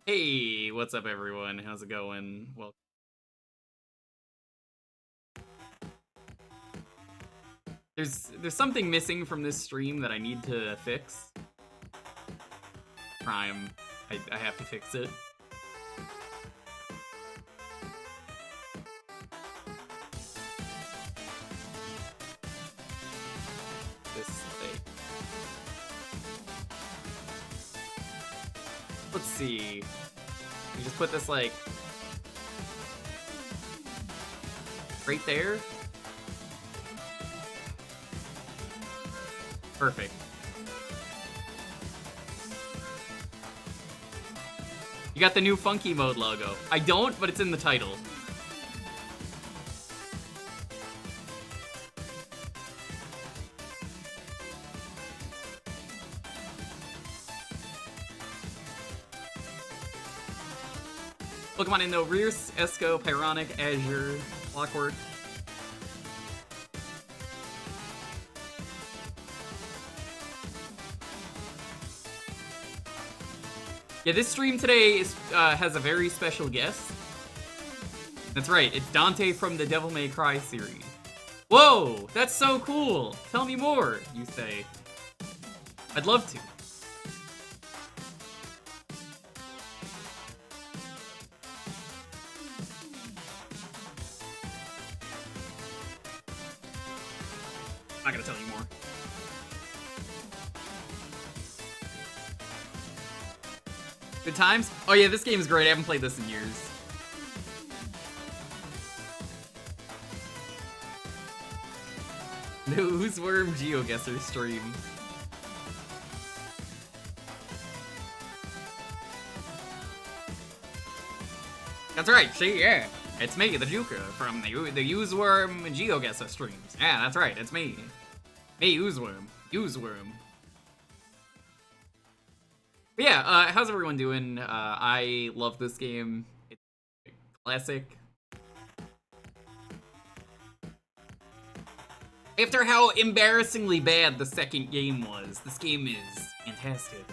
Hey, what's up everyone? How's it going? Well, there's something missing from this stream that I need to fix. Prime, I have to fix it. This thing. Let's see. We just put this like right there. Perfect. You got the new Funky Mode logo. I don't, but it's in the title. Pokemon in the Rears, Esco, Pyronic, Azure, Clockwork. Yeah, this stream today has a very special guest. That's right, it's Dante from the Devil May Cry series. Whoa, that's so cool! Tell me more, you say. I'd love to. I'm not gonna tell you more. Good times? Oh yeah, this game is great. I haven't played this in years. The Who's Worm GeoGuessr stream. That's right, see, yeah. It's me, the Jewker, from the Use Worm GeoGuessr streams. Yeah, that's right, it's me. Me, Use Worm. Use Worm. But yeah, how's everyone doing? I love this game. It's a classic. After how embarrassingly bad the second game was, this game is fantastic.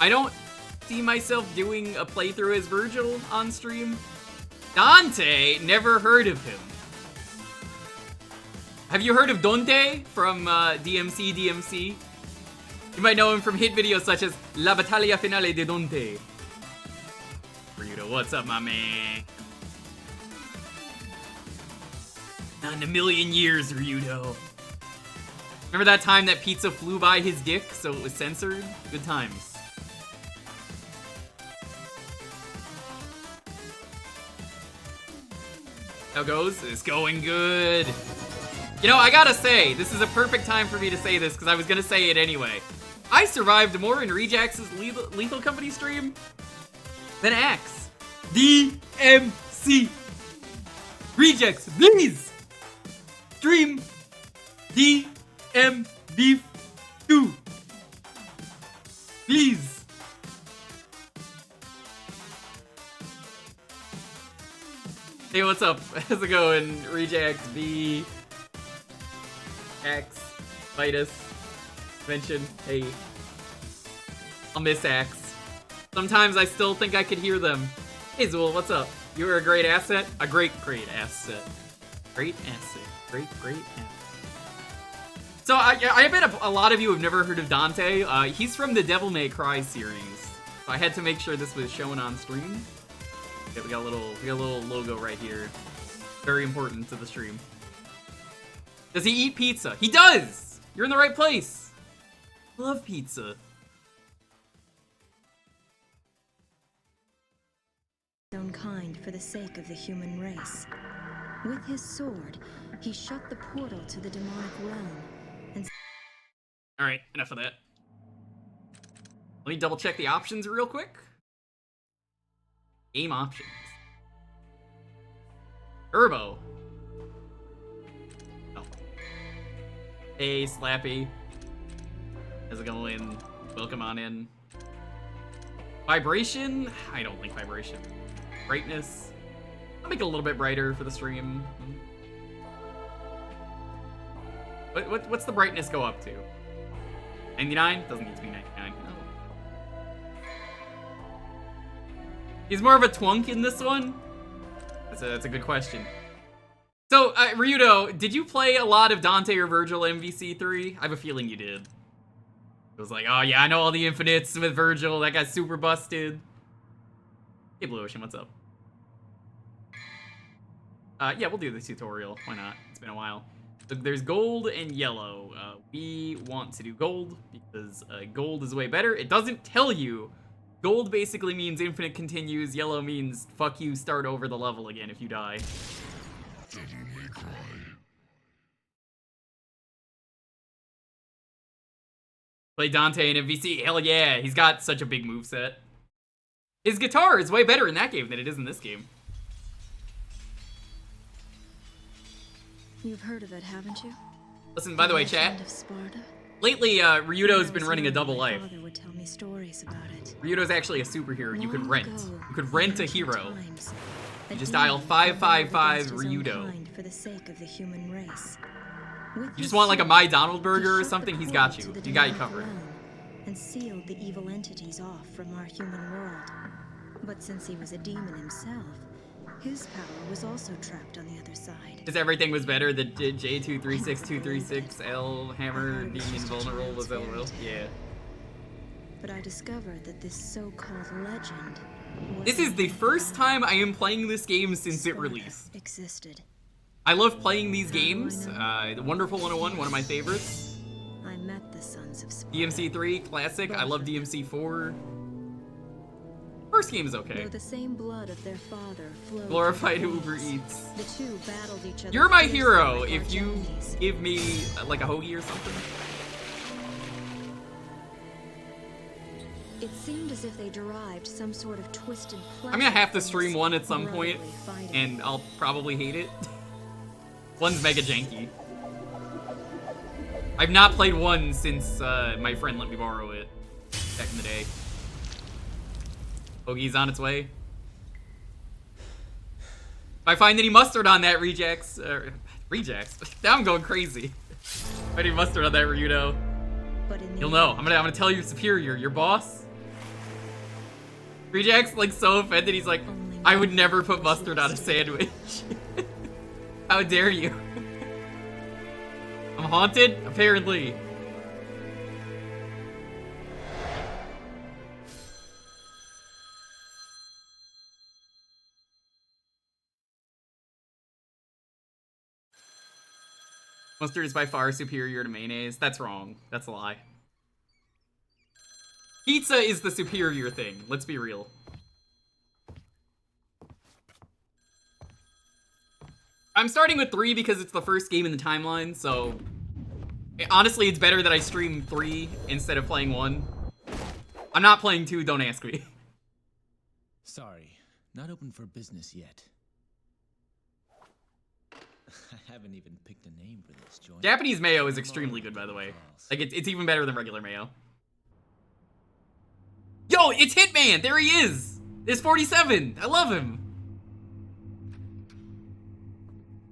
I don't see myself doing a playthrough as Virgil on stream. Dante? Never heard of him. Have you heard of Dante from DMC? You might know him from hit videos such as La Battaglia Finale de Dante. Ryudo, what's up, my man? Not in a million years, Ryudo. Remember that time that pizza flew by his dick, so it was censored? Good times. How goes? It's going good. You know, I gotta say, this is a perfect time for me to say this, because I was gonna say it anyway. I survived more in Rejax's Lethal Company stream than Axe. DMC. Rejax, please! Stream DM Beef 2. Please. Hey, what's up? How's it going? Rejax, B, Axe, Vitus, Mention. Hey. I'll miss Axe. Sometimes I still think I could hear them. Hey, Zool, what's up? You were a great asset? A great asset. Great asset. Great asset. So, I bet a lot of you have never heard of Dante. He's from the Devil May Cry series. So I had to make sure this was shown on stream. Okay, we got a little logo right here. Very important to the stream. Does he eat pizza? He does! You're in the right place. I love pizza. Own kind for the sake of the human race. With his sword, he shut the portal to the demonic realm. And alright, enough of that. Let me double check the options real quick. Game options. Turbo. Oh. Hey, Slappy. How's it going? Welcome on in. Vibration? I don't think vibration. Brightness? I'll make it a little bit brighter for the stream. What's the brightness go up to? 99? Doesn't need to be 99. No. He's more of a twunk in this one? That's a good question. So, Ryudo, did you play a lot of Dante or Virgil MVC3? I have a feeling you did. It was like, oh yeah, I know all the infinites with Virgil. That guy's super busted. Hey, Blue Ocean, what's up? Yeah, we'll do the tutorial. Why not? It's been a while. So there's gold and yellow. We want to do gold because gold is way better. It doesn't tell you. Gold basically means infinite continues. Yellow means fuck you, start over the level again if you die. Play Dante in MVC. Hell yeah, he's got such a big moveset. His guitar is way better in that game than it is in this game. You've heard of it, haven't you? Listen, by the way, chat. Lately, Ryudo's been running a double life. Would tell me stories about it. Ryudo's actually a superhero you could rent. You could rent a hero. You just dial 555 Ryudo. For the sake of the human race. You just want like a My Donald burger or something, he's got you. He got you covered. And sealed the evil entities off from our human world. But since he was a demon himself, his power was also trapped on the other side. Just everything was better. The J236236L hammer being invulnerable was LOL. Yeah. But I discovered that this so-called legend. This is the first time I am playing this game since it released. Existed. I love playing these games. The Wonderful 101, one of my favorites. I met the Sons of Sparta. DMC3, classic. I love DMC4. First game is okay. Though the same blood of their father flowed. Glorified Uber Eats. The two battled each other. You're my hero if you give me like a hoagie or something. It seemed as if they derived some sort of twisted pleasure. I'm gonna have to stream one at some point, and I'll probably hate it. One's mega janky. I've not played one since my friend let me borrow it back in the day. Hoagie's on its way. If I find any mustard on that, rejects. Rejects? Now I'm going crazy. If I need mustard on that, Ryudo, you'll know. I'm gonna tell your superior, your boss. Rejects like so offended. He's like, I would never put mustard on a sandwich. How dare you? I'm haunted? Apparently. Mustard is by far superior to mayonnaise. That's wrong. That's a lie. Pizza is the superior thing. Let's be real. I'm starting with 3 because it's the first game in the timeline, so... Honestly, it's better that I stream 3 instead of playing 1. I'm not playing 2, don't ask me. Sorry, not open for business yet. I haven't even picked a name for this joint. Japanese mayo is extremely good, by the way. Like, it's even better than regular mayo. Yo, it's Hitman! There he is! There's 47! I love him!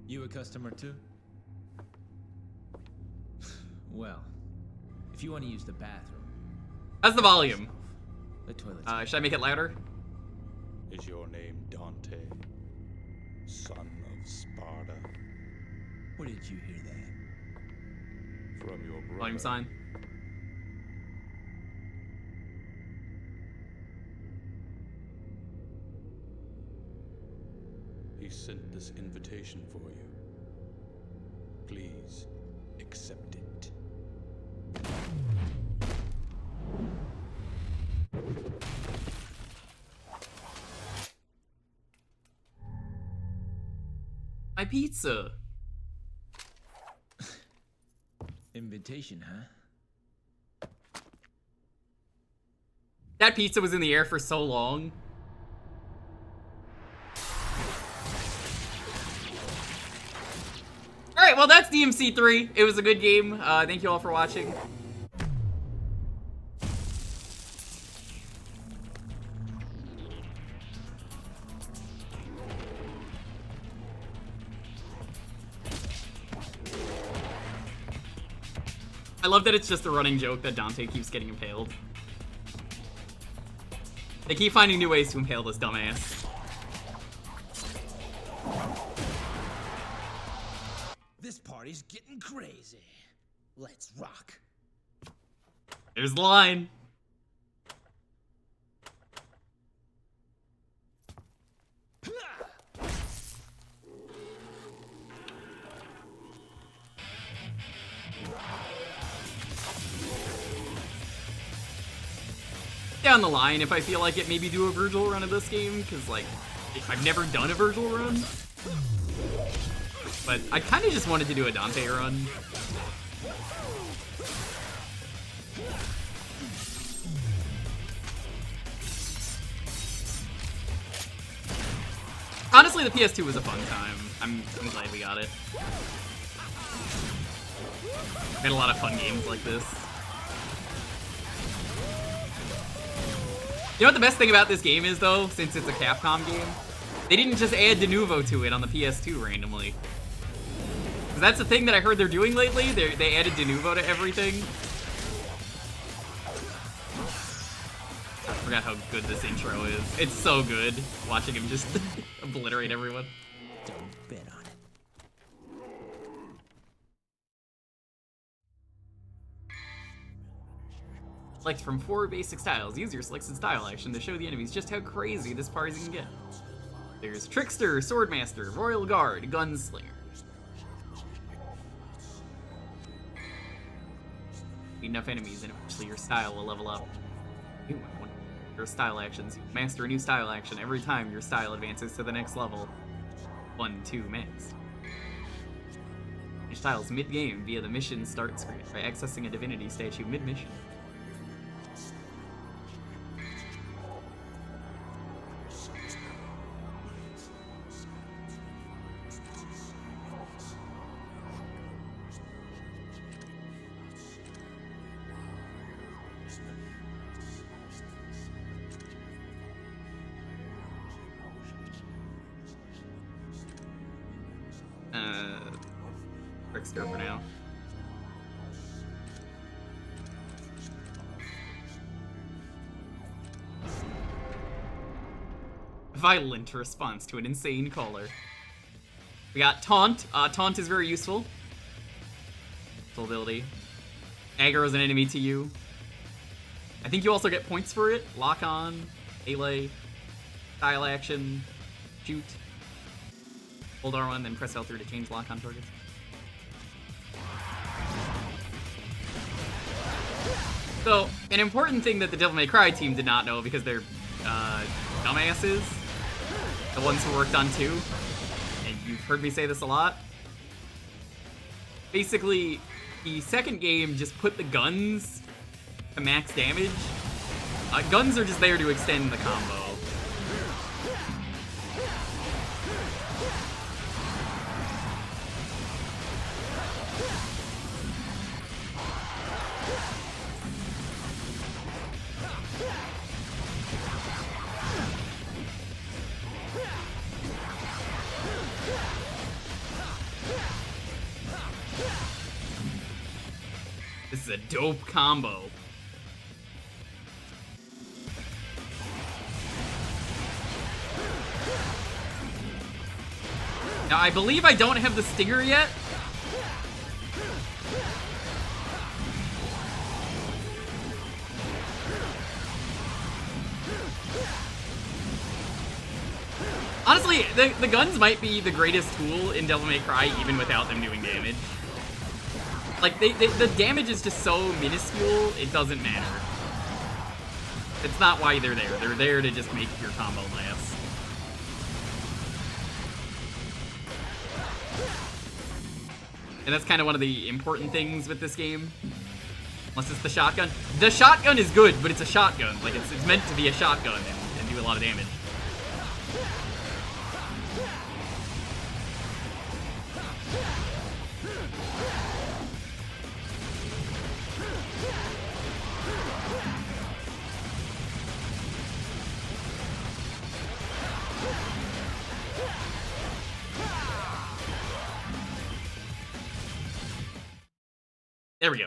You a customer too? Well, if you want to use the bathroom. How's the volume? The toilet's Should I make it louder? Is your name Dante, son of Sparta? Where did you hear that? From your brother. Volume sign. He sent this invitation for you. Please accept it. My pizza. Invitation, huh? That pizza was in the air for so long. Alright, well that's DMC3. It was a good game. Thank you all for watching. I love that it's just a running joke that Dante keeps getting impaled. They keep finding new ways to impale this dumbass. This party's getting crazy. Let's rock. There's the line. Down the line, if I feel like it, maybe do a Virgil run of this game, because, like, I've never done a Virgil run. But I kind of just wanted to do a Dante run. Honestly, the PS2 was a fun time. I'm glad we got it. We had a lot of fun games like this. You know what the best thing about this game is, though, since it's a Capcom game? They didn't just add De Novo to it on the PS2 randomly. 'Cause that's the thing that I heard they're doing lately. They added De Novo to everything. I forgot how good this intro is. It's so good, watching him just obliterate everyone. Don't bet on it. Select from 4 basic styles. Use your selected style action to show the enemies just how crazy this party can get. There's Trickster, Swordmaster, Royal Guard, Gunslinger. Beat enough enemies and eventually your style will level up. Your style actions. Master a new style action every time your style advances to the next level. 1, 2, max. Change styles mid-game via the mission start screen by accessing a divinity statue mid-mission. Trickster for now. Violent response to an insane caller. We got Taunt. Taunt is very useful. Full ability. Aggro is an enemy to you. I think you also get points for it. Lock on, melee, style action, shoot. Hold R1, then press L3 to change lock on targets. So, an important thing that the Devil May Cry team did not know, because they're dumbasses, the ones who worked on 2, and you've heard me say this a lot. Basically, the second game just put the guns to max damage. Guns are just there to extend the combo. This is a dope combo. Now, I believe I don't have the stinger yet. Honestly, the guns might be the greatest tool in Devil May Cry, even without them doing damage. Like, the damage is just so minuscule, it doesn't matter. It's not why they're there. They're there to just make your combo last. And that's kind of one of the important things with this game. Unless it's the shotgun. The shotgun is good, but it's a shotgun. Like, it's meant to be a shotgun and do a lot of damage. There we go.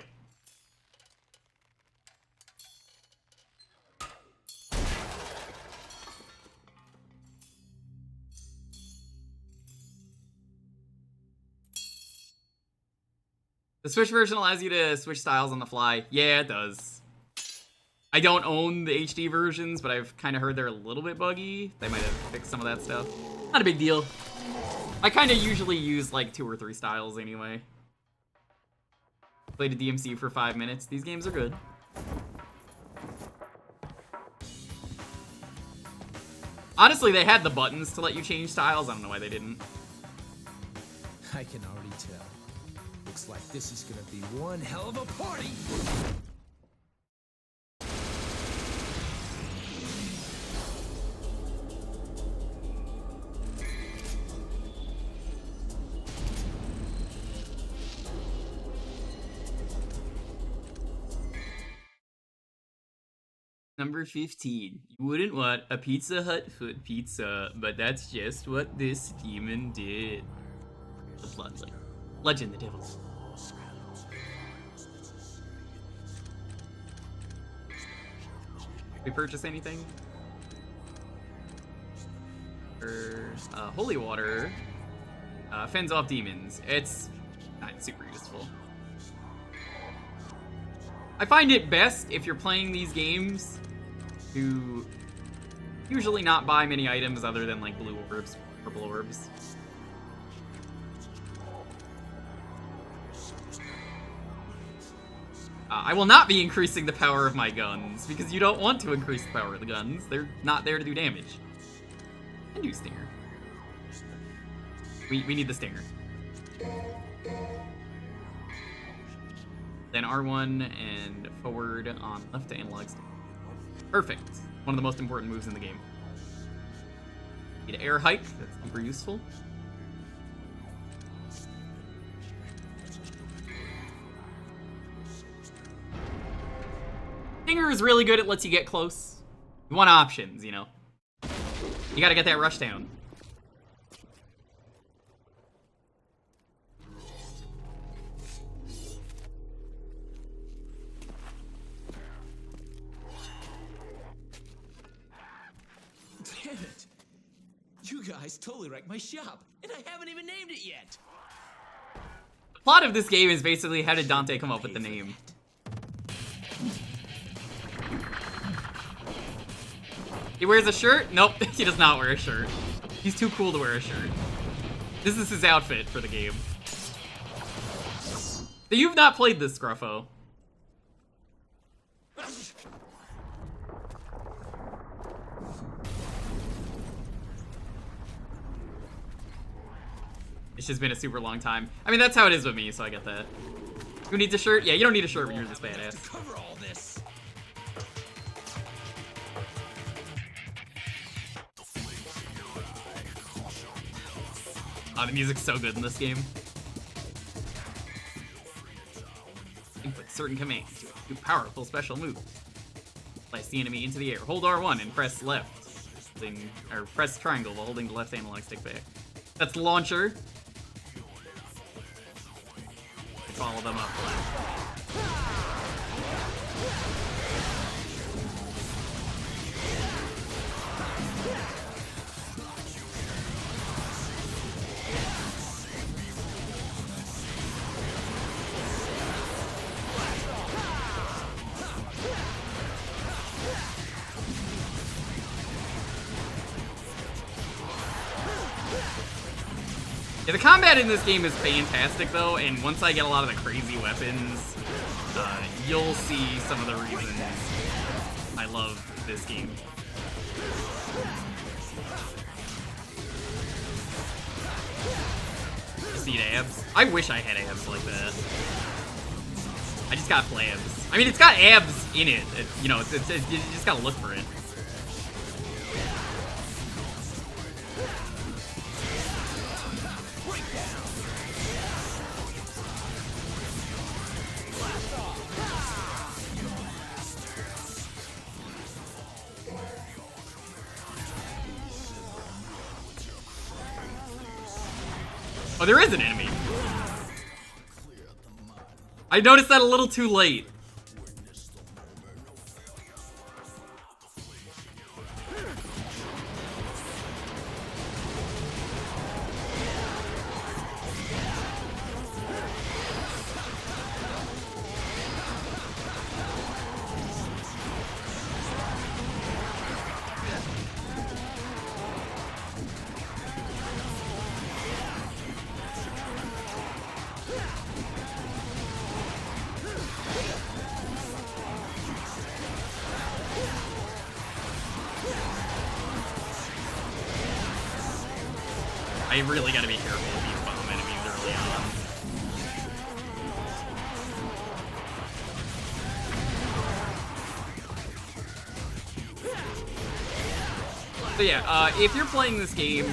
The Switch version allows you to switch styles on the fly. Yeah, it does. I don't own the HD versions, but I've kind of heard they're a little bit buggy. They might have fixed some of that stuff. Not a big deal. I kind of usually use like 2 or 3 styles anyway. Played a DMC for 5 minutes. These games are good. Honestly, they had the buttons to let you change styles. I don't know why they didn't. I can already tell. Looks like this is gonna be one hell of a party! Number 15. You wouldn't want a Pizza Hut foot pizza, but that's just what this demon did. The Bloodlet. Legend the Devil. We purchase anything? Holy water. Fends off demons. It's not super useful. I find it best if you're playing these games to usually not buy many items other than like blue orbs, purple orbs. I will not be increasing the power of my guns because you don't want to increase the power of the guns. They're not there to do damage. And do Stinger. We need the Stinger. Then R1 and forward on left analog stick. Perfect. One of the most important moves in the game. Need air hike. That's super useful. Stinger is really good. It lets you get close. You want options, you know. You gotta get that rush down. Damn it! You guys totally wrecked my shop, and I haven't even named it yet! The plot of this game is basically how did Dante come up with the name? He wears a shirt? Nope, he does not wear a shirt. He's too cool to wear a shirt. This is his outfit for the game. So you've not played this, Scruffo. It's just been a super long time. I mean, that's how it is with me, so I get that. Who needs a shirt? Yeah, you don't need a shirt when you're this badass. Cover all this. Oh, the music's so good in this game. Input certain commands to do powerful special moves. Place the enemy into the air. Hold R1 and press left. Or press triangle while holding the left analog stick back. That's the launcher. Follow them up. Yeah, the combat in this game is fantastic, though, and once I get a lot of the crazy weapons, you'll see some of the reasons I love this game. Just need abs. I wish I had abs like that. I just got flabs. I mean, it's got abs in it. You know, you just gotta look for it. Oh, there is an enemy. I noticed that a little too late. I really gotta be careful with these bomb enemies early on. So yeah, if you're playing this game,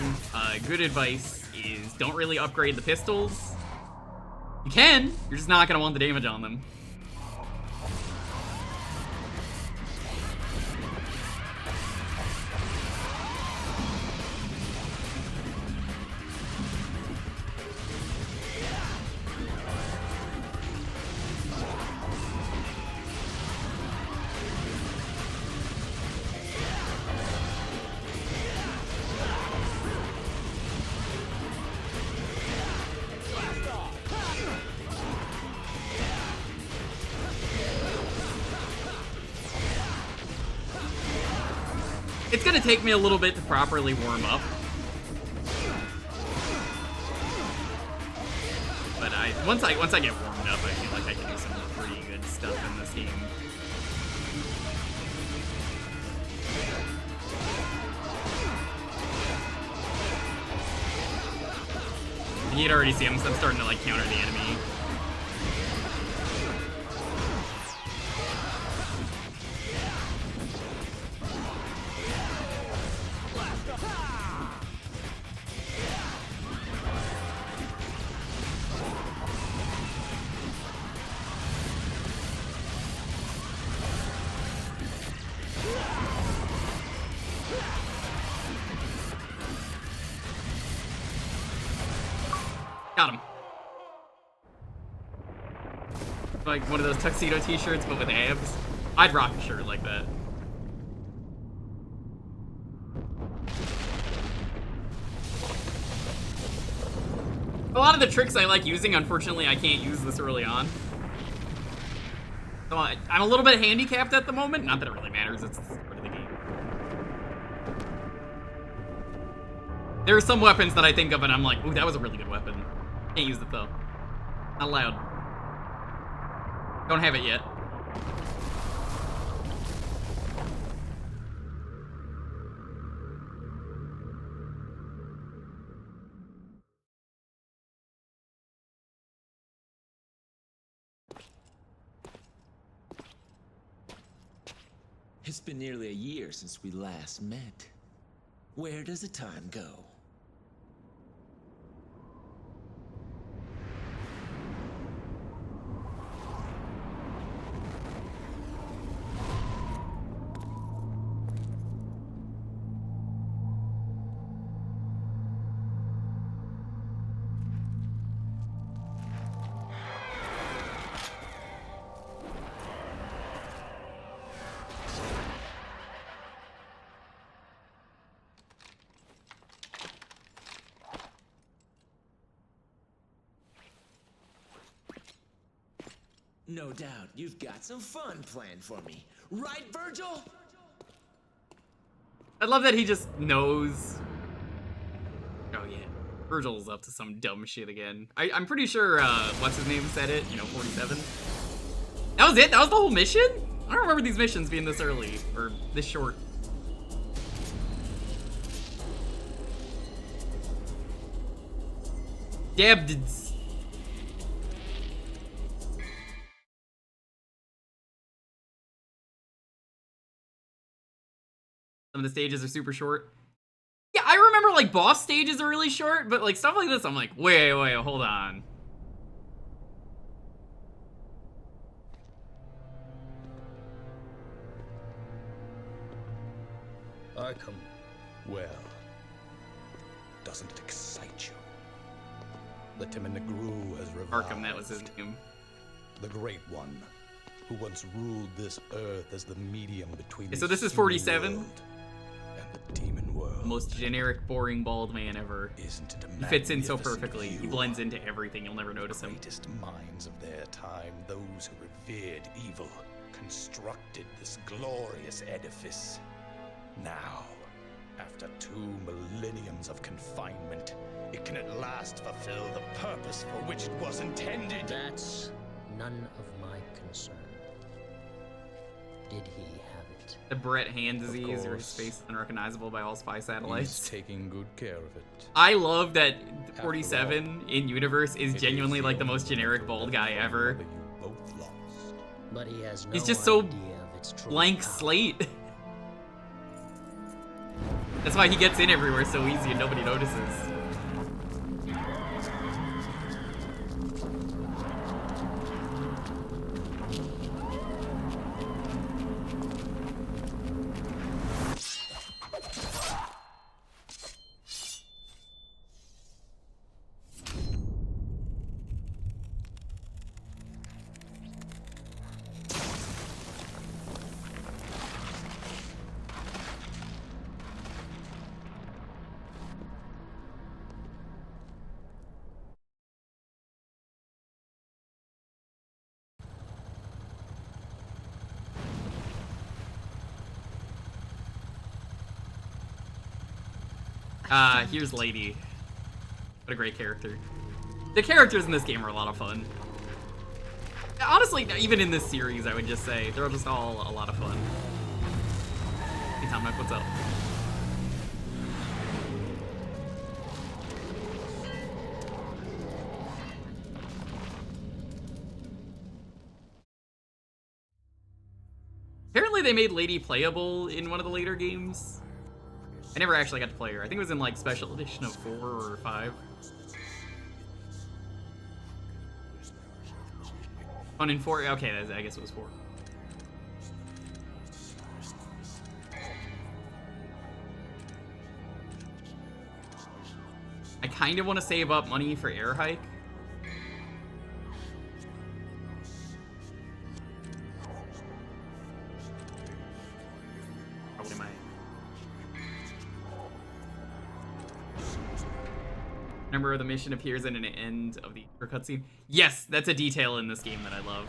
good advice is don't really upgrade the pistols. You can, you're just not gonna want the damage on them. It's gonna take me a little bit to properly warm up. But once I get warmed up, I feel like I can do some pretty good stuff in this game. And you'd already see I'm starting to like counter the enemy. Got him. Like one of those tuxedo t-shirts, but with abs. I'd rock a shirt like that. A lot of the tricks I like using, unfortunately, I can't use this early on. So I'm a little bit handicapped at the moment. Not that it really matters, it's part of the game. There are some weapons that I think of and I'm like, ooh, that was a really good weapon. Can't use it though. Not allowed. Don't have it yet. It's been nearly a year since we last met. Where does the time go? No doubt you've got some fun planned for me. Right, Virgil? I love that he just knows. Oh yeah, Virgil's up to some dumb shit again. I'm pretty sure, what's his name said it, you know, 47. That was it? That was the whole mission? I don't remember these missions being this early, or this short. Dabdids. Some of the stages are super short. Yeah, I remember like boss stages are really short, but like stuff like this, I'm like, wait, hold on. I come. Well, doesn't it excite you? The Timinagru has revived. Arkham, that was his name. The Great One, who once ruled this earth as the medium between Okay, so the this is human 47. world and the demon world. The most generic, boring, bald man ever. Isn't it a He fits in so magnificent perfectly. He view? blends into everything. You'll never notice The him. greatest minds of their time, those who revered evil, constructed this glorious edifice. Now, after 2 millenniums of confinement, it can at last fulfill the purpose for which it was intended. That's none of my concern. Did he have it? The Brett hand disease, or his course. face is unrecognizable by all spy He's satellites. taking good care of it. I love that After 47 in universe is It genuinely the like the most only generic bald guy ever. mother you both lost. But he has no He's just so idea of its true blank power. slate. That's why he gets in everywhere so easy and nobody notices. Here's Lady. What a great character. The characters in this game are a lot of fun. Honestly, even in this series, I would just say they're just all a lot of fun. Hey, Tom, what's up? Apparently they made Lady playable in one of the later games. I never actually got to play her. I think it was in like special edition of 4 or 5. Fun in 4? Okay, I guess it was 4. I kind of want to save up money for Air Hike. What am I? Remember where the mission appears in an end of the cutscene? Yes, that's a detail in this game that I love.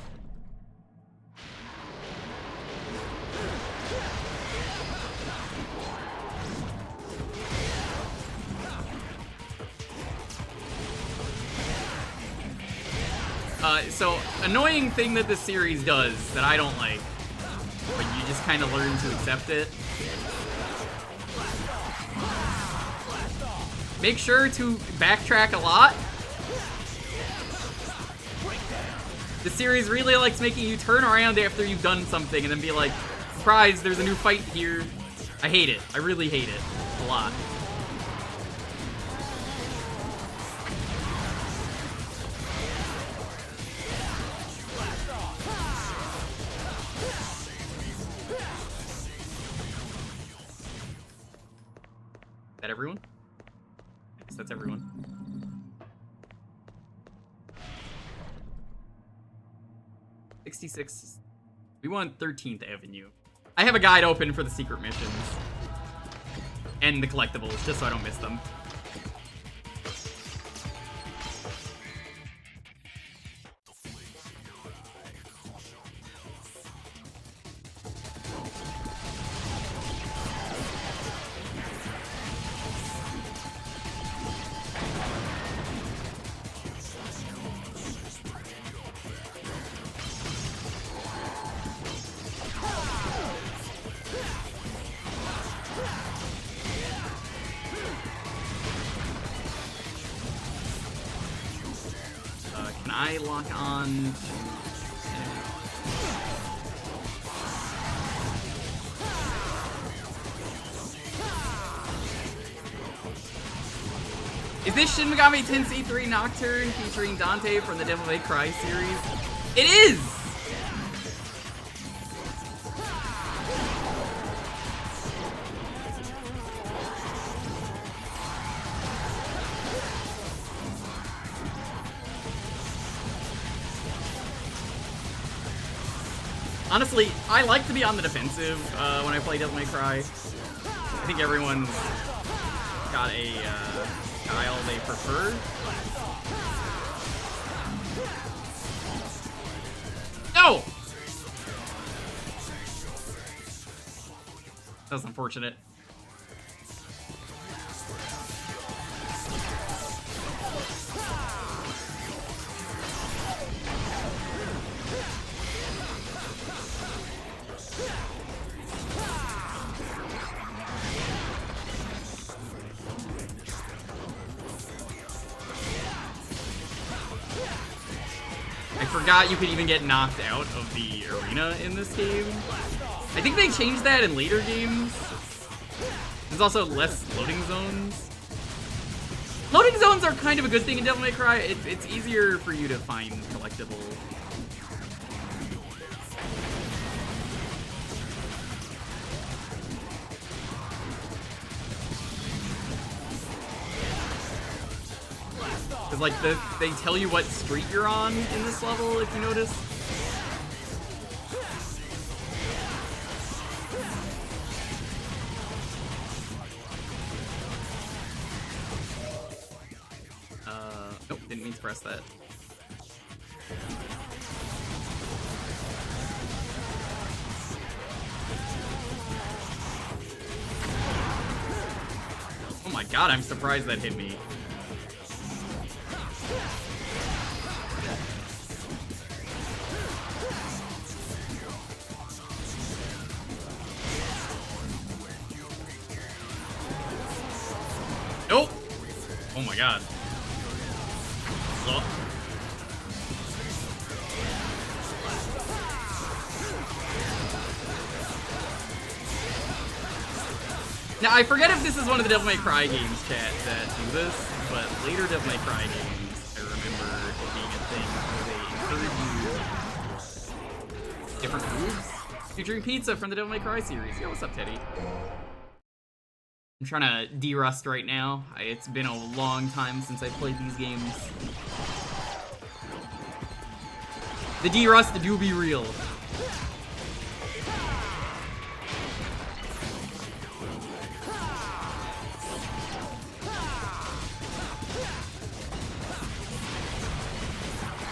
So, annoying thing that this series does that I don't like, but you just kind of learn to accept it. Make sure to backtrack a lot. The series really likes making you turn around after you've done something and then be like, surprise, there's a new fight here. I hate it. I really hate it. A lot. Is that everyone? Yes, that's everyone. $66. We want 13th Avenue. I have a guide open for the secret missions. And the collectibles, just so I don't miss them. Can I lock on? Is this Shin Megami Tensei 3 Nocturne featuring Dante from the Devil May Cry series? It is! Honestly, I like to be on the defensive when I play Devil May Cry. I think everyone's got a style they prefer. No! That was unfortunate. forgot you could even get knocked out of the arena in this game. I think they changed that in later games. There's also less loading zones. Loading zones are kind of a good thing in Devil May Cry. It's easier for you to find collectible. Because, like, they tell you what street you're on in this level, if you notice. Nope, didn't mean to press that. Oh my god, I'm surprised that hit me. Nope! Oh my god. Oh. Now, I forget if this is one of the Devil May Cry games, chat, that do this, but later Devil May Cry games, I remember it being a thing where they encourage you different moves. Featuring Pizza from the Devil May Cry series. Yo, what's up, Teddy? I'm trying to de-rust right now. It's been a long time since I played these games. The de-rust do be real.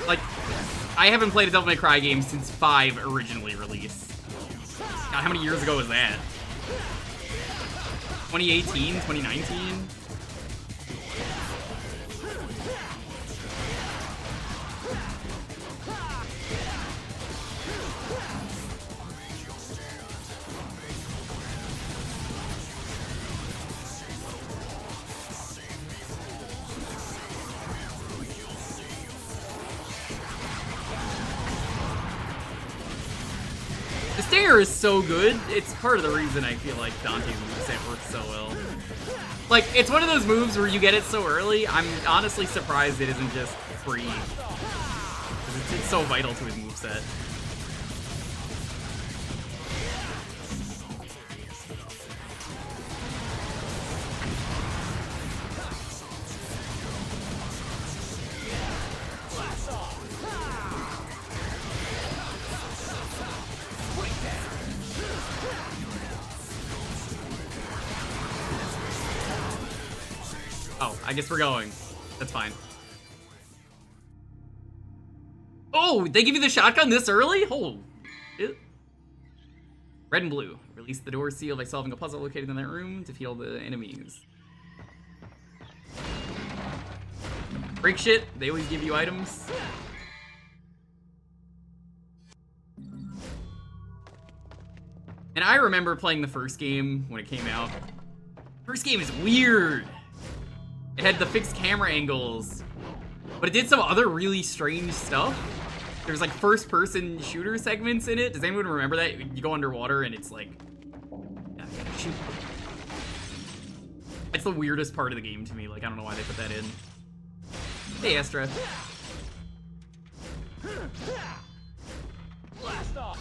Like, I haven't played a Devil May Cry game since 5 originally released. God, how many years ago was that? 2018, 2019? The stinger is so good, it's part of the reason I feel like Dante's moveset works so well. Like, it's one of those moves where you get it so early, I'm honestly surprised it isn't just free. 'Cause it's so vital to his moveset. Oh, I guess we're going. That's fine. Oh, they give you the shotgun this early? Oh, shit. Red and blue. Release the door seal by solving a puzzle located in that room to heal the enemies. Break shit. They always give you items. And I remember playing the first game when it came out. First game is weird. It had the fixed camera angles, but it did some other really strange stuff. There's like first-person shooter segments in it. Does anyone remember that? You go underwater and it's like, yeah, you gotta shoot. It's the weirdest part of the game to me. Like, I don't know why they put that in. Hey, Astra. Blast off.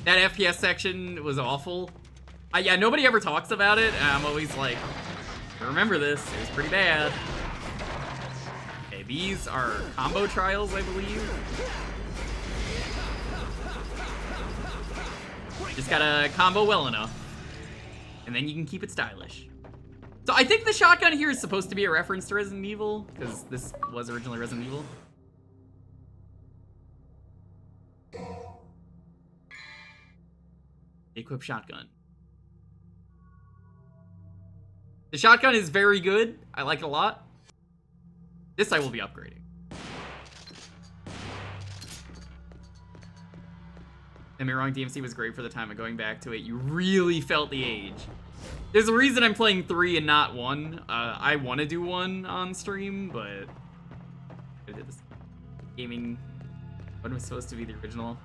That FPS section was awful. Yeah, nobody ever talks about it, and I'm always like, remember this, it was pretty bad. Okay, these are combo trials, I believe. Just gotta combo well enough, and then you can keep it stylish. So I think the shotgun here is supposed to be a reference to Resident Evil, because this was originally Resident Evil. Equip shotgun. The shotgun is very good. I like it a lot. This I will be upgrading. Don't get me wrong, DMC was great for the time, but going back to it, you really felt the age. There's a reason I'm playing 3 and not 1. I want to do 1 on stream, but I did this gaming. What was supposed to be the original?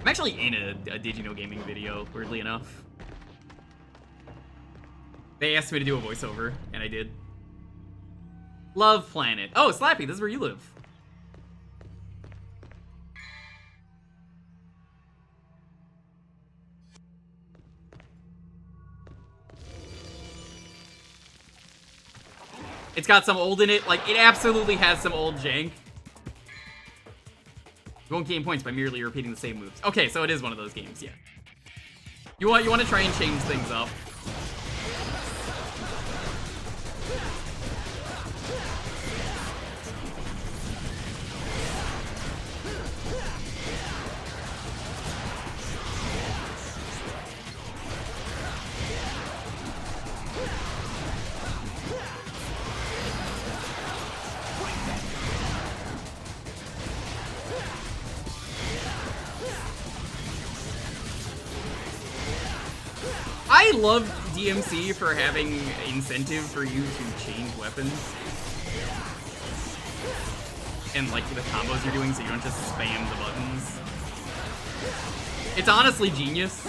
I'm actually in a Did You Know Gaming video, weirdly enough. They asked me to do a voiceover, and I did. Love Planet. Oh, Slappy, this is where you live. It's got some old in it. Like, it absolutely has some old jank. You won't gain points by merely repeating the same moves. Okay, so it is one of those games, yeah. You want to try and change things up. I love DMC for having incentive for you to change weapons. And like the combos you're doing so you don't just spam the buttons. It's honestly genius.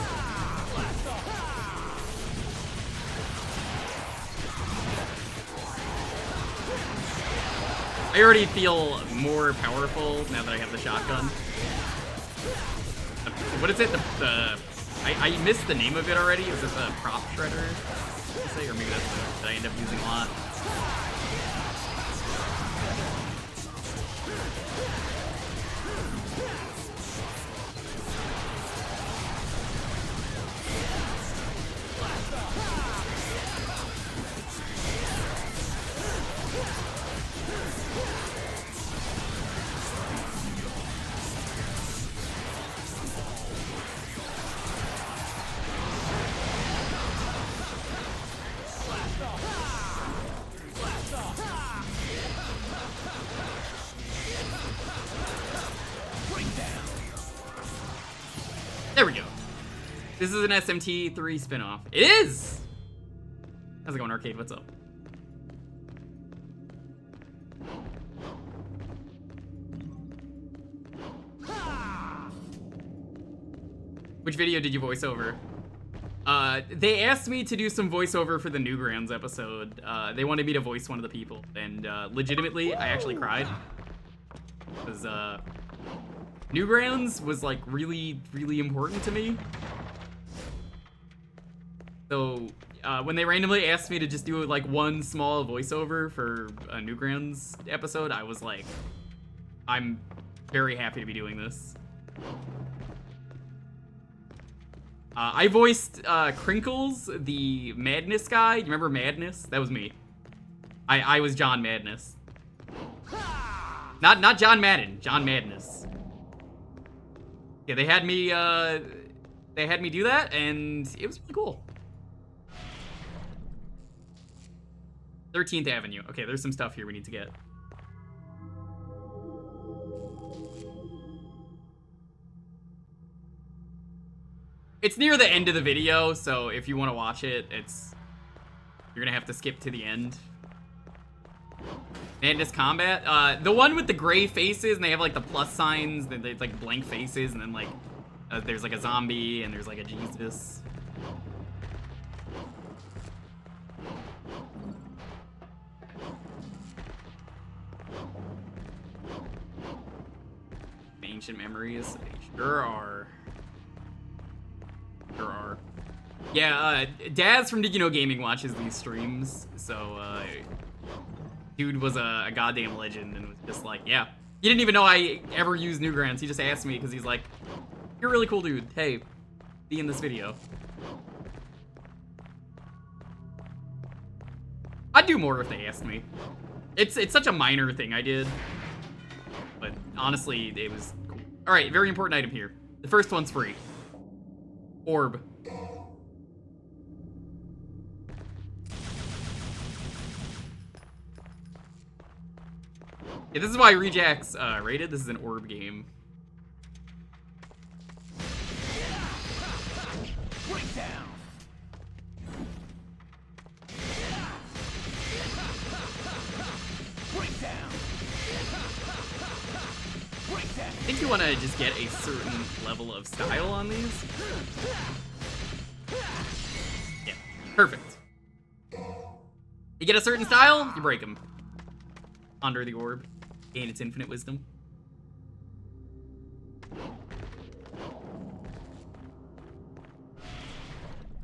I already feel more powerful now that I have the shotgun. What is it? I missed the name of it already. Is it the prop shredder? Or maybe that's that I end up using a lot. There we go. This is an SMT3 spinoff. It is! How's it going, Arcade? What's up? Which video did you voice over? They asked me to do some voiceover for the Newgrounds episode. They wanted me to voice one of the people, and legitimately, I actually cried. Because, Newgrounds was like really, really important to me. So when they randomly asked me to just do like one small voiceover for a Newgrounds episode, I was like, I'm very happy to be doing this. I voiced Crinkles, the Madness guy. You remember Madness? That was me. I was John Madness. Not John Madden, John Madness. Yeah, they had me do that, and it was really cool. 13th Avenue. Okay, there's some stuff here we need to get. It's near the end of the video, so if you want to watch it, you're gonna have to skip to the end. Madness Combat. The one with the gray faces, and they have like the plus signs, they like blank faces, and then like there's like a zombie, and there's like a Jesus. Ancient memories. They sure are. Sure are. Yeah, Daz from Did You Know Gaming watches these streams, so dude was a goddamn legend and was just like, yeah. He didn't even know I ever used Newgrounds. He just asked me because he's like, you're a really cool dude. Hey, be in this video. I'd do more if they asked me. It's such a minor thing I did. But honestly, it was cool. Alright, very important item here. The first one's free. Orb. Yeah, this is why Rejack's rated. This is an orb game. I think you want to just get a certain level of style on these. Yeah, perfect. You get a certain style, you break them. Under the orb, gain its infinite wisdom.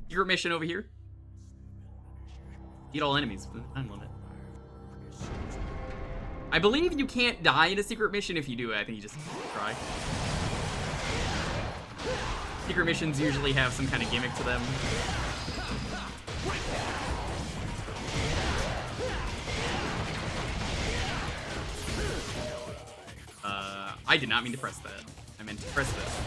Secret mission over here. Eat all enemies for the time limit. I believe you can't die in a secret mission. If you do, I think you just try. Secret missions usually have some kind of gimmick to them. I did not mean to press that. I meant to press this.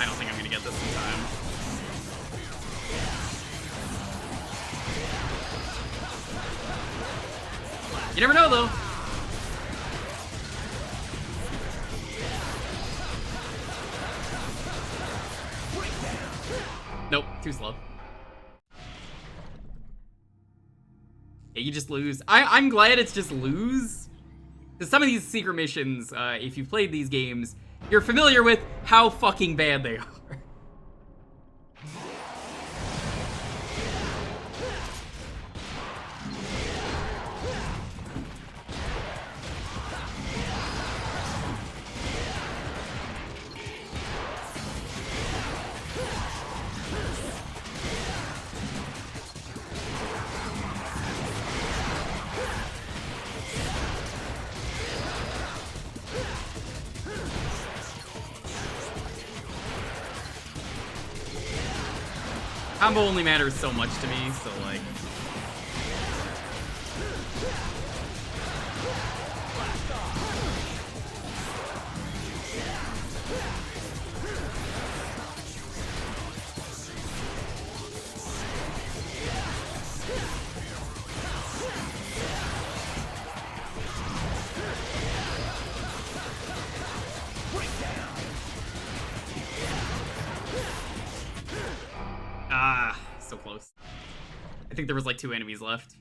I don't think I'm gonna get this in time. You never know, though. Nope, too slow. Yeah, you just lose. I'm glad it's just lose. Because some of these secret missions, if you've played these games, you're familiar with how fucking bad they are. Combo only matters so much to me, so like... Ah, so close. I think there was like 2 enemies left.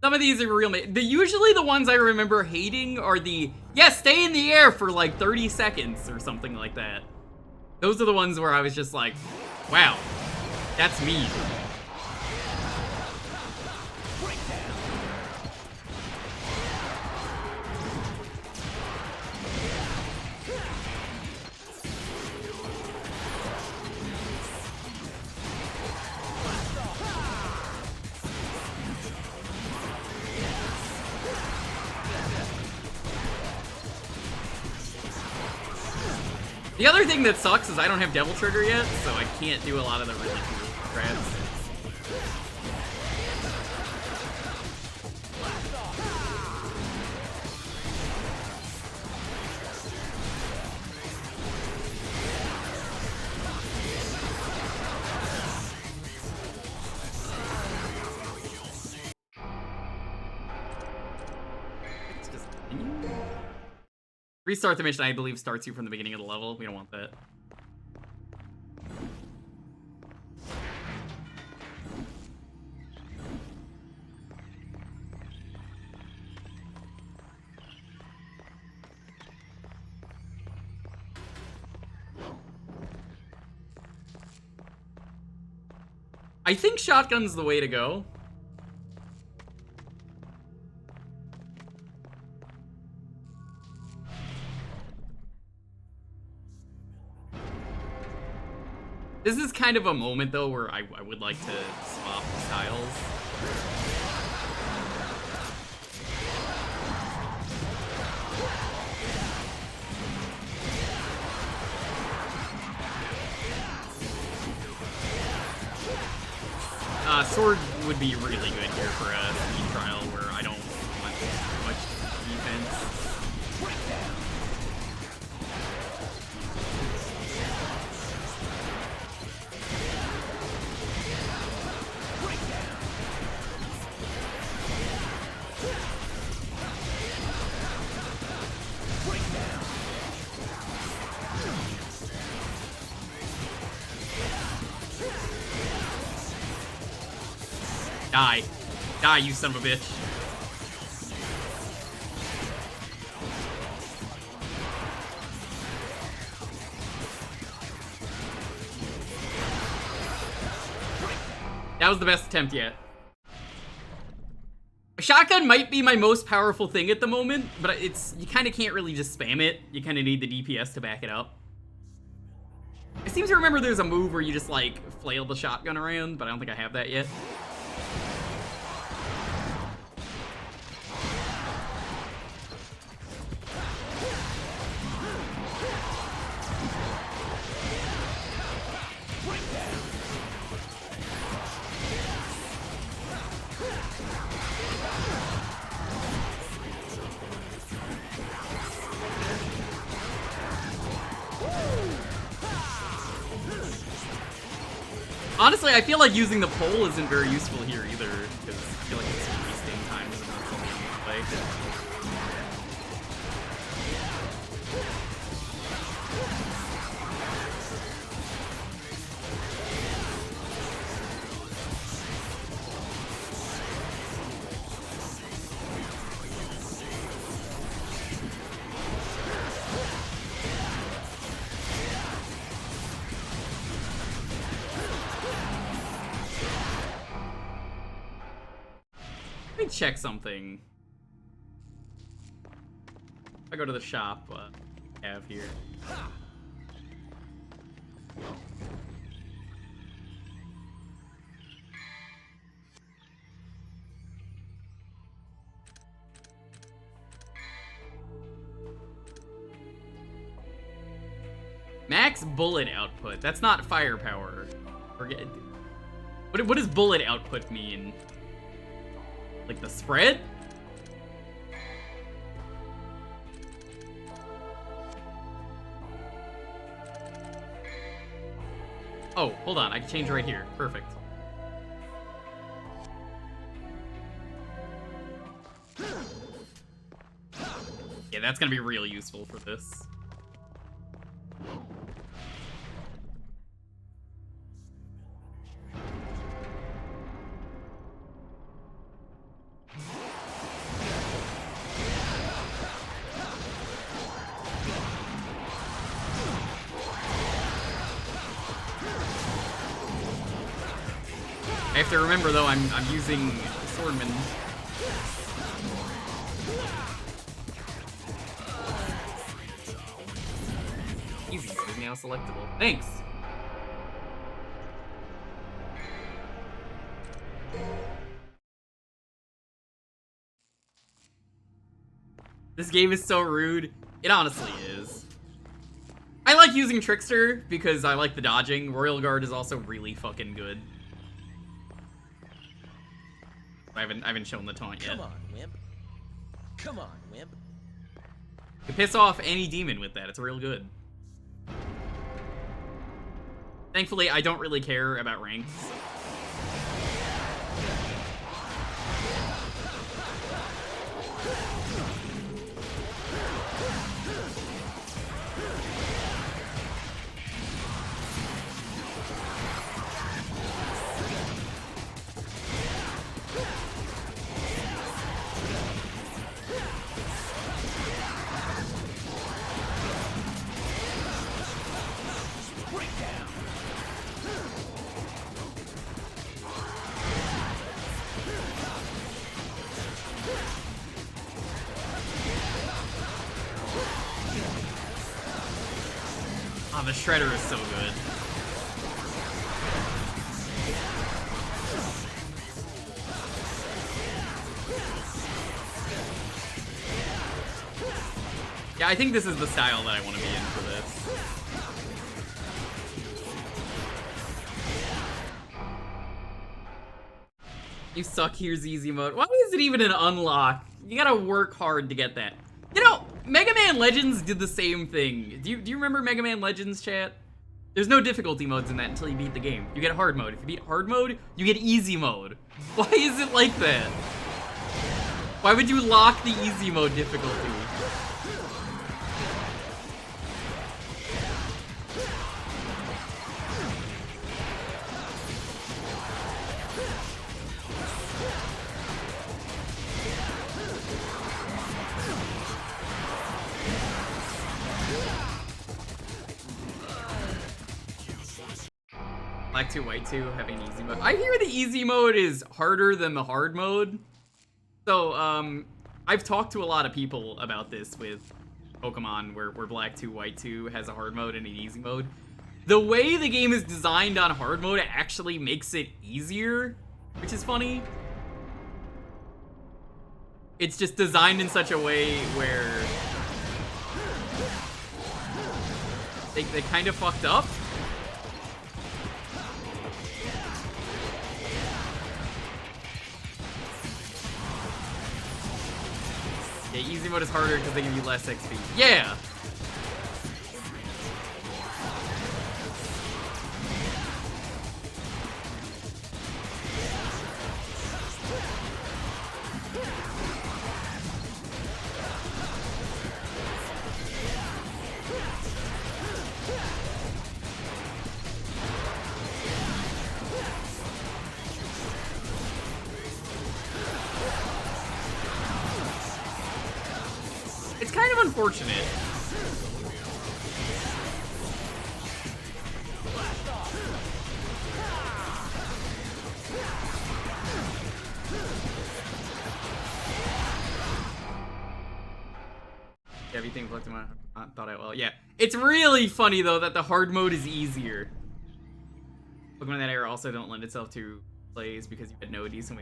Some of these are real. Usually the ones I remember hating are the, yes, stay in the air for like 30 seconds or something like that. Those are the ones where I was just like, wow, that's me. The other thing that sucks is I don't have Devil Trigger yet, so I can't do a lot of the really cool crabs. Restart the mission, I believe, starts you from the beginning of the level. We don't want that. I think shotgun's the way to go. This is kind of a moment, though, where I would like to swap styles. Sword would be really good here for a speed trial where I don't want much defense. Die. Die, you son of a bitch. That was the best attempt yet. A shotgun might be my most powerful thing at the moment, but you kind of can't really just spam it. You kind of need the DPS to back it up. I seem to remember there's a move where you just, like, flail the shotgun around, but I don't think I have that yet. Honestly, I feel like using the pole isn't very useful here either, because I feel like it's wasting time with the play. Let me check something. If I go to the shop, what I have here. Max bullet output. That's not firepower. Forget. What does bullet output mean? Like the spread? Oh, hold on. I can change right here. Perfect. Yeah, that's gonna be real useful for this. I have to remember though, I'm using Swordman. Easy, is now selectable. Thanks. This game is so rude. It honestly is. I like using Trickster because I like the dodging. Royal Guard is also really fucking good. I haven't shown the taunt yet. Come on, wimp. Come on, wimp. You can piss off any demon with that. It's real good. Thankfully, I don't really care about ranks. Oh, the Shredder is so good. Yeah, I think this is the style that I want to be in for this. You suck, here's easy mode. Why is it even an unlock? You gotta work hard to get that. You know, Mega Man Legends did the same thing. Do you remember Mega Man Legends, chat? There's no difficulty modes in that until you beat the game. You get hard mode. If you beat hard mode, you get easy mode. Why is it like that? Why would you lock the easy mode difficulty? Black 2, White 2 having easy mode. I hear the easy mode is harder than the hard mode. So, I've talked to a lot of people about this with Pokemon where Black 2, White 2 has a hard mode and an easy mode. The way the game is designed on hard mode actually makes it easier, which is funny. It's just designed in such a way where they kind of fucked up. Yeah, easy mode is harder because they give you less XP. Yeah! It's kind of unfortunate. Everything looked at my thought I well. Yeah. It's really funny though that the hard mode is easier. Pokemon in that era also don't lend itself to plays because you had no decent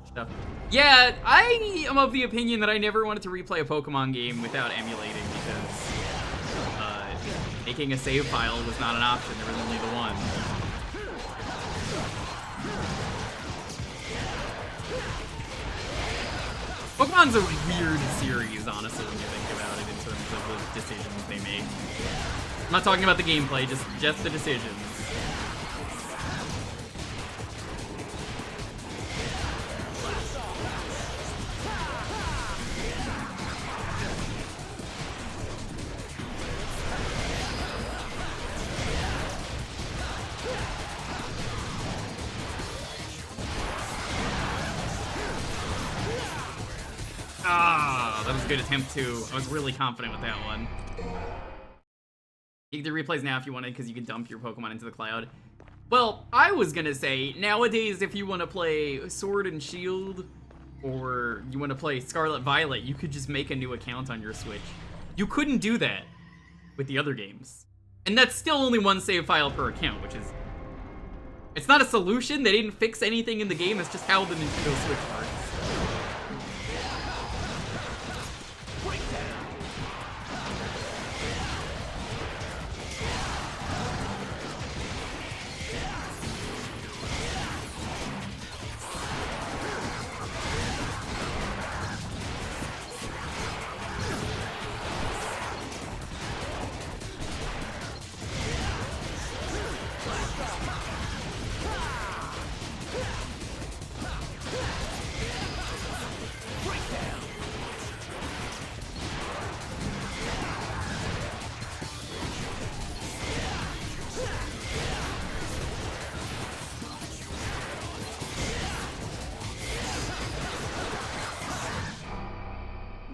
stuff. Yeah, I am of the opinion that I never wanted to replay a Pokemon game without emulating because making a save file was not an option. There was only the one. Pokemon's a weird series, honestly, when you think about it in terms of the decisions they make. I'm not talking about the gameplay, just the decisions. Ah, that was a good attempt too. I was really confident with that one. You can do replays now if you wanted, because you can dump your Pokemon into the cloud. Well, I was gonna say, nowadays if you want to play Sword and Shield, or you want to play Scarlet Violet, you could just make a new account on your Switch. You couldn't do that with the other games. And that's still only one save file per account, which is... It's not a solution, they didn't fix anything in the game, it's just how the Nintendo Switch works.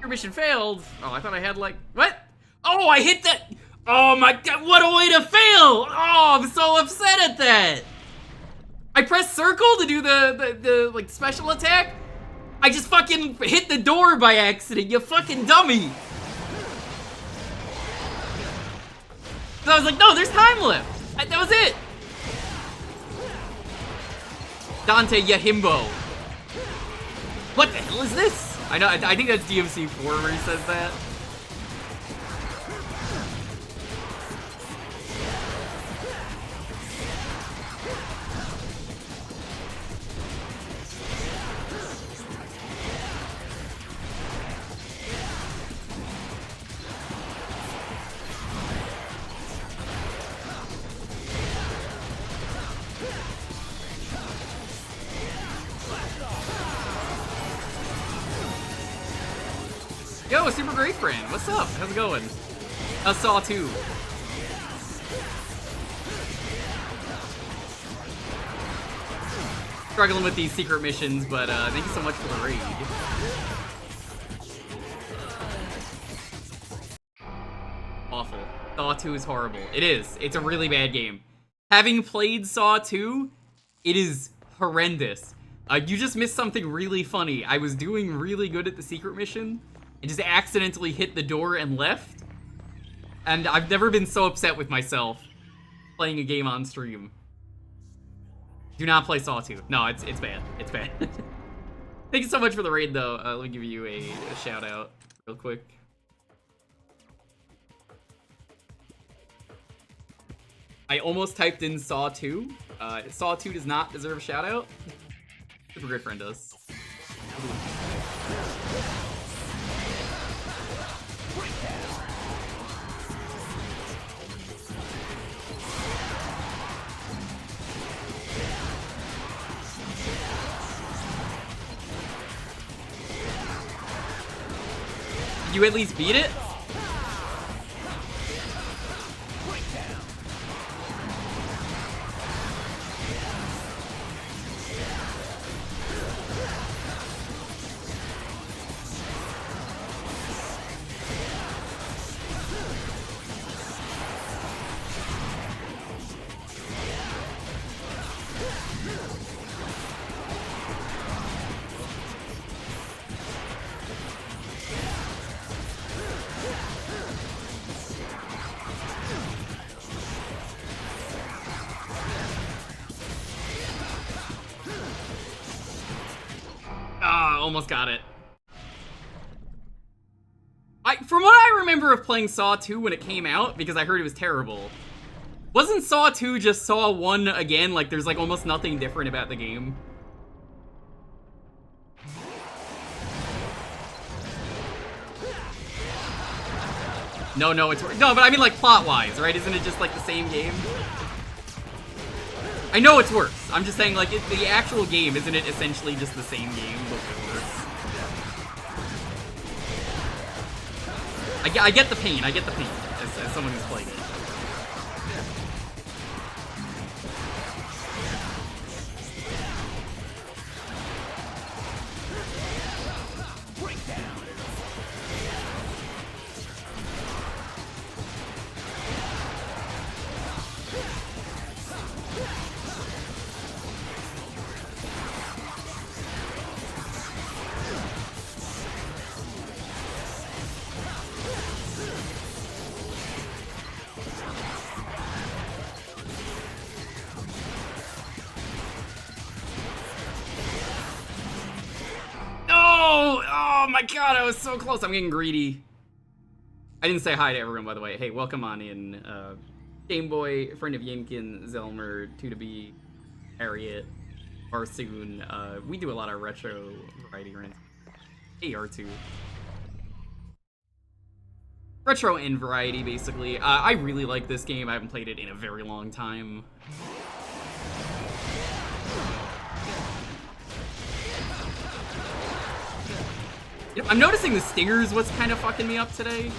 Mission failed. Oh, I thought I had like, what? Oh, I hit that. Oh my god, what a way to fail. Oh, I'm so upset at that. I pressed circle to do the like special attack. I just fucking hit the door by accident, you fucking dummy. So I was like, no, there's time left. That was it. Dante, ya himbo. What the hell is this? I know, I think that's DMC4 where he says that. Yo, super great friend. What's up? How's it going? Saw 2. Struggling with these secret missions, but thank you so much for the raid. Awful. Saw 2 is horrible. It is. It's a really bad game. Having played Saw 2, it is horrendous. You just missed something really funny. I was doing really good at the secret mission and just accidentally hit the door and left. And I've never been so upset with myself playing a game on stream. Do not play Saw 2. No, it's bad. It's bad. Thank you so much for the raid, though. Let me give you a shout out real quick. I almost typed in Saw 2. Saw 2 does not deserve a shout out. Super good friend does. You at least beat it? Almost got it. From what I remember of playing Saw 2 when it came out, because I heard it was terrible, wasn't Saw 2 just Saw 1 again? Like, there's like almost nothing different about the game. No, it's... No, but I mean like plot-wise, right? Isn't it just like the same game? I know it's worse. I'm just saying, like, the actual game, isn't it essentially just the same game, but worse? I get the pain. I get the pain as someone who's played it. Oh my god, I was so close. I'm getting greedy. I didn't say hi to everyone, by the way. Hey, welcome on in. Game Boy, friend of Yimkin, Zelmer, 2-B, Harriet, Barsoon. We do a lot of retro variety runs. AR2. Retro and variety, basically. I really like this game. I haven't played it in a very long time. You know, I'm noticing the stingers what's kind of fucking me up today.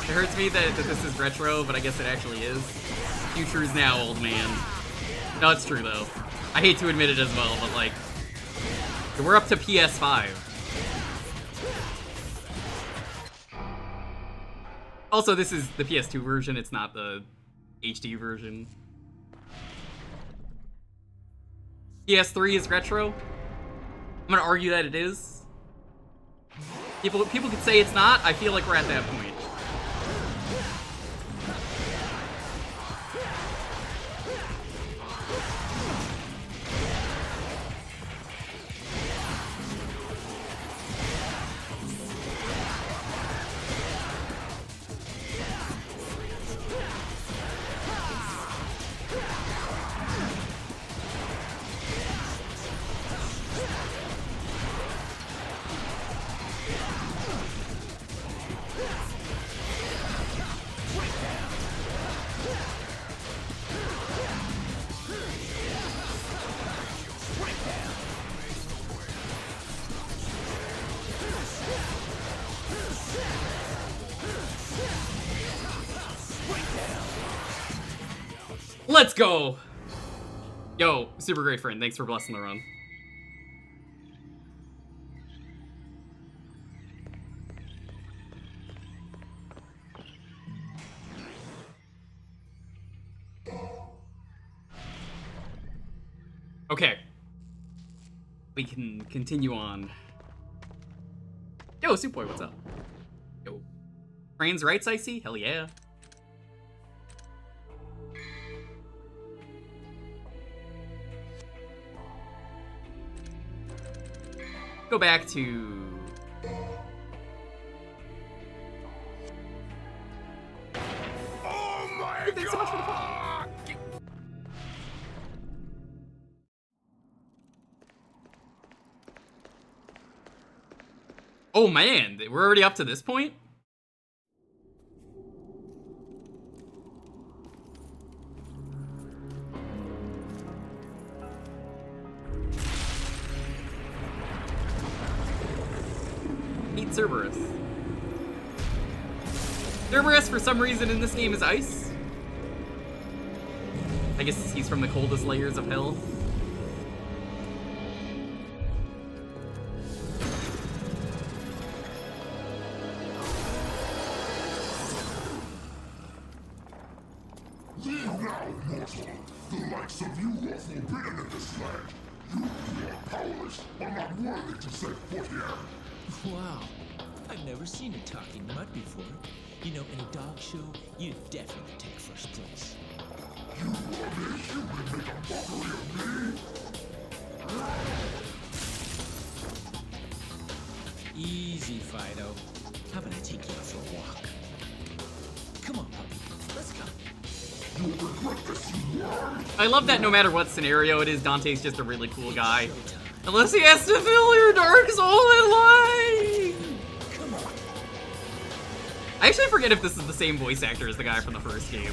It hurts me that this is retro, but I guess it actually is. Future is now, old man. No, it's true, though. I hate to admit it as well, but, like, we're up to PS5. Also, this is the PS2 version, it's not the HD version. PS3 is retro. I'm gonna argue that it is. People could say it's not. I feel like we're at that point. Let's go! Yo, super great friend. Thanks for blessing the run. Okay. We can continue on. Yo, Soup Boy, what's up? Yo. Trains rights, I see? Hell yeah. Go back to... Oh my Hey, thanks so much for the follow. Oh man, we're already up to this point? Meet Cerberus. Cerberus, for some reason in this game, is ice. I guess he's from the coldest layers of hell. Leave now, mortal. The likes of you are forbidden in this land. You are powerless, are not worthy to set foot here. Wow. I've never seen a talking mud before. You know, in a dog show, you'd definitely take first place. You are mere human make a mockery of me? Easy, Fido. How about I take you out for a walk? Come on, puppy. Let's go. You'll regret this, you worm. I love that no matter what scenario it is, Dante's just a really cool guy. Unless he has to fill your dark soul with light! Come on. I actually forget if this is the same voice actor as the guy from the first game.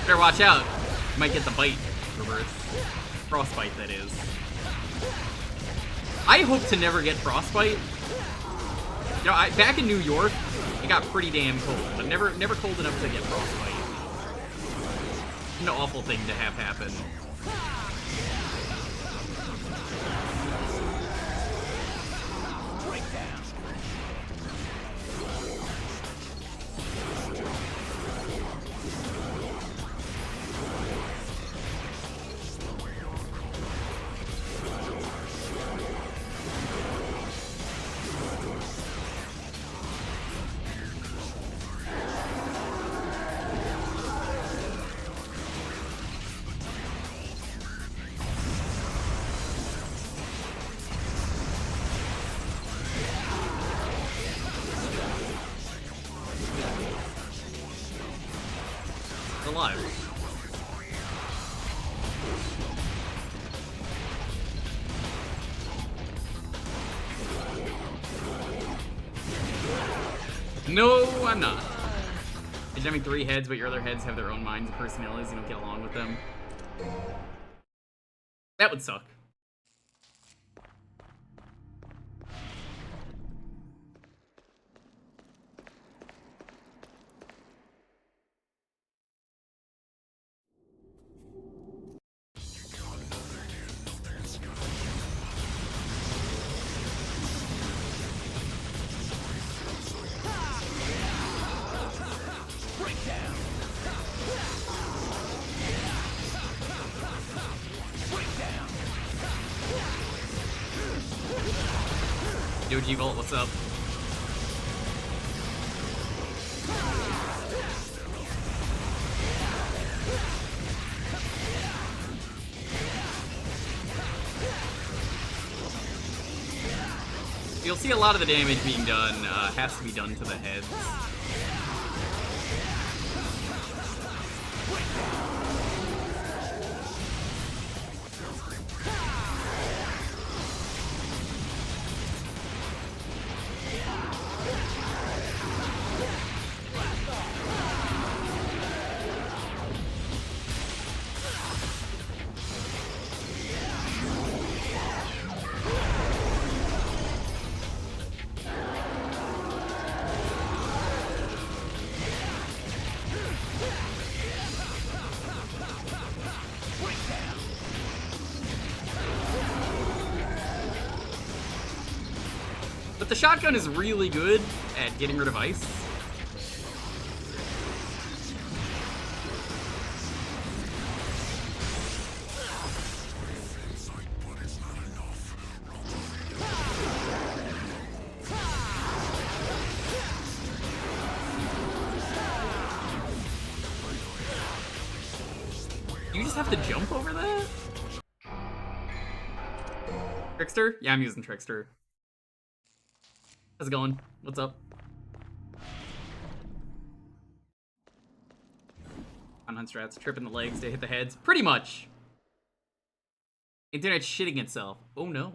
Better watch out. You might get the bite, reverse. Frostbite, that is. I hope to never get frostbite. You know, back in New York, it got pretty damn cold, but never cold enough to get frostbite. An awful thing to have happen. Alive. No, I'm not. You're having 3 heads, but your other heads have their own minds and personalities. You don't get along with them. That would suck. Doji Bolt, what's up? You'll see a lot of the damage being done has to be done to the heads. But the shotgun is really good at getting rid of ice. You just have to jump over that? Trickster? Yeah, I'm using Trickster. How's it going? What's up? On hunt strats, tripping the legs to hit the heads. Pretty much. Internet's shitting itself. Oh no.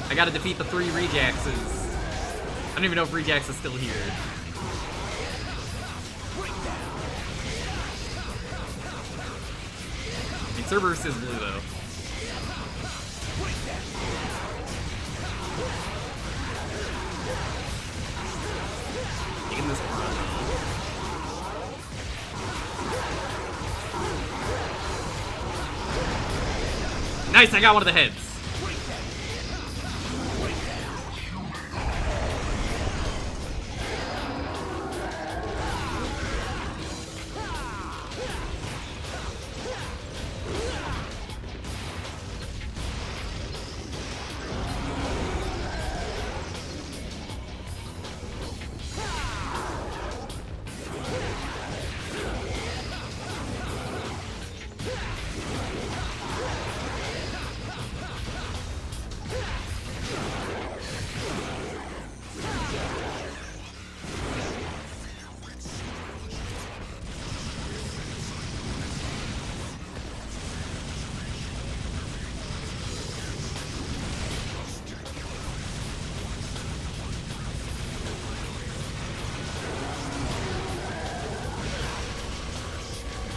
I gotta defeat the 3 Rejaxes. I don't even know if Rejax is still here. I mean, Cerberus is blue though. Taking this run. Nice, I got one of the heads.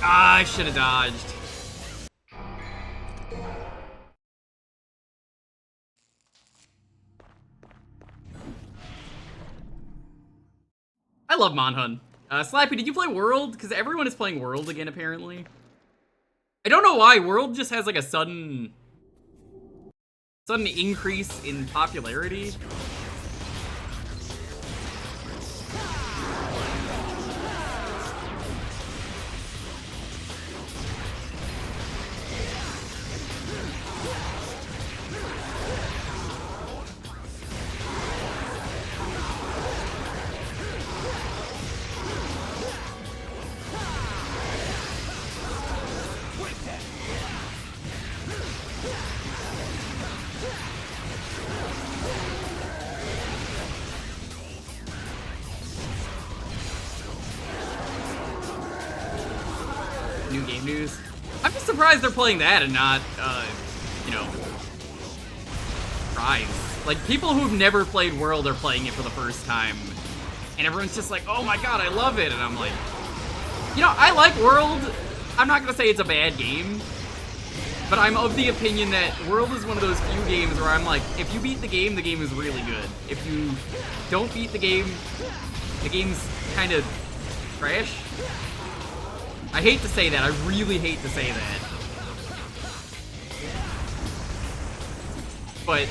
Ah, I should have dodged. I love Monhun. Slappy, did you play World? Because everyone is playing World again, apparently. I don't know why. World just has like a sudden increase in popularity. New game news. I'm just surprised they're playing that and not, you know, Rise. Like, people who've never played World are playing it for the first time, and everyone's just like, oh my god, I love it, and I'm like, you know, I like World. I'm not gonna say it's a bad game, but I'm of the opinion that World is one of those few games where I'm like, if you beat the game is really good. If you don't beat the game's kind of Trash? I hate to say that. I really hate to say that. But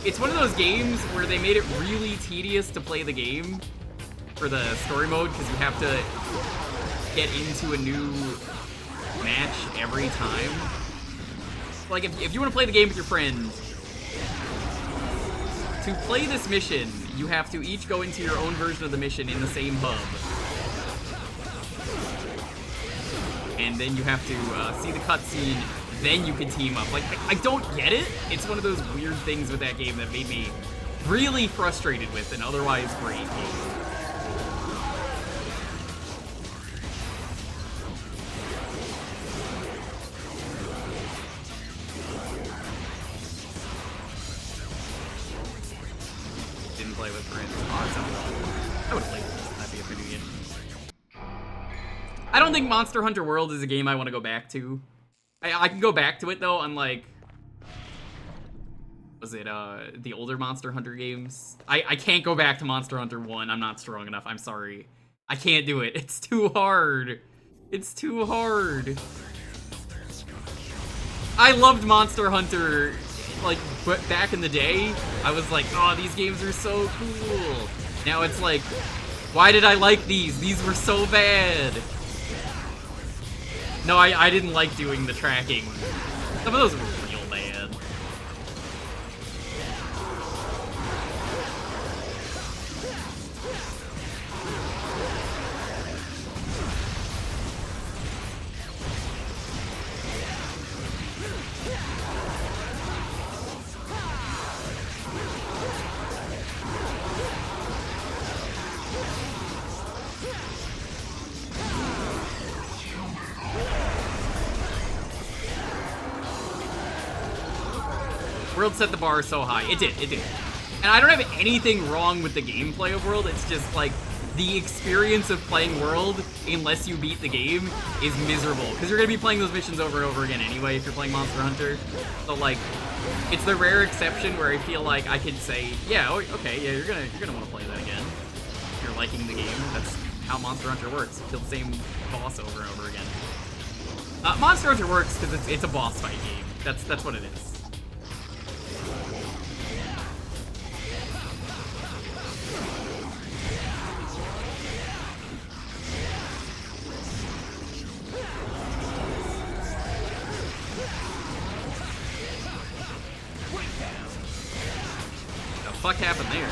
it's one of those games where they made it really tedious to play the game for the story mode because you have to get into a new match every time. Like, if you want to play the game with your friends, to play this mission, you have to each go into your own version of the mission in the same hub. And then you have to see the cutscene, then you can team up. Like, I don't get it. It's one of those weird things with that game that made me really frustrated with an otherwise great game. Didn't play with friends. Oh, I would have played with this. That'd be a pretty good game. I don't think Monster Hunter World is a game I want to go back to. I can go back to it though, unlike, was it the older Monster Hunter games? I can't go back to Monster Hunter 1. I'm not strong enough. I'm sorry. I can't do it. It's too hard. It's too hard. I loved Monster Hunter, like, back in the day. I was like, oh, these games are so cool. Now it's like, why did I like these? These were so bad. No, I didn't like doing the tracking. Some of those were real bad. World set the bar so high. It did. And I don't have anything wrong with the gameplay of World. It's just like the experience of playing World, unless you beat the game, is miserable. Because you're gonna be playing those missions over and over again anyway if you're playing Monster Hunter. So like, it's the rare exception where I feel like I could say, yeah, okay, yeah, you're gonna want to play that again. If you're liking the game. That's how Monster Hunter works. You kill the same boss over and over again. Monster Hunter works because it's a boss fight game. That's what it is. What the fuck happened there?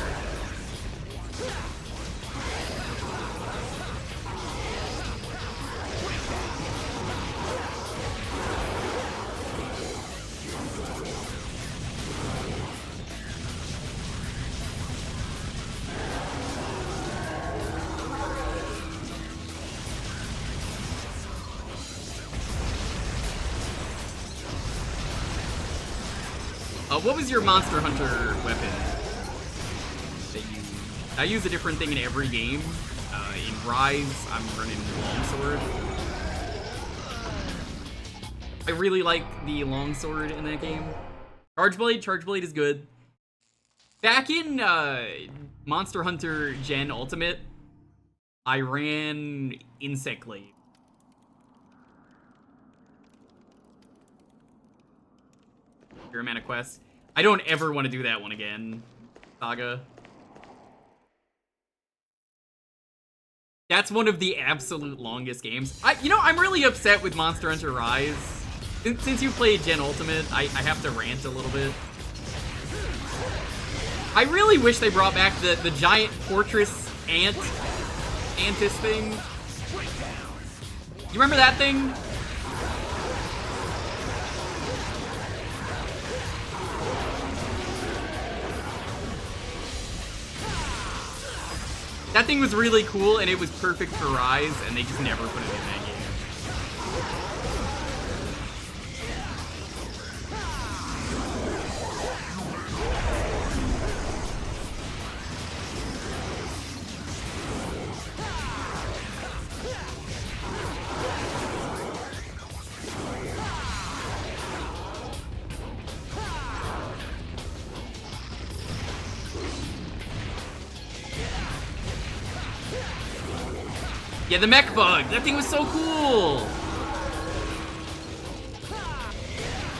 What was your Monster Hunter weapon? I use a different thing in every game. In Rise, I'm running Longsword. I really like the Longsword in that game. Chargeblade is good. Back in Monster Hunter Gen Ultimate, I ran Insect Glaive. Mana Quest. I don't ever want to do that one again, Saga. That's one of the absolute longest games. I'm really upset with Monster Hunter Rise. Since you played Gen Ultimate, I have to rant a little bit. I really wish they brought back the giant fortress Antis thing. You remember that thing? That thing was really cool, and it was perfect for Rise, and they just never put it in that game. Yeah, the mech bug. That thing was so cool.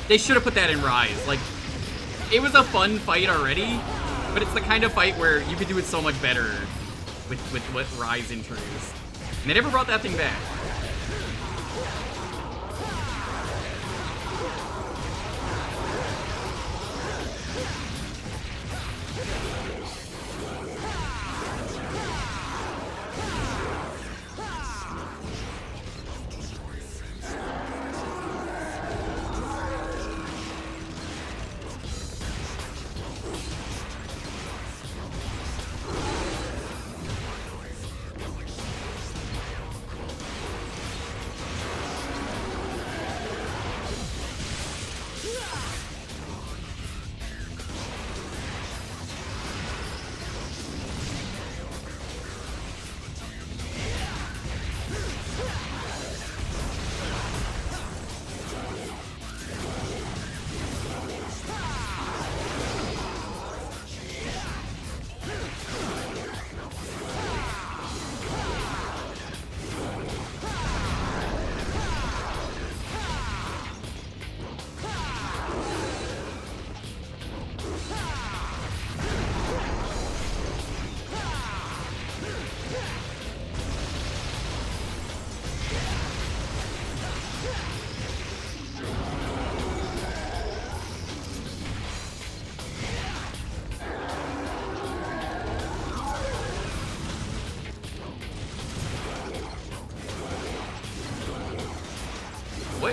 They should have put that in Rise. Like, it was a fun fight already, but it's the kind of fight where you could do it so much better with what Rise introduced. And they never brought that thing back.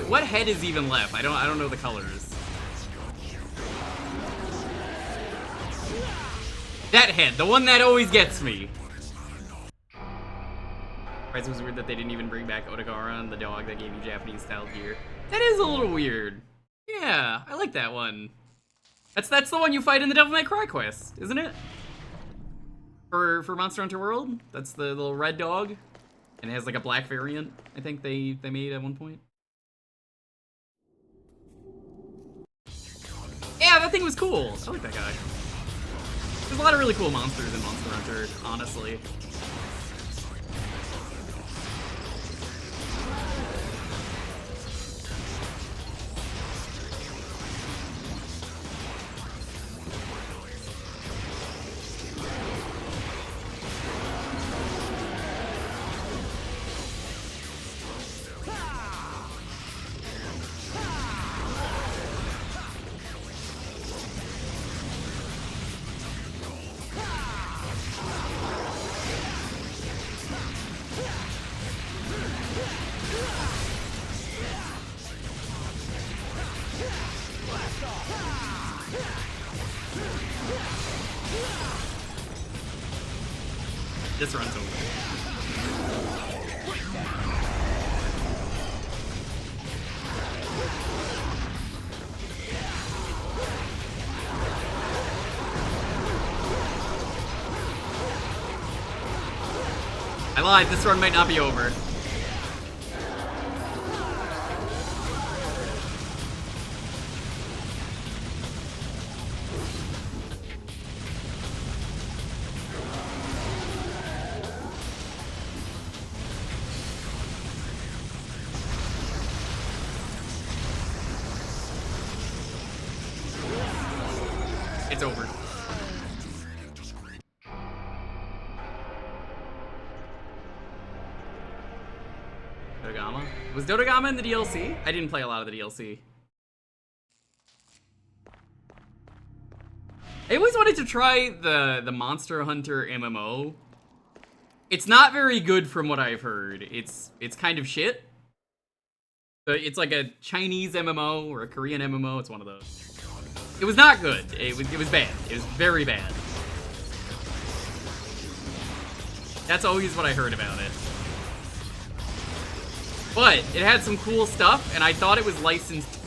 What head is even left? I don't know the colors. That head, the one that always gets me. Right, so it was weird that they didn't even bring back Otogaron, the dog that gave you Japanese style gear. That is a little weird. Yeah, I like that one. That's the one you fight in the Devil May Cry quest, isn't it? For Monster Hunter World? That's the little red dog. And it has like a black variant, I think they made at one point. Yeah, that thing was cool. I like that guy. There's a lot of really cool monsters in Monster Hunter, honestly. This run's over. I lied, this run might not be over. It's over. Dodogama? Was Dodogama in the DLC? I didn't play a lot of the DLC. I always wanted to try the Monster Hunter MMO. It's not very good from what I've heard. It's kind of shit. But it's like a Chinese MMO or a Korean MMO. It's one of those. It was not good. It was bad. It was very bad. That's always what I heard about it. But it had some cool stuff, and I thought it was licensed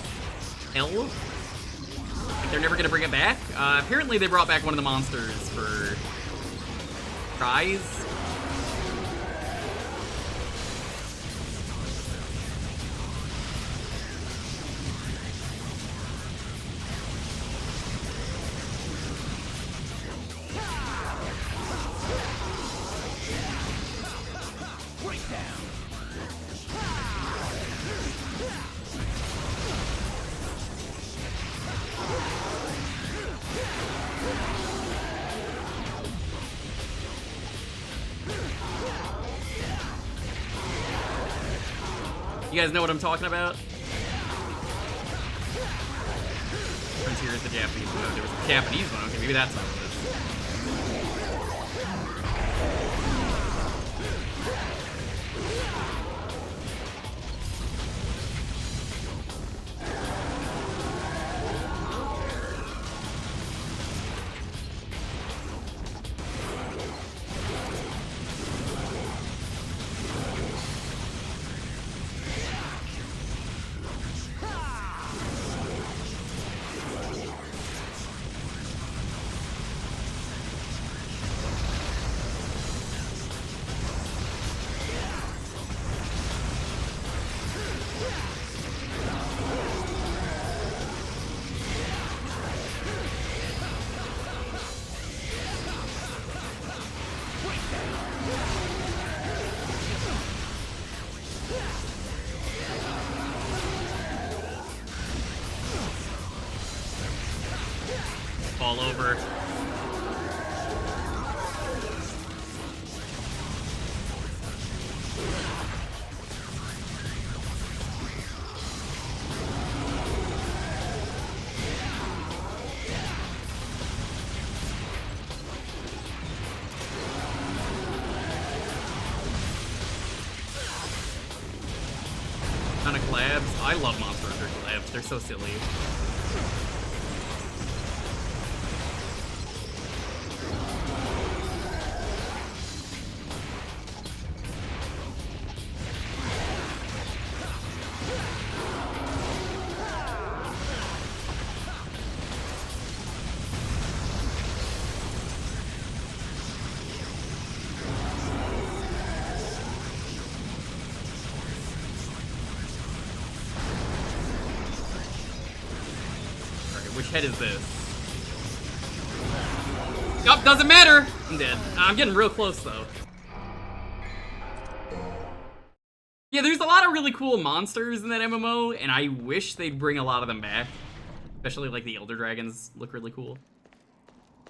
hell. Like they're never gonna bring it back. Apparently they brought back one of the monsters for Rise. You guys know what I'm talking about? Frontier is the Japanese one. There was a Japanese one. Okay, maybe that's not what it is. Fall over. Ton of collabs. I love Monster Hunter collabs. They're so silly. Which head is this? Yup, doesn't matter! I'm dead. I'm getting real close, though. Yeah, there's a lot of really cool monsters in that MMO, and I wish they'd bring a lot of them back. Especially, like, the Elder Dragons look really cool.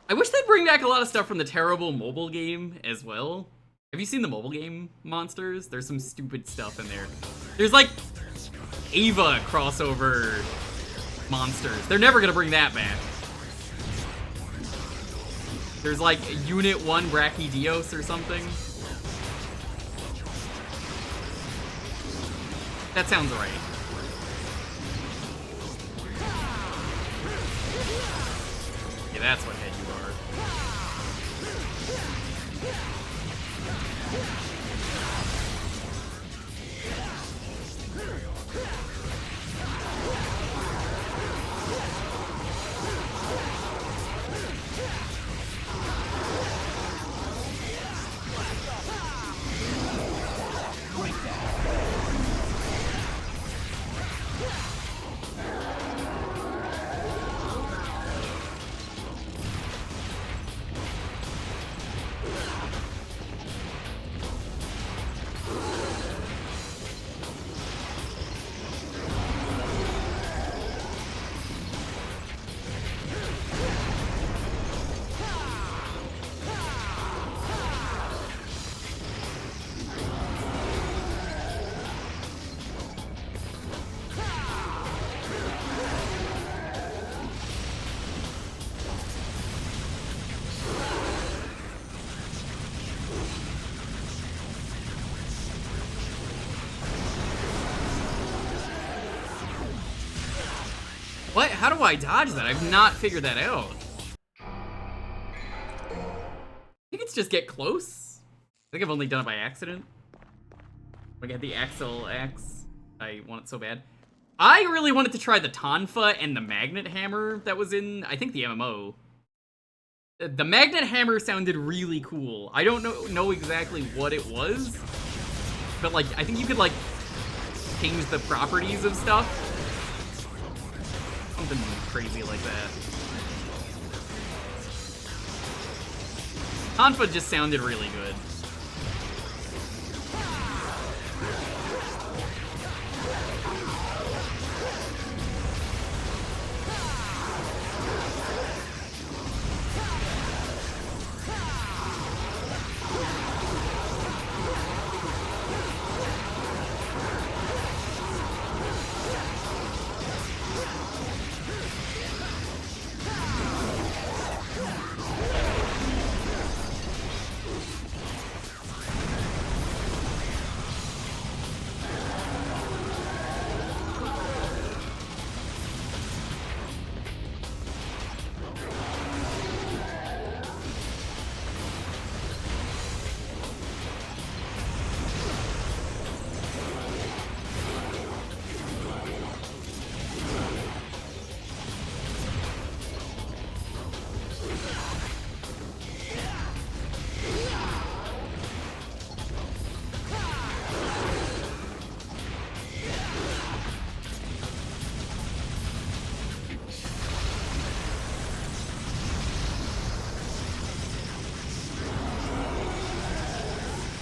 I wish they'd bring back a lot of stuff from the terrible mobile game as well. Have you seen the mobile game monsters? There's some stupid stuff in there. There's, like, Ava crossover monsters. They're never gonna bring that back. There's like Unit 1 Brachydios or something. That sounds right. Yeah, that's what head you are. What? How do I dodge that? I've not figured that out. I think it's just get close. I think I've only done it by accident. I get the Axel X. I want it so bad. I really wanted to try the Tonfa and the Magnet Hammer that was in, I think, the MMO. The Magnet Hammer sounded really cool. I don't know exactly what it was, but like, I think you could like change the properties of stuff. Something crazy like that. Tonfa just sounded really good.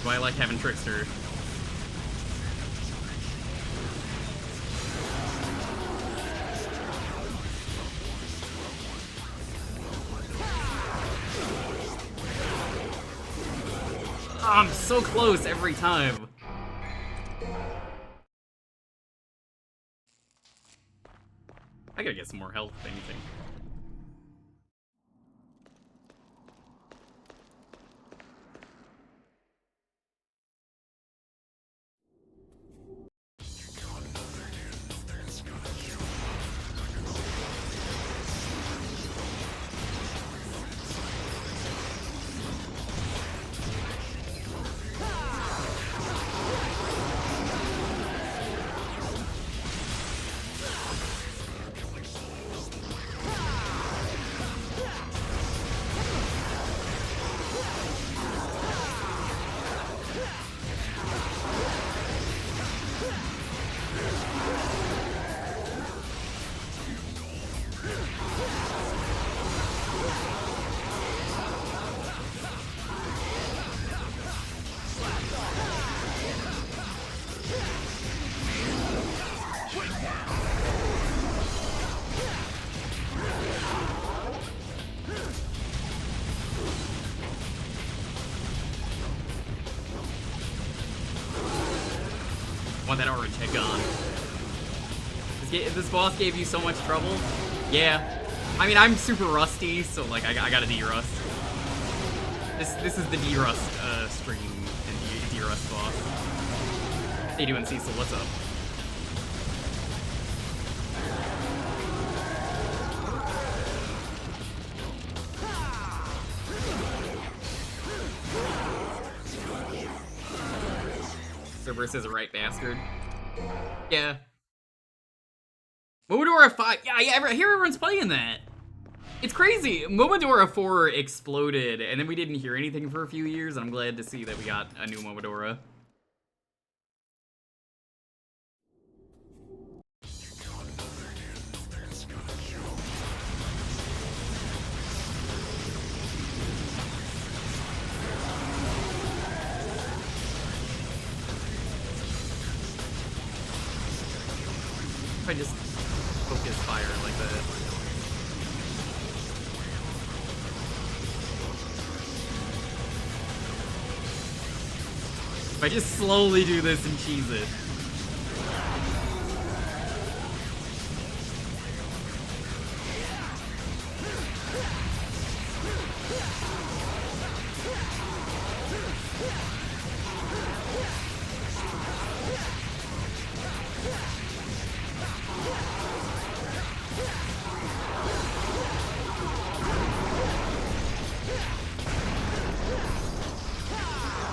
why I like having Trickster. Oh, I'm so close every time. I gotta get some more health, if anything. Want that orange head gone. This boss gave you so much trouble. Yeah. I mean, I'm super rusty, so like I gotta de-rust. This is the de-rust stream and de-rust boss. How you doing, Cecil? What's up? Cerberus is a right bastard. Yeah. Momodora 5. Yeah, I hear everyone's playing that. It's crazy. Momodora 4 exploded, and then we didn't hear anything for a few years, and I'm glad to see that we got a new Momodora. If I just focus fire like that. If I just slowly do this and cheese it.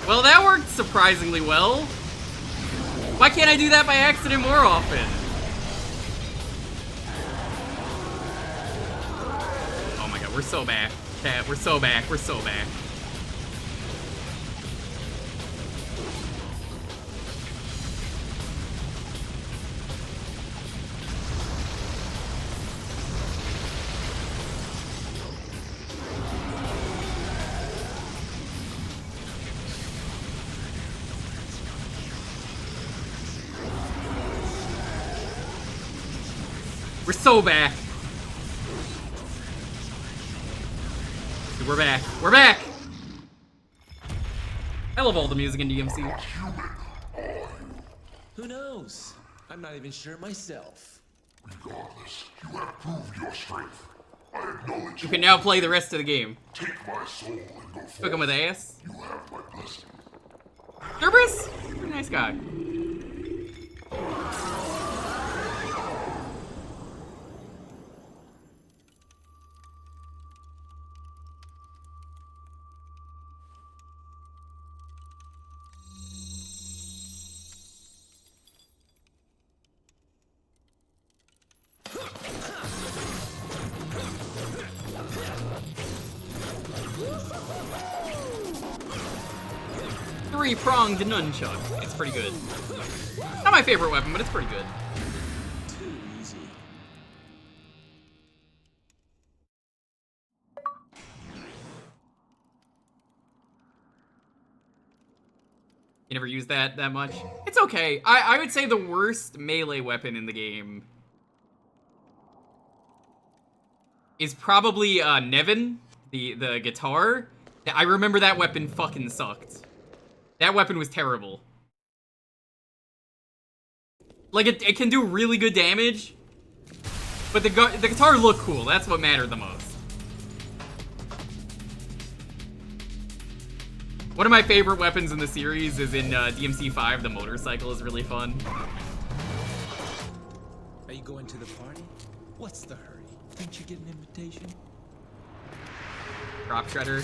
Well, that worked surprisingly well. Why can't I do that by accident more often? Oh my god, we're so back. Chat, we're so back, we're so back. We're so back. Dude, we're back. We're back! I love all the music in DMC. Who knows? I'm not even sure myself. Regardless, you have proved your strength. I acknowledge You can now play the rest of the game. Take my soul and go forth. Took him with ass. You have my blessing. Cerberus? Pretty nice guy. Three-pronged nunchuck. It's pretty good. Not my favorite weapon, but it's pretty good. Too easy. You never use that much. It's okay. I would say the worst melee weapon in the game is probably Nevin, the guitar. I remember that weapon fucking sucked. That weapon was terrible. Like, it can do really good damage, but the guitar looked cool. That's what mattered the most. One of my favorite weapons in the series is in DMC 5. The motorcycle is really fun. Are you going to the party? What's the hurry? Didn't you get an invitation? Prop Shredder.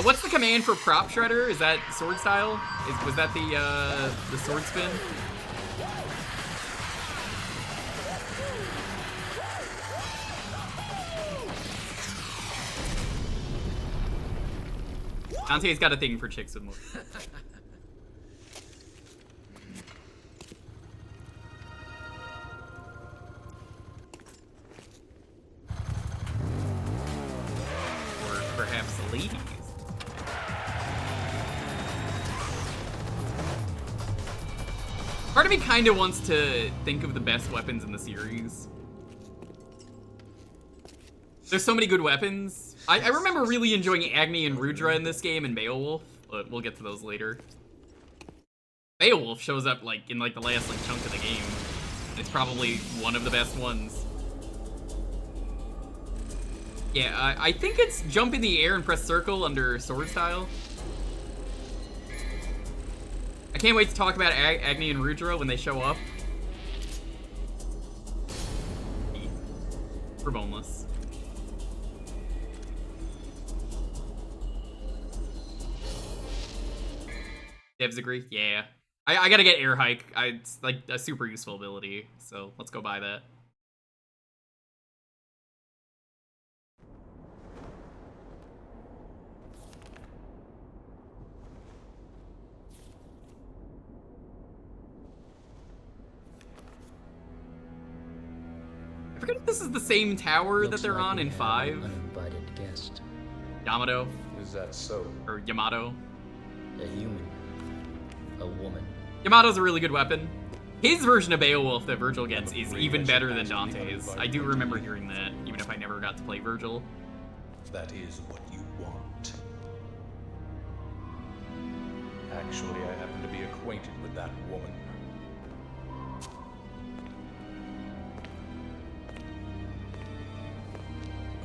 What's the command for Prop Shredder? Is that sword style? Was that the sword spin? Dante's got a thing for chicks with more. Or perhaps ladies. Part of me kind of wants to think of the best weapons in the series. There's so many good weapons. I remember really enjoying Agni and Rudra in this game and Beowulf, but we'll get to those later. Beowulf shows up in the last chunk of the game. It's probably one of the best ones. Yeah, I think it's jump in the air and press circle under sword style. I can't wait to talk about Agni and Rudra when they show up. We're boneless. Devs agree? Yeah. I gotta get air hike. It's like a super useful ability, so let's go buy that. I forget if this is the same tower that they're on in 5. Uninvited guest. Yamato. Is that so? Or Yamato. A human. A woman. Yamato's a really good weapon. His version of Beowulf that Virgil gets is even better than Dante's. I do remember hearing that, even if I never got to play Virgil. That is what you want. Actually, I happen to be acquainted with that woman.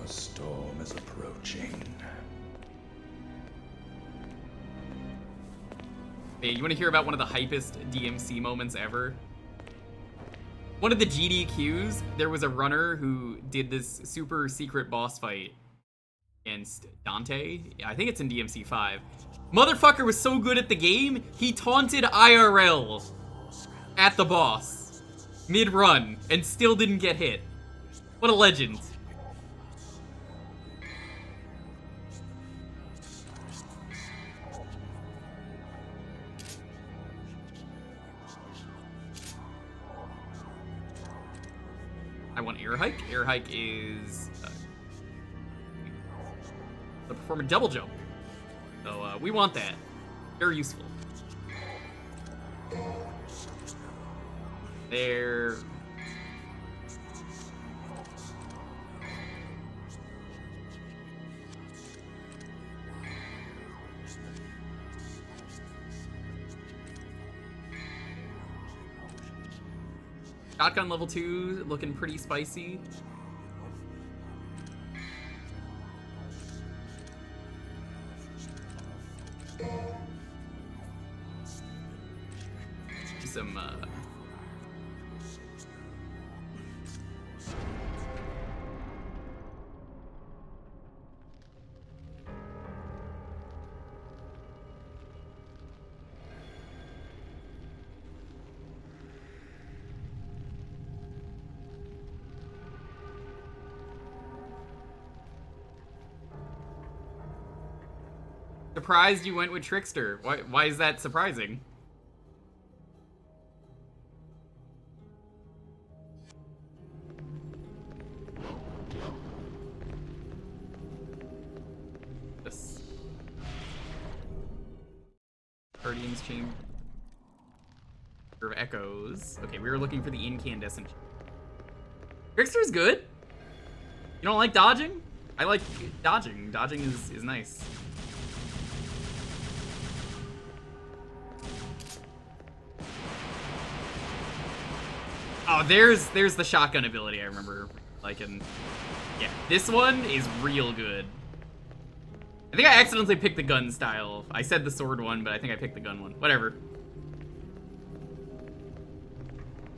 A storm is approaching. Hey, you want to hear about one of the hypest DMC moments ever? One of the GDQs, there was a runner who did this super secret boss fight against Dante. I think it's in DMC 5. Motherfucker was so good at the game, he taunted IRL at the boss mid-run and still didn't get hit. What a legend. I want air hike. Air hike is to perform a double jump. So we want that. Very useful. There. Shotgun level 2, looking pretty spicy. Some, surprised you went with Trickster. Why is that surprising? Guardian's Chamber. Of Echoes. Okay, we were looking for the incandescent. Trickster's good. You don't like dodging? I like dodging. Dodging is nice. Oh, there's the shotgun ability I remember liking. Yeah, this one is real good. I think I accidentally picked the gun style. I said the sword one, but I think I picked the gun one. Whatever.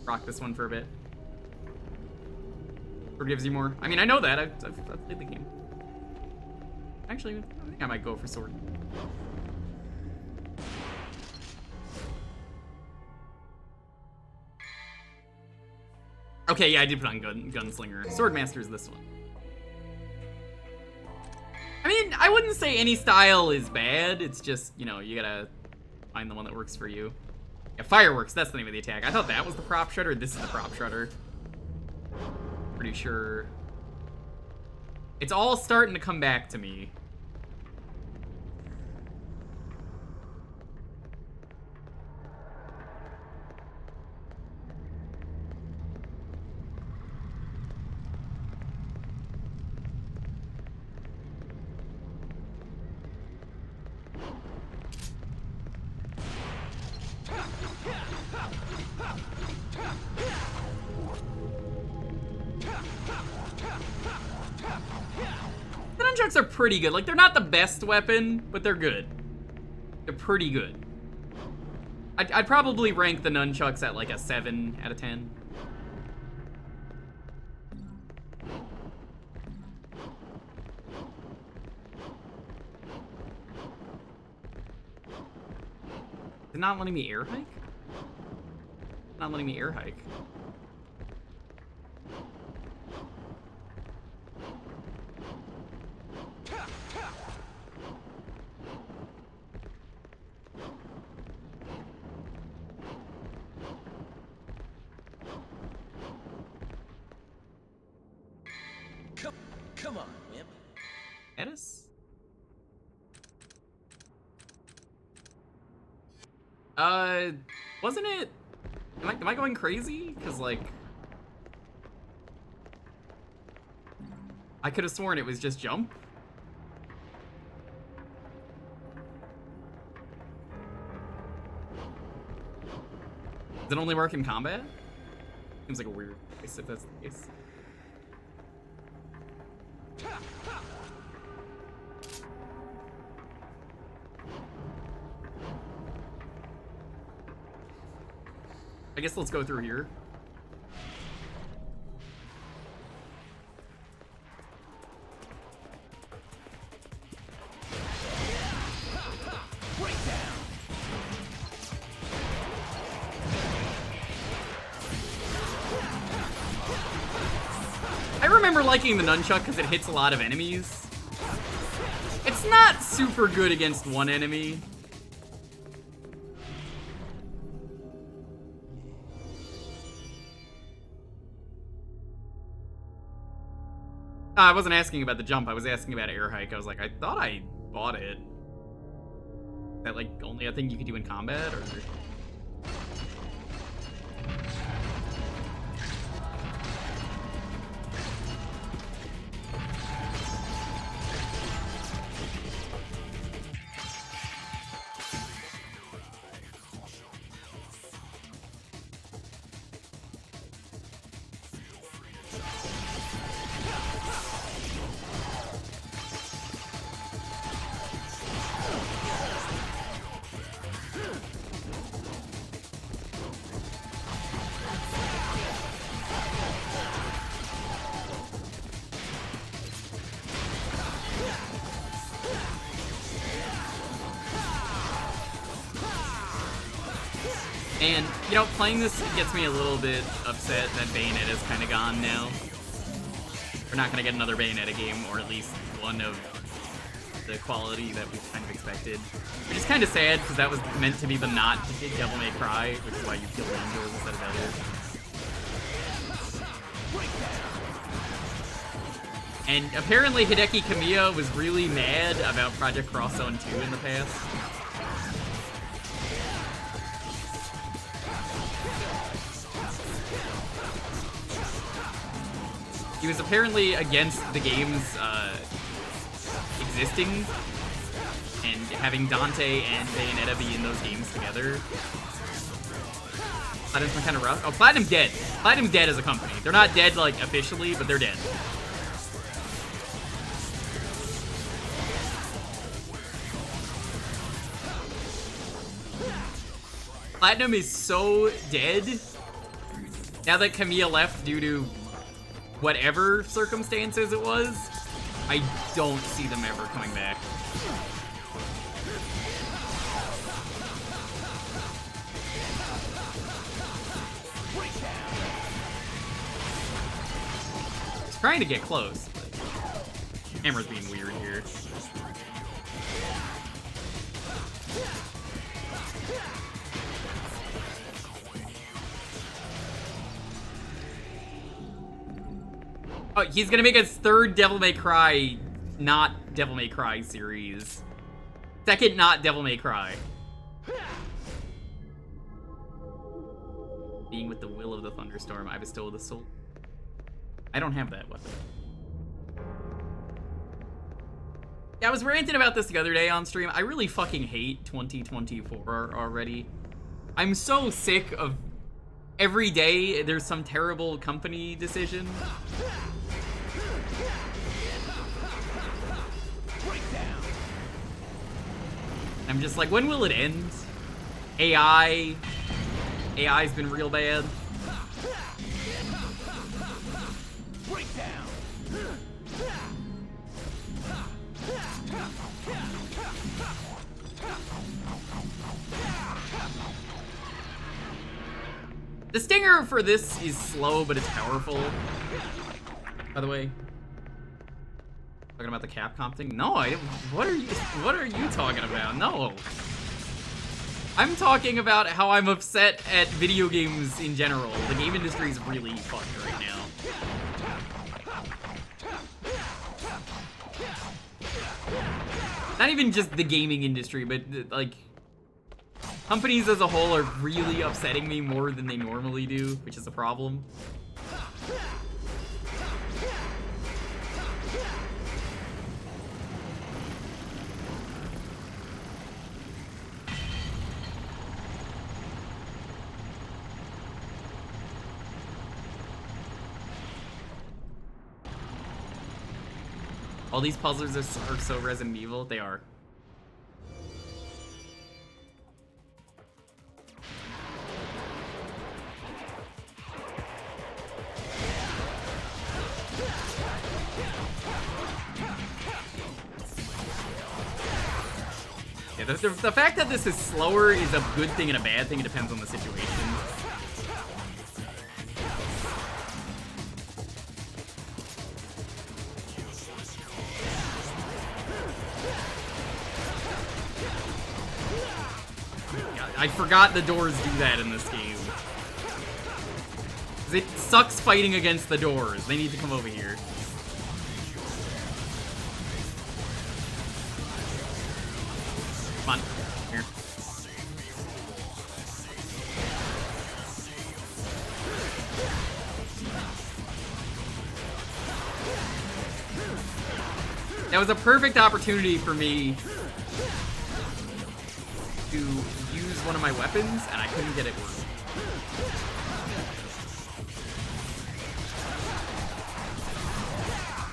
Rock this one for a bit. Sword gives you more. I mean, I know that. I've played the game. Actually, I think I might go for sword. Okay, yeah, I did put on Gunslinger. Swordmaster is this one. I mean, I wouldn't say any style is bad. It's just, you know, you gotta find the one that works for you. Yeah, Fireworks, that's the name of the attack. I thought that was the prop shredder. This is the prop shredder. Pretty sure. It's all starting to come back to me. The nunchucks are pretty good. Like, they're not the best weapon, but they're good. They're pretty good. I'd probably rank the nunchucks at like a 7 out of 10. Is it not letting me air hike? Not letting me air hike. Come on, Whip. Edis? Wasn't it? Am I going crazy? Cause like, I could have sworn it was just jump. Does it only work in combat? Seems like a weird place if that's the case. I guess let's go through here. I remember liking the nunchuck because it hits a lot of enemies. It's not super good against one enemy. I wasn't asking about the jump, I was asking about air hike. I was like, I thought I bought it. Is that like only a thing you could do in combat, or? And, you know, playing this gets me a little bit upset that Bayonetta's kind of gone now. We're not going to get another Bayonetta game, or at least one of the quality that we kind of expected. Which is kind of sad, because that was meant to be the not Devil May Cry, which is why you kill Angels instead of others. And apparently Hideki Kamiya was really mad about Project Cross Zone 2 in the past. He was apparently against the game's existing and having Dante and Bayonetta be in those games together. Platinum's been kind of rough. Oh, Platinum dead. Platinum dead as a company. They're not dead, like, officially, but they're dead. Platinum is so dead. Now that Camille left due to whatever circumstances it was, I don't see them ever coming back. He's trying to get close, but camera's being weird here. Oh, he's gonna make his third Devil May Cry, not Devil May Cry series. Second not Devil May Cry. Being with the will of the thunderstorm, I bestow the soul. I don't have that weapon. Yeah, I was ranting about this the other day on stream. I really fucking hate 2024 already. I'm so sick of every day there's some terrible company decision. I'm just like, when will it end? AI's been real bad. The stinger for this is slow, but it's powerful. By the way, talking about the Capcom thing? No, what are you talking about? No. I'm talking about how I'm upset at video games in general. The game industry is really fucked right now. Not even just the gaming industry, but like companies as a whole are really upsetting me more than they normally do, which is a problem. All these puzzles are so Resident Evil. They are. Yeah, the fact that this is slower is a good thing and a bad thing. It depends on the situation. I forgot the doors do that in this game. It sucks fighting against the doors. They need to come over here. Come on, here. That was a perfect opportunity for me to use one of my weapons, and I couldn't get it working.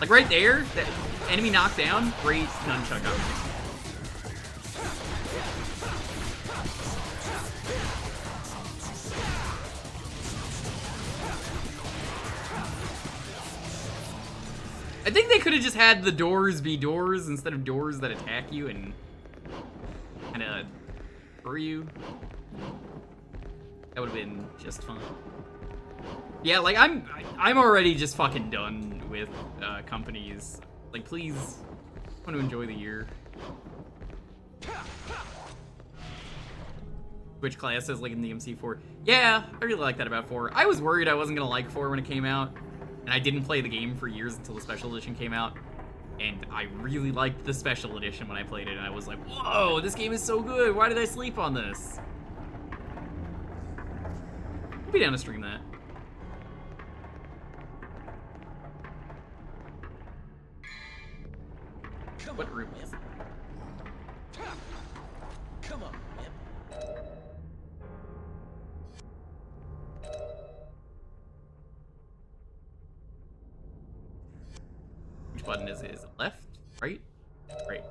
Like right there, that enemy knocked down, great nunchuck opportunity. I think they could have just had the doors be doors instead of doors that attack you and kind of hurt you. That would have been just fun. Yeah, like I'm already just fucking done with companies. Like, please, I want to enjoy the year. Which classes like in the MC4? Yeah, I really like that about 4. I was worried I wasn't gonna like 4 when it came out, and I didn't play the game for years until the special edition came out. And I really liked the special edition when I played it, and I was like, whoa, this game is so good. Why did I sleep on this? I'll be down to stream that. What room is it? Come on, man. Which button is it? Is it left? Right? Right.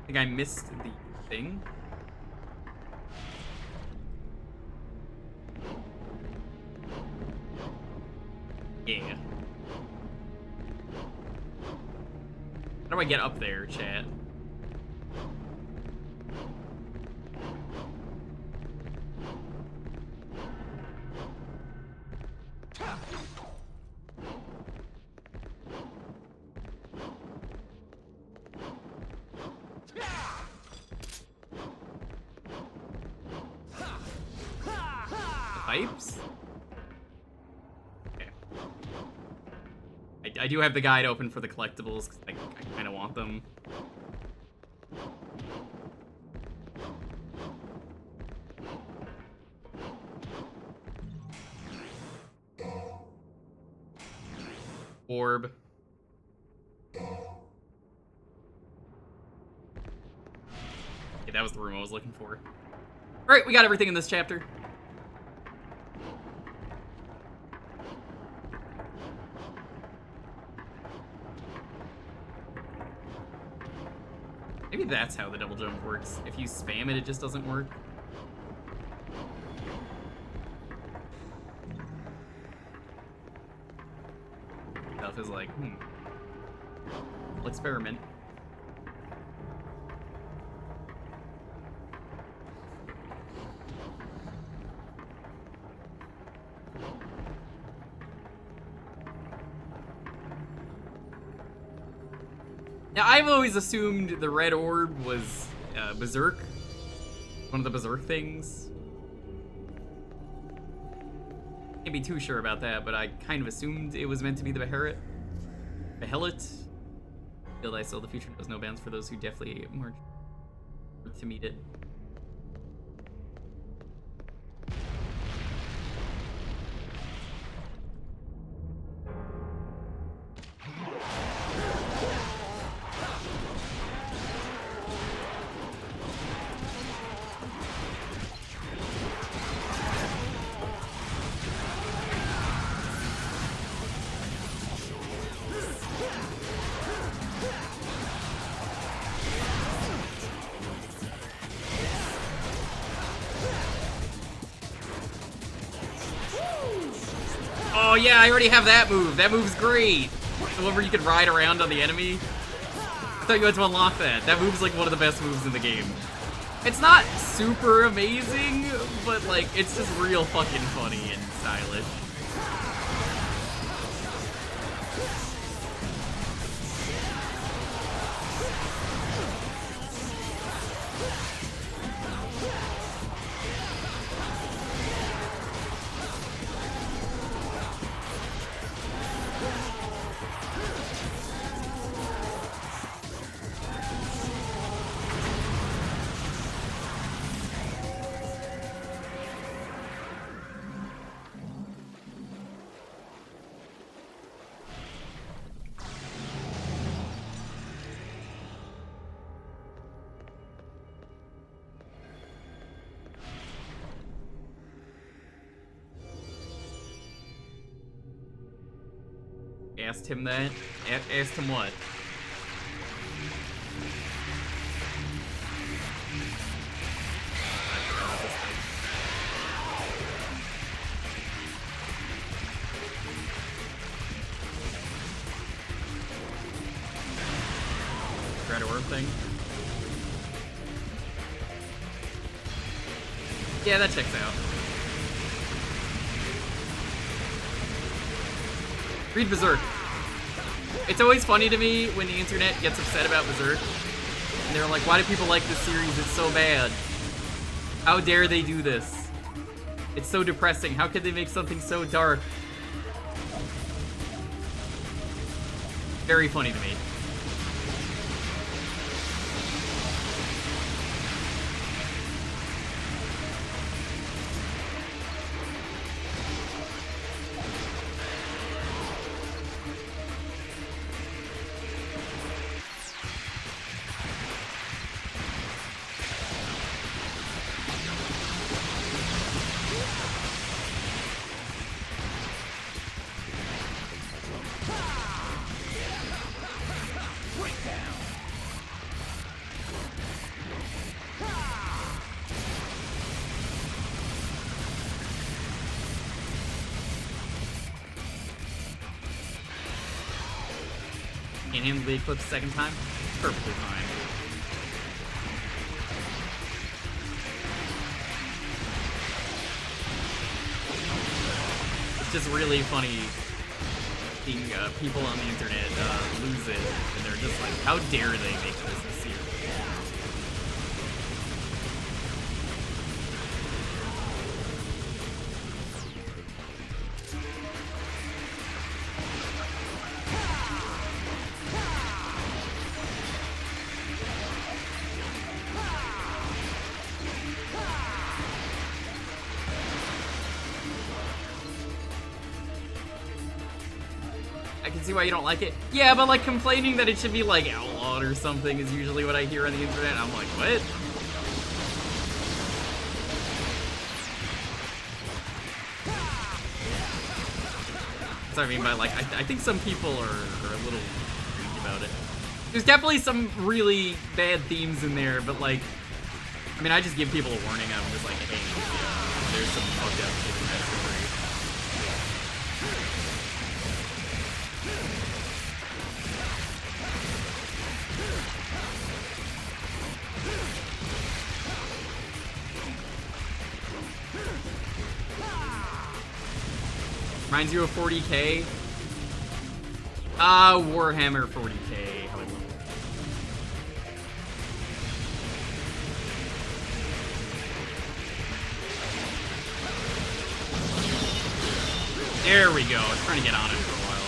I think I missed the thing. Yeah. How do I get up there, chat? Pipes? Okay. I do have the guide open for the collectibles, because I kind of want them. Orb. Okay, that was the room I was looking for. Alright, we got everything in this chapter. Maybe that's how the double jump works. If you spam it, it just doesn't work. Stuff is like, I'll experiment. Now, I've always assumed the red orb was Berserk. One of the Berserk things. Can't be too sure about that, but I kind of assumed it was meant to be the Behelit. Build I still the future knows no bounds for those who definitely march to meet it. Oh yeah, I already have that move. That move's great. The one where you can ride around on the enemy. I thought you had to unlock that. That move's like one of the best moves in the game. It's not super amazing, but like it's just real fucking funny and stylish. Asked him that? Asked him what? Red orb thing? Yeah, that checks out. Read Berserk. It's always funny to me when the internet gets upset about Berserk. And they're like, why do people like this series? It's so bad. How dare they do this? It's so depressing. How could they make something so dark? Very funny to me. Can't handle the eclipse second time? Perfectly fine. It's just really funny seeing people on the internet lose it, and they're just like, how dare they make this serious? I can see why you don't like it. Yeah, but like complaining that it should be like outlawed or something is usually what I hear on the internet. I'm like, what? That's what I mean by like, I think some people are a little weak about it. There's definitely some really bad themes in there, but like, I mean, I just give people a warning. I'm just like, hey, there's some fucked up shit in that story. Reminds you of 40k? Warhammer 40k. How I love it. There we go. I was trying to get on it for a while.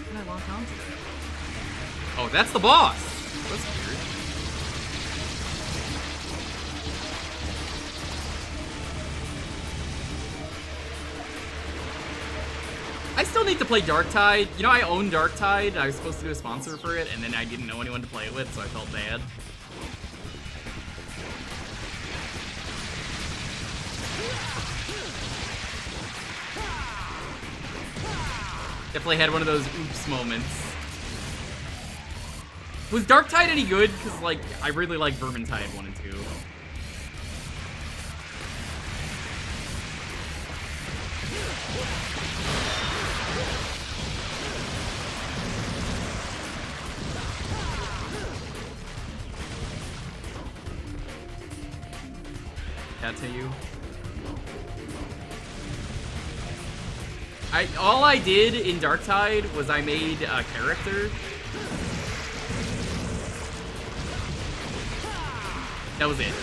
Can I lock onto that? Oh, that's the boss. That's weird. I still need to play Darktide. You know, I own Darktide. I was supposed to do a sponsor for it, and then I didn't know anyone to play it with, so I felt bad. Definitely had one of those oops moments. Was Darktide any good? Because, like, I really like Vermintide 1 and 2. Dante, you. All I did in Darktide was I made a character. That was it.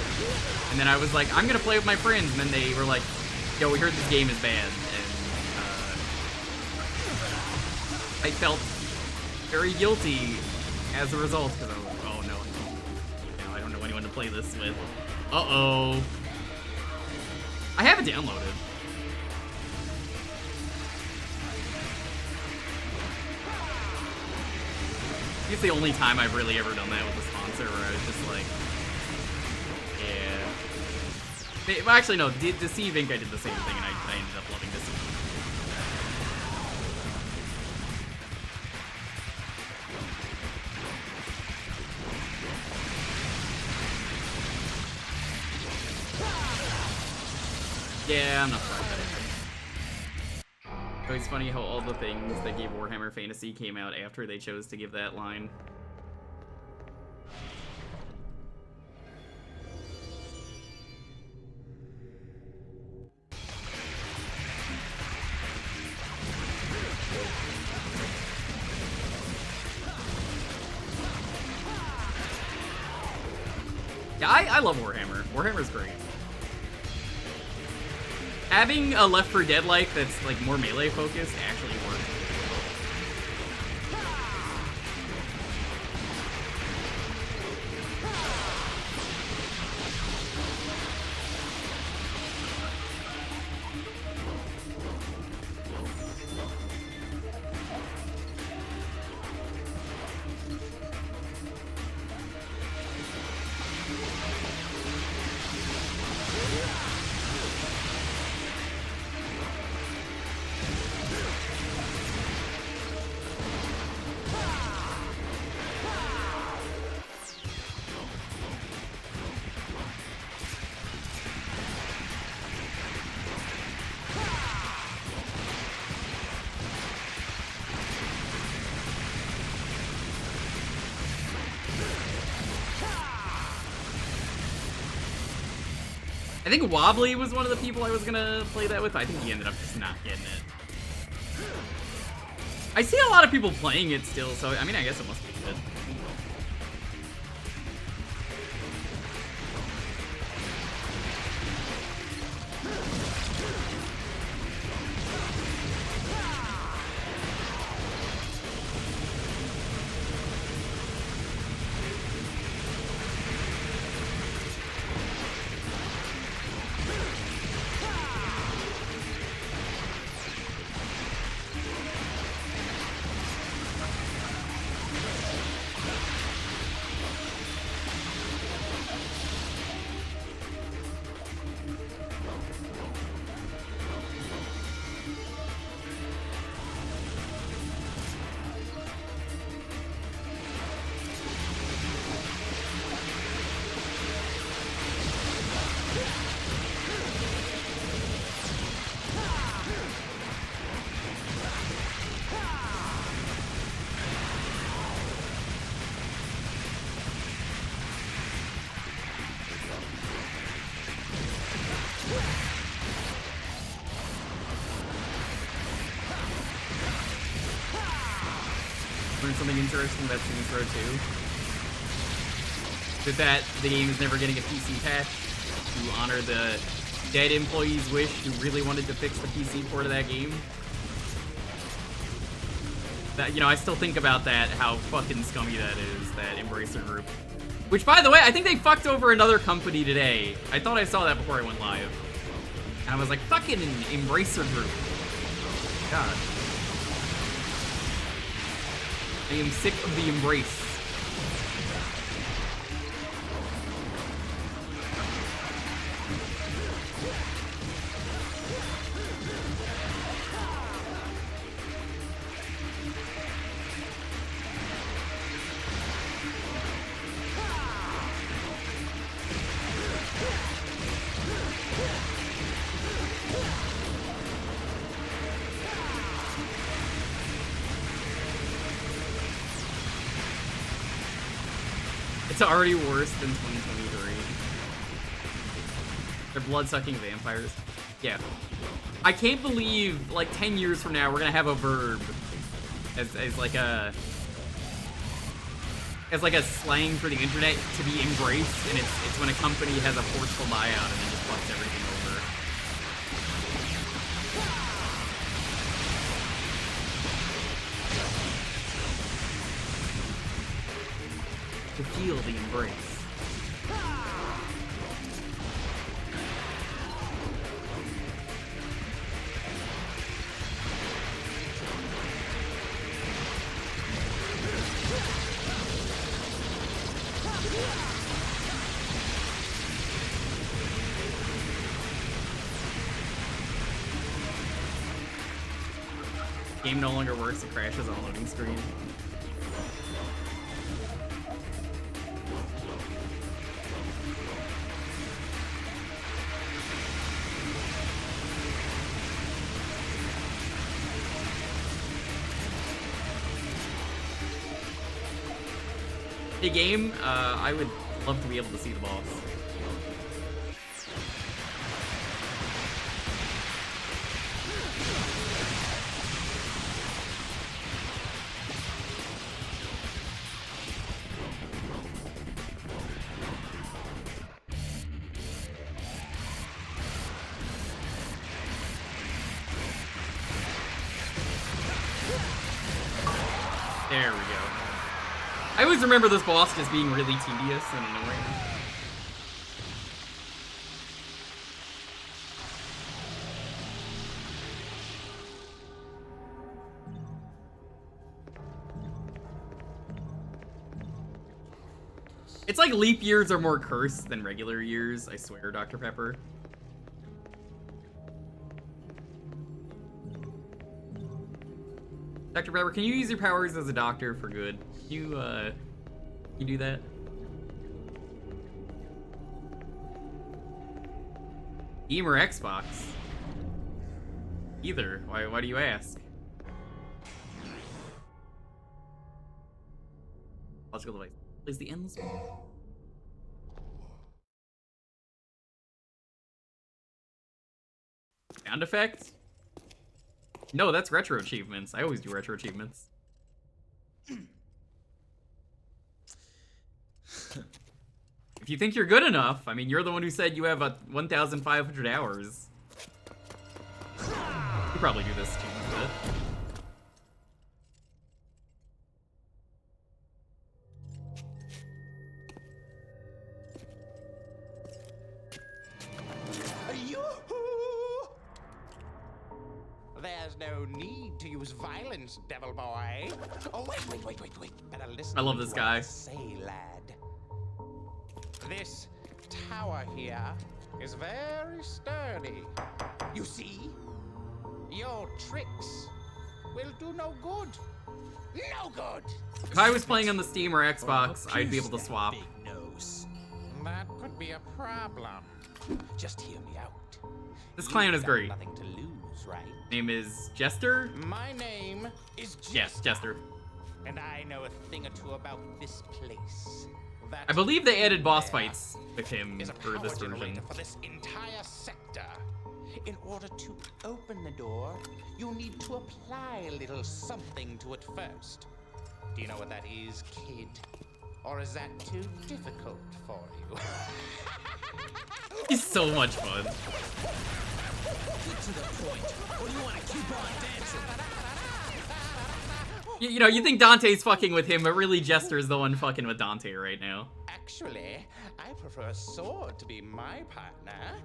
And then I was like, I'm gonna play with my friends, and then they were like, yo, we heard this game is bad, and I felt very guilty as a result, because I was like, oh no, I don't know anyone to play this with. Uh-oh. I have it downloaded. It's the only time I've really ever done that with a sponsor, where I was just like, yeah. Well, actually, no, Deceive Inc. I did the same thing, and I ended up loving Deceive. Yeah, I'm not surprised by it. It's always funny how all the things that gave Warhammer Fantasy came out after they chose to give that line. Yeah, I love Warhammer. Warhammer's great. Having a Left 4 Dead-like that's like more melee focused actually works. I think Wobbly was one of the people I was gonna play that with. I think he ended up just not getting it. I see a lot of people playing it still, so I mean, I guess it must be good. Learned something interesting about Saints Row 2. That the game is never getting a PC patch to honor the dead employee's wish who really wanted to fix the PC port of that game. That, you know, I still think about that, how fucking scummy that is, that Embracer group. Which, by the way, I think they fucked over another company today. I thought I saw that before I went live. And I was like, fucking Embracer group. God. I am sick of the embrace. It's already worse than 2023. They're blood-sucking vampires. Yeah. I can't believe, like, 10 years from now, we're gonna have a verb as like a slang for the internet to be embraced, and it's when a company has a forceful buyout and then just fucks everything over. To feel the embrace. Game no longer works, it crashes on loading screen. The game, I would love to be able to see the boss. There we go. I always remember this boss just being really tedious and annoying. It's like leap years are more cursed than regular years, I swear, Dr. Pepper. Dr. Pepper, can you use your powers as a doctor for good? You do that? Game or Xbox? Either. Why do you ask? Logical device. Plays the endless. Sound effect? No, that's retro achievements. I always do retro achievements. If you think you're good enough, I mean, you're the one who said you have 1,500 hours. You probably do this achievement bit. There's no need to use violence, devil boy. Oh, wait. Better listen. I love to this what guy. I say, lad. This tower here is very sturdy. You see? Your tricks will do no good. No good! If I was playing on the Steam or Xbox, I'd be able to swap. Big nose. That could be a problem. Just hear me out. This clan is You've got great. Nothing to lose, right? Name is Jester? My name is Jester. Yes, Jester. And I know a thing or two about this place. That I believe they added boss there fights with him is a for power this version. generator for this entire sector. In order to open the door, you need to apply a little something to it first. Do you know what that is, kid? Or is that too difficult for you? He's so much fun. Get to the point, or you want to keep on dancing. You know, you think Dante's fucking with him, but really Jester's the one fucking with Dante right now. Actually, I prefer Sword to be my partner.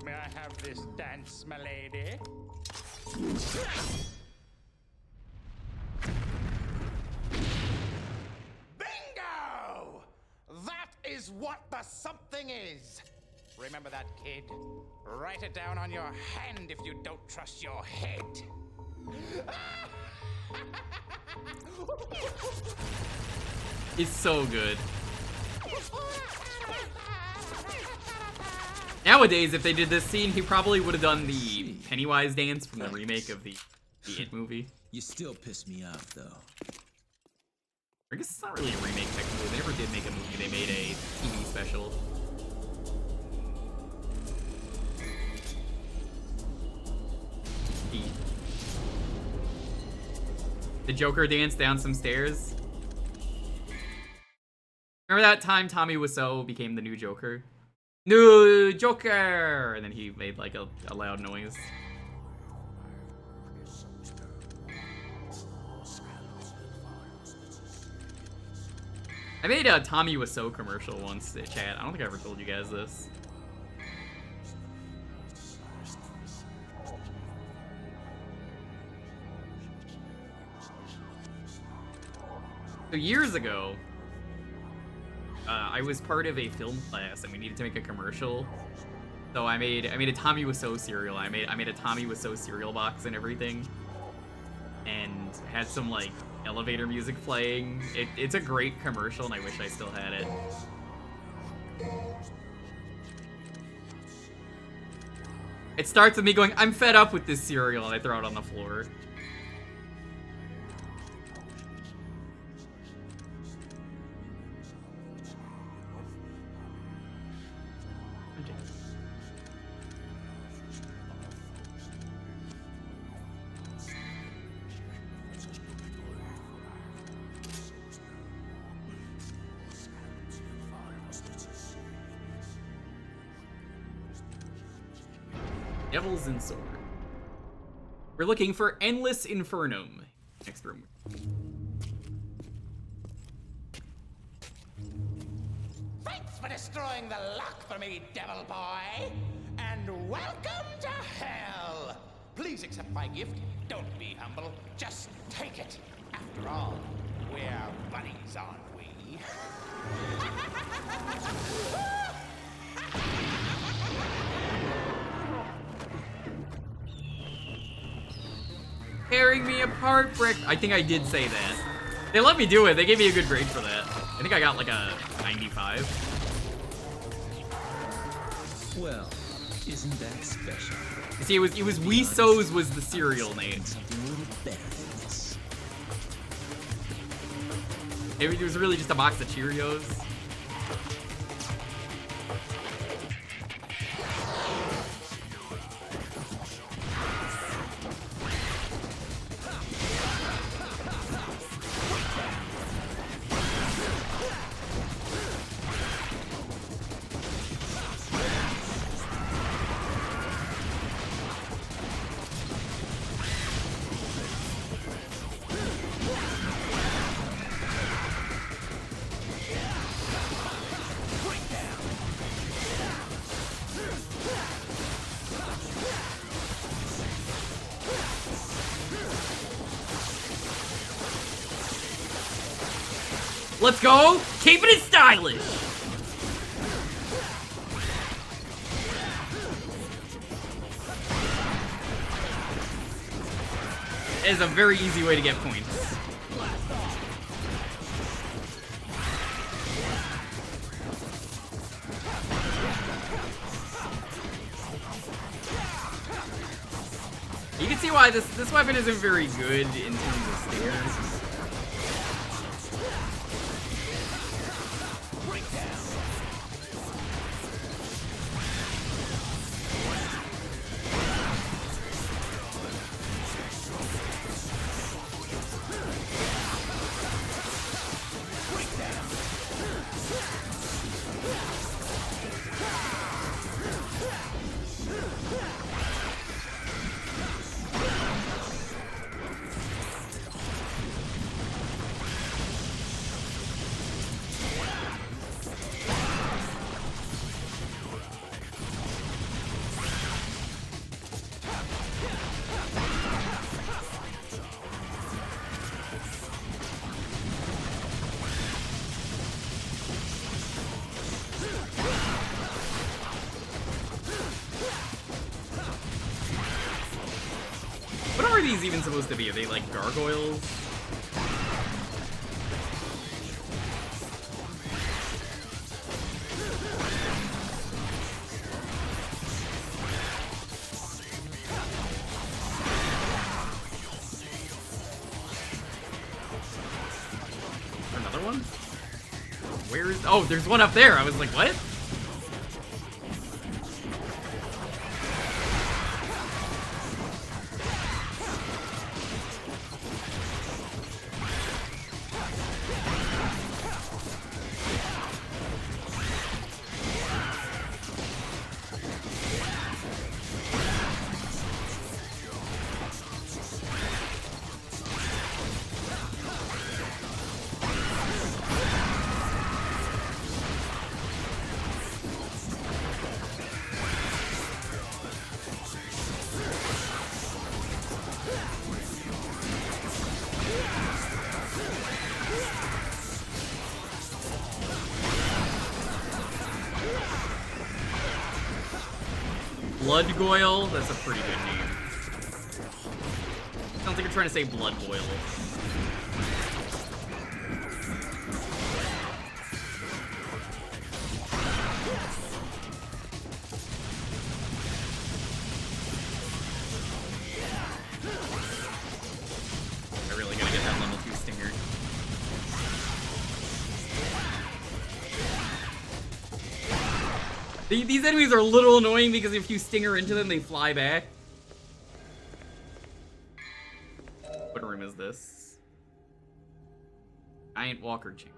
May I have this dance, my lady? Bingo! That is what the something is. Remember that, kid. Write it down on your hand if you don't trust your head. He's so good. Nowadays, if they did this scene, he probably would have done the Pennywise dance from the remake of the It movie. You still piss me off, though. I guess it's not really a remake technically. They never did make a movie. They made a TV special. The Joker dance down some stairs. Remember that time Tommy Wiseau became the new Joker? New Joker! And then he made like a loud noise. I made a Tommy Wiseau commercial once, chat. I don't think I ever told you guys this. So years ago, I was part of a film class and we needed to make a commercial. So I made a Tommy Wiseau cereal. I made a Tommy Wiseau cereal box and everything, and had some like elevator music playing. It's a great commercial, and I wish I still had it. It starts with me going, "I'm fed up with this cereal," and I throw it on the floor. Devils and Sword. We're looking for Endless Infernum. Next room. Thanks for destroying the lock for me, devil boy. And welcome to hell. Please accept my gift. Don't be humble. Just take it. After all, we're buddies, aren't we? Tearing me apart, Brick. I think I did say that. They let me do it. They gave me a good grade for that. I think I got like a 95. Well, isn't that special? You see, it was Wiseau's was the cereal name. Something a little better than this. It was really just a box of Cheerios. Let's go! Keeping it stylish! It is a very easy way to get points. You can see why this weapon isn't very good in terms of stairs. What are these even supposed to be? Are they like gargoyles? Another one? Where is... Oh, there's one up there. I was like, what? Blood Goyle? That's a pretty good name. Sounds like you're trying to say Blood Boil. I really gotta get that level 2 stinger. These enemies are a little annoying because if you stinger into them, they fly back. What room is this? Giant Walker Chamber.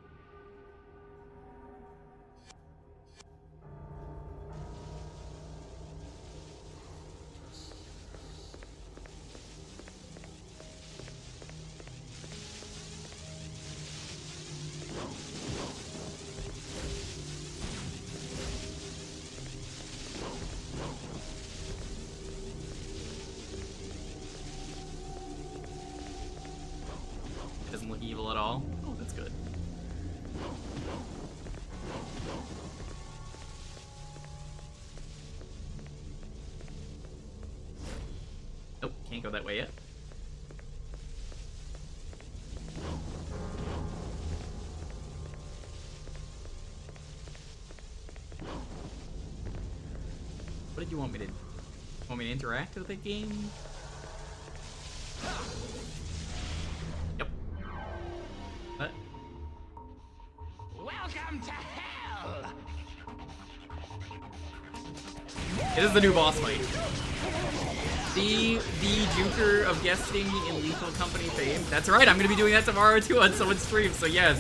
Doesn't look evil at all. Oh, that's good. Nope, can't go that way yet. What did you want me to do? Want me to interact with the game? Yep. What? Welcome to hell! It is the new boss fight. The Jewker of guesting in Lethal Company fame. That's right, I'm gonna be doing that tomorrow too on someone's stream, so yes.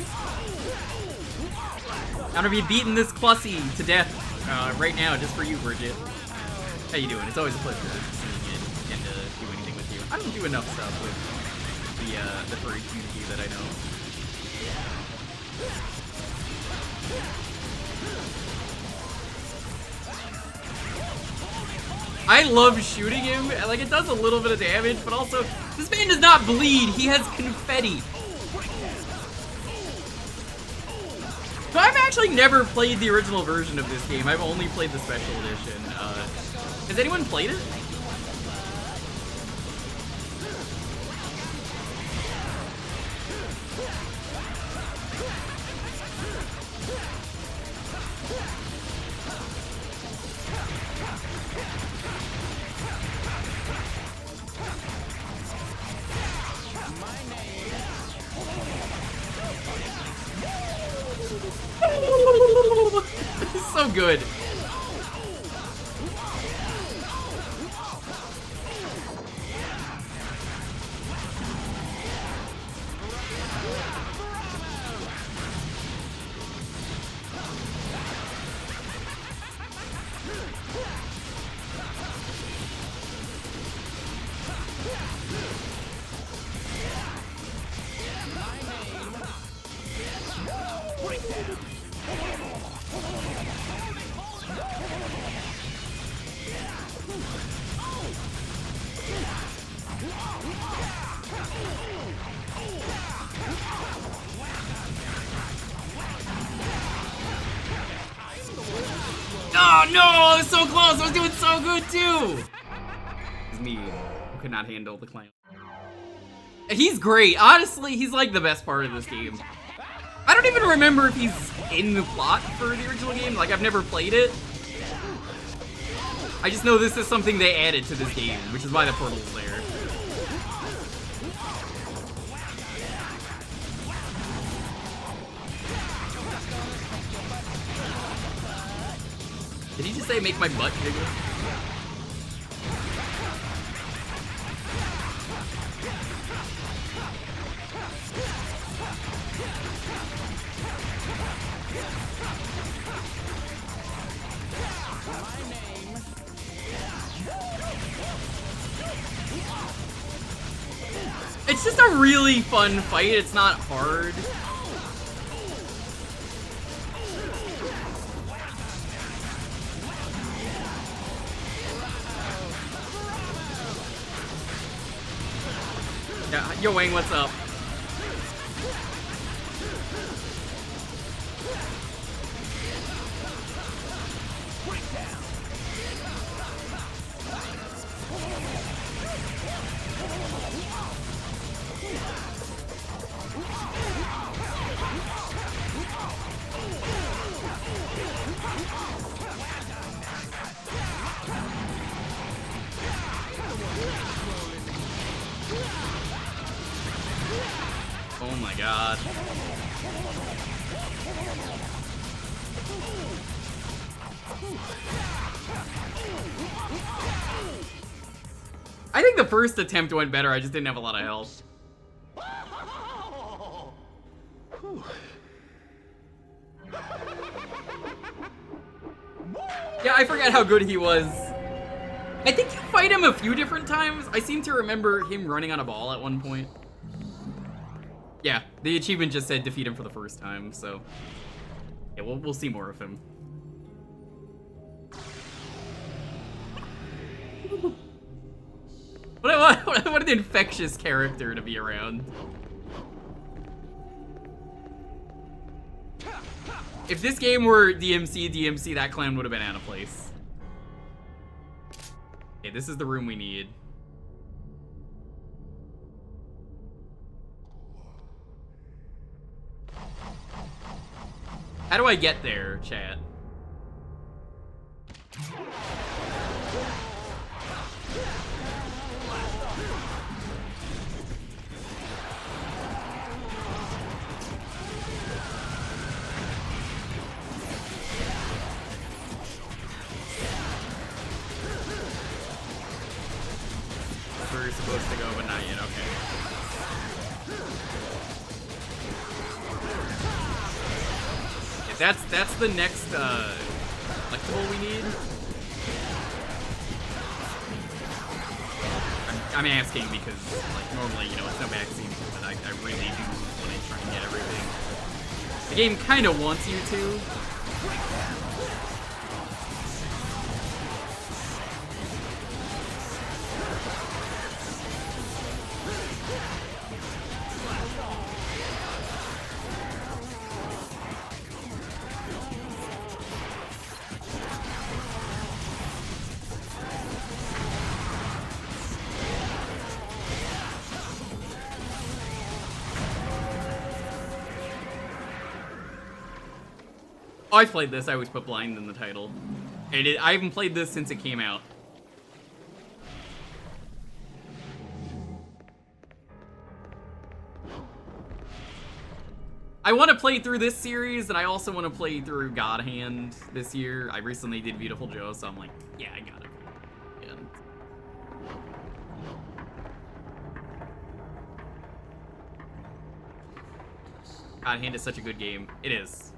I'm gonna be beating this Clussy to death right now, just for you, Bridget. How you doing? It's always a pleasure seeing it and do anything with you. I don't do enough stuff with the furry community that I know. I love shooting him. Like, it does a little bit of damage, but also, this man does not bleed. He has confetti. So I've actually never played the original version of this game. I've only played the special edition. Has anyone played it? It's so good. Oh no, I was so close. I was doing so good too. It's me who could not handle the clown. He's great. Honestly, he's like the best part of this game. I don't even remember if he's in the plot for the original game. Like, I've never played it. I just know this is something they added to this game, which is why the portal's there. Did he just say make my butt jiggle? It's just a really fun fight. It's not hard. Yeah, yo Wayne, what's up? Oh my god. I think the first attempt went better, I just didn't have a lot of health. Yeah, I forgot how good he was. I think you fight him a few different times. I seem to remember him running on a ball at one point. Yeah, the achievement just said defeat him for the first time, so yeah, we'll see more of him. What an infectious character to be around. If this game were DMC, that clown would have been out of place. Okay, this is the room we need. How do I get there, chat? That's where you're supposed to go, but not yet, okay. That's the next collectible we need. I'm asking because, like, normally, you know, it's no vaccine, but I really do want to try and get everything. The game kind of wants you to. Oh, I've played this. I always put blind in the title. I haven't played this since it came out. I want to play through this series, and I also want to play through God Hand this year. I recently did Beautiful Joe, so I'm like, yeah, I got it. And God Hand is such a good game. It is.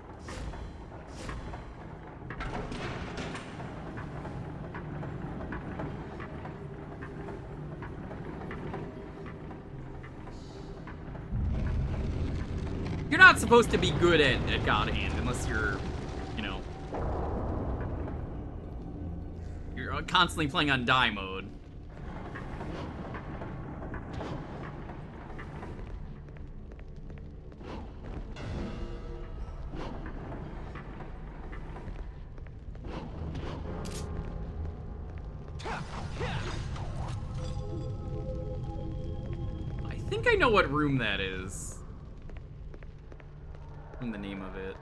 You're not supposed to be good at God Hand unless you're, you know, you're constantly playing on die mode. I think I know what room that is. From the name of it.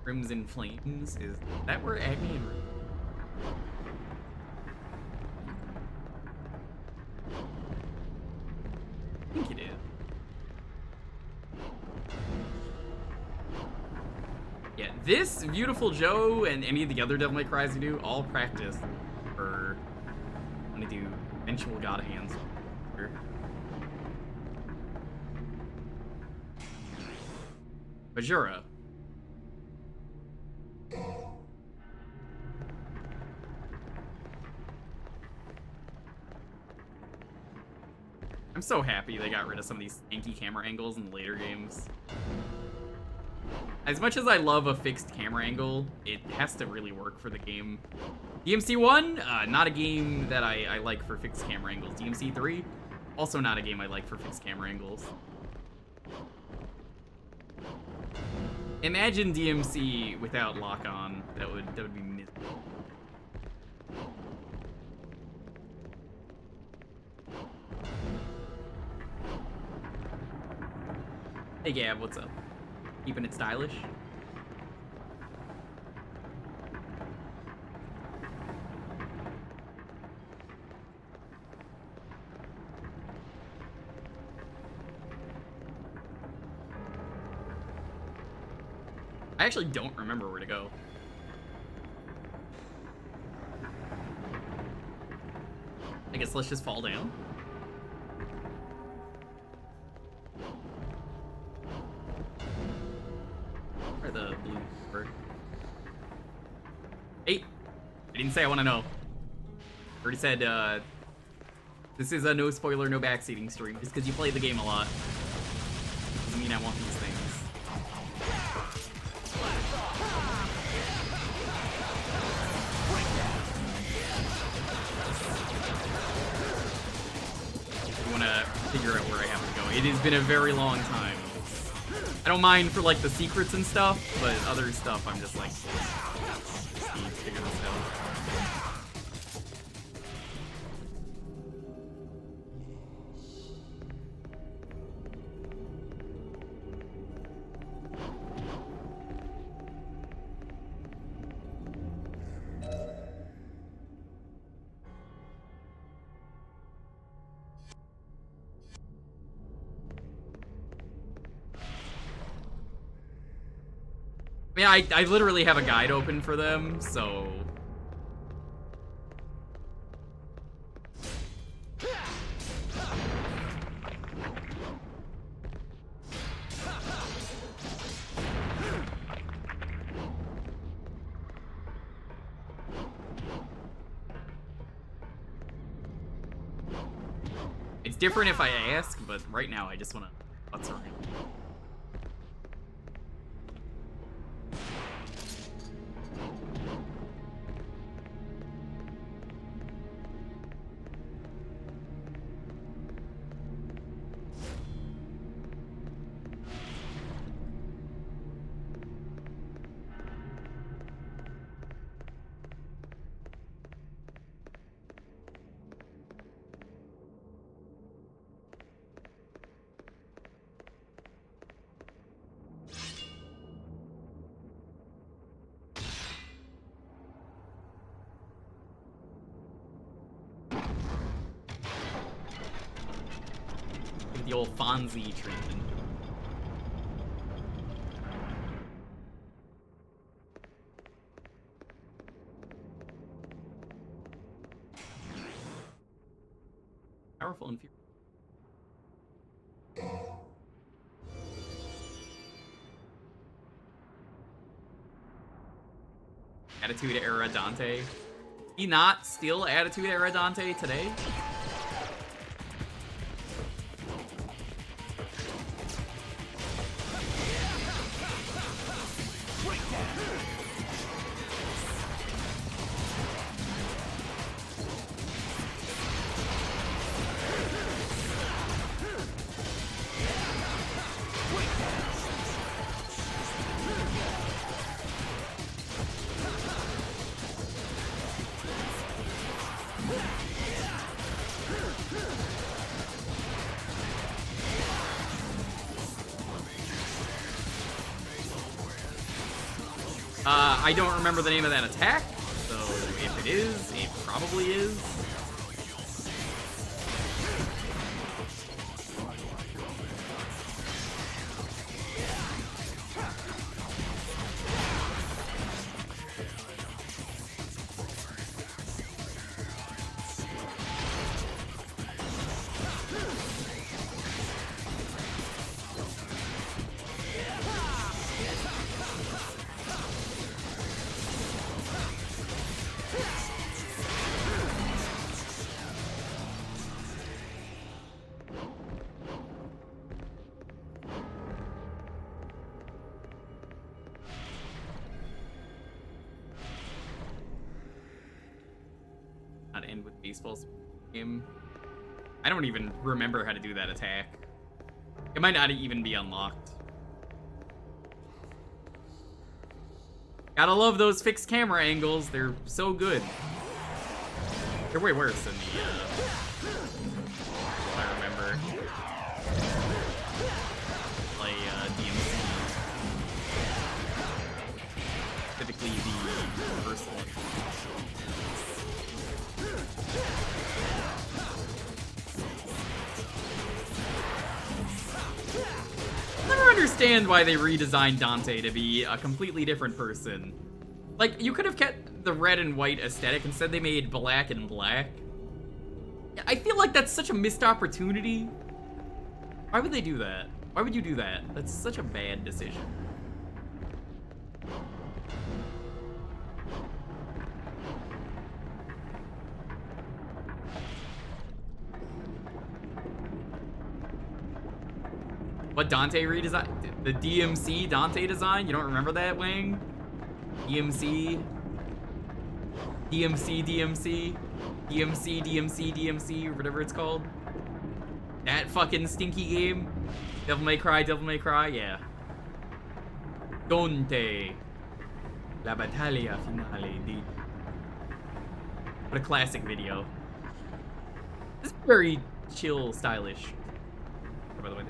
Crimson Flames? Is that where Agni and I think it is. Yeah, this, Beautiful Joe, and any of the other Devil May Cries you do, all practice for when they do eventual God Hands. Bajura. I'm so happy they got rid of some of these stanky camera angles in the later games. As much as I love a fixed camera angle, it has to really work for the game. DMC1, not a game that I like for fixed camera angles. DMC3, also not a game I like for fixed camera angles. Imagine DMC without lock-on. That would be miserable. Hey Gab, what's up? Keeping it stylish? I actually don't remember where to go. I guess let's just fall down. Where the blue bird? Hey! I didn't say I want to know. Already said, this is a no spoiler, no backseating stream. Just because you play the game a lot doesn't mean I want these things. Figure out where I have to go. It has been a very long time. I don't mind for like the secrets and stuff, but other stuff I'm just like, just need to figure this out. Yeah, I literally have a guide open for them, so... It's different if I ask, but right now I just want to putz around. ol' Fonzie treatment. Powerful and furious. Attitude Era Dante. He not still Attitude Era Dante today? I don't remember the name of that attack, so if it is, it probably is. End with baseball's game. I don't even remember how to do that attack. It might not even be unlocked. Gotta love those fixed camera angles. They're so good. They're way worse than the, if I remember. Play, DMC. Typically the first one. I never understand why they redesigned Dante to be a completely different person. Like, you could have kept the red and white aesthetic, instead they made black and black. I feel like that's such a missed opportunity. Why would they do that? Why would you do that? That's such a bad decision. What Dante redesign? The DMC Dante design? You don't remember that, Wang? DMC, or whatever it's called. That fucking stinky game. Devil May Cry, yeah. Dante. La battaglia finale di... What a classic video. This is very chill, stylish. By the way,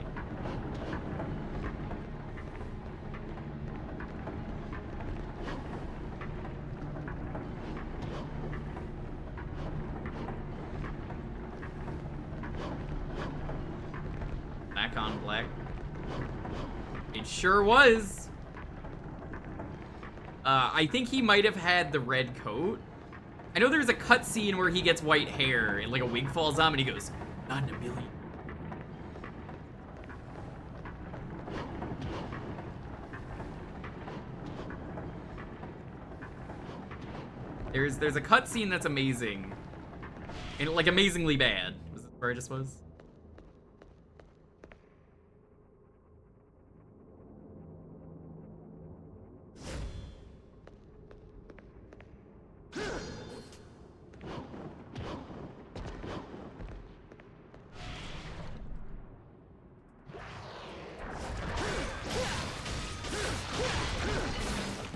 black on black. It sure was. I think he might have had the red coat. I know there's a cutscene where he gets white hair and like a wig falls on and he goes, "Not in a million." There's a cutscene that's amazing. And like amazingly bad. Was it where I just was?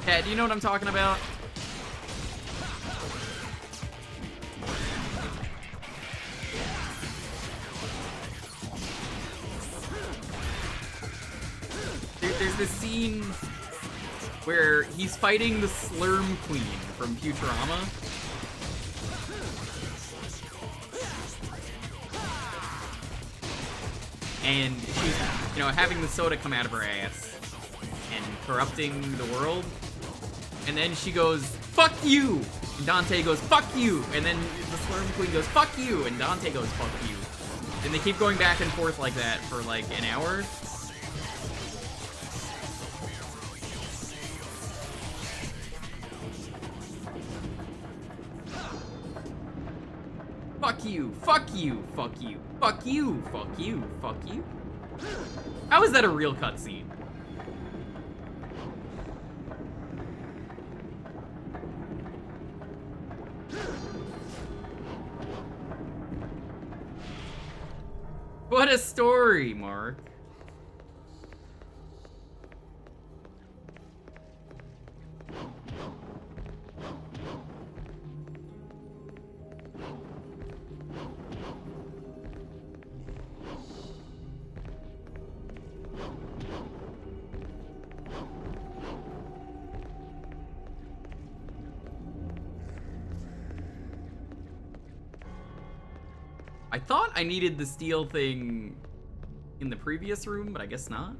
Cat, do you know what I'm talking about? There's this scene where he's fighting the Slurm Queen from Futurama. and she's, you know, having the soda come out of her ass and corrupting the world. And then she goes, "Fuck you!" And Dante goes, "Fuck you!" And then the Slurm Queen goes, "Fuck you!" And Dante goes, "Fuck you." And they keep going back and forth like that for like an hour. Fuck you, fuck you, fuck you, fuck you, fuck you, fuck you. How is that a real cutscene? What a story, Mark. I thought I needed the steel thing in the previous room, but I guess not.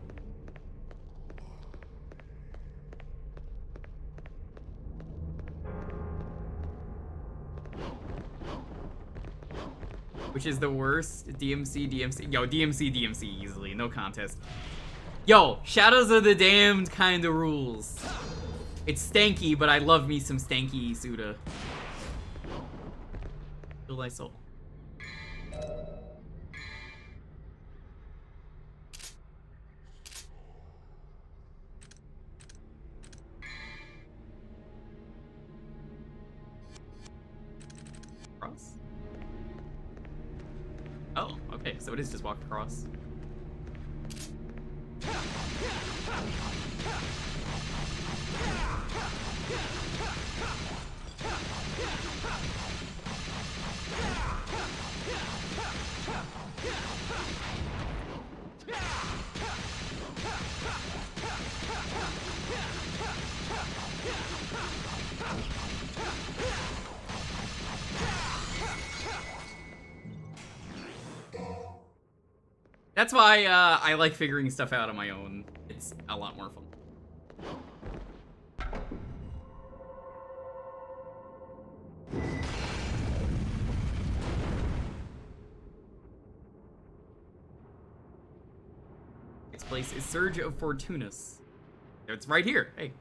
Which is the worst? DMC. Yo, DMC easily, no contest. Yo, Shadows of the Damned kinda rules. It's stanky, but I love me some stanky Suda. Feel thy soul. Cross? Oh, okay, so it is just walk across. That's why I like figuring stuff out on my own. It's a lot more fun. Next place is Surge of Fortunas. It's right here. Hey.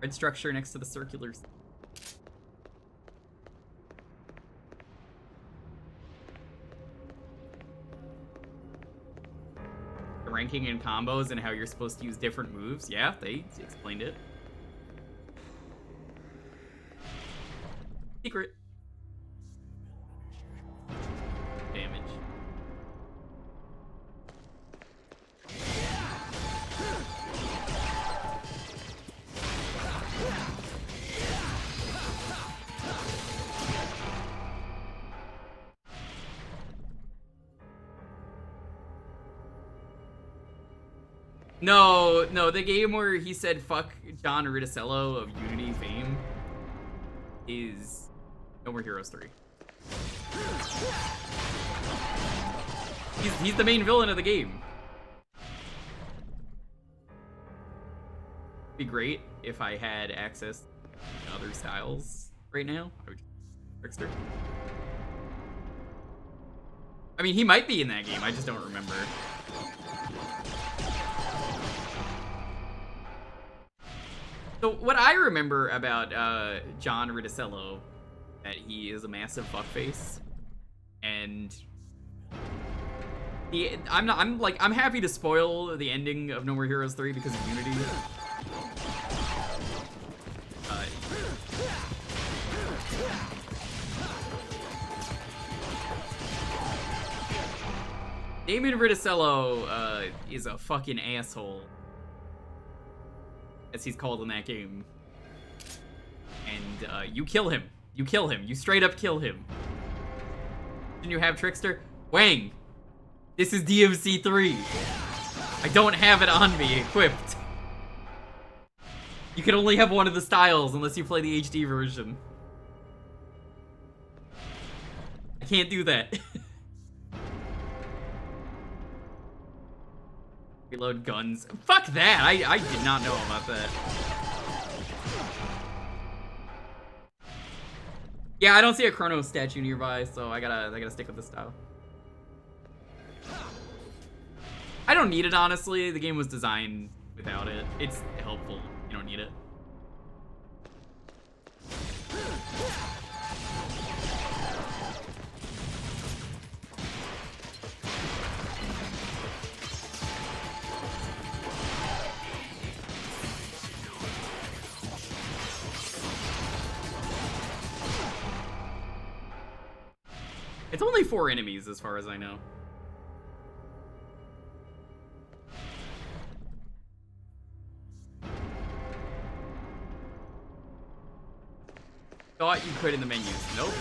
Red structure next to the circulars. Ranking and combos and how you're supposed to use different moves. Yeah, they explained it. Secret. Damage. No, the game where he said fuck John Riticello of Unity fame is No More Heroes 3. He's the main villain of the game. It'd be great if I had access to other styles right now. I would Trickster. I mean, he might be in that game, I just don't remember. So what I remember about John Riticello, that he is a massive fuckface, and I'm happy to spoil the ending of No More Heroes 3 because of Unity. Damon Riticello is a fucking asshole, as he's called in that game. And you kill him. You kill him. You straight up kill him. Didn't you have Trickster? Wang! This is DMC 3. I don't have it on me equipped. You can only have one of the styles unless you play the HD version. I can't do that. Reload guns. Fuck that! I did not know about that. Yeah, I don't see a Chrono statue nearby, so I gotta stick with this style. I don't need it, honestly. The game was designed without it. It's helpful. You don't need it. It's only 4 enemies as far as I know. Thought you could in the menus. Nope.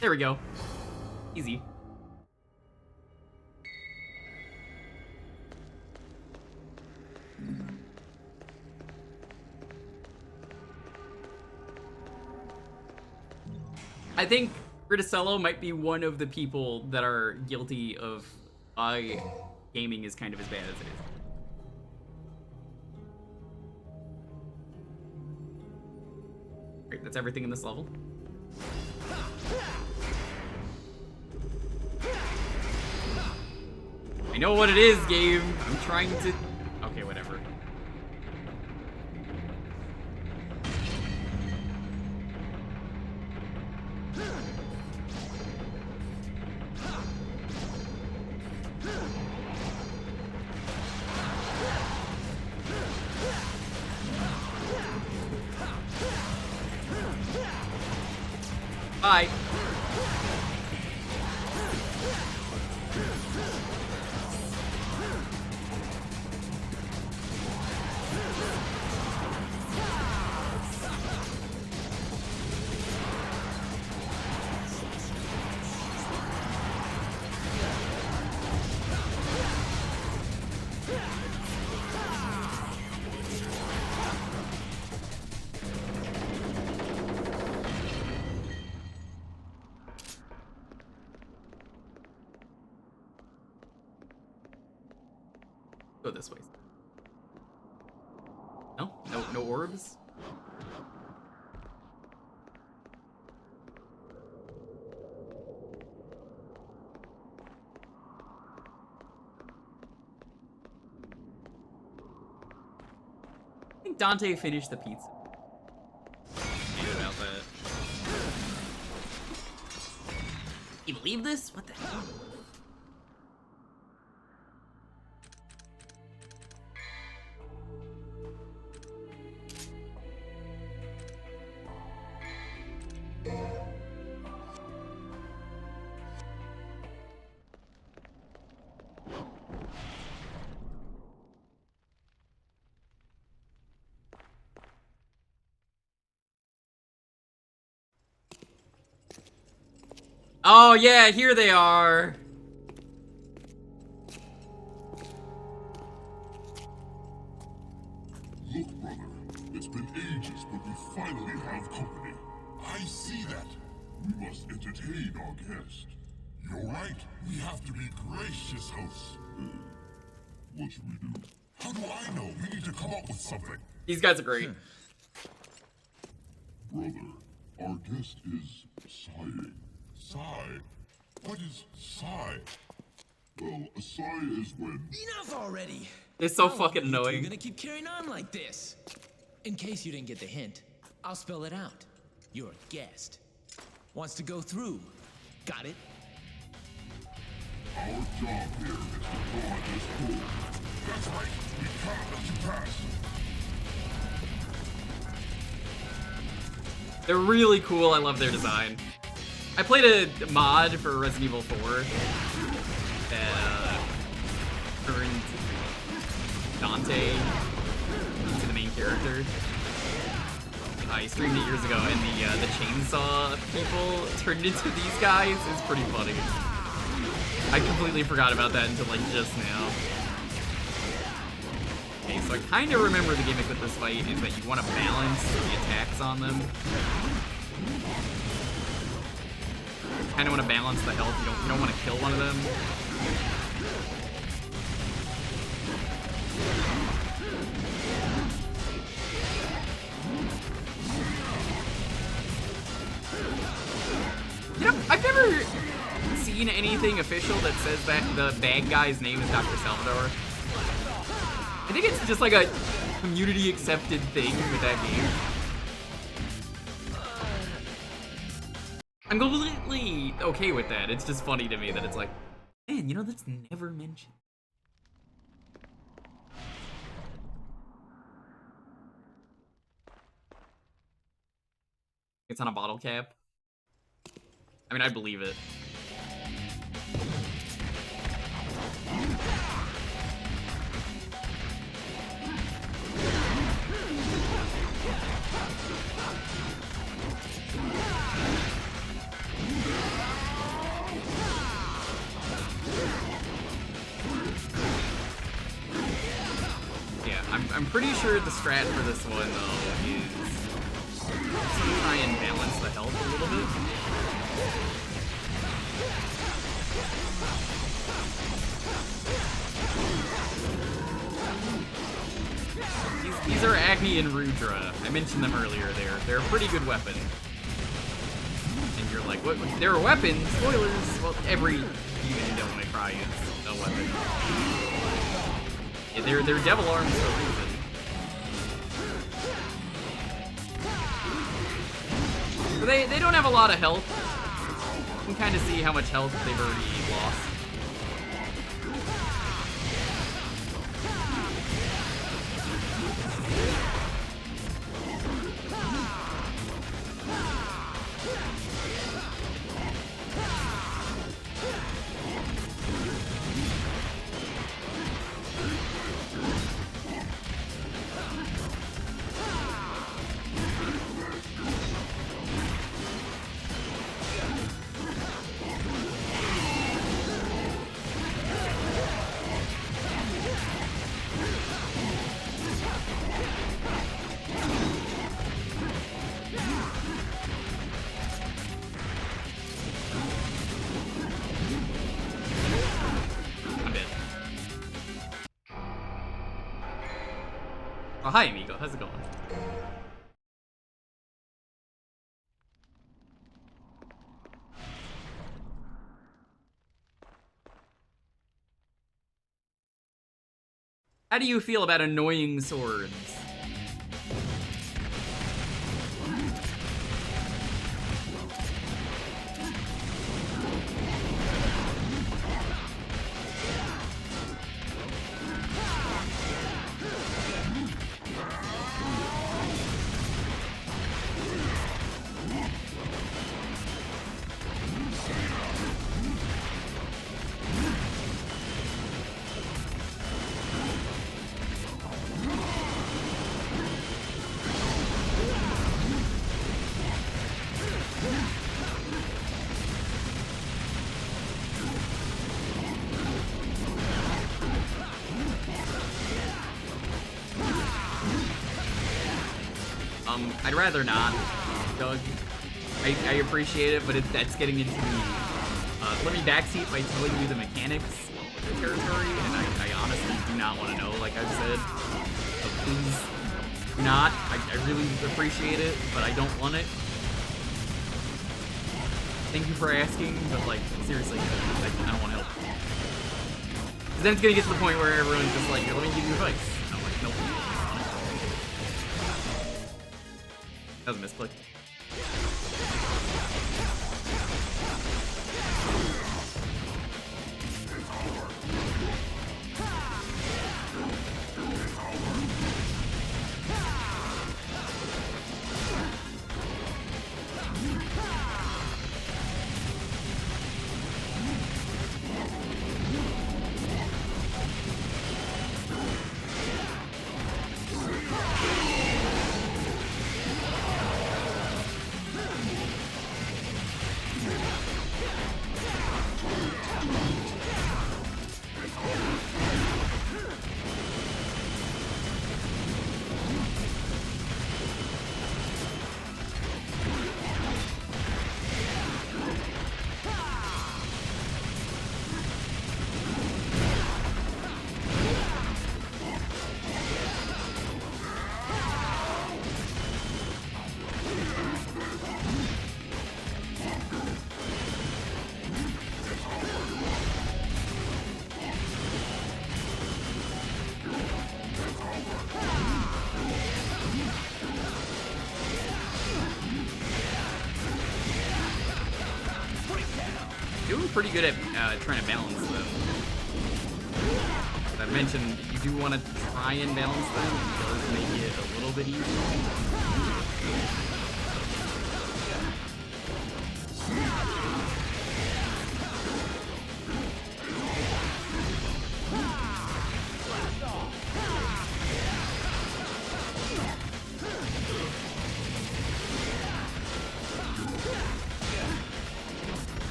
There we go. Easy. I think Griticello might be one of the people that are guilty of why gaming is kind of as bad as it is. Great, that's everything in this level. I know what it is, game. I'm trying to... Okay, whatever. Bye. Go this way. No? No orbs? I think Dante finished the pizza. About that. You believe this? What the hell? Oh yeah, here they are. Look, brother, it's been ages, but we finally have company. I see that. We must entertain our guest. You're right. We have to be gracious hosts. What should we do? How do I know? We need to come up with something. These guys are great. Brother, our guest is sighing. Sigh? What is sigh? Well, a sigh is when... Enough already! They're so How fucking long are you two annoying. gonna keep carrying on like this? In case you didn't get the hint, I'll spell it out. Your guest wants to go through. Got it? Our job here is to guard this pool. That's right. We can't let you pass. They're really cool. I love their design. I played a mod for Resident Evil 4 that turned Dante into the main character. I streamed it years ago, and the chainsaw people turned into these guys is pretty funny. I completely forgot about that until like just now. Okay, so I kind of remember the gimmick with this fight is that you want to balance the attacks on them. Kind of want to balance the health. You don't want to kill one of them. You know, I've never seen anything official that says that the bad guy's name is Dr. Salvador. I think it's just like a community accepted thing with that game. I'm completely okay with that. It's just funny to me that it's like, man, you know, that's never mentioned. It's on a bottle cap. I mean, I believe it. Yeah, I'm pretty sure the strat for this one, though, is to try and balance the health a little bit. These are Agni and Rudra. I mentioned them earlier. They're a pretty good weapon. And you're like, what? They're a weapon? Spoilers. Well, every demon in Devil May Cry is a weapon. Yeah, they're devil arms for a reason. So they don't have a lot of health. You can kind of see how much health they've already lost. Oh, hi, amigo. How's it going? How do you feel about annoying swords? I'd rather not, Doug. I appreciate it, but that's getting into the let me backseat by telling you the mechanics of the territory, and I honestly do not want to know, like I've said. So please do not. I really appreciate it, but I don't want it. Thank you for asking, but like, seriously, I don't want to help. Because then it's gonna get to the point where everyone's just like, let me give you advice. And I'm like, nope. That was a misclick. pretty good at trying to balance them. As I mentioned, you do want to try and balance them. It does make it a little bit easier.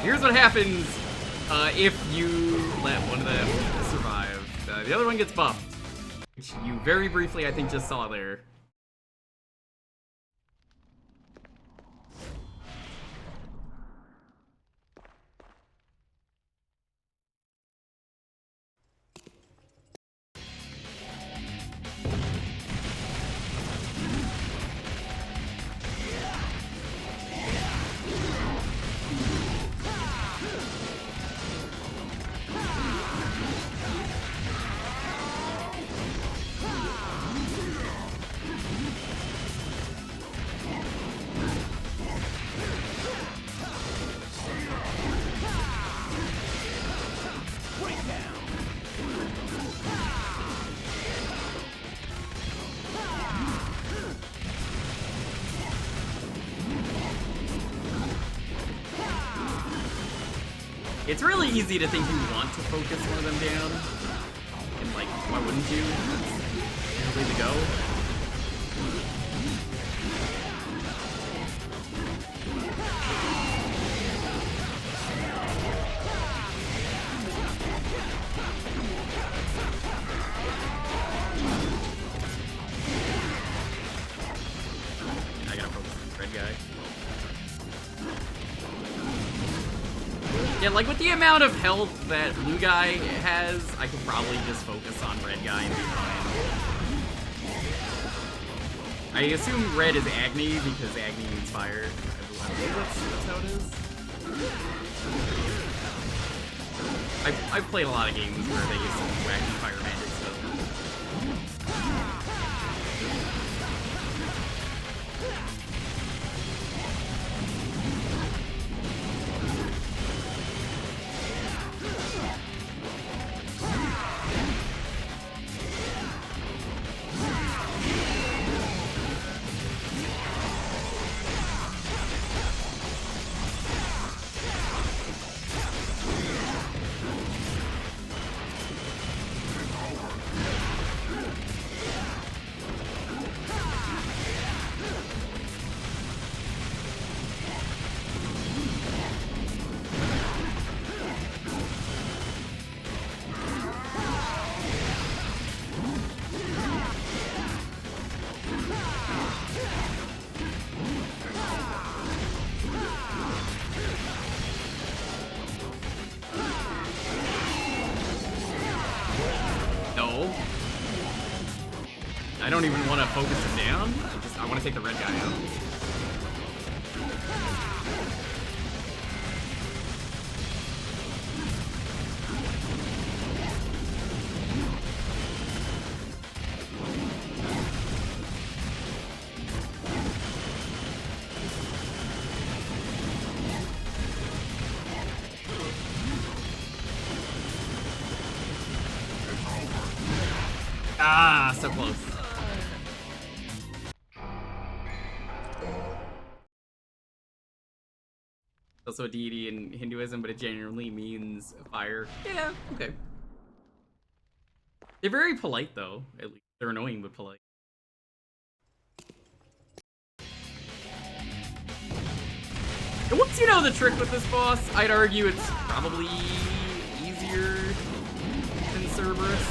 Here's what happens if you let one of them survive. The other one gets buffed, which you very briefly, I think, just saw there. It's really easy to think you want to focus one of them down. And like, why wouldn't you? That's the way to go. I gotta focus on this red guy. Yeah, like with the amount of health that blue guy has, I could probably just focus on red guy and be fine. I assume red is Agni because Agni means fire. I believe that's how it is. I've played a lot of games where they use some wacky fire magic stuff. I don't even want to focus him down. I want to take the red guy out. Ah, so close. Also a deity in Hinduism, but it genuinely means fire. Yeah, okay. They're very polite, though. At least they're annoying, but polite. And once you know the trick with this boss, I'd argue it's probably easier than Cerberus.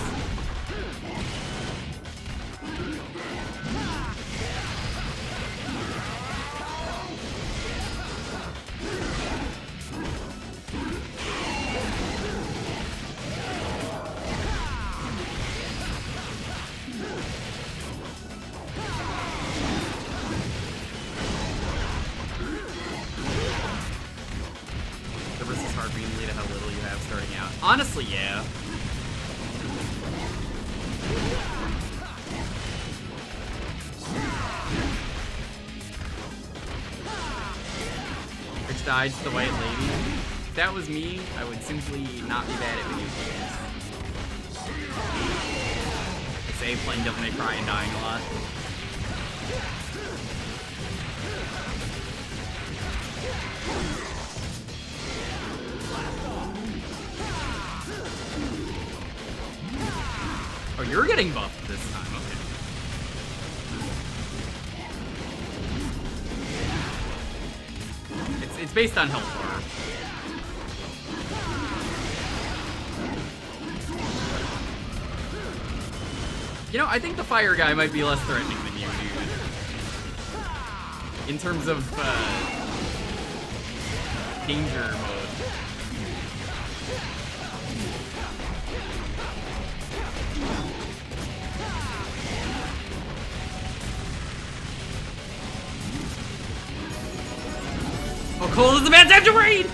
Honestly, yeah. Which died to the white lady. If that was me, I would simply not be bad at video games. I say playing Devil May Cry and dying a lot. Oh, you're getting buffed this time, okay. It's based on health bar. You know, I think the fire guy might be less threatening than you, dude. In terms of, danger mode. Oh, cold is the bad time to raid!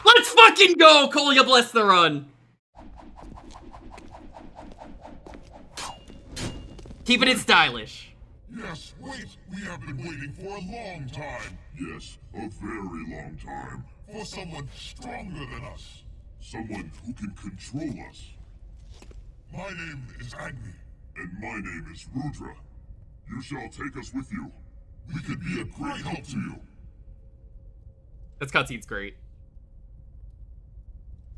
Let's fucking go! Kolya, bless the run! Keeping it stylish. Yes, wait! We have been waiting for a long time! Yes, a very long time. For someone stronger than us. Someone who can control us. My name is Agni. And my name is Rudra. You shall take us with you. We could be a great help to you. This cutscene's great.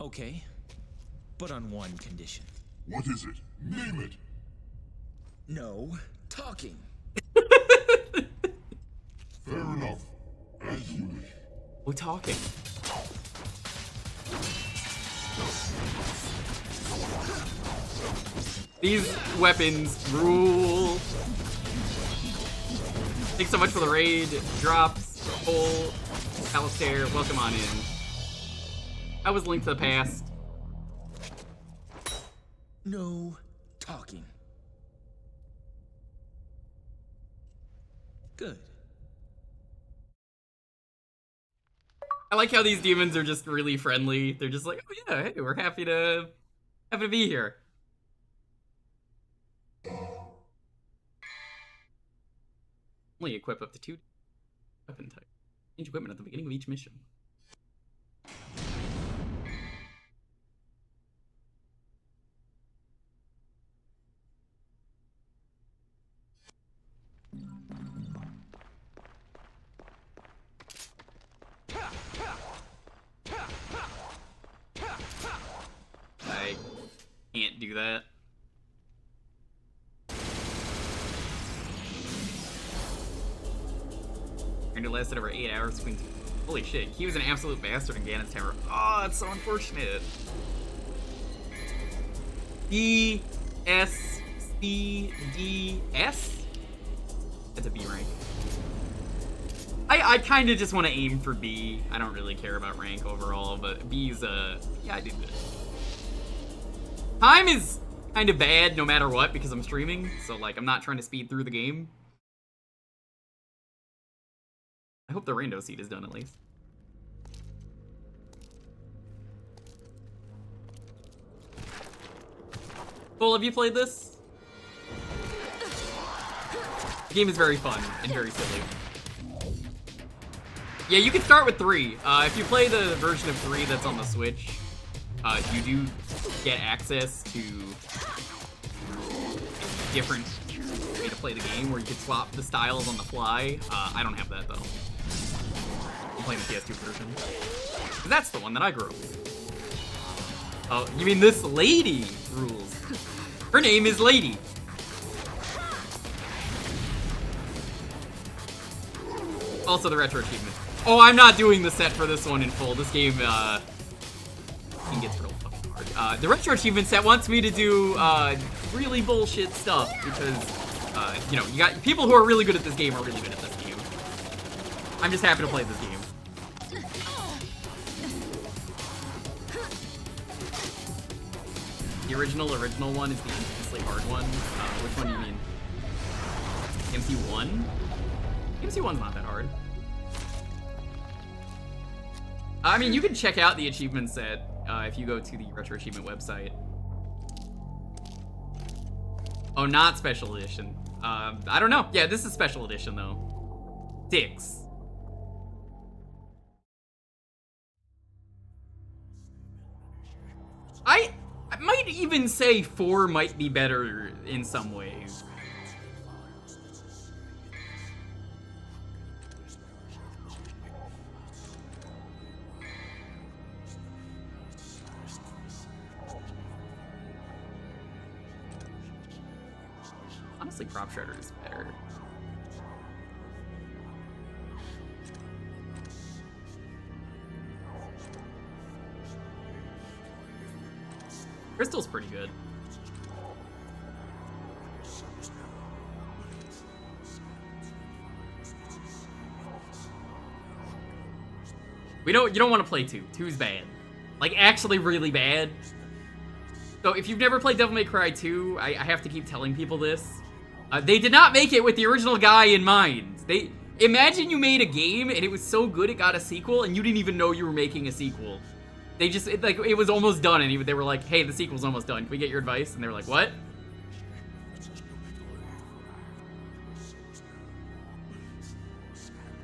Okay, but on one condition. What is it? Name it! No talking. Fair enough. As you wish. We're talking. These weapons rule. Thanks so much for the raid. Drops, Cole, Alistair, welcome on in. I was Link to the Past. No talking. Good. I like how these demons are just really friendly. They're just like, oh yeah, hey, we're happy to be here. Only equip up to 2 weapon types. Change equipment at the beginning of each mission. I can't do that. And it lasted over 8 hours between. Holy shit, he was an absolute bastard in Ganon's Tower. Oh, that's so unfortunate. B S C D S? That's a B rank. I kind of just want to aim for B. I don't really care about rank overall, but B's, yeah, I did good. Time is kind of bad no matter what because I'm streaming, so, like, I'm not trying to speed through the game. I hope the rainbow seed is done at least. Cole, have you played this? The game is very fun and very silly. Yeah, you can start with 3. If you play the version of 3 that's on the Switch, you do get access to different way to play the game where you can swap the styles on the fly. I don't have that though. I'm playing the PS2 version. That's the one that I grew up with. Oh, you mean this lady rules? Her name is Lady. Also the retro achievement. Oh, I'm not doing the set for this one in full. This game gets real fucking hard. The retro achievement set wants me to do really bullshit stuff because You know, you got people who are really good at this game are really good at this game. I'm just happy to play this game. The original one is the intensely hard one. Which one do you mean? MC1? MC1's not that hard. I mean, you can check out the achievement set if you go to the Retro Achievement website. Oh, not Special Edition. I don't know. Yeah, this is Special Edition, though. 6. I might even say 4 might be better in some ways. Honestly, Crop Shredder is better. Crystal's pretty good. You don't want to play 2. 2's bad. Like, actually really bad. So if you've never played Devil May Cry 2, I have to keep telling people this. They did not make it with the original guy in mind. Imagine you made a game and it was so good it got a sequel and you didn't even know you were making a sequel. They just, it was almost done and they were like, hey, the sequel's almost done. Can we get your advice? And they were like, what?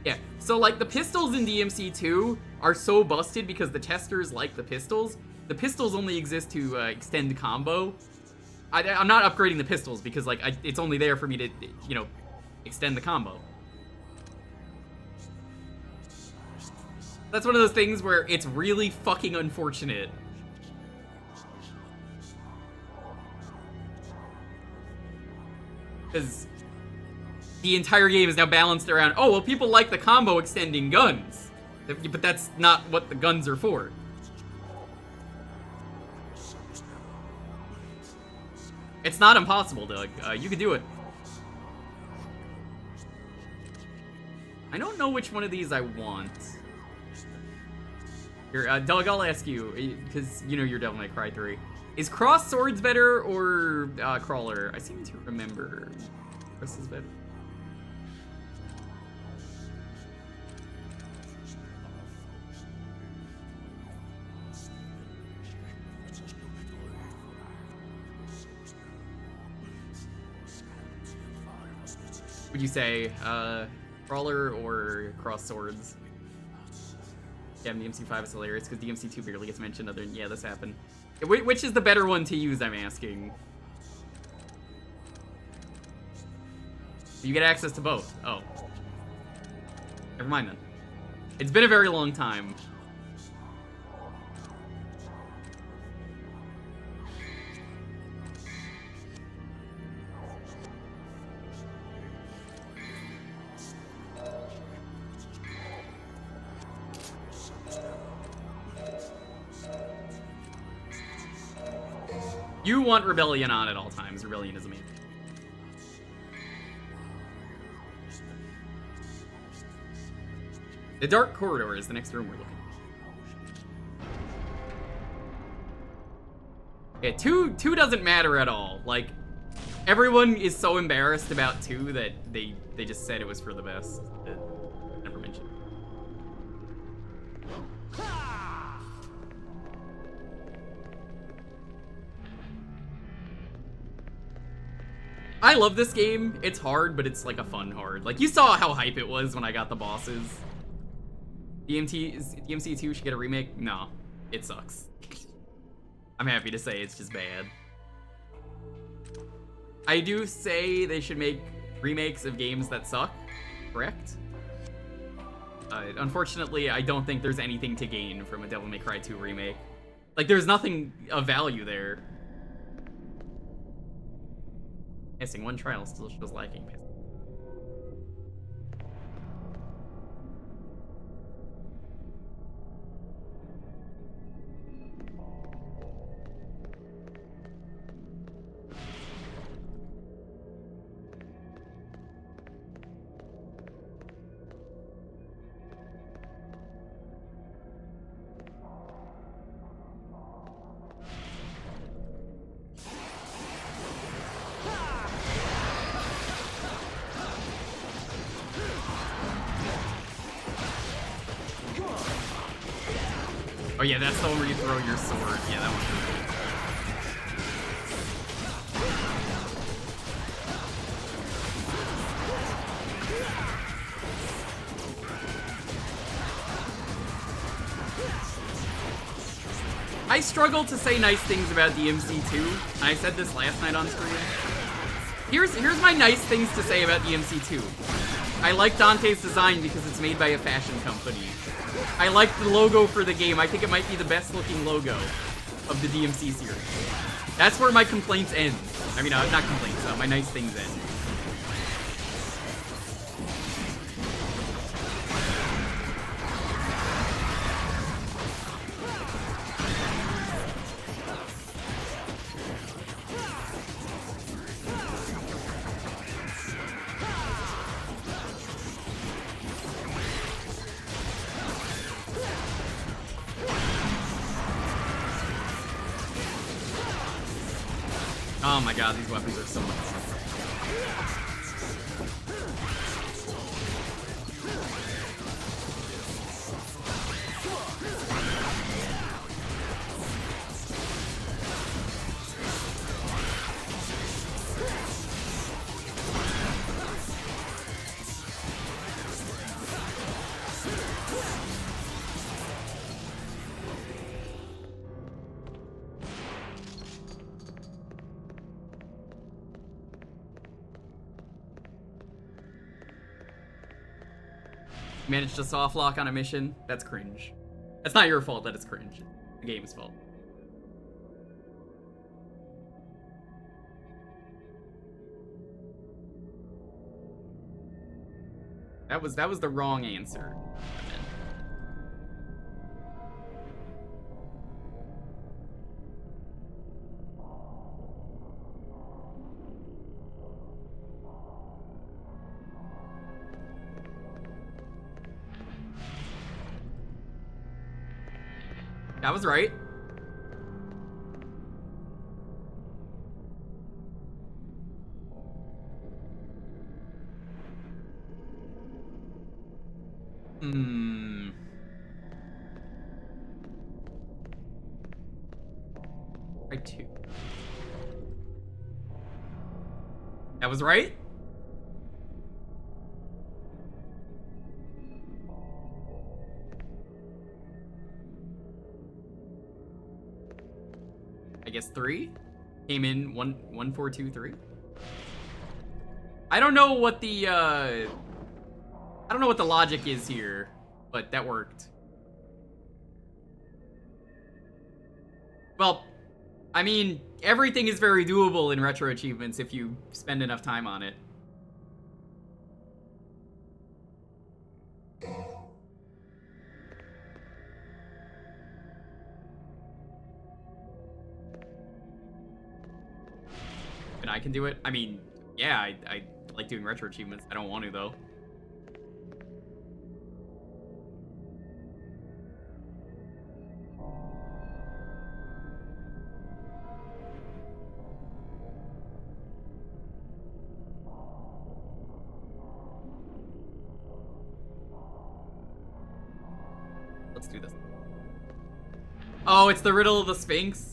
Yeah, so like the pistols in DMC2 are so busted because the testers like the pistols. The pistols only exist to extend combo. I'm not upgrading the pistols because like it's only there for me to, you know, extend the combo. That's one of those things where it's really fucking unfortunate. Because the entire game is now balanced around, oh, well, people like the combo extending guns. But that's not what the guns are for. It's not impossible, Doug. You could do it. I don't know which one of these I want. Here, Doug, I'll ask you, because you know you're Devil May Cry 3. Is Cross Swords better or Crawler? I seem to remember Cross is better. Would you say Crawler or Cross Swords? Yeah, DMC5 is hilarious because DMC2 barely gets mentioned other than, yeah, this happened. Which is the better one to use, I'm asking? You get access to both. Oh. Never mind then. It's been a very long time. You want Rebellion on at all times. Rebellion is amazing. The Dark Corridor is the next room we're looking at. Yeah, 2 doesn't matter at all. Like, everyone is so embarrassed about 2 that they just said it was for the best. Never mentioned. I love this game. It's hard, but it's like a fun hard. Like, you saw how hype it was when I got the bosses. DMC2 should get a remake? No, it sucks. I'm happy to say it's just bad. I do say they should make remakes of games that suck, correct? Unfortunately, I don't think there's anything to gain from a Devil May Cry 2 remake. Like, there's nothing of value there. Missing one trial still shows lacking. Oh yeah, that's the one where you throw your sword. Yeah, that one's really cool. I struggle to say nice things about DMC2. I said this last night on stream. Here's my nice things to say about DMC2. I like Dante's design because it's made by a fashion company. I like the logo for the game. I think it might be the best looking logo of the DMC series. That's where my complaints end. I mean, not complaints, my nice things end. Oh my god, these weapons are so much fun. Managed to soft lock on a mission. That's cringe. That's not your fault that it's cringe. The game's fault. That was the wrong answer. That was right. Right, 2. That was right? I guess 3 came in 1, 4, 2, 3. I don't know what the logic is here, but that worked. Well, I mean, everything is very doable in retro achievements if you spend enough time on it. And I can do it? I mean, yeah, I like doing retro achievements. I don't want to, though. Let's do this. Oh, it's the riddle of the Sphinx?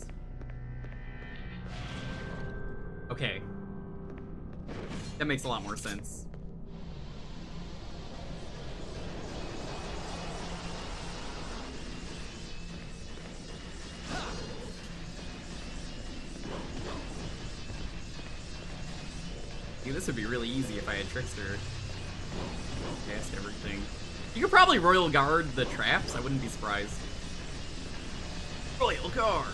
Okay. That makes a lot more sense. Dude, this would be really easy if I had Trickster. Cast everything. You could probably Royal Guard the traps, I wouldn't be surprised. Royal Guard!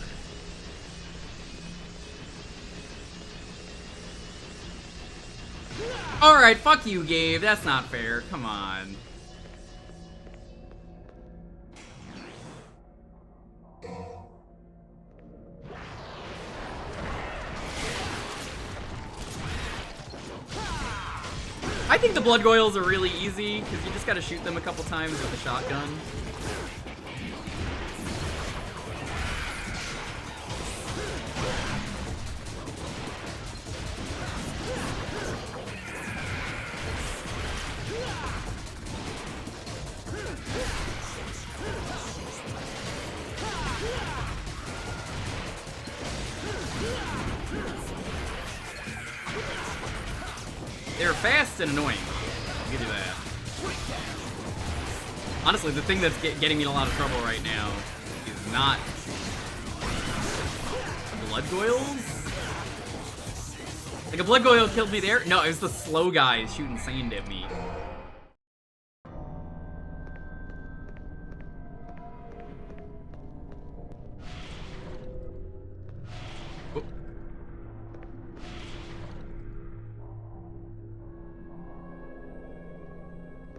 Alright, fuck you, Gabe. That's not fair. Come on. I think the blood goyles are really easy, because you just gotta shoot them a couple times with a shotgun. fast and annoying. I'll give you that. Honestly, the thing that's getting me in a lot of trouble right now is not blood goyles. Like, a blood goyle killed me there? No, it was the slow guys shooting sand at me. Oh.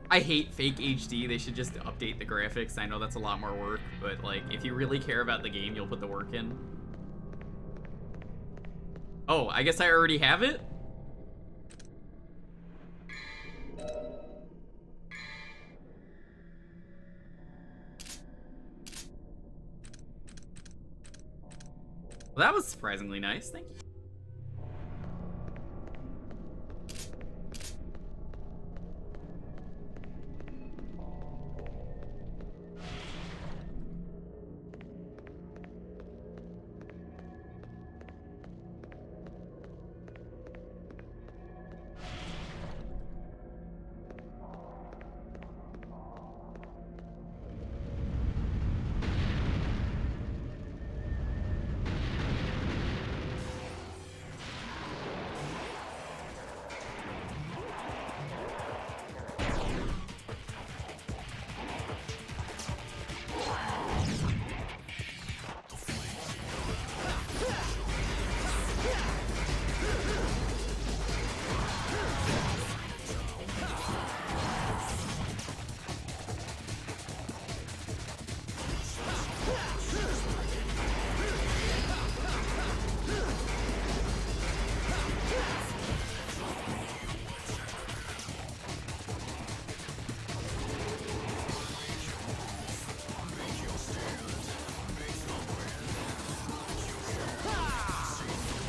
I hate fake HD. They should just update the graphics. I know that's a lot more work, but like, if you really care about the game, you'll put the work in. Oh, I guess I already have it? Well, that was surprisingly nice. Thank you.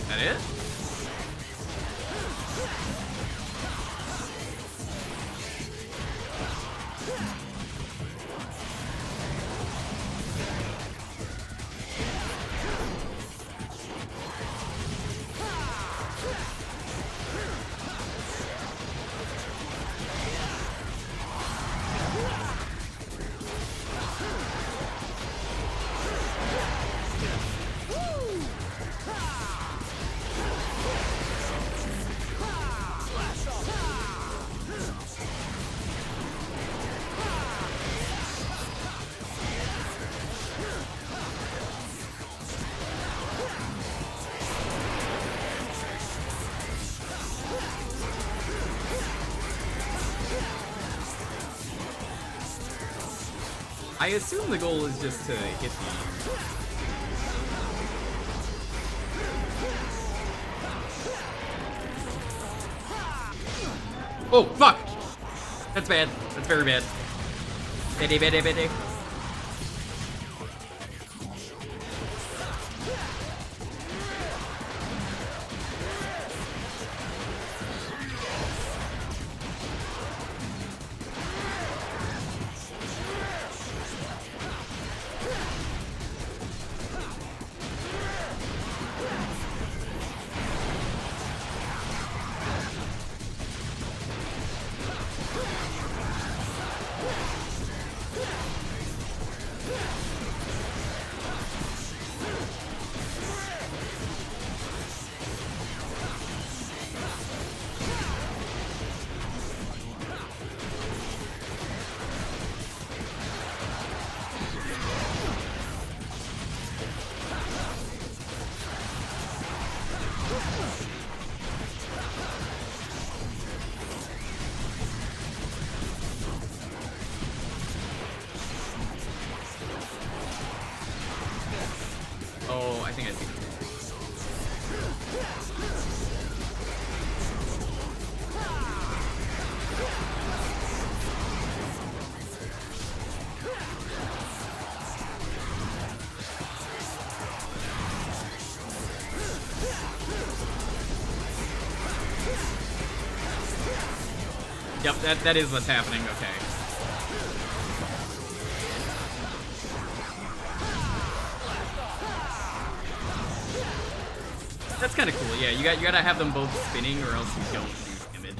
That it? I assume the goal is just to hit the... Oh, fuck! That's bad. That's very bad. Bad, bad, bad. Oh, I think I see. Yep, that is what's happening, okay. That's kind of cool, yeah. You gotta have them both spinning, or else you don't do damage.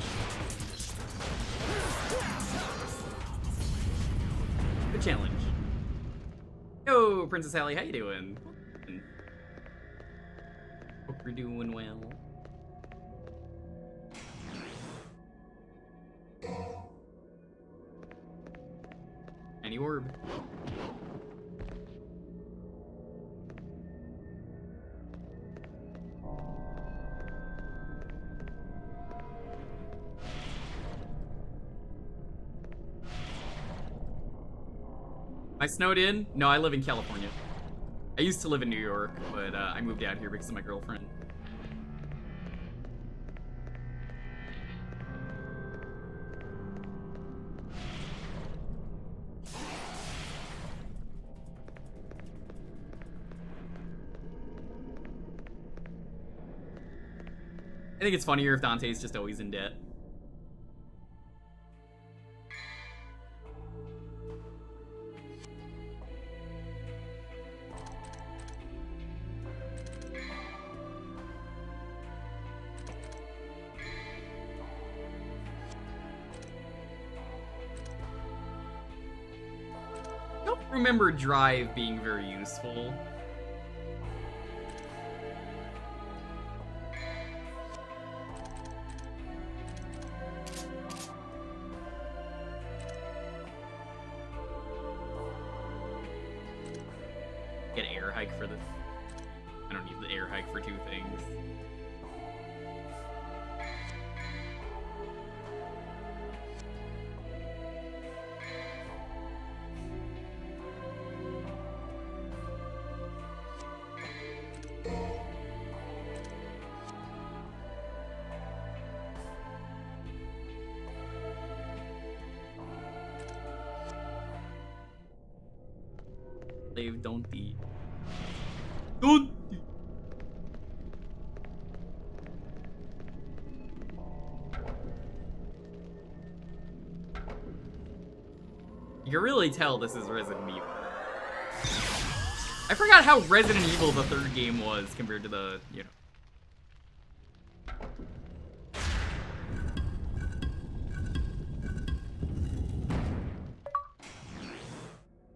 Yo, Princess Hallie, how you doing? Hope you're doing well. Any orb. I snowed in? No, I live in California. I used to live in New York, but I moved out here because of my girlfriend. I think it's funnier if Dante's just always in debt. I don't remember Drive being very useful. Get an air hike for this. I don't need the air hike for two things. Slave Dante. Dante! You can really tell this is Resident Evil. I forgot how Resident Evil the third game was compared to the, you know.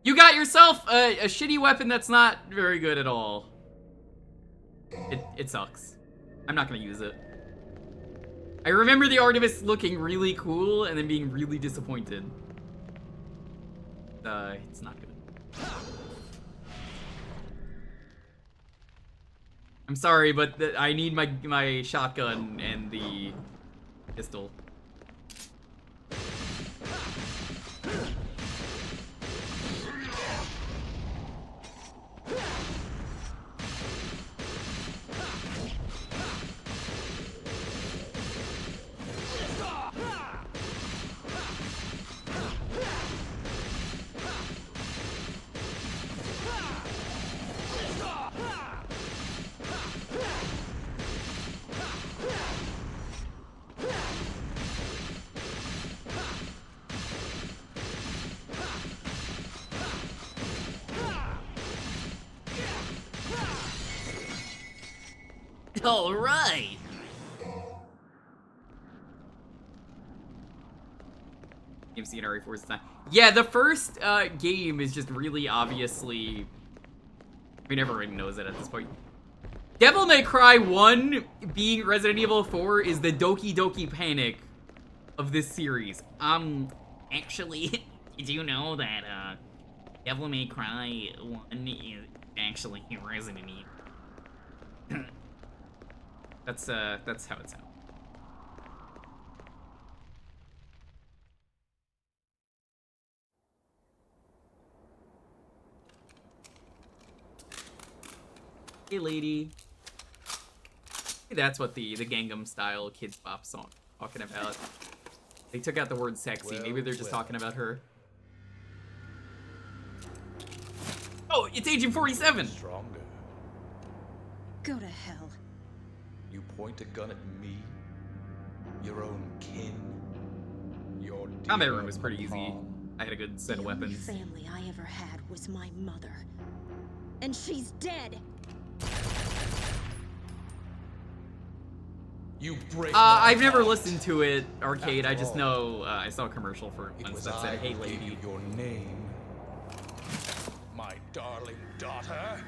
You got yourself a shitty weapon that's not very good at all. It sucks. I'm not gonna use it. I remember the Artemis looking really cool and then being really disappointed. It's not good. I'm sorry, but I need my shotgun and the pistol. All right. MC and RE4's time. Yeah, the first game is just really obviously. I mean, everyone knows it at this point. Devil May Cry 1 being Resident Evil 4 is the Doki Doki Panic of this series. Actually, did you know that Devil May Cry 1 is actually Resident Evil? That's how it sounds. Hey, lady. That's what the Gangnam Style Kids Bop song talking about. They took out the word sexy. Maybe they're just talking about her. Oh, it's Agent 47. Stronger. Go to hell. You point a gun at me, your own kin, your Combat dear room was pretty easy. mom. I had a good set of weapons. The only family I ever had was my mother. And she's dead. You break. I've never listened to it, Arcade. I just know I saw a commercial for it It once was that I said, "Hey, who gave lady." you your name, my darling daughter.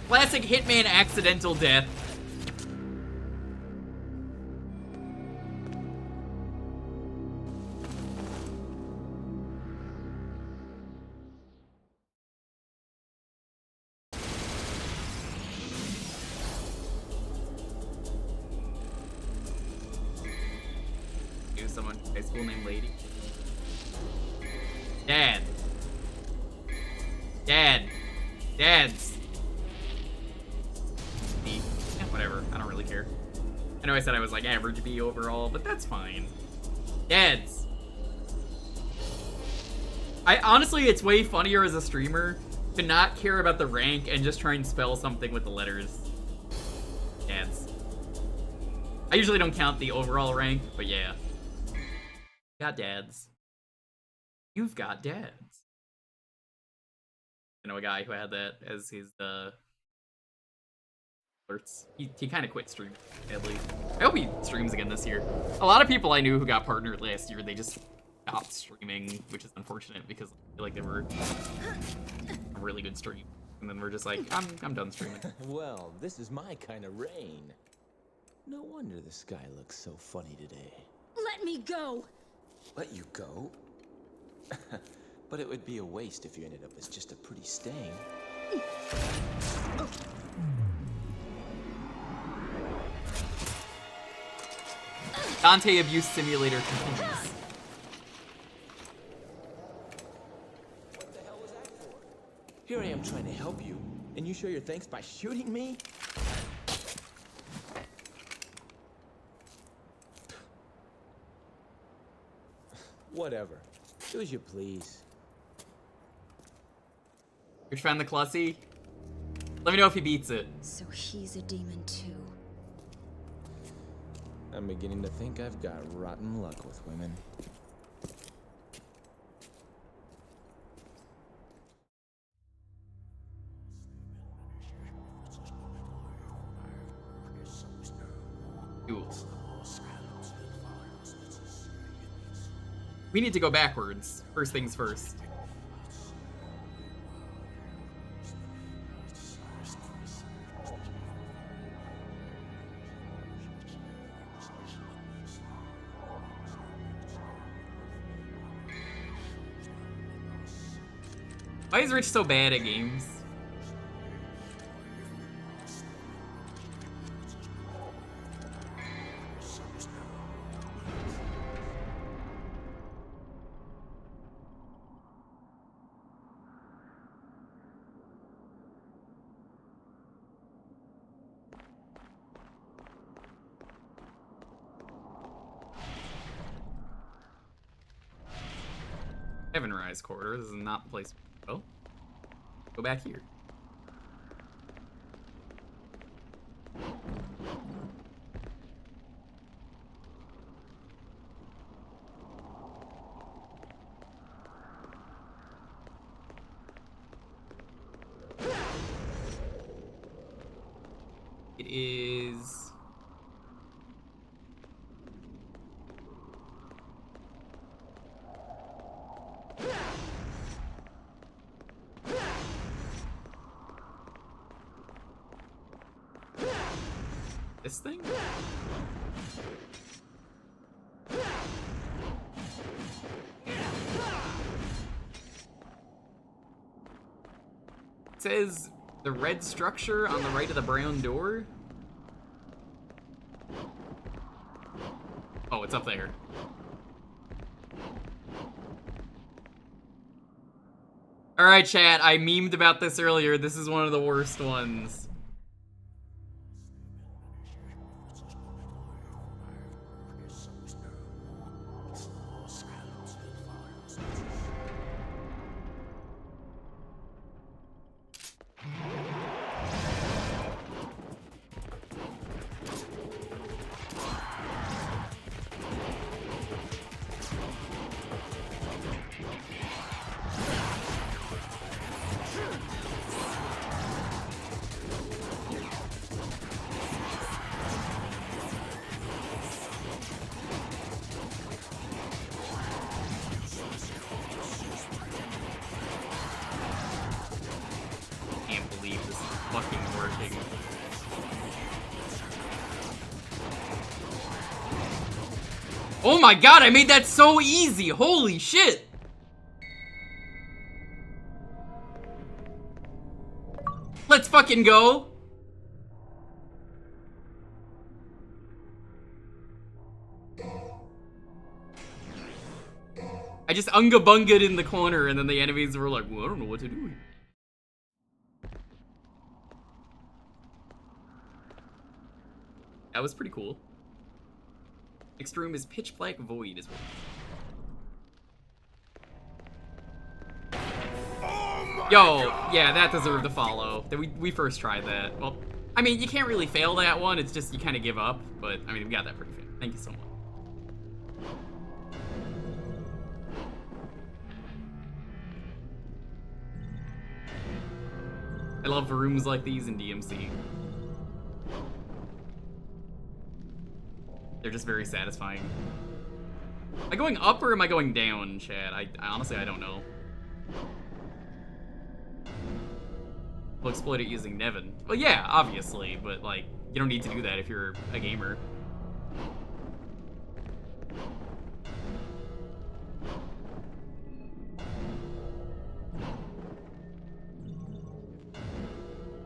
Classic Hitman accidental death. Someone high school named Lady. Dad. Dads. B. Yeah, whatever. I don't really care. I know I said I was like average B overall, but that's fine. Dads. Honestly, it's way funnier as a streamer to not care about the rank and just try and spell something with the letters. Dads. I usually don't count the overall rank, but yeah. Got dads. You've got dads. I know a guy who had that as his alerts. He kind of quit streaming, at least. I hope he streams again this year. A lot of people I knew who got partnered last year, they just stopped streaming, which is unfortunate because I feel like they were a really good stream. And then we're just like, I'm done streaming. Well, this is my kind of rain. No wonder the sky looks so funny today. Let me go! Let you go? But it would be a waste if you ended up as just a pretty stain. Dante Abuse Simulator continues. What the hell was that for? Here I am trying to help you, and you show your thanks by shooting me? Whatever. Do as you please. You found the Clussy? Let me know if he beats it. So he's a demon too. I'm beginning to think I've got rotten luck with women. Cool. We need to go backwards. First things first. Why is Rich so bad at games? Heaven Rise Corridor. This is not the place. Oh, go back here. It is. This thing? It says the red structure on the right of the brown door. Oh, it's up there. Alright, chat, I memed about this earlier. This is one of the worst ones. working. Oh my god, I made that so easy! Holy shit! Let's fucking go! I just unga-bunga'd in the corner and then the enemies were like, well, I don't know what to do here. That was pretty cool. Next room is pitch black void as well. Yo, yeah, that deserved a follow. We first tried that. Well, I mean, you can't really fail that one. It's just you kind of give up. But, I mean, we got that pretty fair. Thank you so much. I love rooms like these in DMC. They're just very satisfying. Am I going up or am I going down, Chad? I honestly, I don't know. We'll exploit it using Nevin. Well, yeah, obviously, but, like, you don't need to do that if you're a gamer.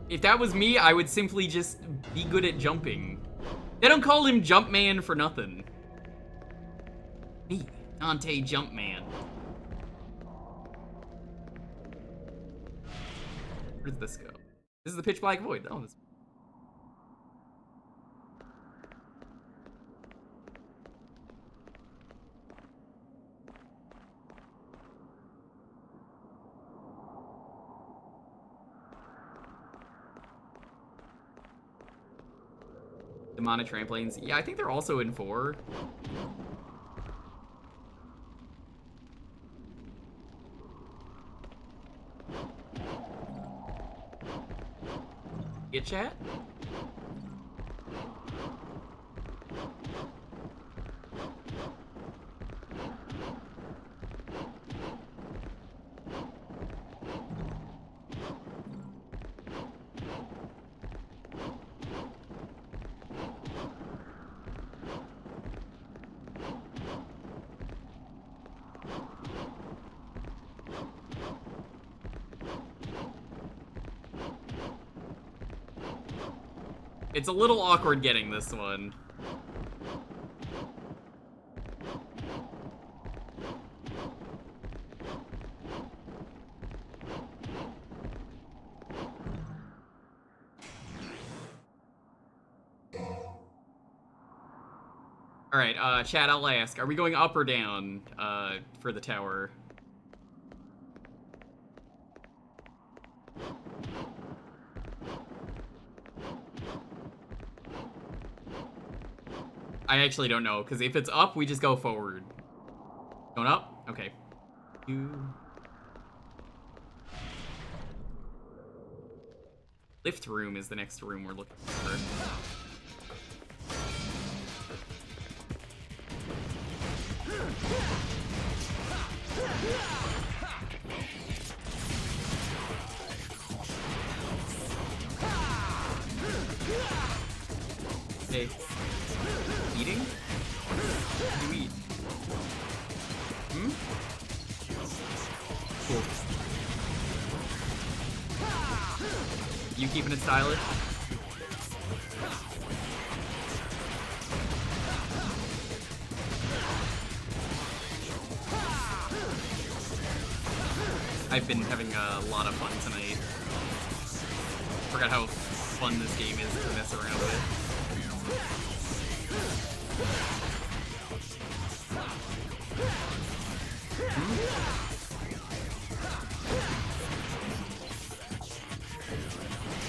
If that was me, I would simply just be good at jumping. They don't call him Jumpman for nothing. Me, Dante Jumpman. Where does this go? This is the pitch black void. Oh, this. Demonic trampolines. Yeah, I think they're also in 4. Get chat? It's a little awkward getting this one. Alright, chat, I'll ask. Are we going up or down, for the tower? I actually don't know, because if it's up, we just go forward. Going up? Okay. Lift room is the next room we're looking for. Hey. Eating? What do you eat? Hmm? Cool. You keeping it stylish? I've been having a lot of fun tonight. Forgot how fun this game is to mess around with.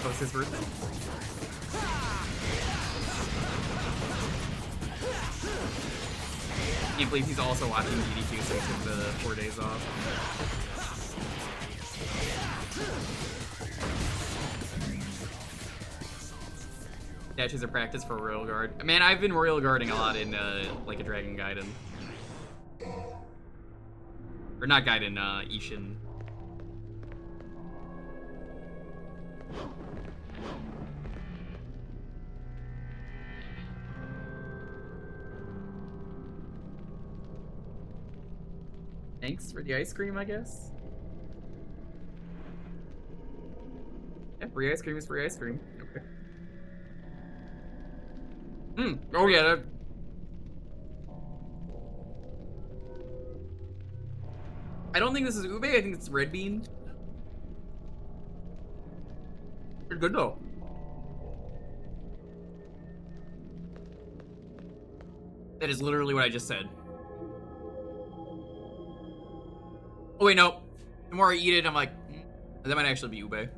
Oh, it's his birthday? Can't believe he's also watching DDQ since he took the 4 days off. Dashes are practice for Royal Guard. Man, I've been Royal Guarding a lot in, like a Dragon Gaiden. Or not Gaiden, Ishin. Thanks for the ice cream, I guess. Yeah, free ice cream is free ice cream. Okay. Oh yeah, that... I don't think this is ube, I think it's red bean. They're good though. That is literally what I just said. Oh wait, no. The more I eat it, I'm like, that might actually be ube.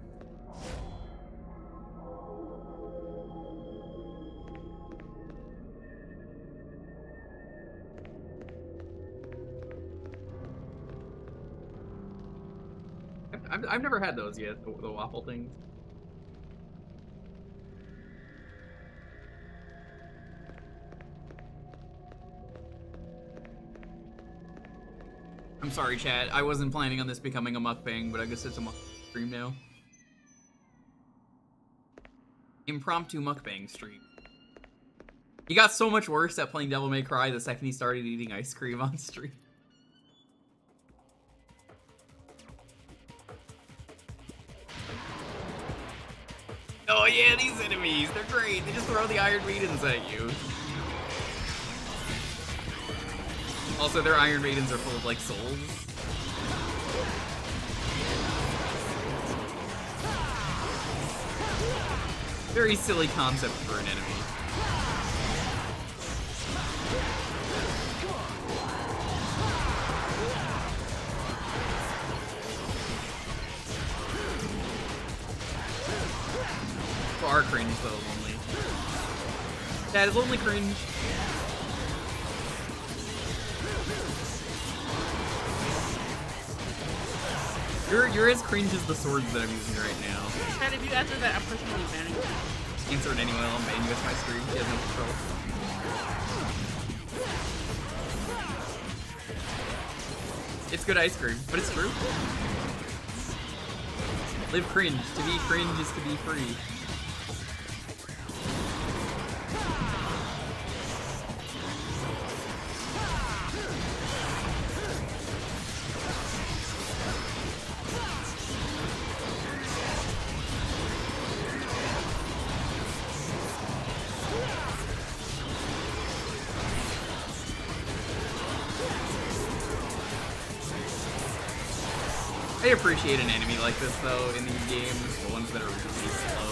I've never had those yet, the waffle things. I'm sorry, chat. I wasn't planning on this becoming a mukbang, but I guess it's a mukbang stream now. Impromptu mukbang stream. He got so much worse at playing Devil May Cry the second he started eating ice cream on stream. Oh yeah, these enemies, they're great. They just throw the Iron Maidens at you. Also, their Iron Maidens are full of, like, souls. Very silly concept for an enemy. Are cringe though, Lonely. That is only cringe. You're as cringe as the swords that I'm using right now. Chad, if you answer that, I'm personally banning you. Answer it anyway, I'll ban you as my stream. He has no control. It's good ice cream, but it's true. Live cringe. To be cringe is to be free. I appreciate an enemy like this though in these games, the ones that are really slow.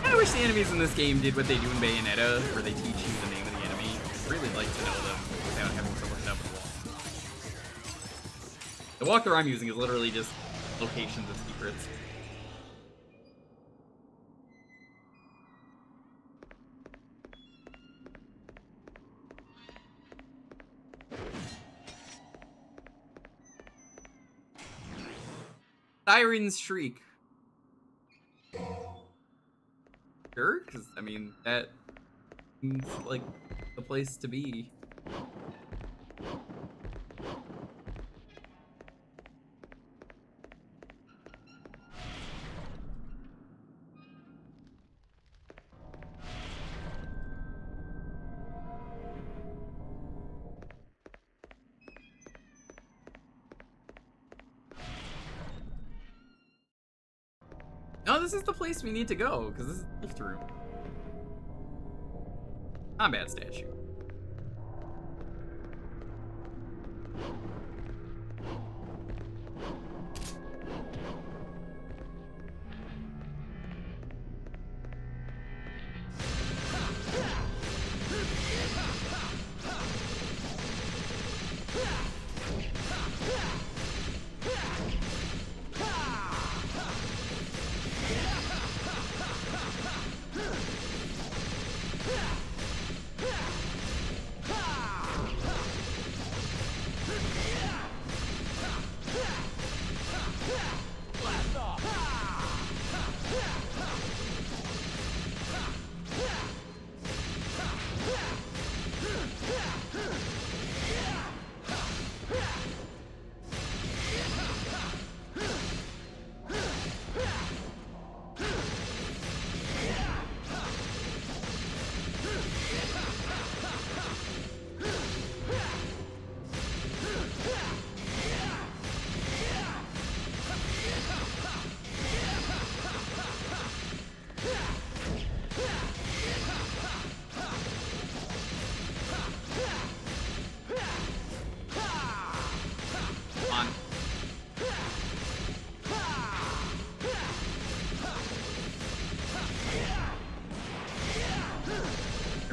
I wish the enemies in this game did what they do in Bayonetta, where they teach you the name of the enemy. I'd really like to know them without having to look it up and walk. The walkthrough I'm using is literally just locations and secrets. Siren's Shriek. Sure, because, I mean, that seems like the place to be. No, this is the place we need to go, because this is the lift room. Combat statue.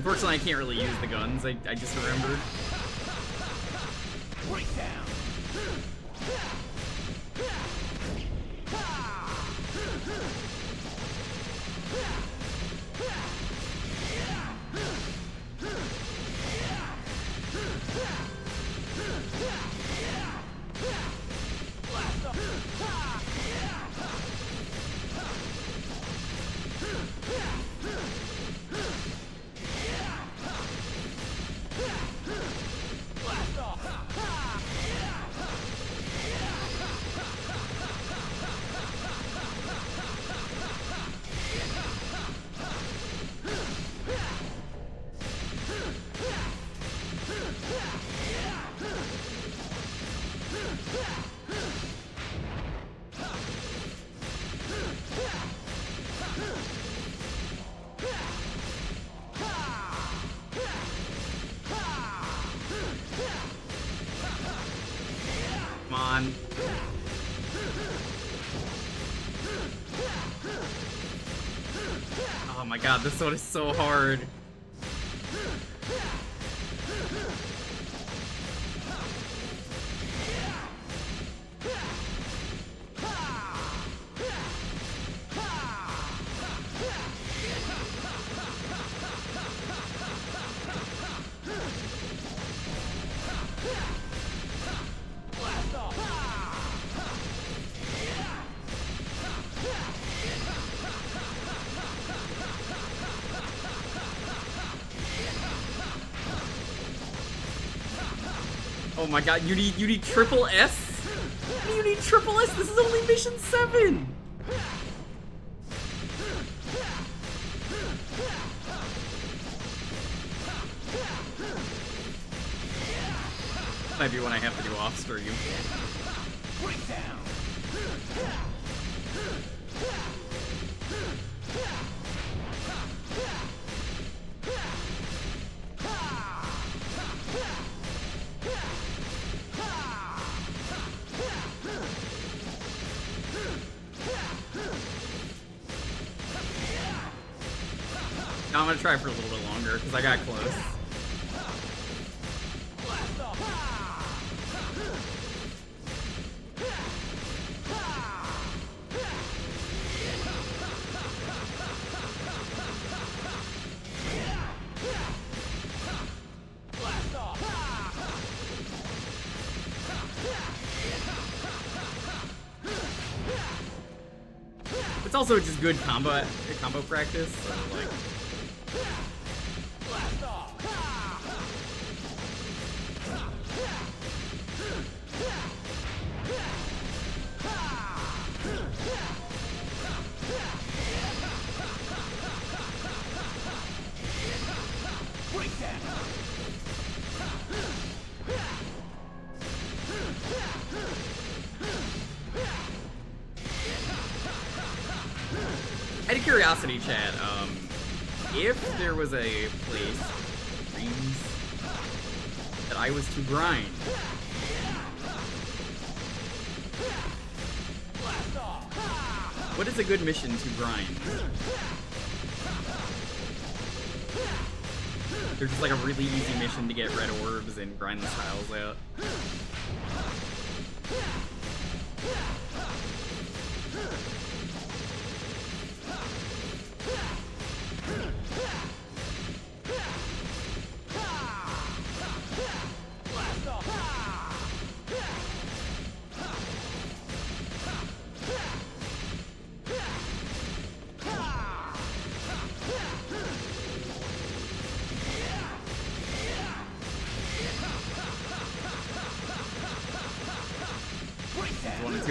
Unfortunately, I can't really use the guns. I just remembered. Breakdown. Come on. Oh my god, this one is so hard. Oh my god, you need triple S? You need triple S? This is only mission 7! Might be when I have to do off stream. Breakdown. Now I'm gonna try for a little bit longer, because I got close. It's also just good combo practice, so like... Out of curiosity, chat, if there was a place, dreams, that I was to grind, what is a good mission to grind? There's just like a really easy mission to get red orbs and grind the styles out.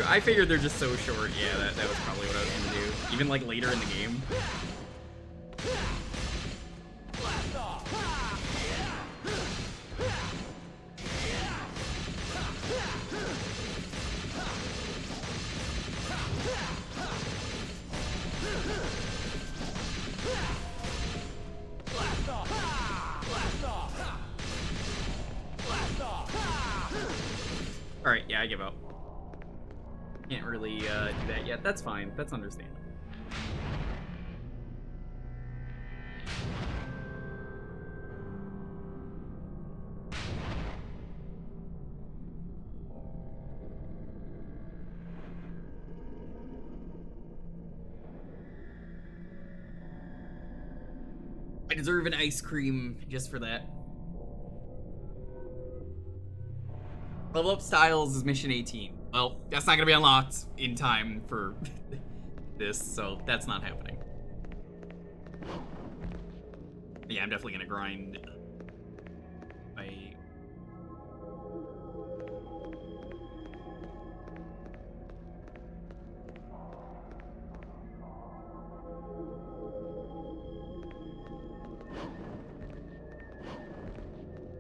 I figured they're just so short. Yeah, that was probably what I was gonna do. Even like later in the game. Alright, yeah, I give up. Can't really do that yet. That's fine. That's understandable. I deserve an ice cream just for that. Level up Styles is mission 18. Well, that's not gonna be unlocked in time for this, so that's not happening. Yeah, I'm definitely gonna grind my...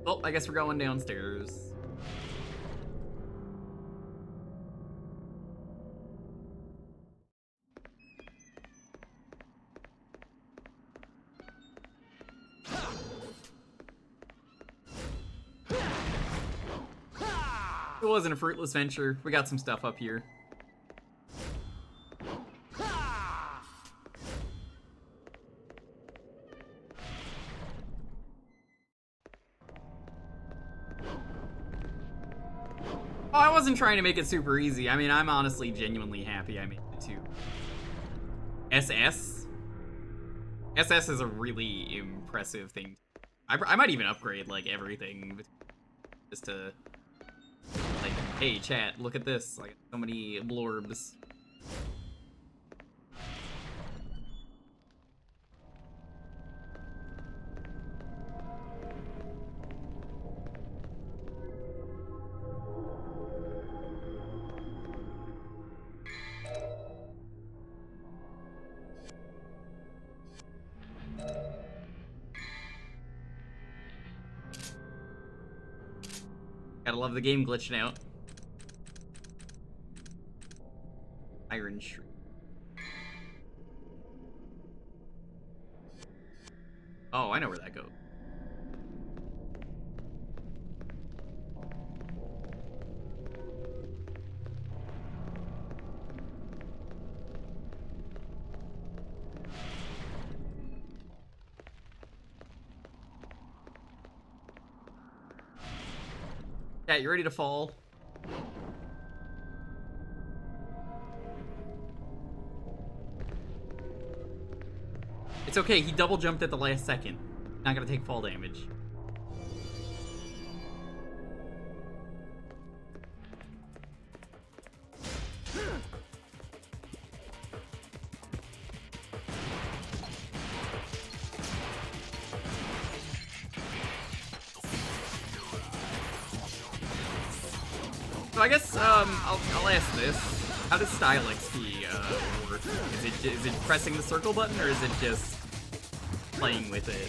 Well, I guess we're going downstairs. It wasn't a fruitless venture. We got some stuff up here. Oh, I wasn't trying to make it super easy. I mean, I'm honestly genuinely happy I made it to SS. SS is a really impressive thing. I might even upgrade, like, everything just to, like, hey, chat, look at this. Like, so many blorbs. Gotta love the game glitching out. Iron Shrew. Oh, I know where that goes. Yeah, you ready to fall? It's okay, he double jumped at the last second. Not gonna take fall damage. So I guess I'll ask this: how does style XP work? Is it pressing the circle button, or is it just playing with it?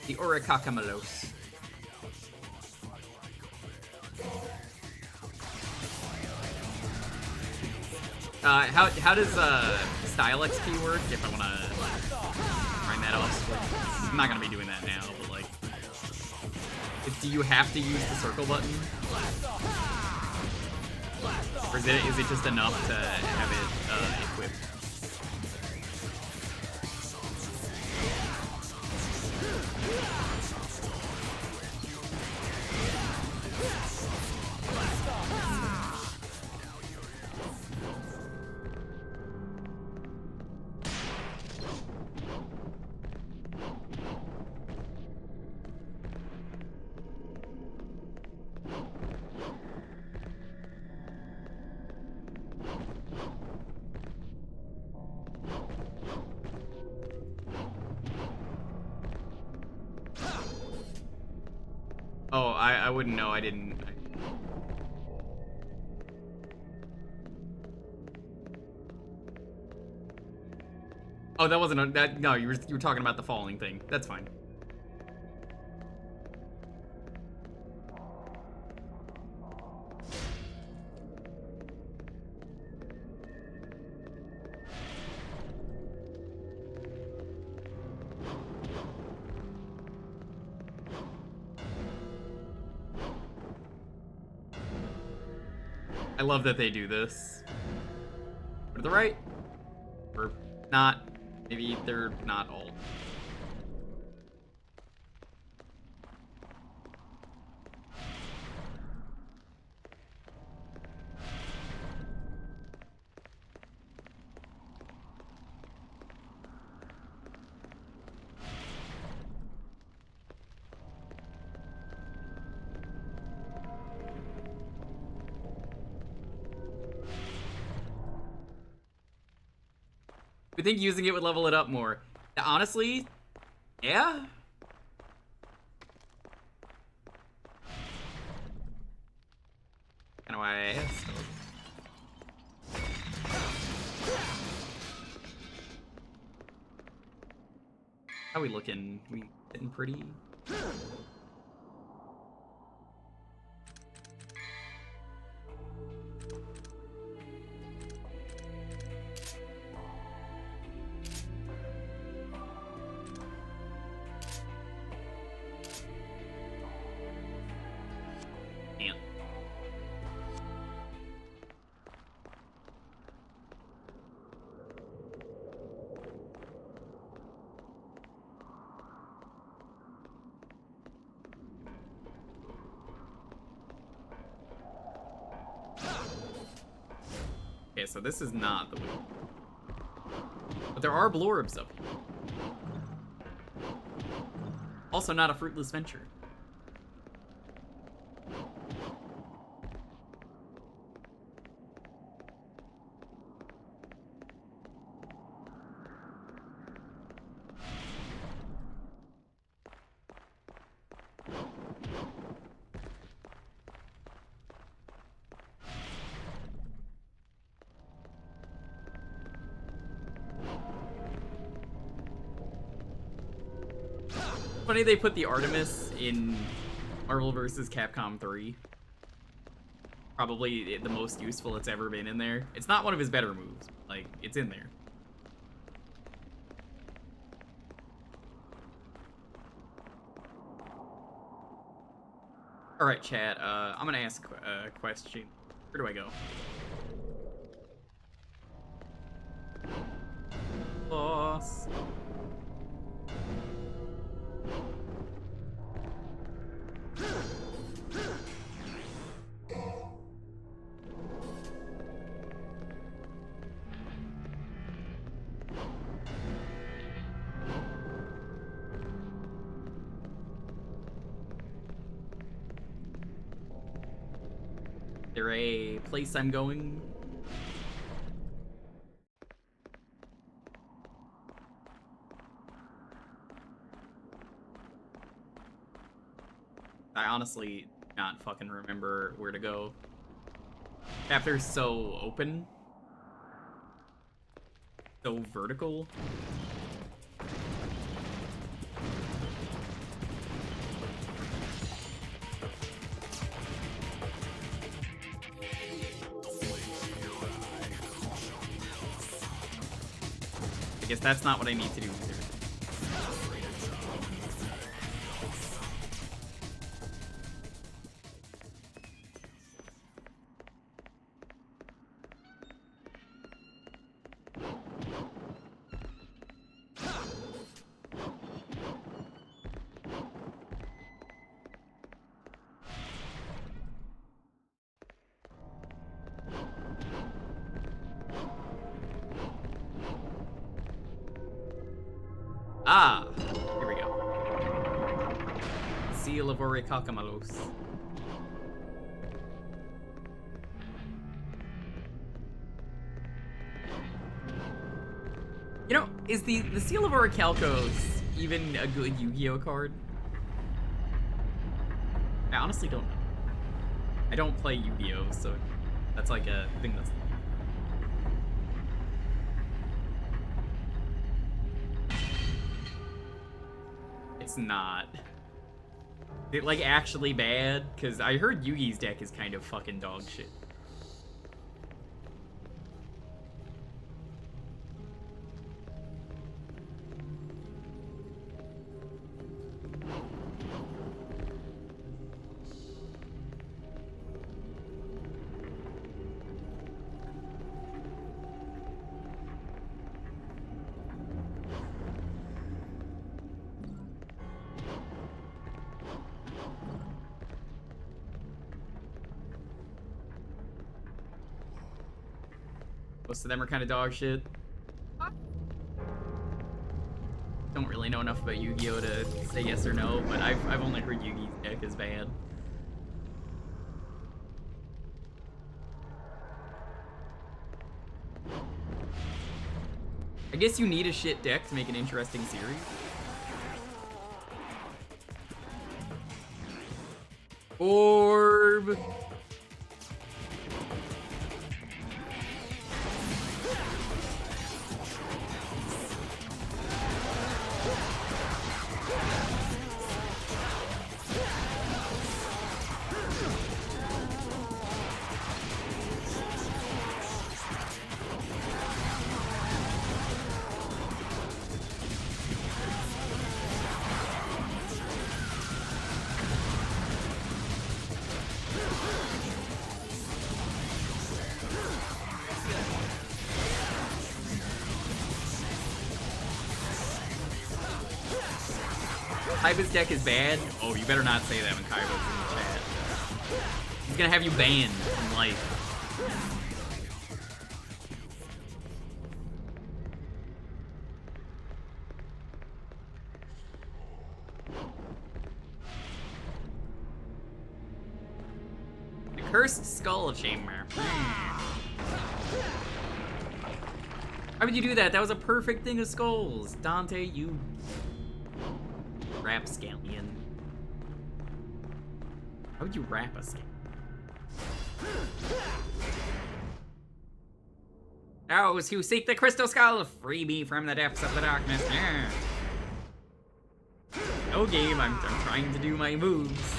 The Oricacamalos. How does style XP work? If I wanna grind that off, I'm not gonna be doing that now. But like, do you have to use the circle button, or is it just enough to have it equipped? Oh, I wouldn't know. I didn't. Oh, that wasn't that. No, you were talking about the falling thing. That's fine. I love that they do this. To the right. Or not. Maybe they're not all. We think using it would level it up more. Honestly, yeah. Kind of why I asked. How we looking? We getting pretty? Damn. Okay, so this is not the way. But there are blorbs up here. Also not a fruitless venture. Funny they put the Artemis in Marvel vs. Capcom 3. Probably the most useful it's ever been in there. It's not one of his better moves. Like, it's in there. Alright, chat. I'm gonna ask a question. Where do I go? Boss. Is there a place I'm going? I honestly not fucking remember where to go. Chapter's so open. So vertical. I guess that's not what I need to do either. Ah, here we go. Seal of Oricacamalos. You know, is the Seal of Orichalcos even a good Yu-Gi-Oh card? I honestly don't know. I don't play Yu-Gi-Oh, so that's like a thing that's... It's not. It like actually bad? Because I heard Yugi's deck is kind of fucking dog shit. Most of them are kind of dog shit. Don't really know enough about Yu-Gi-Oh to say yes or no, but I've only heard Yugi's deck is bad. I guess you need a shit deck to make an interesting series. Orb. Kaiba's deck is bad. Oh, you better not say that when Kaiba's in the chat. He's gonna have you banned from life. The Cursed Skull Chamber. How would you do that? That was a perfect thing of skulls. Dante, you rapscallion. How would you rap a scale? Those who seek the crystal skull, free me from the depths of the darkness. Yeah. No game, I'm trying to do my moves.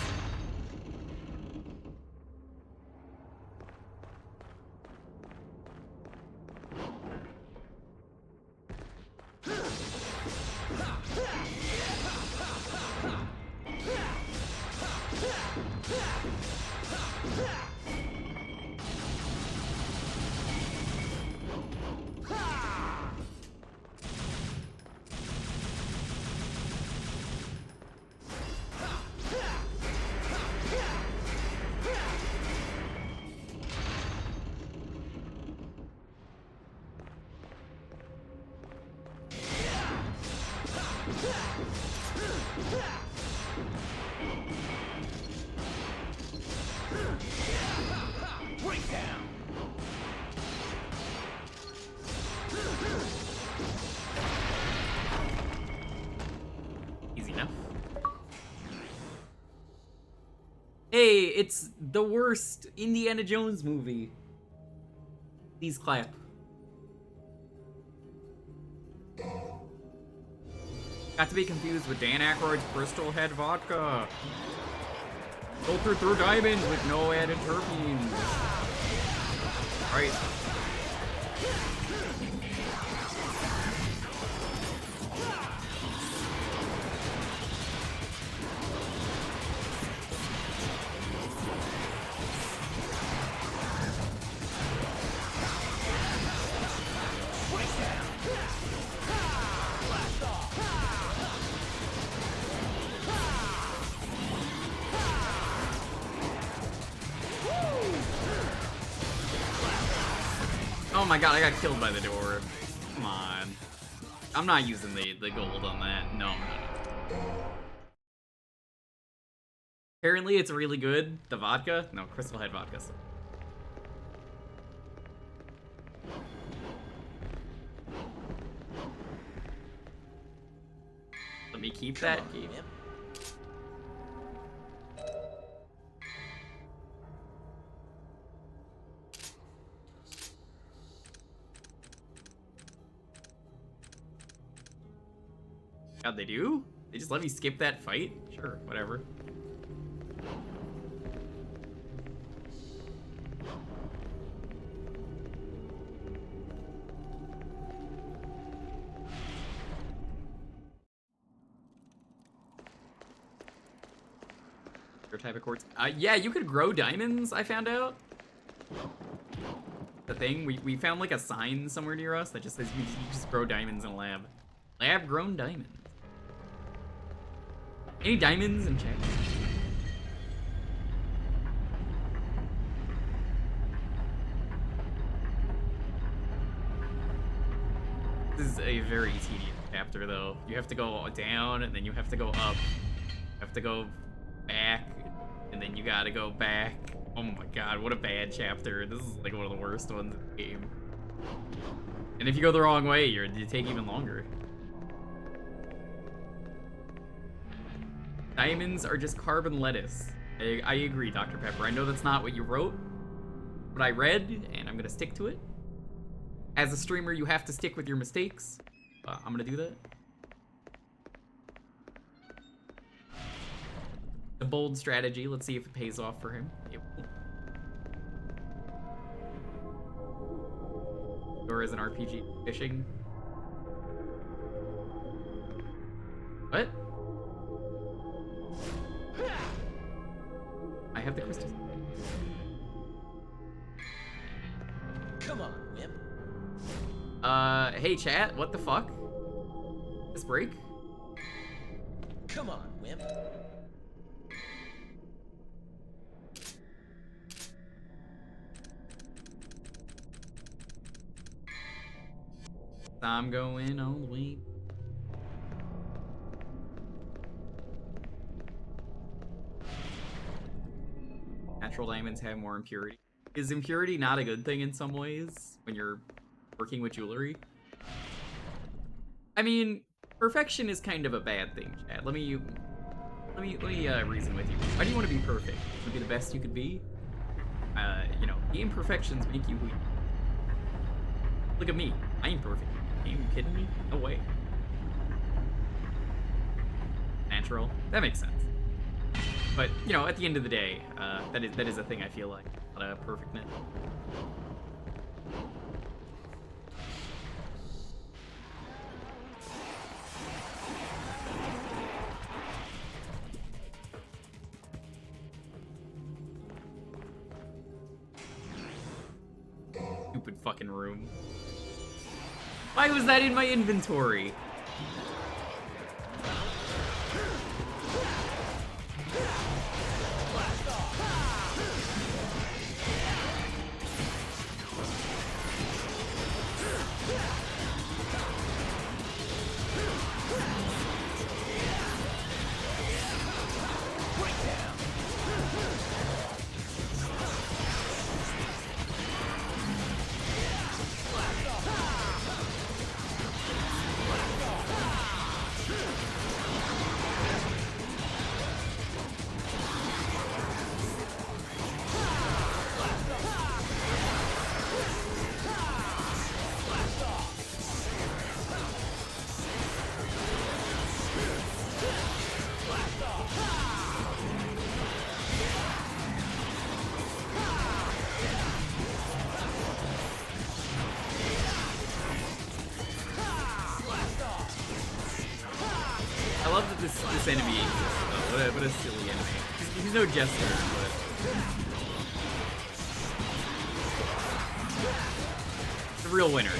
Hey, it's the worst Indiana Jones movie. Please clap. Not to be confused with Dan Aykroyd's Crystal Head Vodka. Filtered through diamonds with no added terpenes. Right. Oh my god, I got killed by the door. Come on. I'm not using the gold on that. No, I'm not. Apparently it's really good. The vodka? No, Crystal Head vodka. Let me keep that. God, they do? They just let me skip that fight? Sure, whatever. Your type of quartz. Yeah, you could grow diamonds, I found out. The thing, we found like a sign somewhere near us that just says you just grow diamonds in a lab. Lab grown diamonds. Any diamonds in chat? a very tedious chapter, though. You have to go down, and then you have to go up. You have to go back, and then you gotta go back. Oh my god, what a bad chapter. This is like one of the worst ones in the game. And if you go the wrong way, you take even longer. Diamonds are just carbon lettuce. I agree, Dr. Pepper. I know that's not what you wrote, but I read, and I'm gonna stick to it. As a streamer, you have to stick with your mistakes. I'm gonna do that. A bold strategy. Let's see if it pays off for him. It won't. Or as an RPG fishing. What? I have the crystals. Come on, Wimp. Hey chat, what the fuck? This break? Come on, Wimp. I'm going all the way. Natural diamonds have more impurity. Is impurity not a good thing in some ways when you're working with jewelry? I mean, perfection is kind of a bad thing, Chad. Let me reason with you. Why do you want to be perfect? To be the best you could be? You know, the imperfections make you who you are. Look at me. I ain't perfect. Are you kidding me? No way. Natural. That makes sense. But, you know, at the end of the day, that is a thing I feel like. Not a perfectness. Stupid fucking room. Why was that in my inventory? I love that this enemy exists, though. What a silly enemy. He's no jester, but... the real winner.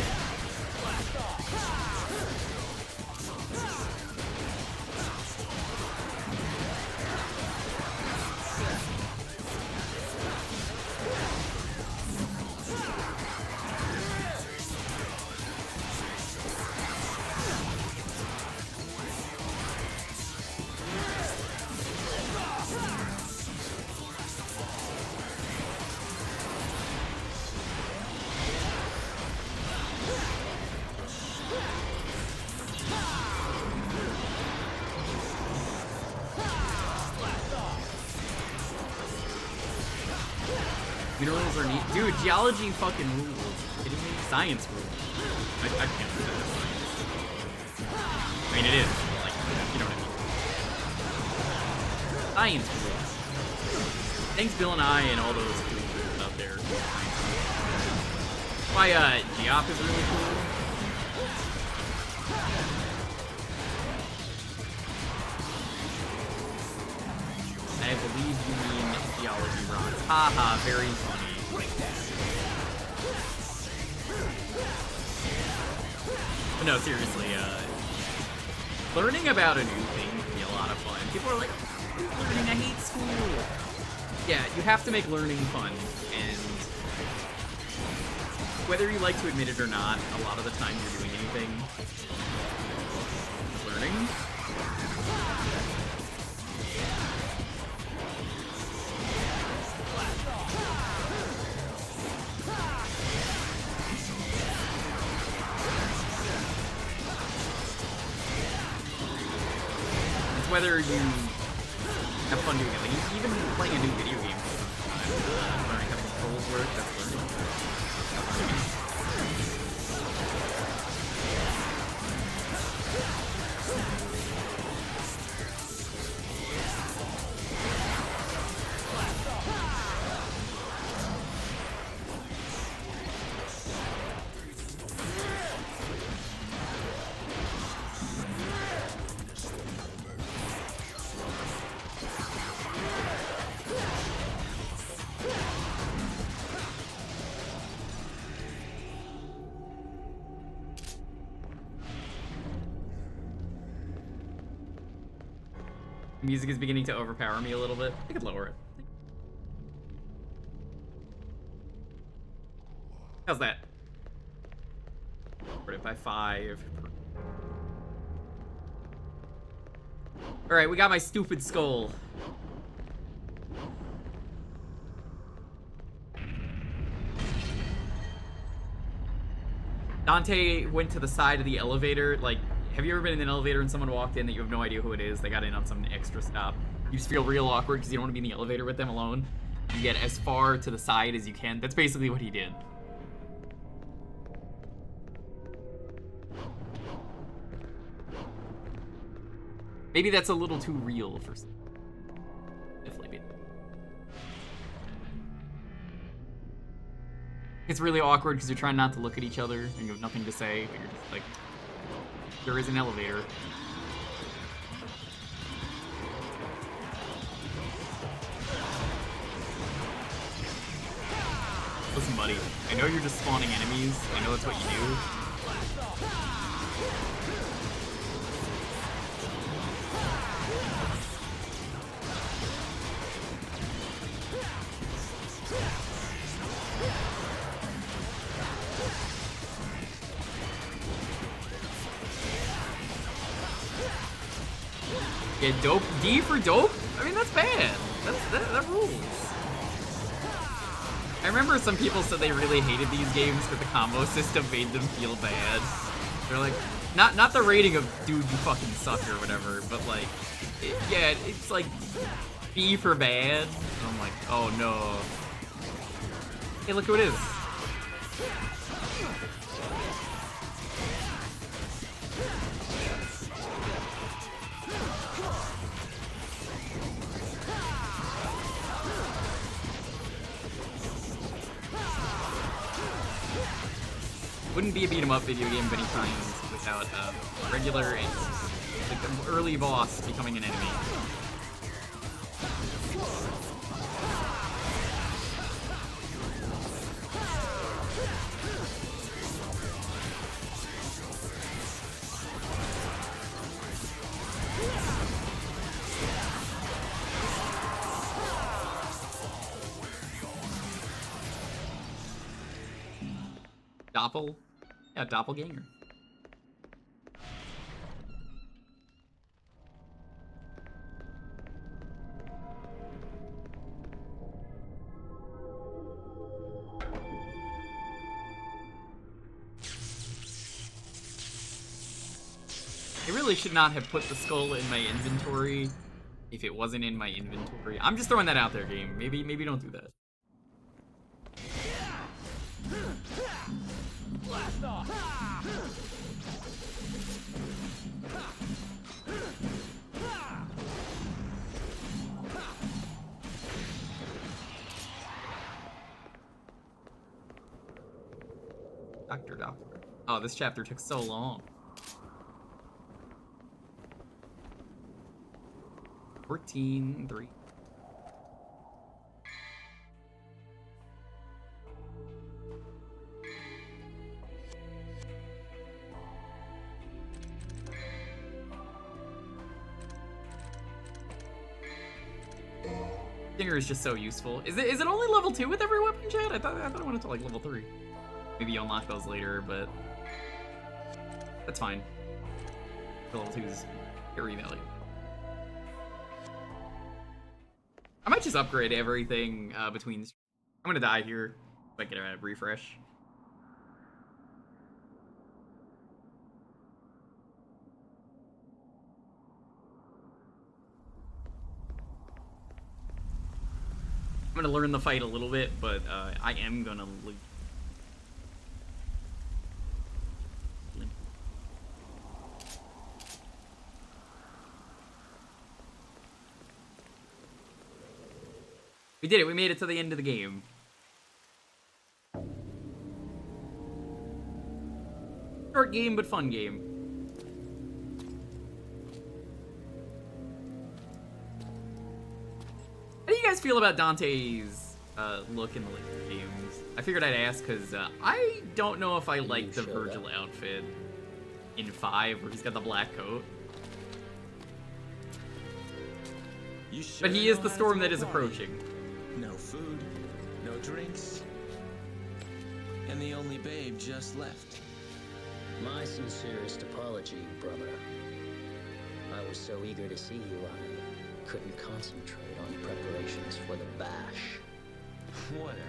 Minerals are neat. Dude, geology fucking rules. Are you kidding me? Science rules. I can't do that as science. I mean, it is. But like, you know what I mean. Science rules. Thanks, Bill and I and all those cool dudes out there. Why, Geop is really cool. I believe you mean theology, Ron. Haha, very funny. But no, seriously, learning about a new thing can be a lot of fun. People are like, learning, I hate school. Yeah, you have to make learning fun, and whether you like to admit it or not, a lot of the time you're doing anything, learning. It's whether you have fun doing it. Like, even playing a new video game, learning how the controls work, that's learning. Music is beginning to overpower me a little bit. I could lower it. How's that? Lowered it by 5. Alright, we got my stupid skull. Dante went to the side of the elevator, like, have you ever been in an elevator and someone walked in that you have no idea who it is? They got in on some extra stop. You just feel real awkward because you don't want to be in the elevator with them alone. You get as far to the side as you can. That's basically what he did. Maybe that's a little too real for some. Definitely. It's really awkward because you're trying not to look at each other and you have nothing to say, but you're just like, there is an elevator. Listen, buddy, I know you're just spawning enemies. I know that's what you do. Yeah, dope. D for dope? I mean, that's bad. That rules. I remember some people said they really hated these games because the combo system made them feel bad. They're like, not the rating of dude, you fucking suck or whatever, but like, yeah, it's like B for bad. And I'm like, oh no. Hey, look who it is. Wouldn't be a beat 'em up video game of any kind without regular and like the early boss becoming an enemy. Yeah, doppelganger. I really should not have put the skull in my inventory if it wasn't in my inventory. I'm just throwing that out there, game. Maybe don't do that. Blast off. Dr. Doppler. Oh, this chapter took so long. 14-3. Stinger is just so useful. Is it only level 2 with every weapon, Chad? I thought I went up to like level 3. Maybe you'll unlock those later, but that's fine. Level 2 is very valuable. I might just upgrade everything between. I'm gonna die here if I get a refresh. I'm gonna learn the fight a little bit, but I am gonna lose. We did it. We made it to the end of the game. Short game, but fun game. How do you guys feel about Dante's look in the later games? I figured I'd ask because I don't know if I like the Virgil outfit in 5 where he's got the black coat. But he is the storm that is approaching. No food, no drinks, and the only babe just left. My sincerest apology, brother. I was so eager to see you, I couldn't concentrate on preparations for the bash. Whatever.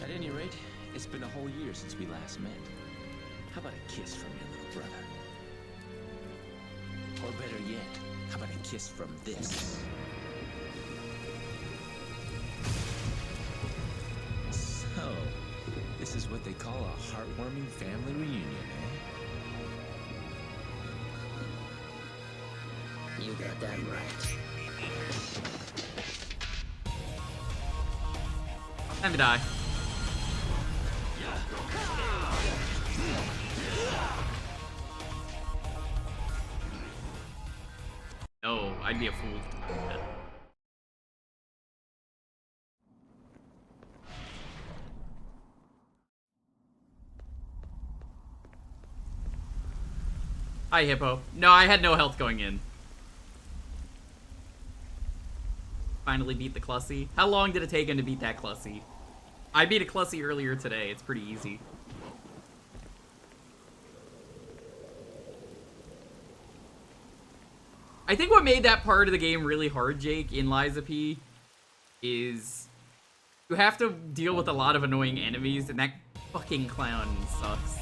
At any rate, it's been a whole year since we last met. How about a kiss from your little brother? Or better yet, how about a kiss from this? So, this is what they call a heartwarming family reunion, eh? You got that right. Time to die. No, I'd be a fool. Hi, Hippo. No, I had no health going in. Finally beat the Clussy. How long did it take him to beat that Clussy? I beat a Clussy earlier today. It's pretty easy. I think what made that part of the game really hard, Jake, in Lies of P, is you have to deal with a lot of annoying enemies, and that fucking clown sucks.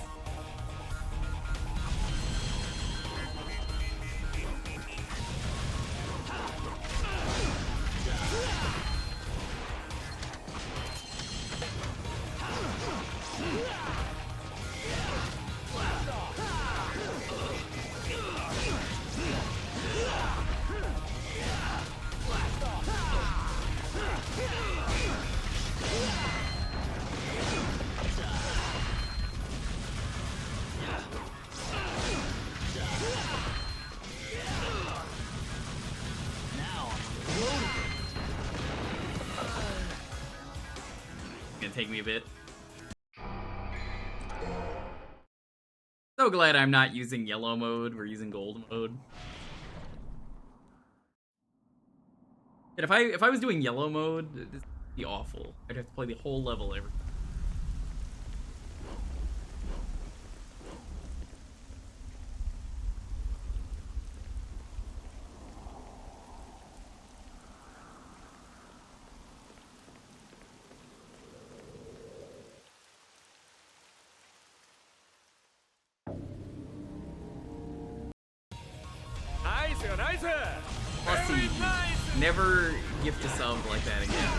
Take me a bit. So glad I'm not using yellow mode, we're using gold mode. And if I was doing yellow mode, this would be awful. I'd have to play the whole level every time. Pussy. Never gift a sub like that again.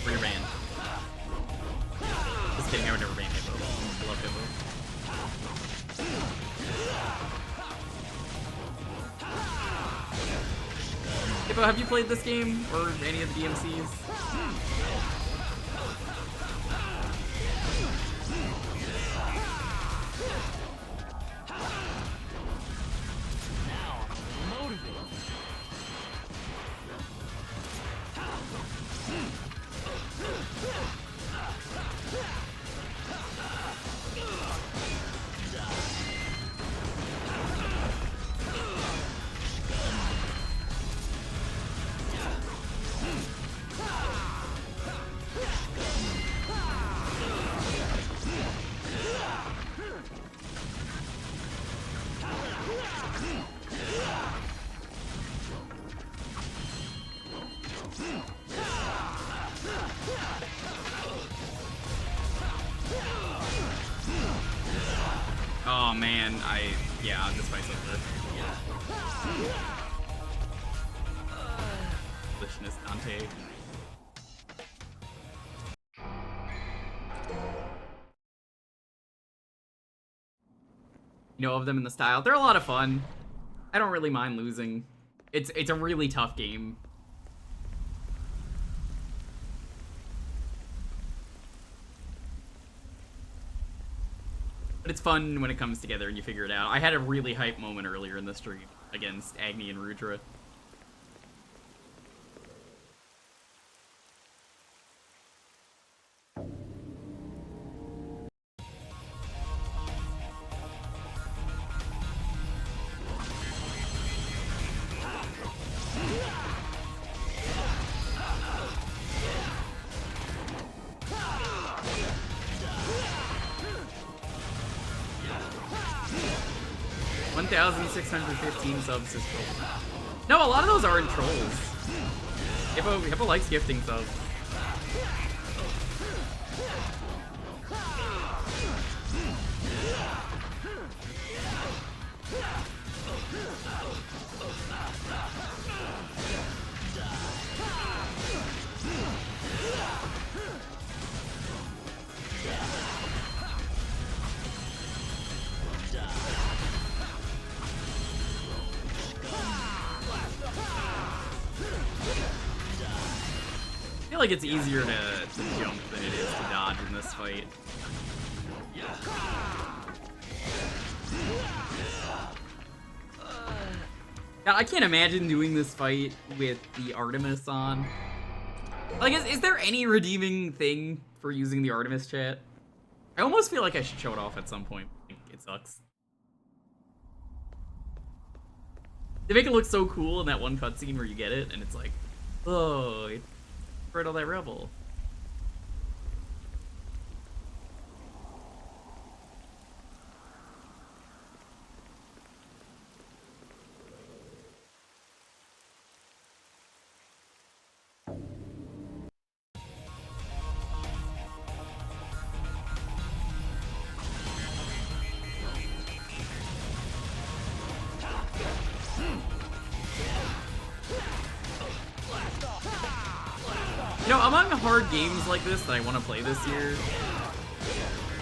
Re-ran. Just kidding, I would never ban Hippo. I love Hippo. Hippo, have you played this game? Or any of the DMCs? man. Yeah, this fight's over. Foolishness, Dante. You know of them in the style. They're a lot of fun. I don't really mind losing. It's a really tough game. But it's fun when it comes together and you figure it out. I had a really hype moment earlier in the stream against Agni and Rudra. $1,615 subs is troll. No, a lot of those aren't trolls. Hippo likes gifting subs. I feel like it's easier to jump than it is to dodge in this fight. God, I can't imagine doing this fight with the Artemis on. Like, is there any redeeming thing for using the Artemis chat? I almost feel like I should show it off at some point. It sucks. They make it look so cool in that one cutscene where you get it, and it's like, oh, it's right on that rebel. You know, among hard games like this that I want to play this year,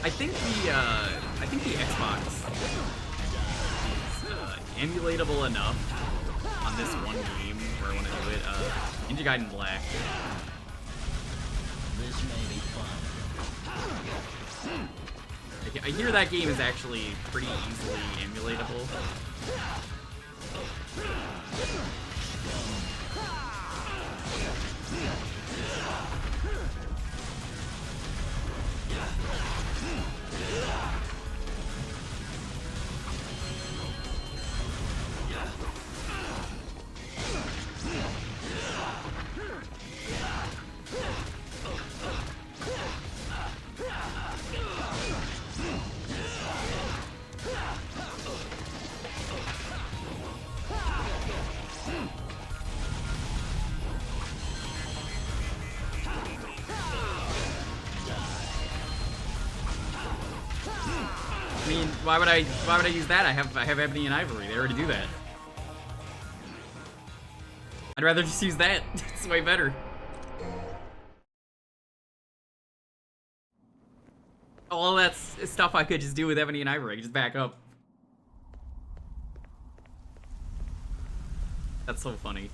I think the Xbox is emulatable enough on this one game where I want to do it. Ninja Gaiden Black. This may be fun. I hear that game is actually pretty easily emulatable. I mean, why would I use that? I have Ebony and Ivory. They already do that. I'd rather just use that. It's way better. All that's stuff I could just do with Ebony and Ivory. I could just back up. That's so funny.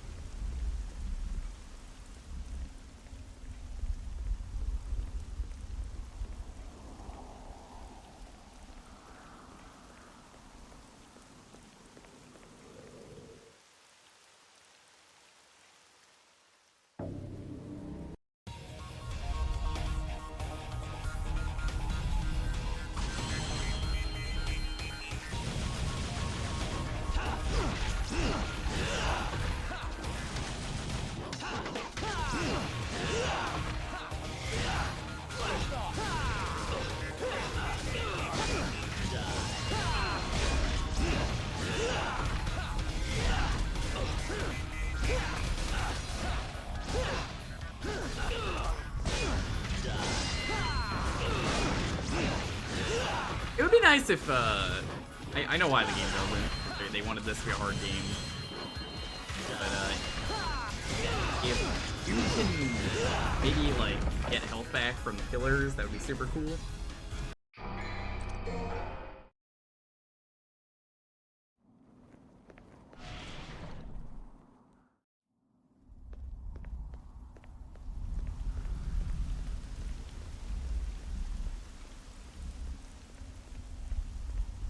It would be nice if I know why the game doesn't. They wanted this to be a hard game. But, if you can maybe, like, get health back from the killers, that would be super cool.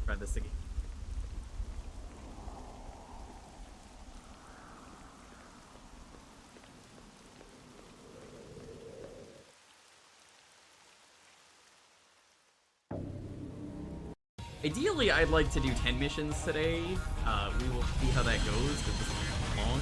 Try this again. Ideally, I'd like to do 10 missions today. We will see how that goes, because this is long.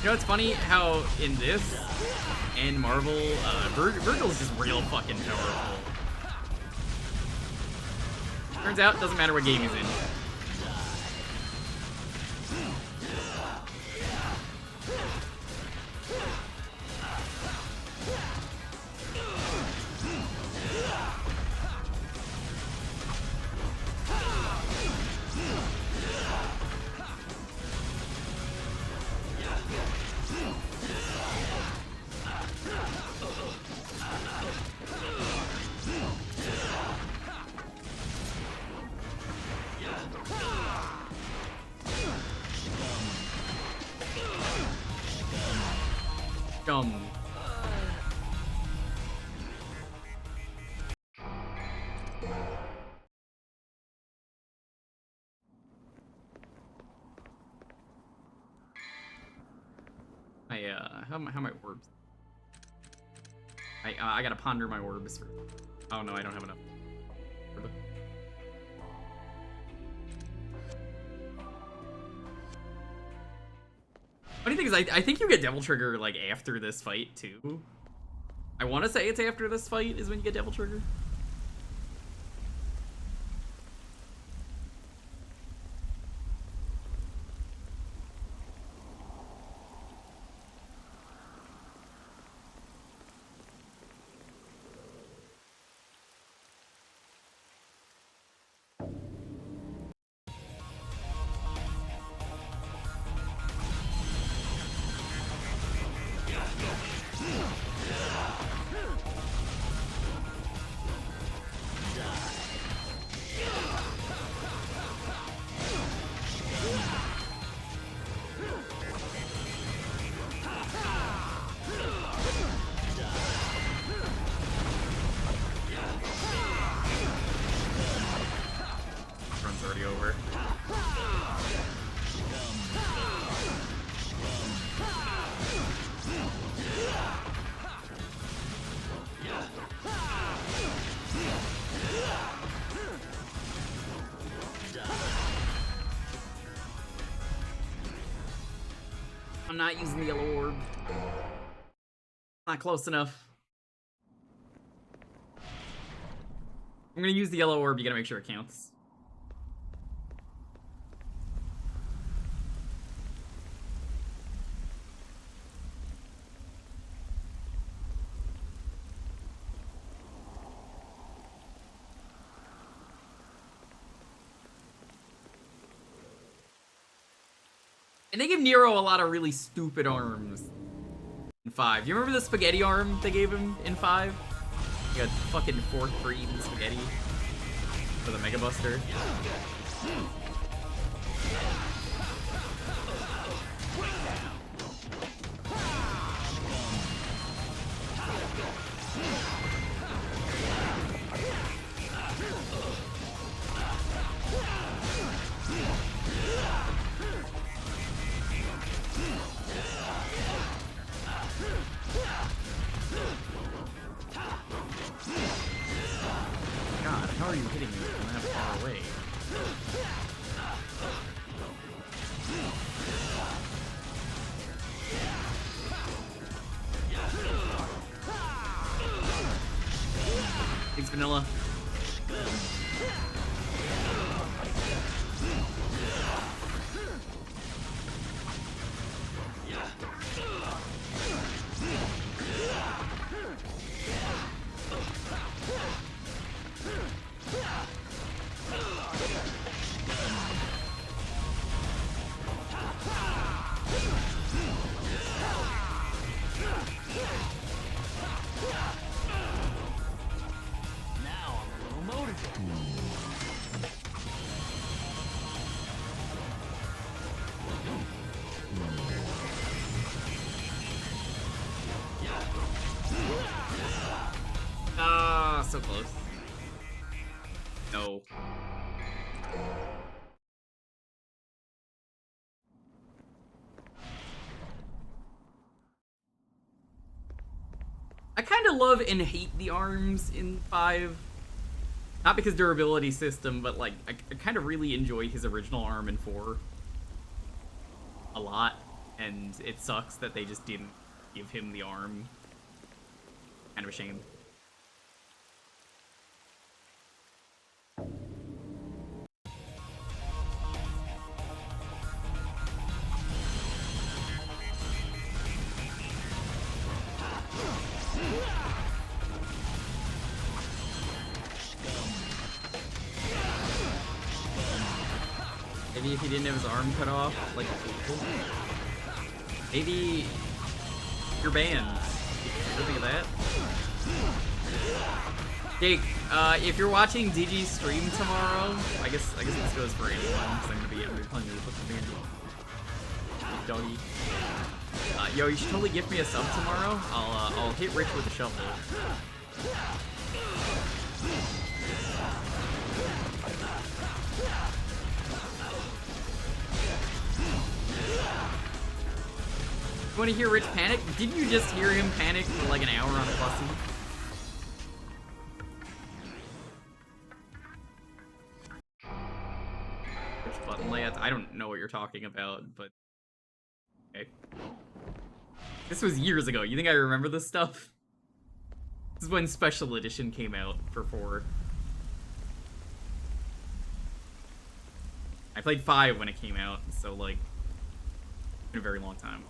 You know, it's funny how in this and Marvel, Virgil's just real fucking powerful. Turns out, doesn't matter what game he's in. How my orbs? I gotta ponder my orbs for. Oh no, I don't have enough. Funny thing is, I think you get Devil Trigger like after this fight too. I want to say it's after this fight is when you get Devil Trigger. I'm not using the yellow orb. Not close enough. I'm gonna use the yellow orb, you gotta make sure it counts. And they give Nero a lot of really stupid arms in 5. You remember the spaghetti arm they gave him in 5? You got fucking fork for eating spaghetti for the Mega Buster. How are you hitting me from that far away? Thanks, Vanilla. Ah, so close. No. I kind of love and hate the arms in 5. Not because durability system, but like, I kind of really enjoy his original arm in 4. A lot. And it sucks that they just didn't give him the arm. Kind of a shame. Maybe if he didn't have his arm cut off, like, maybe you're banned. What do you think of that? Jake, if you're watching Digi's stream tomorrow, I guess this goes for anyone, because I'm gonna be playing with the doggy. Yo, you should totally give me a sub tomorrow. I'll hit Rich with a shovel. You want to hear Rich panic? Didn't you just hear him panic for like an hour on a bussy? Which button layouts? I don't know what you're talking about, but okay. This was years ago. You think I remember this stuff? This is when Special Edition came out for 4. I played 5 when it came out, so like, it's been a very long time.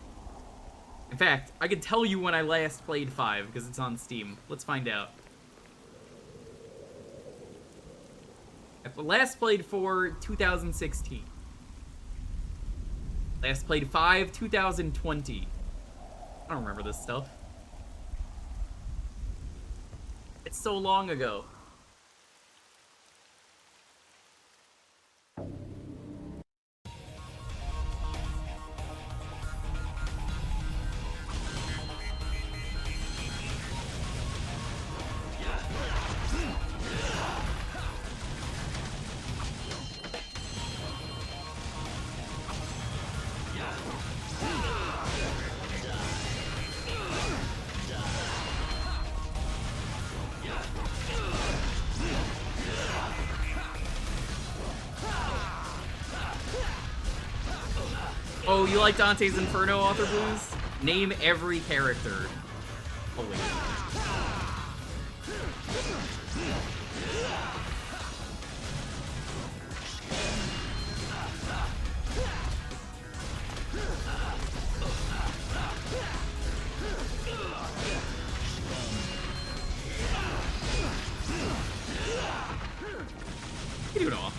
In fact, I can tell you when I last played 5, because it's on Steam. Let's find out. I last played 4, 2016. Last played 5, 2020. I don't remember this stuff. It's so long ago. Oh, you like Dante's Inferno, Author Blues? Name every character. Oh, wait. You do it all.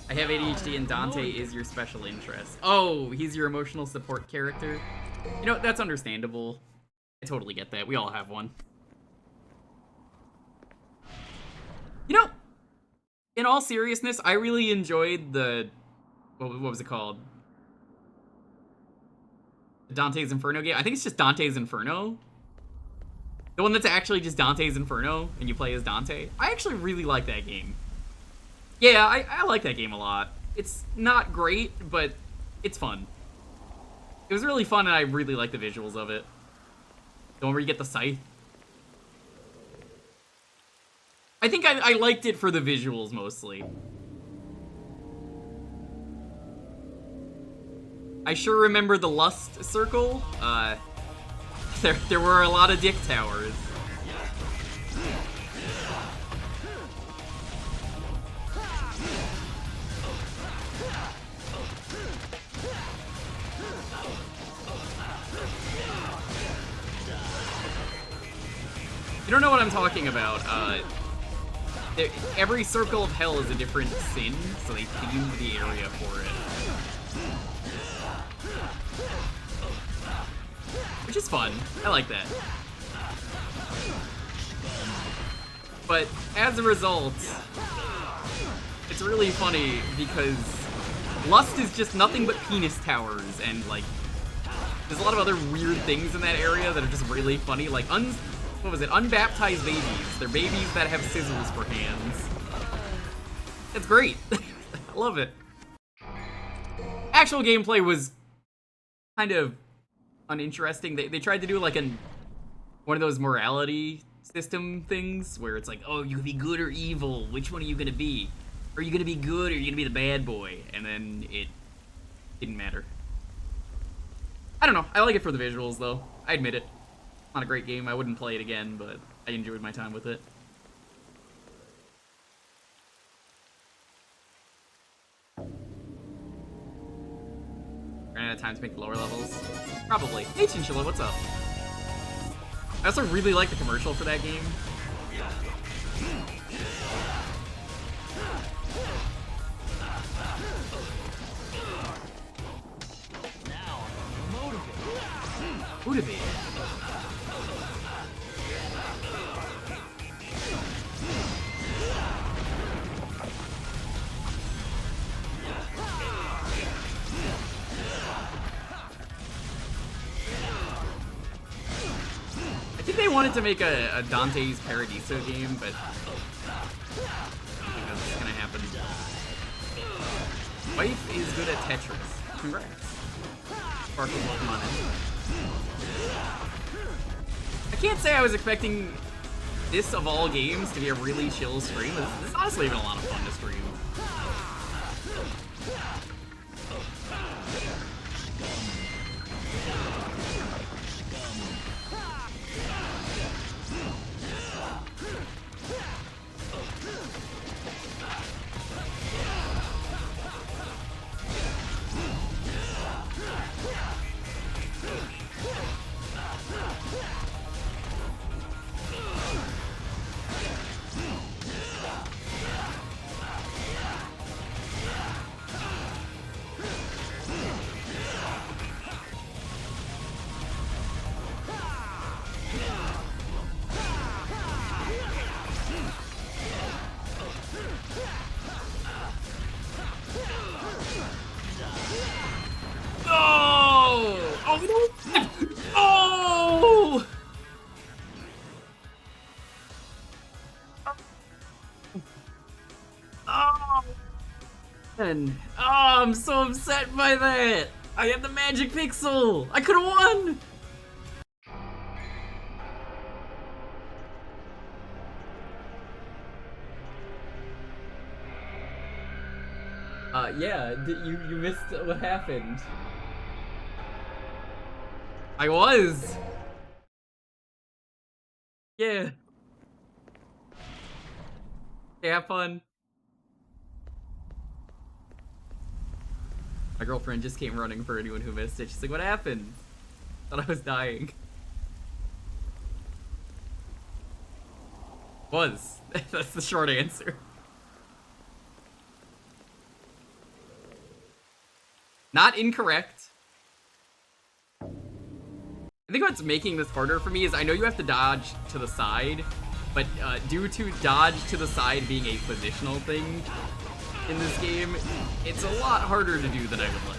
I have ADHD and Dante is your special interest. Oh, he's your emotional support character? You know, that's understandable. I totally get that. We all have one. You know, in all seriousness, I really enjoyed the... What was it called? The Dante's Inferno game? I think it's just Dante's Inferno. The one that's actually just Dante's Inferno, and you play as Dante. I actually really like that game. Yeah, I like that game a lot. It's not great, but it's fun. It was really fun, and I really like the visuals of it. The one where you get the scythe. I think I liked it for the visuals, mostly. I sure remember the Lust Circle. There were a lot of dick towers. You don't know what I'm talking about. Every circle of hell is a different sin, so they themed the area for it. Which is fun. I like that. But as a result, It's really funny because Lust is just nothing but penis towers, and like there's a lot of other weird things in that area that are just really funny. Like what was it? Unbaptized babies. They're babies that have scissors for hands. It's great. I love it. Actual gameplay was kind of uninteresting. They tried to do like one of those morality system things where it's like, oh, you can be good or evil. Which one are you gonna be? Are you gonna be good or are you gonna be the bad boy? And then it didn't matter. I don't know. I like it for the visuals though. I admit it. Not a great game. I wouldn't play it again, but I enjoyed my time with it. Ran out of time to make the lower levels? Probably. Hey Chinchilla, what's up? I also really like the commercial for that game. Motivated. I think they wanted to make a Dante's Paradiso game, but I don't think that's gonna happen. Wife is good at Tetris. Congrats. Sparkle Pokemon in. I can't say I was expecting this of all games to be a really chill stream. This is honestly been a lot of fun to stream. Oh, I'm so upset by that. I had the magic pixel. I could have won. Yeah, you missed what happened. I was. Yeah. Okay, have fun. My girlfriend just came running for anyone who missed it. She's like, what happened? Thought I was dying. Was. That's the short answer. Not incorrect. I think what's making this harder for me is I know you have to dodge to the side, but due to dodge to the side being a positional thing in this game, it's a lot harder to do than I would like.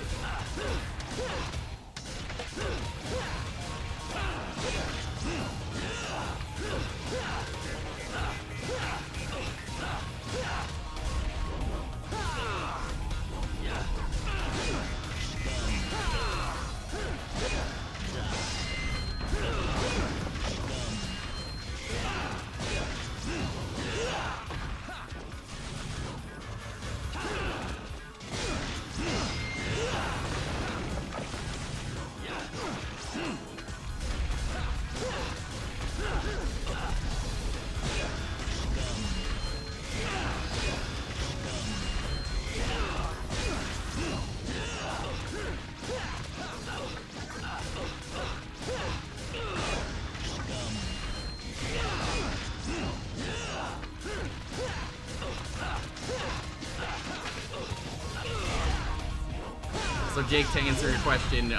So Jake, to answer your question,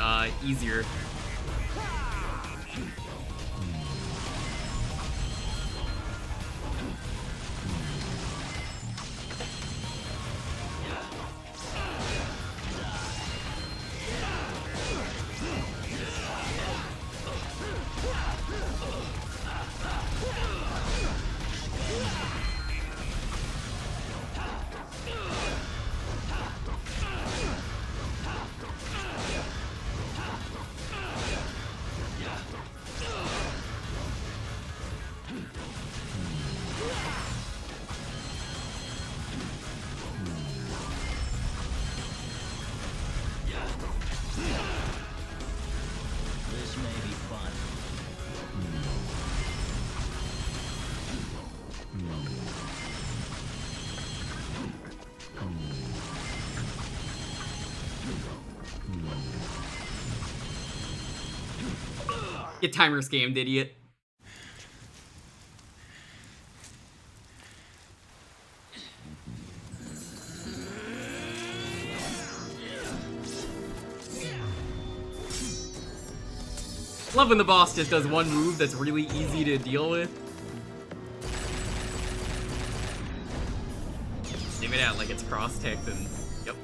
easier. Get timer scammed, idiot. Love when the boss just does one move that's really easy to deal with. Aim it out like it's cross-ticked and... Yep.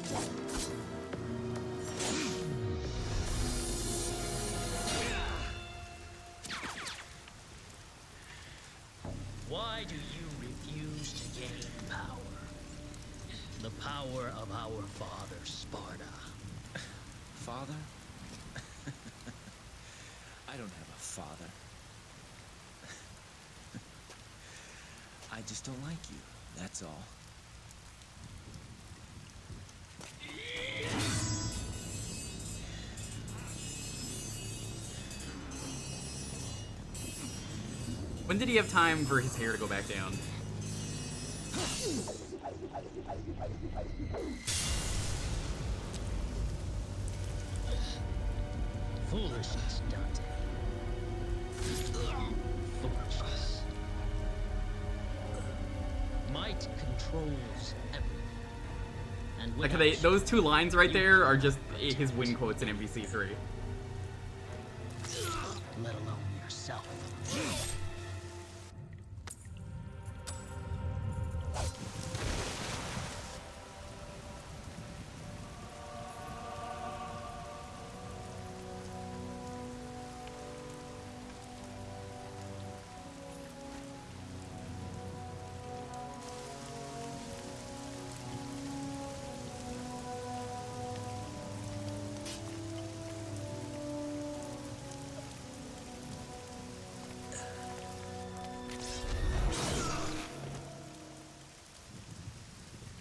Why do you refuse to gain power? The power of our father, Sparta. Father? I don't have a father. I just don't like you, that's all. When did he have time for his hair to go back down? Foolishness, Dante. Foolishness. Might controls everything. And Like without those two lines right there are just his win quotes in MVC3. let alone yourself.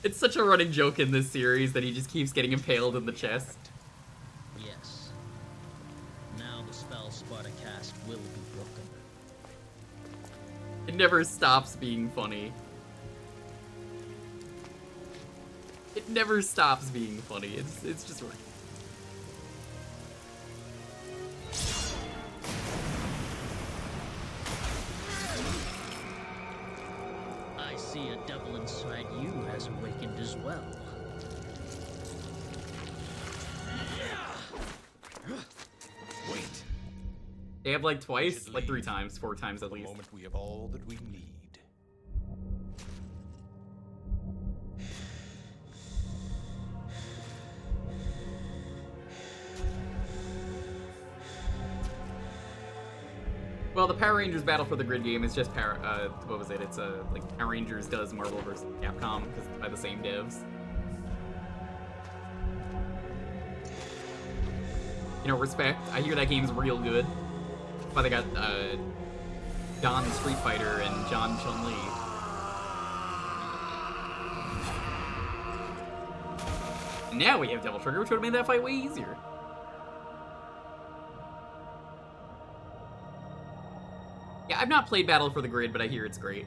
It's such a running joke in this series that he just keeps getting impaled in the chest. Yes. Now the spell Sparta cast will be broken. It never stops being funny. It never stops being funny. It's just right. I see a devil inside you has awakened as well. Wait. They have like twice, should like leave 3 times, 4 times at the least. moment we have all that we need. Well, the Power Rangers Battle for the Grid game is just what was it? It's like Power Rangers does Marvel vs. Capcom because it's by the same devs. You know, respect. I hear that game's real good. That's why they got Don Street Fighter and John Chun-Li. And now we have Devil Trigger, which would have made that fight way easier. Yeah, I've not played Battle for the Grid, but I hear it's great.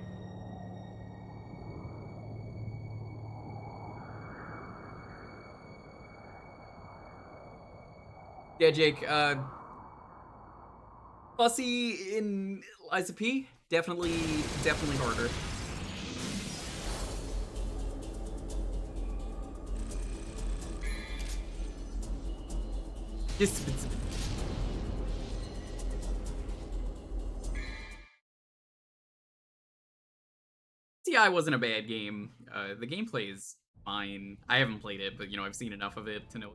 Yeah, Jake, Fussy in Liza P? Definitely harder. Just... CI wasn't a bad game. The gameplay is fine. I haven't played it, but you know, I've seen enough of it to know.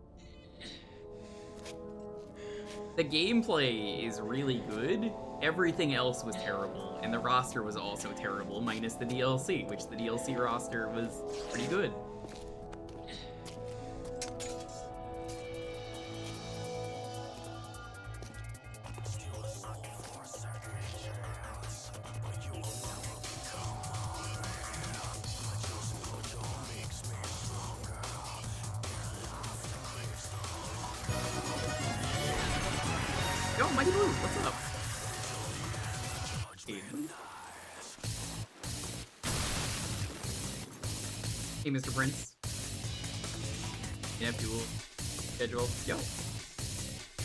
The gameplay is really good. Everything else was terrible, and the roster was also terrible, minus the DLC, which the DLC roster was pretty good. Yo, Mighty Blue, what's up? Hey, Mr. Prince. Yeah, dual schedule. Yo.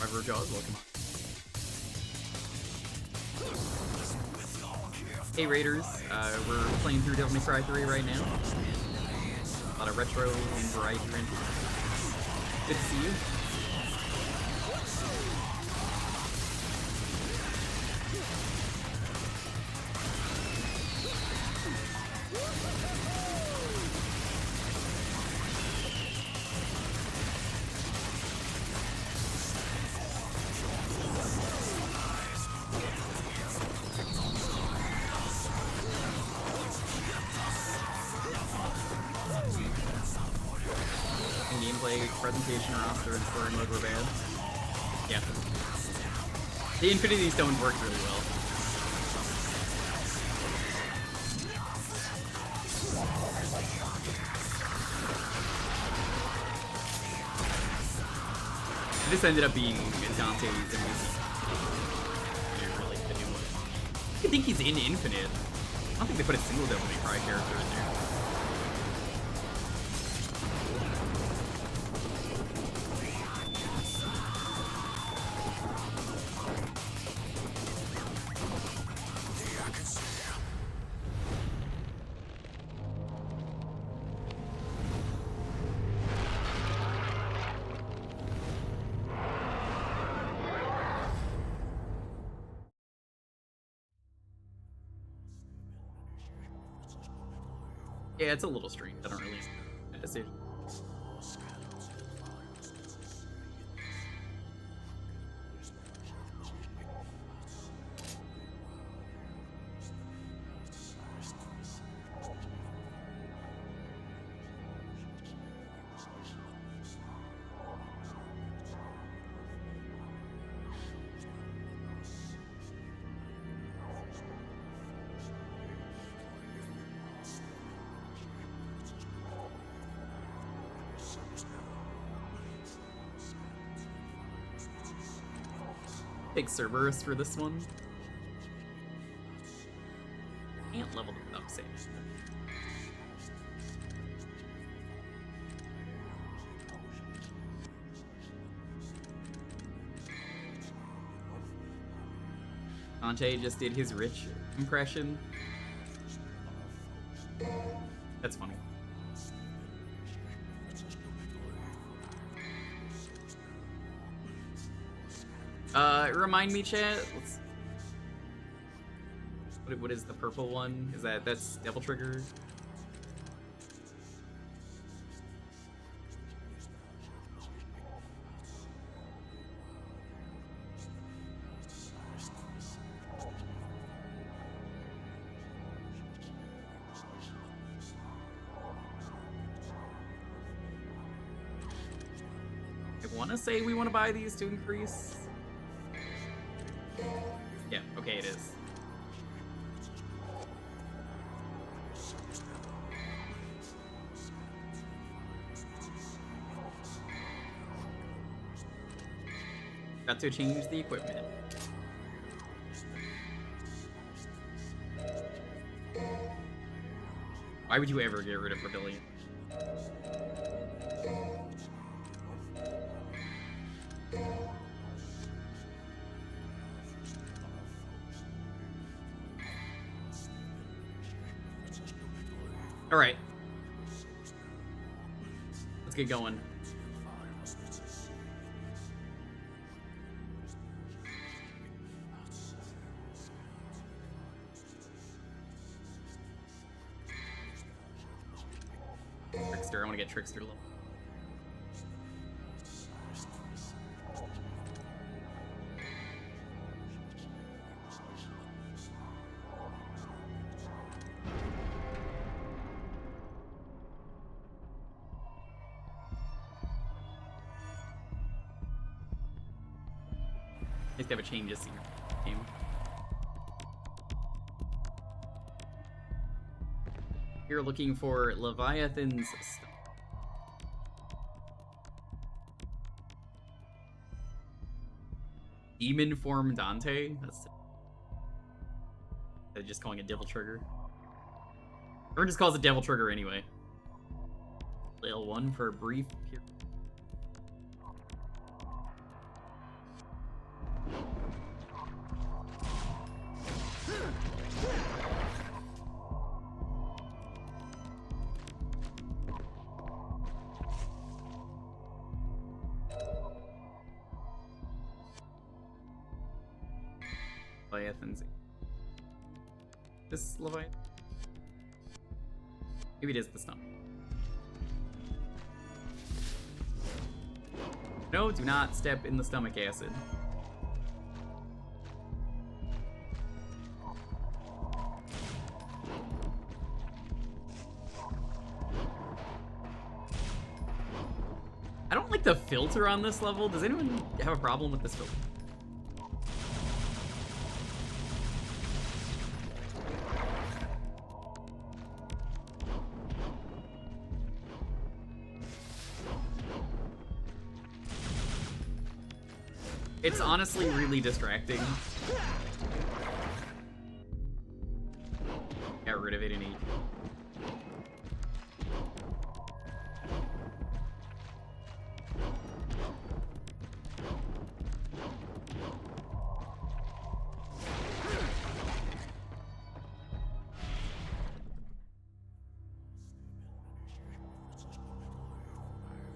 River Jaws, welcome on. Hey Raiders, we're playing through Devil May Cry 3 right now. A lot of retro and variety. Good to see you. Gameplay, presentation, roster, and story mode were bad. Yeah. The Infinity Stones worked really well. This ended up being Dante's MVP. Really good one. I think he's in Infinite. I don't think they put a single Devil May Cry character in there. Yeah, it's a little strange. I don't really make that decision. Take Cerberus for this one. Can't level them up, save. Dante just did his rich impression. That's funny. Remind me, chat. What is the purple one? Is that's Devil Trigger? I want to say we want to buy these to increase. Yeah, okay, it is. Got to change the equipment. Why would you ever get rid of Rebellion? All right, let's get going. Trickster, I want to get Trickster level. Nice to have a change this game. You're looking for Leviathan's stuff. Demon form Dante? They're just calling it Devil Trigger. Everyone just calls it Devil Trigger anyway. L1 for a brief period. Leviathans. This Leviathan? Maybe it is the stomach. No, do not step in the stomach acid. I don't like the filter on this level. Does anyone have a problem with this filter? It's honestly really distracting. Got rid of it in 8.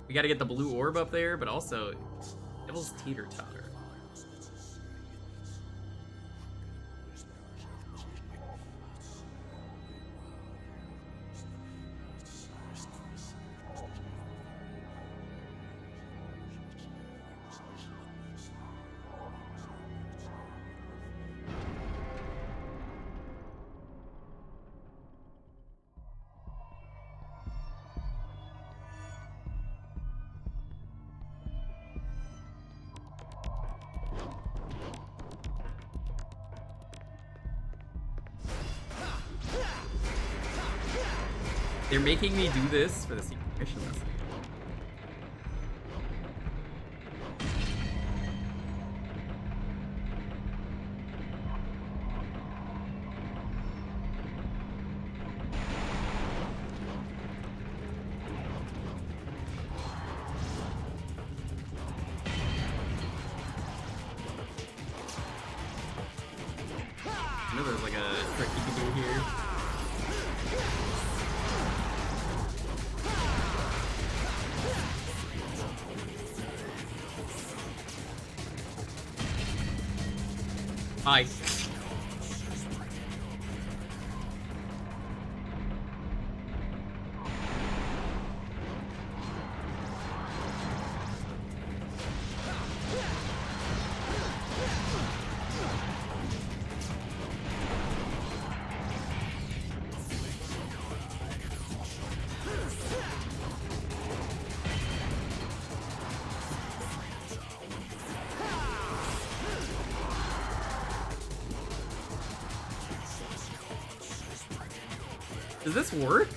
We gotta get the blue orb up there, but also Devil's Teeter-Totter. They're making me do this for the secret mission. I know there's like a trick you can do here. Hi. Does this work?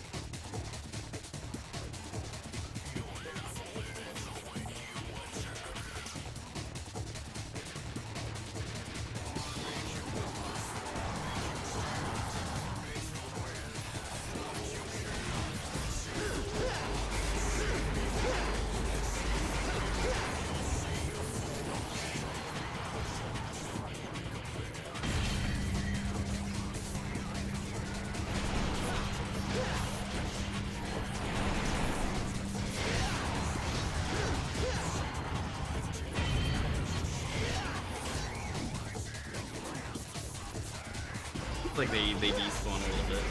Like they despawn a little bit.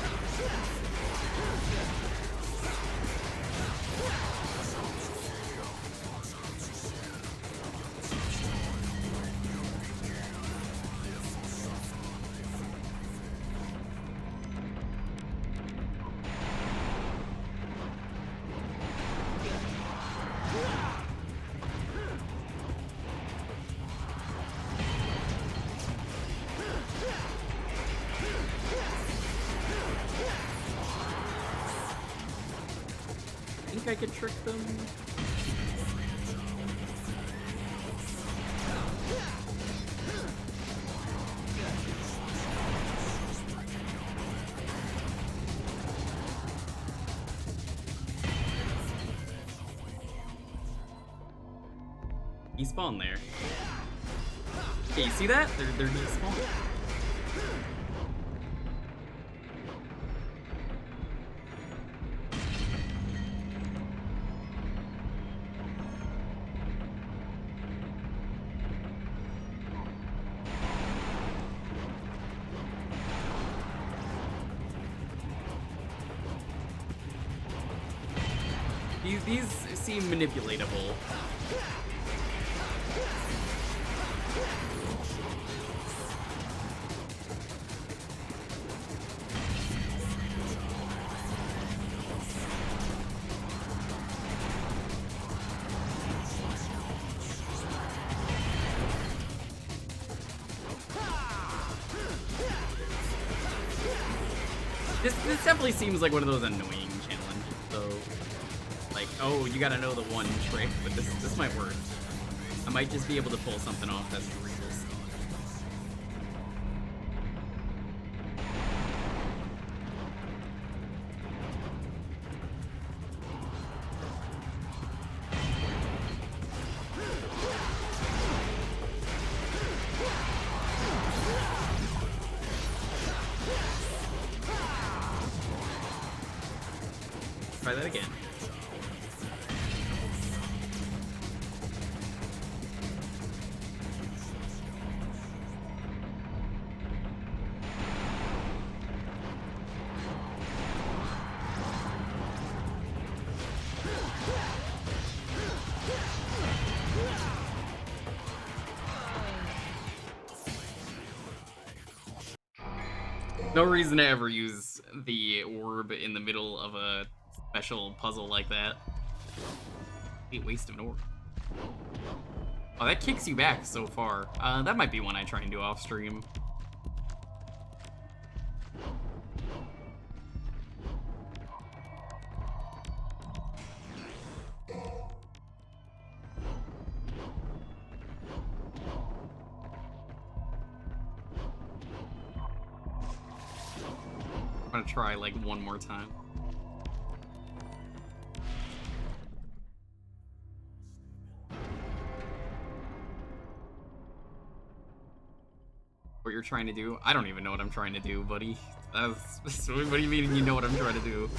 I could trick them. Despawn there. Okay, you see that? They're despawned. These seem manipulatable. This definitely seems like one of those annoying challenges, though. Like, oh, you gotta know the one trick, but this might work. I might just be able to pull something off that's real. Try that again. No reason to ever use the orb in the middle of a special puzzle like that. A waste of an orb. Oh, that kicks you back so far. That might be one I try and do off stream. I'm gonna try like one more time. What you're trying to do? I don't even know what I'm trying to do, buddy. What do you mean you know what I'm trying to do?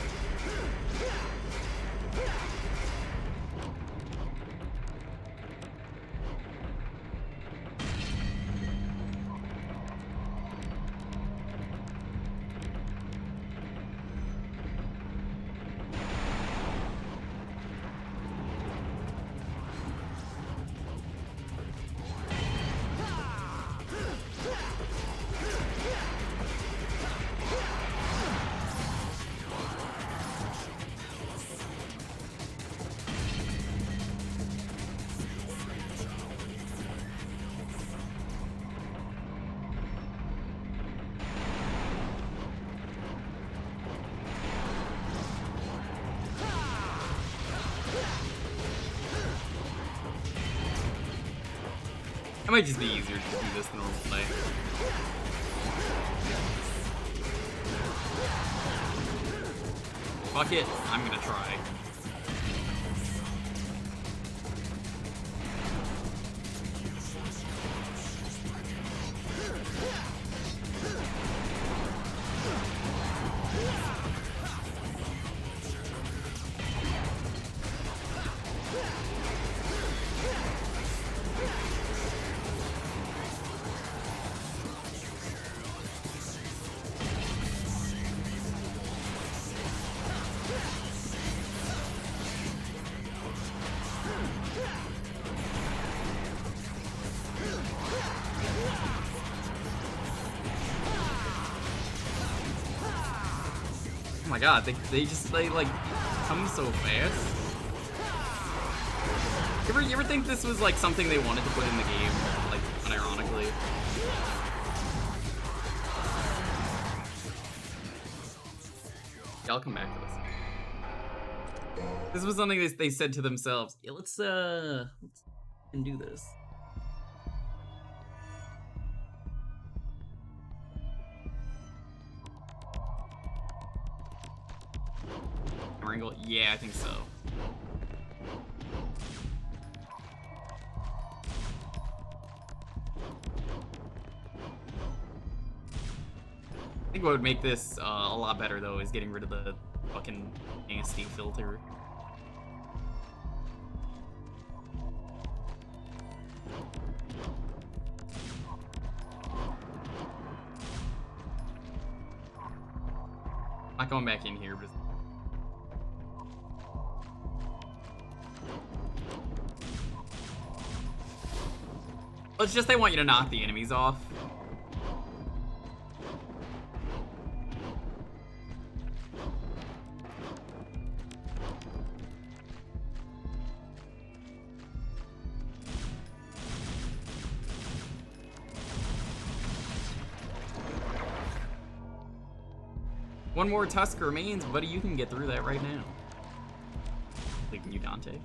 It might just be easier to do this than normal play. Fuck it, I'm gonna try. Oh my god, they just like come so fast. You ever think this was like something they wanted to put in the game, like unironically? Yeah, I'll come back to this. This was something they said to themselves. Yeah, let's do this. Angle? Yeah, I think so. I think what would make this a lot better though is getting rid of the fucking nasty filter. Not going back in here, but Well, it's just they want you to knock the enemies off. One more tusk remains, buddy. You can get through that right now. Leaving you, Dante.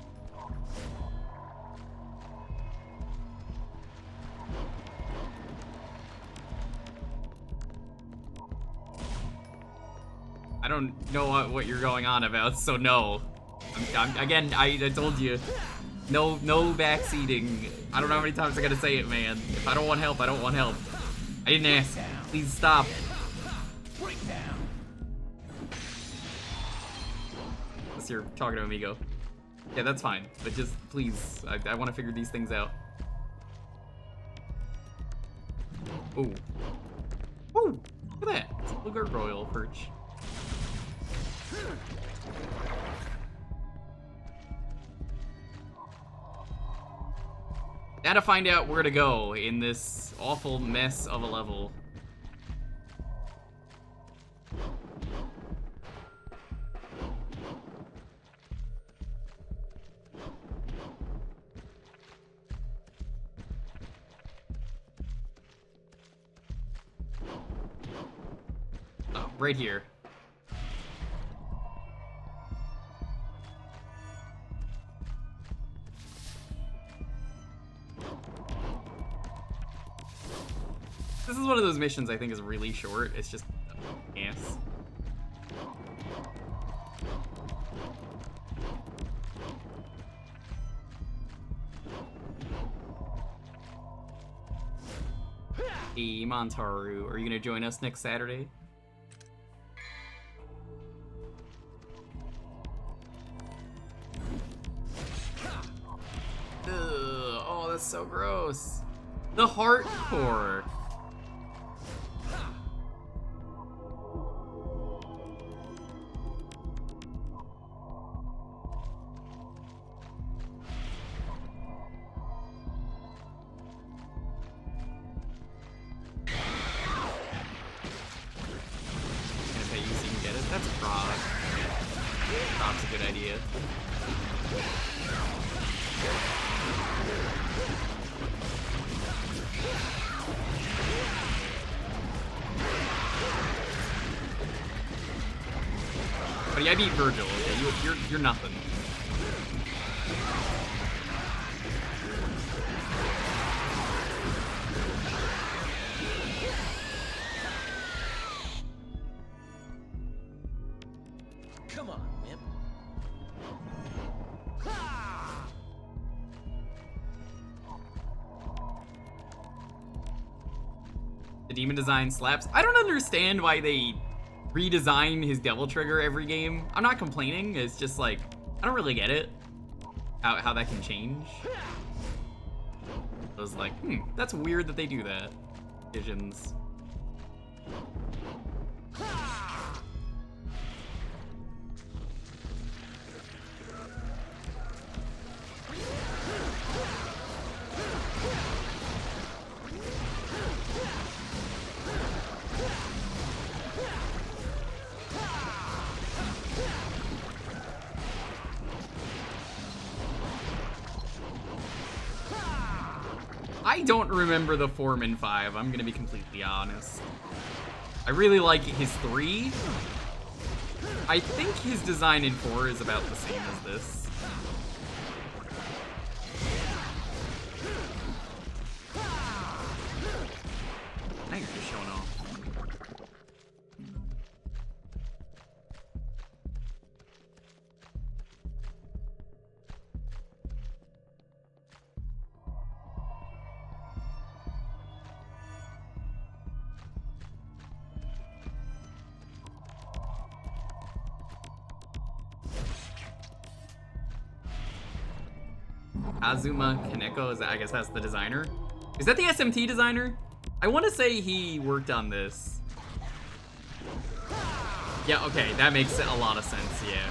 I don't know what you're going on about, so no. Again, I told you, no backseating. I don't know how many times I gotta say it, man. If I don't want help, I don't want help. I didn't ask. Please stop. Unless you're talking to Amigo. Yeah, that's fine. But just, please, I want to figure these things out. Ooh. Ooh! Look at that. It's a little gargoyle perch. Gotta find out where to go in this awful mess of a level. Oh, right here. This is one of those missions I think is really short. It's just yes. Hey, Montaru, are you gonna join us next Saturday? Ugh, oh, that's so gross. The heart core. I beat Virgil, okay? You're nothing. Come on, Wimp. The demon design slaps. I don't understand why they redesign his devil trigger every game. I'm not complaining, it's just like, I don't really get it. How that can change. I was like, that's weird that they do that. Visions. I don't remember the form in 5, I'm gonna be completely honest. I really like his 3. I think his design in 4 is about the same as this. Now you're just showing off. Azuma Kaneko, I guess that's the designer. Is that the SMT designer? I want to say he worked on this. Yeah, okay, that makes a lot of sense, yeah.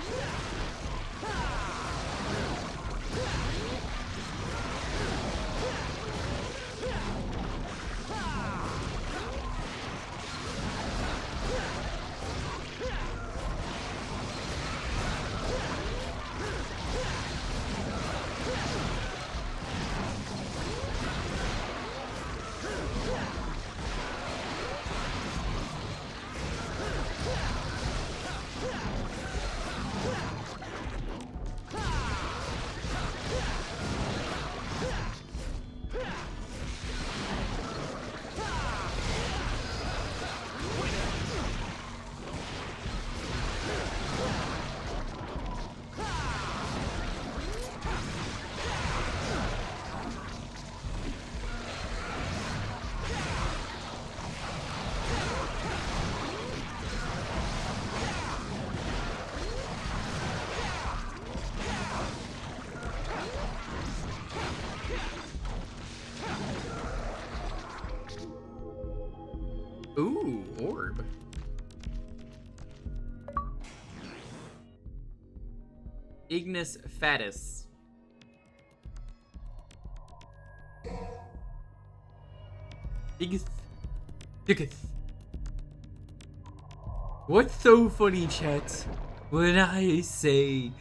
Ooh, orb. Ignis Fatus. Ignis. What's so funny, chat, when I say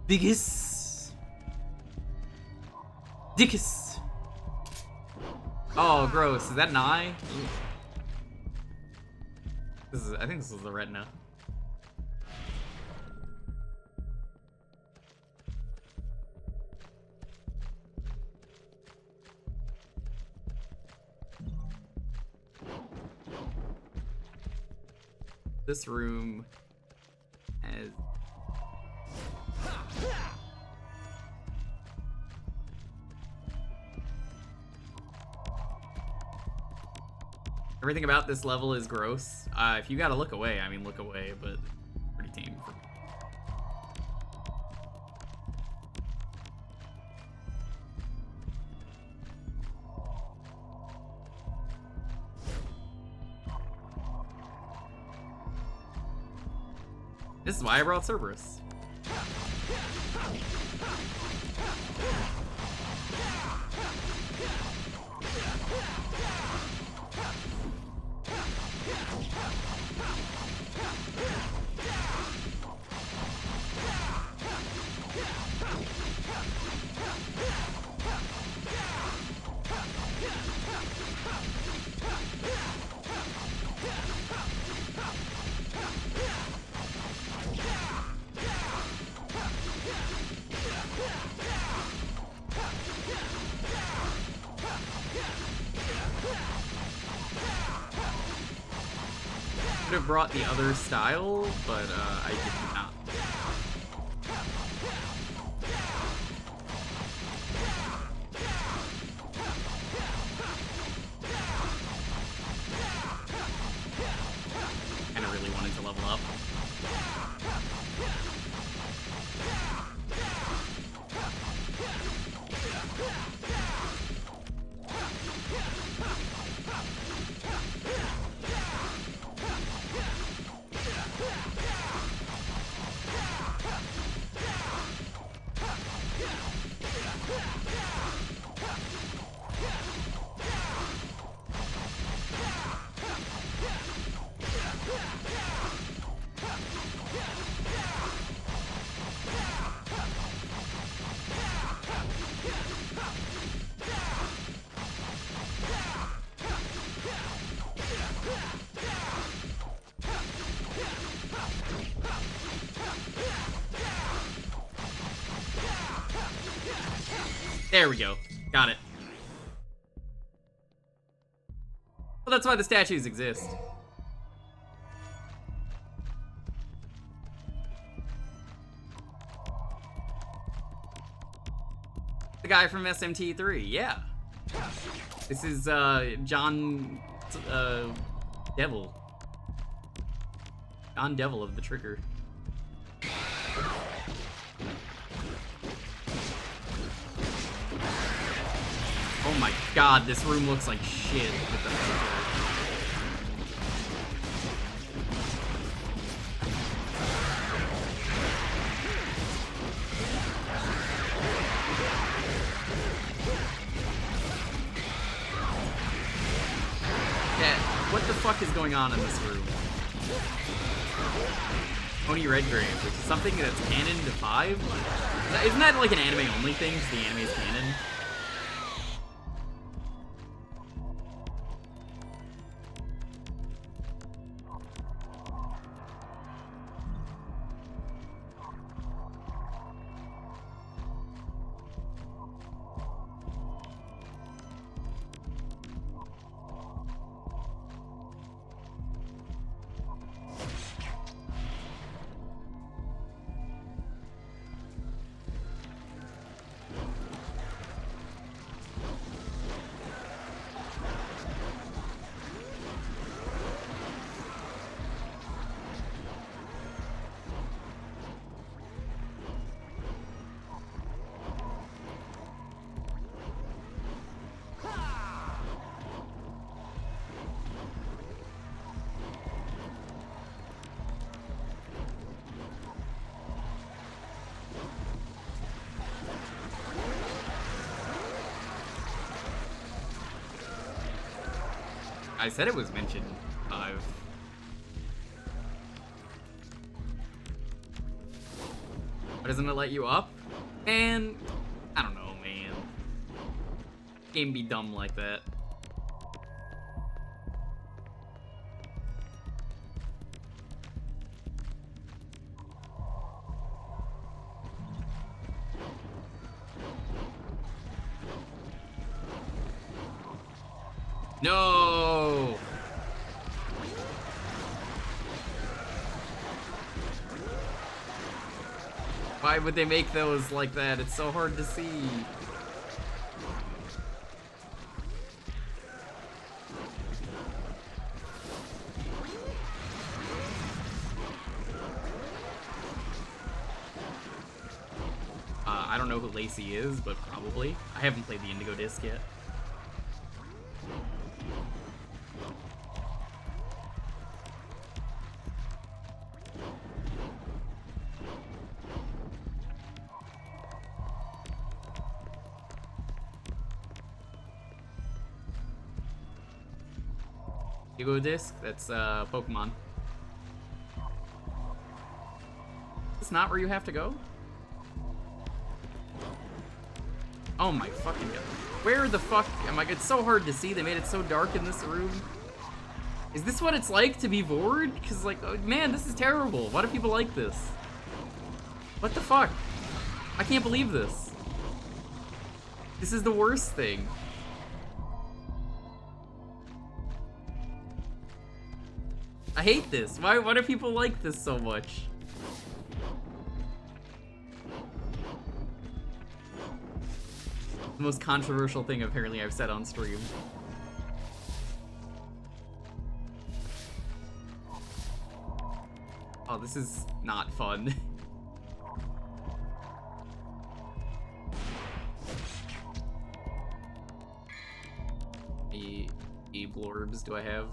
biggest dickest? Oh, gross. Is that an eye? I think this is the retina. This room has... Everything about this level is gross. If you gotta look away, I mean look away, but pretty tame. This is why I brought Cerberus. Could have brought the other style, but I did not. Kinda really wanted to level up. There we go. Got it. Well, that's why the statues exist. The guy from SMT3, yeah. This is John Devil. John Devil of the Trigger. Oh my god, this room looks like shit with the filter. Yeah, what the fuck is going on in this room? Oni Redgrave, which is something that's canon to 5? Isn't that like an anime only thing? Because the anime is canon? I said it was mentioned 5. Why doesn't it let you up? Man, I don't know, man. Game be dumb like that. No! Why would they make those like that? It's so hard to see. I don't know who Lacey is, but probably. I haven't played the Indigo Disc yet. Indigo Disc? That's Pokemon. It's not where you have to go? Oh my fucking god. Where the fuck am I? It's so hard to see. They made it so dark in this room. Is this what it's like to be bored? Because, like, oh, man, this is terrible. Why do people like this? What the fuck? I can't believe this. This is the worst thing. I hate this. Why do people like this so much? The most controversial thing apparently I've said on stream. Oh, this is not fun. Any blurbs do I have?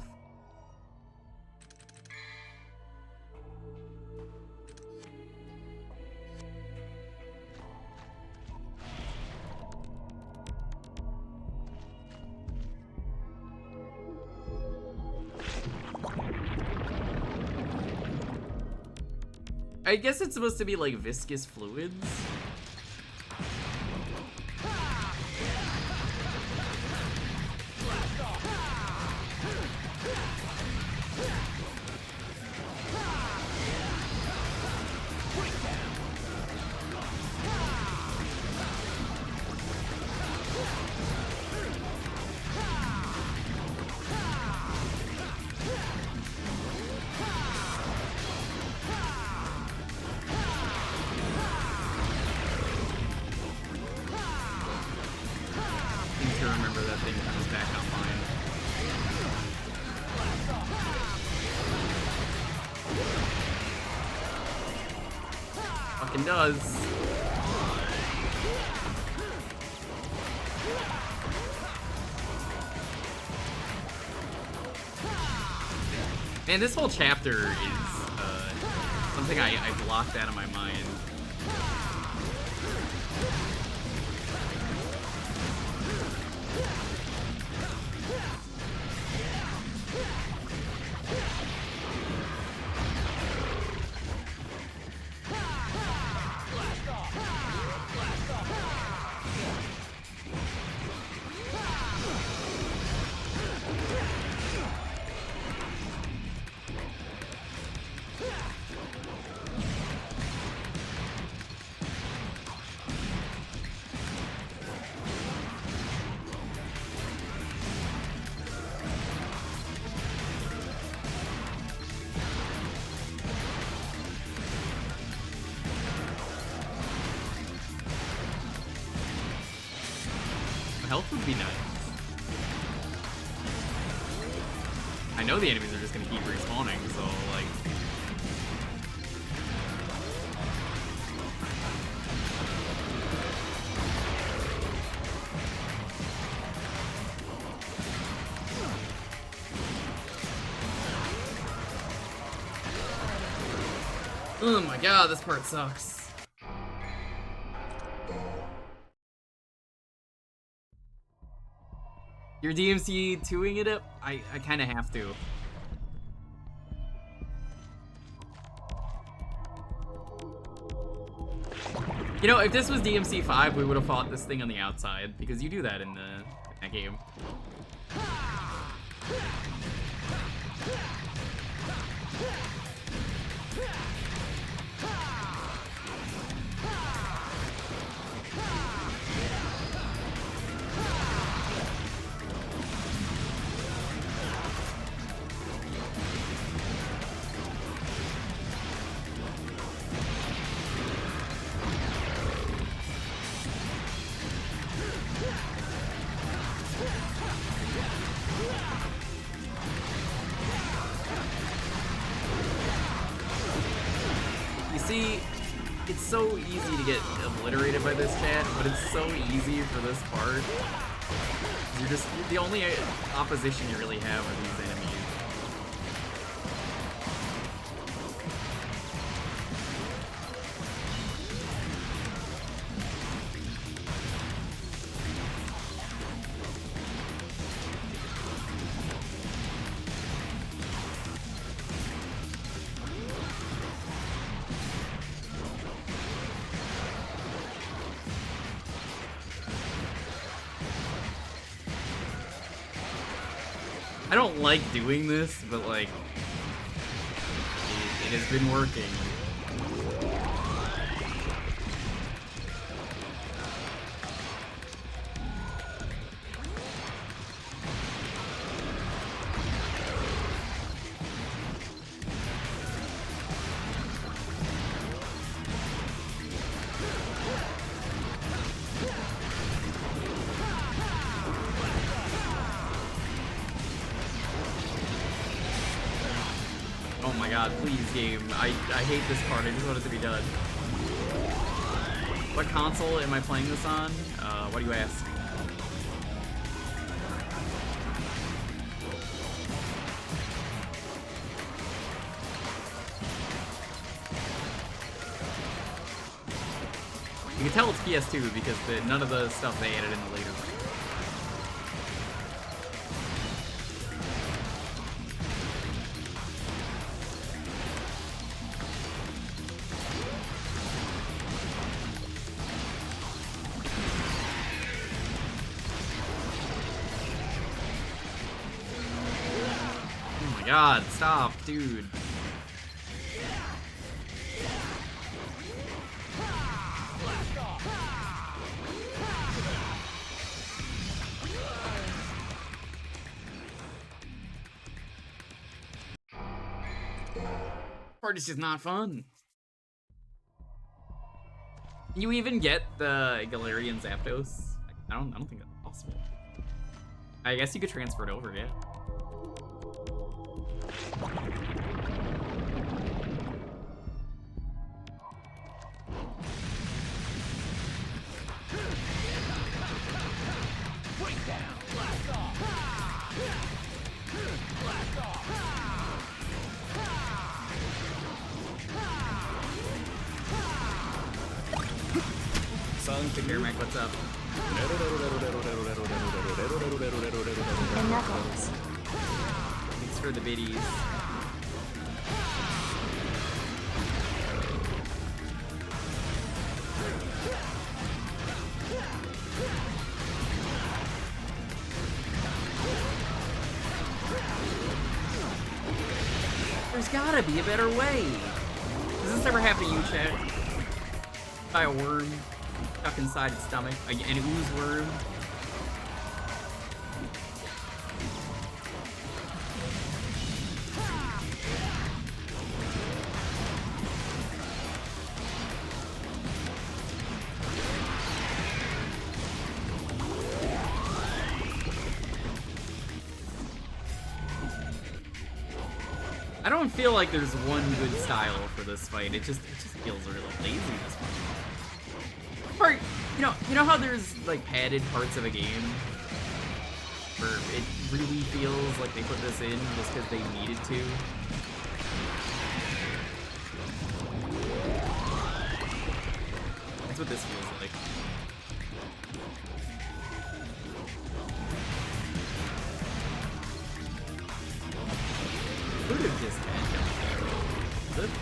I guess it's supposed to be like viscous fluids. Does. Man, this whole chapter is something I blocked out of my mind. Health would be nice. I know the enemies are just gonna keep respawning, so like. Oh my god, this part sucks. You're DMC 2ing it up? I kind of have to. You know, if this was DMC 5, we would have fought this thing on the outside, because you do that in that game. See, it's so easy to get obliterated by this chat, but it's so easy for this part. You're the only opposition you really have are these enemies. I don't like doing this, but like, it has been working. Oh my god, please game. I hate this part, I just want it to be done. What console am I playing this on? Why do you ask? You can tell it's PS2 because none of the stuff they added in the later one. God, stop, dude. Part is just not fun. Can you even get the Galarian Zapdos? I don't think that's possible. I guess you could transfer it over, yeah. Take care, Mike. What's up? And Knuckles. Thanks for the biddies. There's gotta be a better way. Does this ever happen to you, chat? By a worm stuck inside its stomach? An ooze worm? I don't feel like there's one good style for this fight. It just feels really lazy this one. Or, you know how there's like padded parts of a game where it really feels like they put this in just because they needed to? That's what this feels like. have just had Jewker.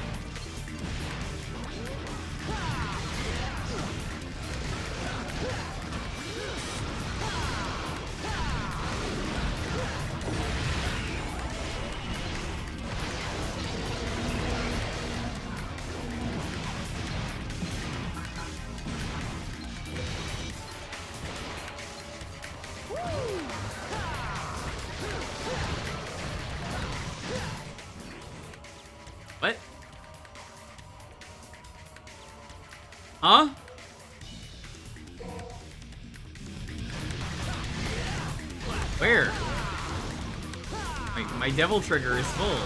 What? Huh? Where? My devil trigger is full.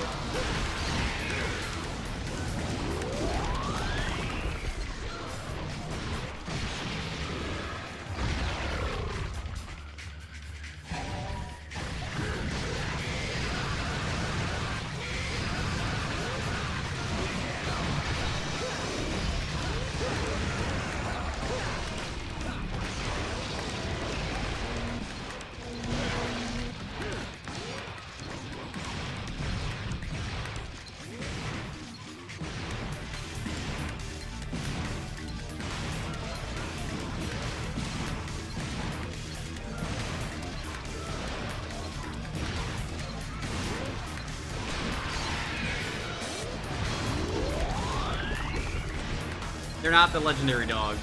They're not the legendary dogs.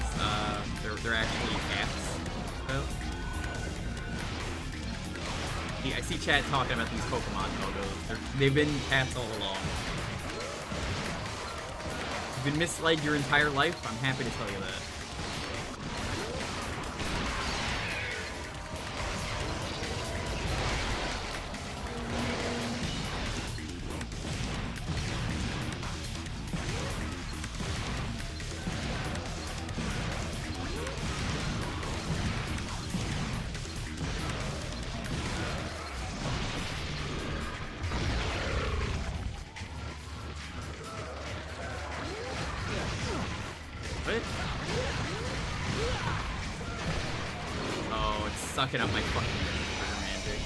They're actually cats. So. Yeah, I see chat talking about these Pokemon logos. They've been cats all along. You've been misled your entire life. I'm happy to tell you that. Oh, it's sucking up my fucking magic.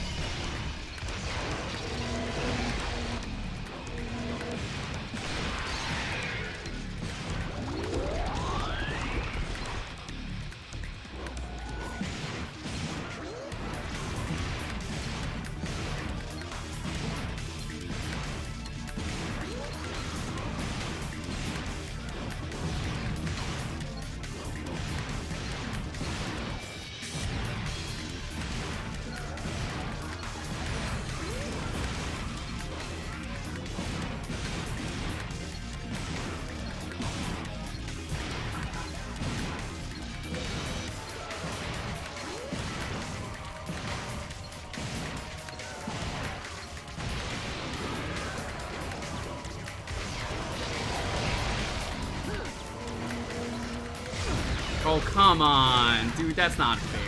Oh, come on, dude, that's not fair.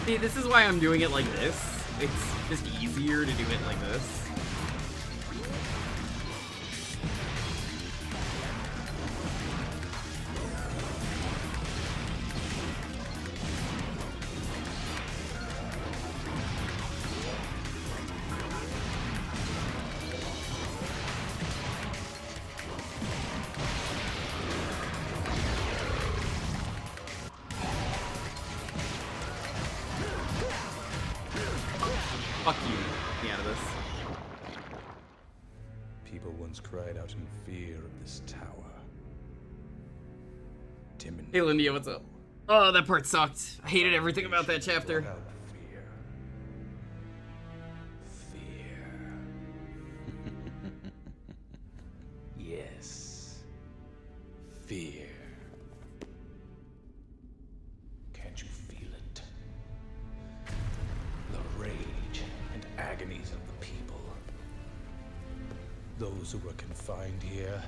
See, this is why I'm doing it like this. It's just easier to do it like this. Fuck you. Get me out of this. People once cried out in fear of this tower. Timon. Hey, Lindia, what's up? Oh, that part sucked. I hated everything about that chapter. Brought out fear. Fear. fear. Can't you feel it? The rage and agonies of the people. Those who were confined here,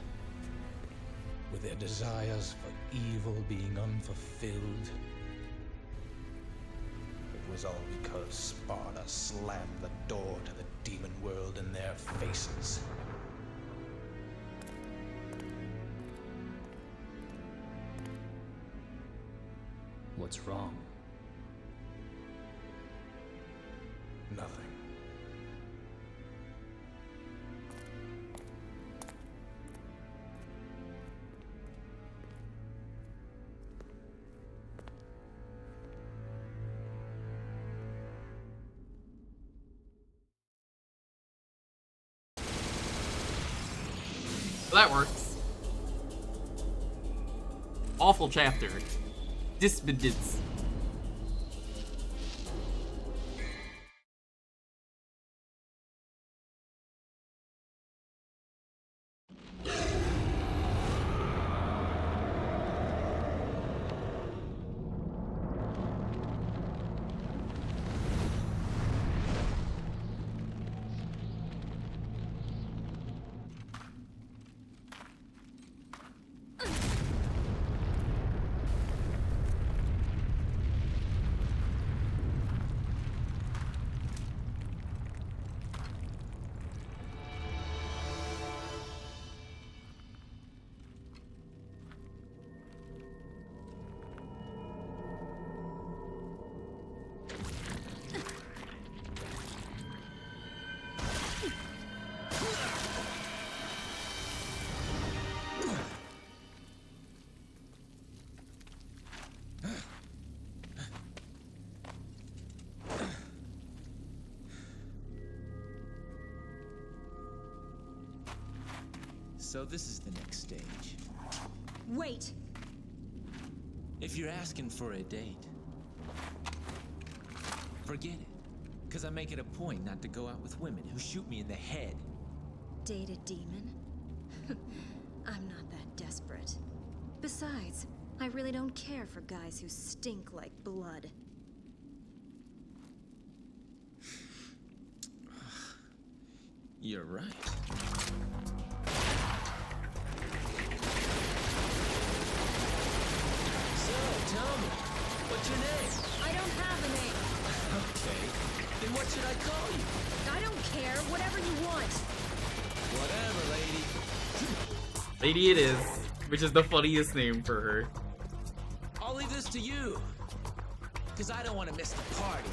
with their desires for evil being unfulfilled. It was all because Sparta slammed the door to the demon world in their faces. What's wrong? Nothing. Well, that works. Awful chapter. Dispedits. So this is the next stage. Wait! If you're asking for a date, forget it. Because I make it a point not to go out with women who shoot me in the head. Date a demon? I'm not that desperate. Besides, I really don't care for guys who stink like blood. You're right. So, tell me, what's your name? I don't have a name. Okay, then what should I call you? I don't care. Whatever you want. Whatever, lady. Lady it is, which is the funniest name for her. I'll leave this to you. Because I don't want to miss the party.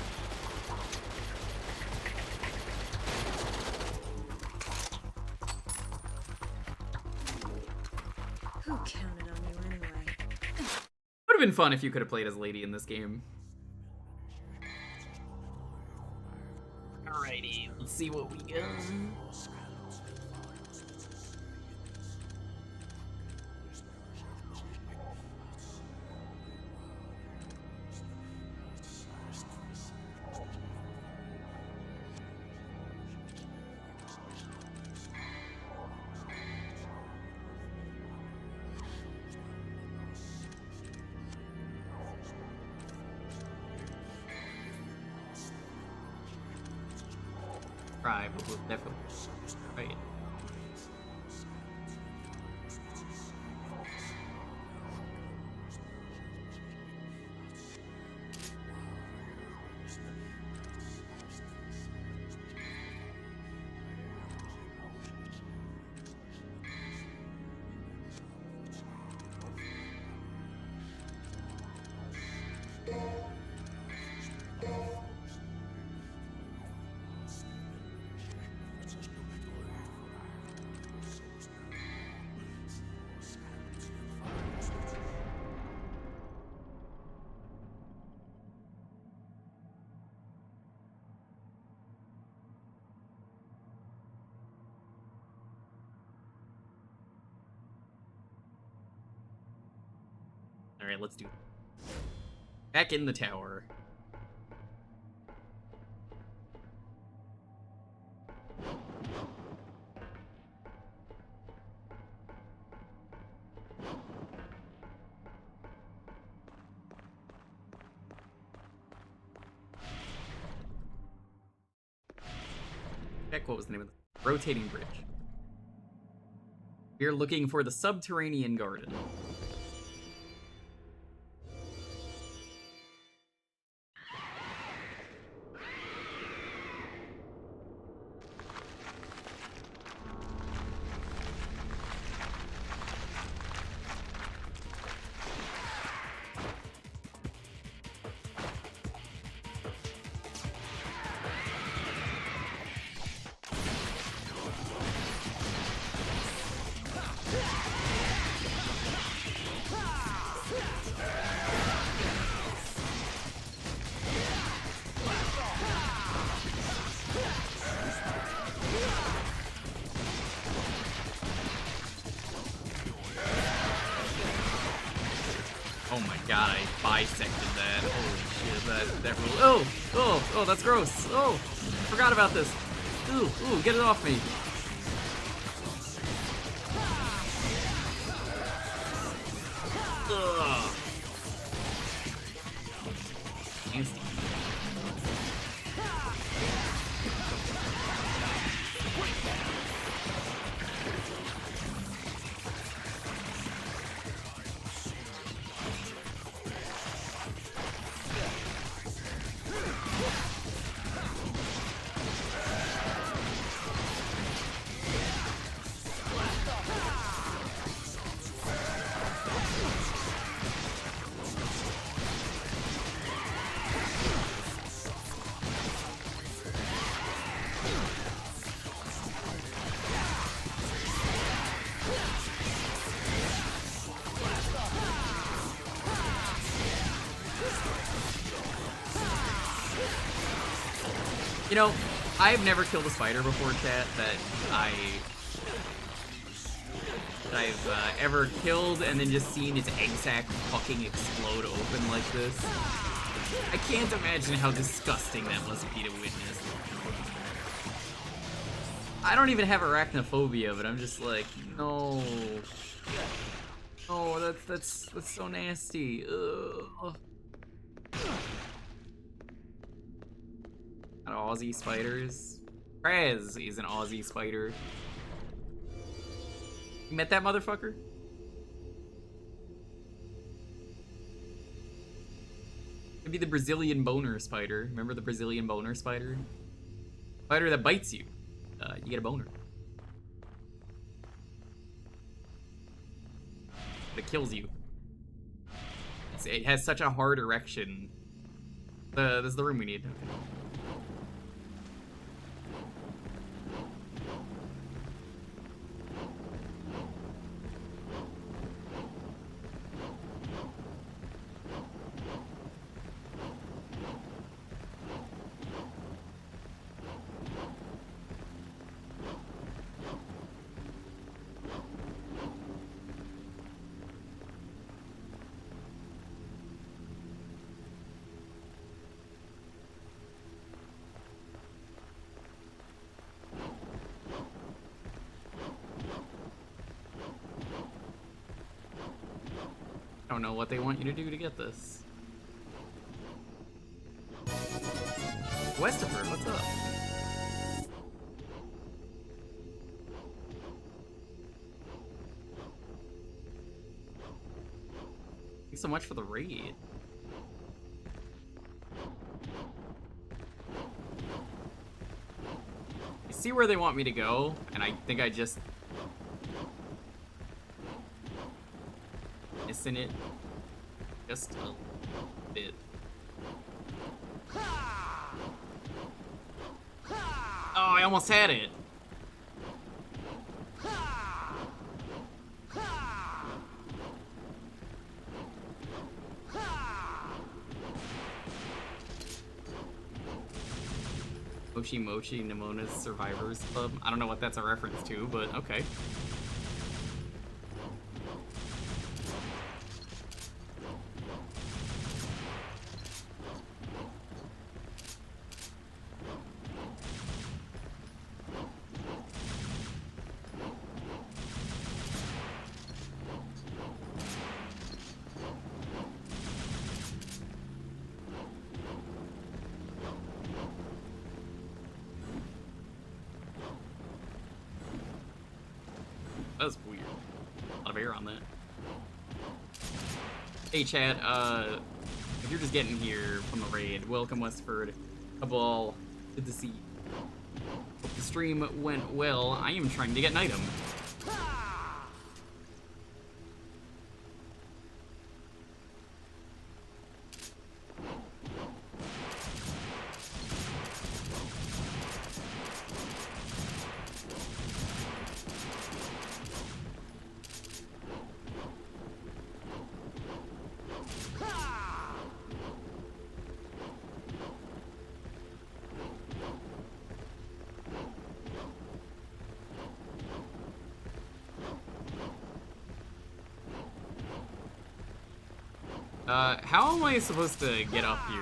Who counted on you anyway? Would have been fun if you could have played as Lady in this game. Alrighty, let's see what we got. Right, we'll definitely. Right. Alright, let's do it. Back in the tower. Heck, what was the name of the rotating bridge? We're looking for the subterranean garden. Oh my god, I bisected that. Holy shit, that rule. Oh, that's gross. Oh, forgot about this. Ooh, get it off me. Ugh. Nasty. You know, I've never killed a spider before, chat, that I've ever killed and then just seen its egg sac fucking explode open like this. I can't imagine how disgusting that must be to witness. I don't even have arachnophobia, but I'm just like, no. Oh, that's so nasty. Ugh. Aussie spiders. Kraz is an Aussie spider. You met that motherfucker? Maybe the Brazilian boner spider. Remember the Brazilian boner spider? Spider that bites you. You get a boner. It kills you. It has such a hard erection. This is the room we need. Okay. I don't know what they want you to do to get this. Westopher, what's up? Thanks so much for the raid. You see where they want me to go, and I think I just missing it just a bit. Oh, I almost had it. Mochi Mochi Nemona's Survivors Club. I don't know what that's a reference to, but okay. That was weird. A lot of air on that. Hey, chat. If you're just getting here from the raid, welcome, Westford. Cabal. Good to see you. Hope the stream went well. I am trying to get an item. How am I supposed to get up here?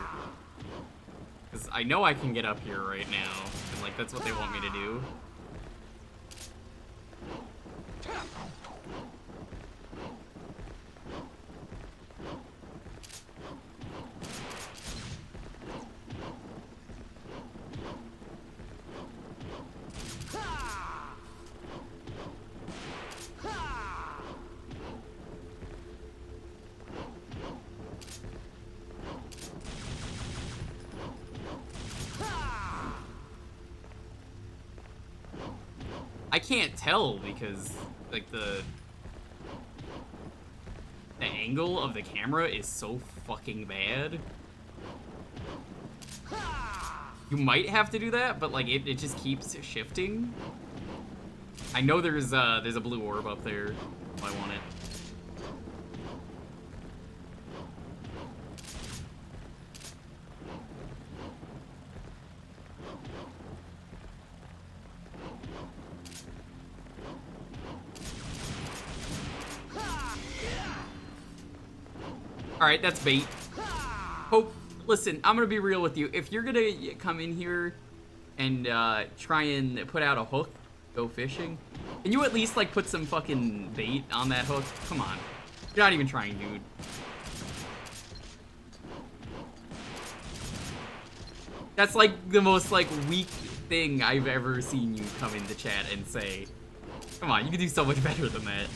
Because I know I can get up here right now, and like that's what they want me to do. I can't tell because like the angle of the camera is so fucking bad. You might have to do that, but like it just keeps shifting. I know there's a blue orb up there if I want it. Alright, that's bait. Hope, listen, I'm gonna be real with you. If you're gonna come in here and try and put out a hook, go fishing, can you at least like put some fucking bait on that hook? Come on. You're not even trying, dude. That's like the most like weak thing I've ever seen you come into chat and say. Come on, you can do so much better than that.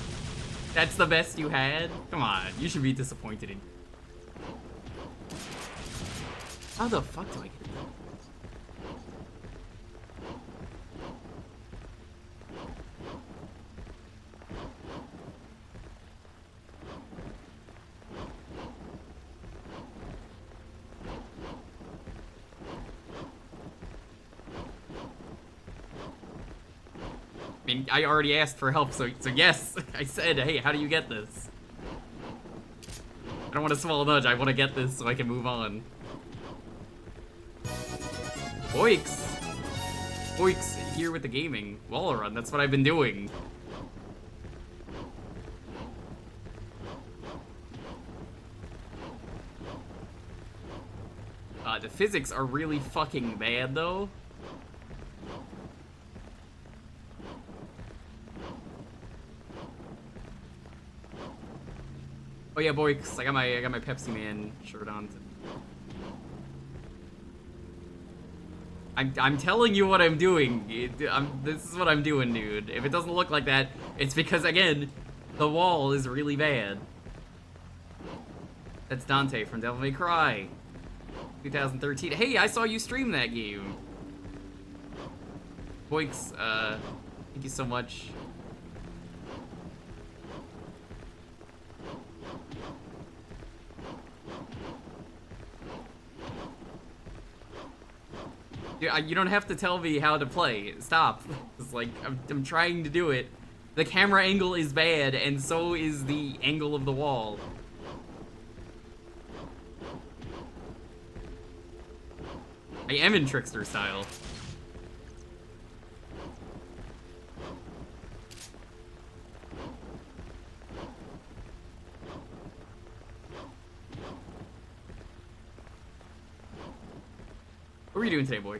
That's the best you had? Come on, you should be disappointed in. How the fuck do I get it? I mean, I already asked for help, so yes, I said, hey, how do you get this? I don't want a small nudge, I want to get this so I can move on. Boix! Boix here with the gaming. Wall run, that's what I've been doing. The physics are really fucking bad, though. Oh yeah, Boix, I got my Pepsi Man shirt on. I'm telling you what I'm doing. This is what I'm doing, dude. If it doesn't look like that, it's because, again, the wall is really bad. That's Dante from Devil May Cry 2013. Hey, I saw you stream that game. Boix, thank you so much. You don't have to tell me how to play. Stop. It's like, I'm trying to do it. The camera angle is bad, and so is the angle of the wall. I am in Trickster style. What are you doing today, Boix?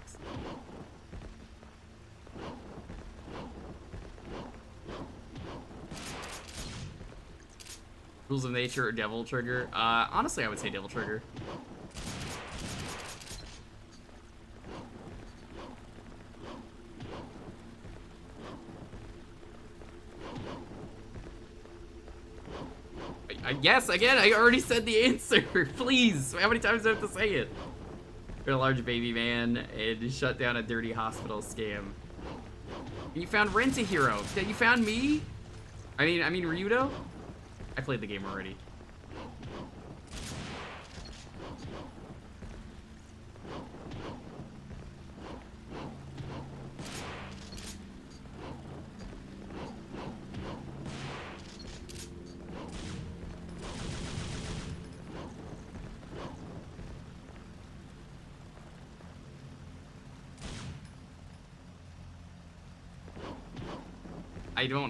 Rules of Nature or Devil Trigger? Honestly, I would say Devil Trigger. Yes, again, I already said the answer. Please, how many times do I have to say it? You're a large baby man and shut down a dirty hospital scam. You found Rent-A-Hero. You found me? I mean Ryudo? I played the game already.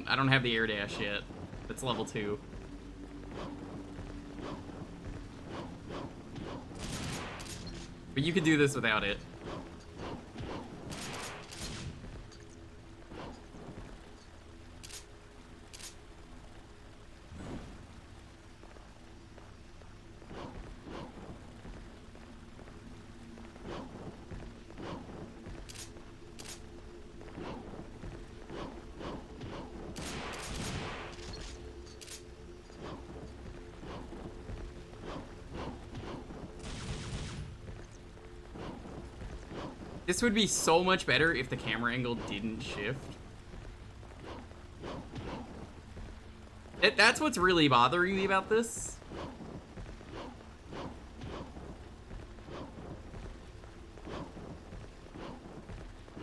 I don't have the air dash yet. It's level 2. But you could do this without it. This would be so much better if the camera angle didn't shift. That's what's really bothering me about this.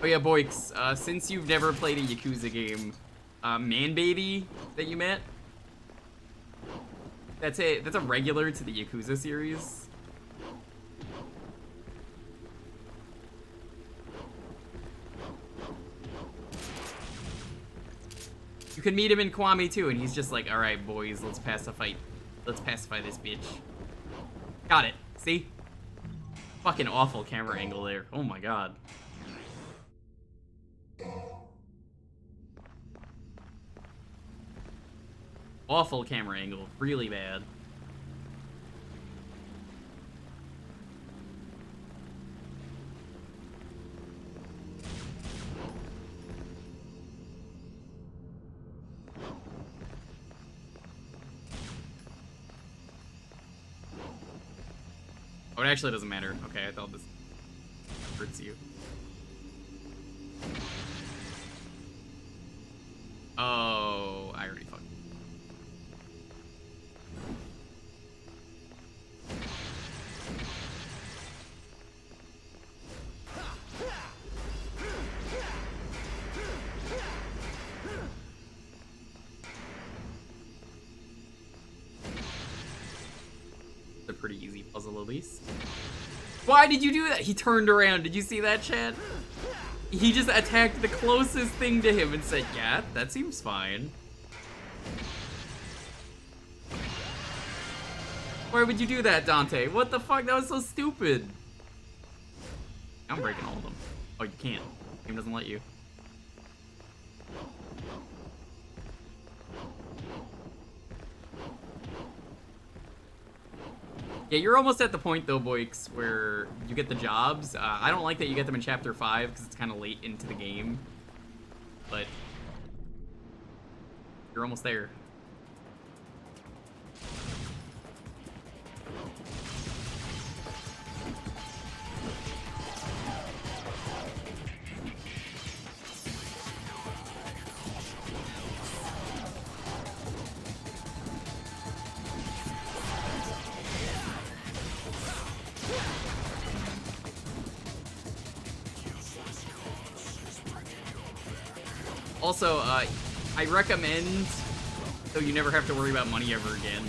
Oh yeah, Boix, since you've never played a Yakuza game, Man Baby that you met, that's a regular to the Yakuza series. You can meet him in Kiwami too, and he's just like, all right, boys, let's pacify this bitch. Got it. See? Fucking awful camera angle there. Oh my god. Awful camera angle. Really bad. Oh, it actually doesn't matter. Okay, I thought this hurts you. Oh, I already fucked. A pretty easy puzzle at least. Why did you do that? He turned around. Did you see that, Chad? He just attacked the closest thing to him and said, yeah, that seems fine. Why would you do that, Dante? What the fuck? That was so stupid. I'm breaking all of them. Oh, you can't. The game doesn't let you. Yeah, you're almost at the point, though, Boix, where you get the jobs. I don't like that you get them in Chapter 5, because it's kind of late into the game. But you're almost there. Also, I recommend, so you never have to worry about money ever again,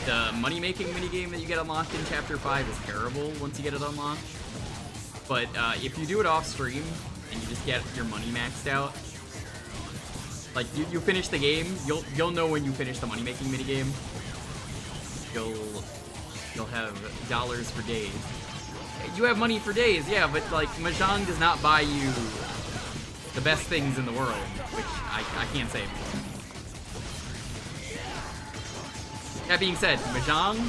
the money-making minigame that you get unlocked in Chapter 5 is terrible once you get it unlocked. But if you do it off-stream, and you just get your money maxed out, like, you finish the game, you'll know when you finish the money-making minigame. You'll have dollars for days. You have money for days, yeah, but, like, Mahjong does not buy you the best things in the world, which I can't say before. That being said, Mahjong,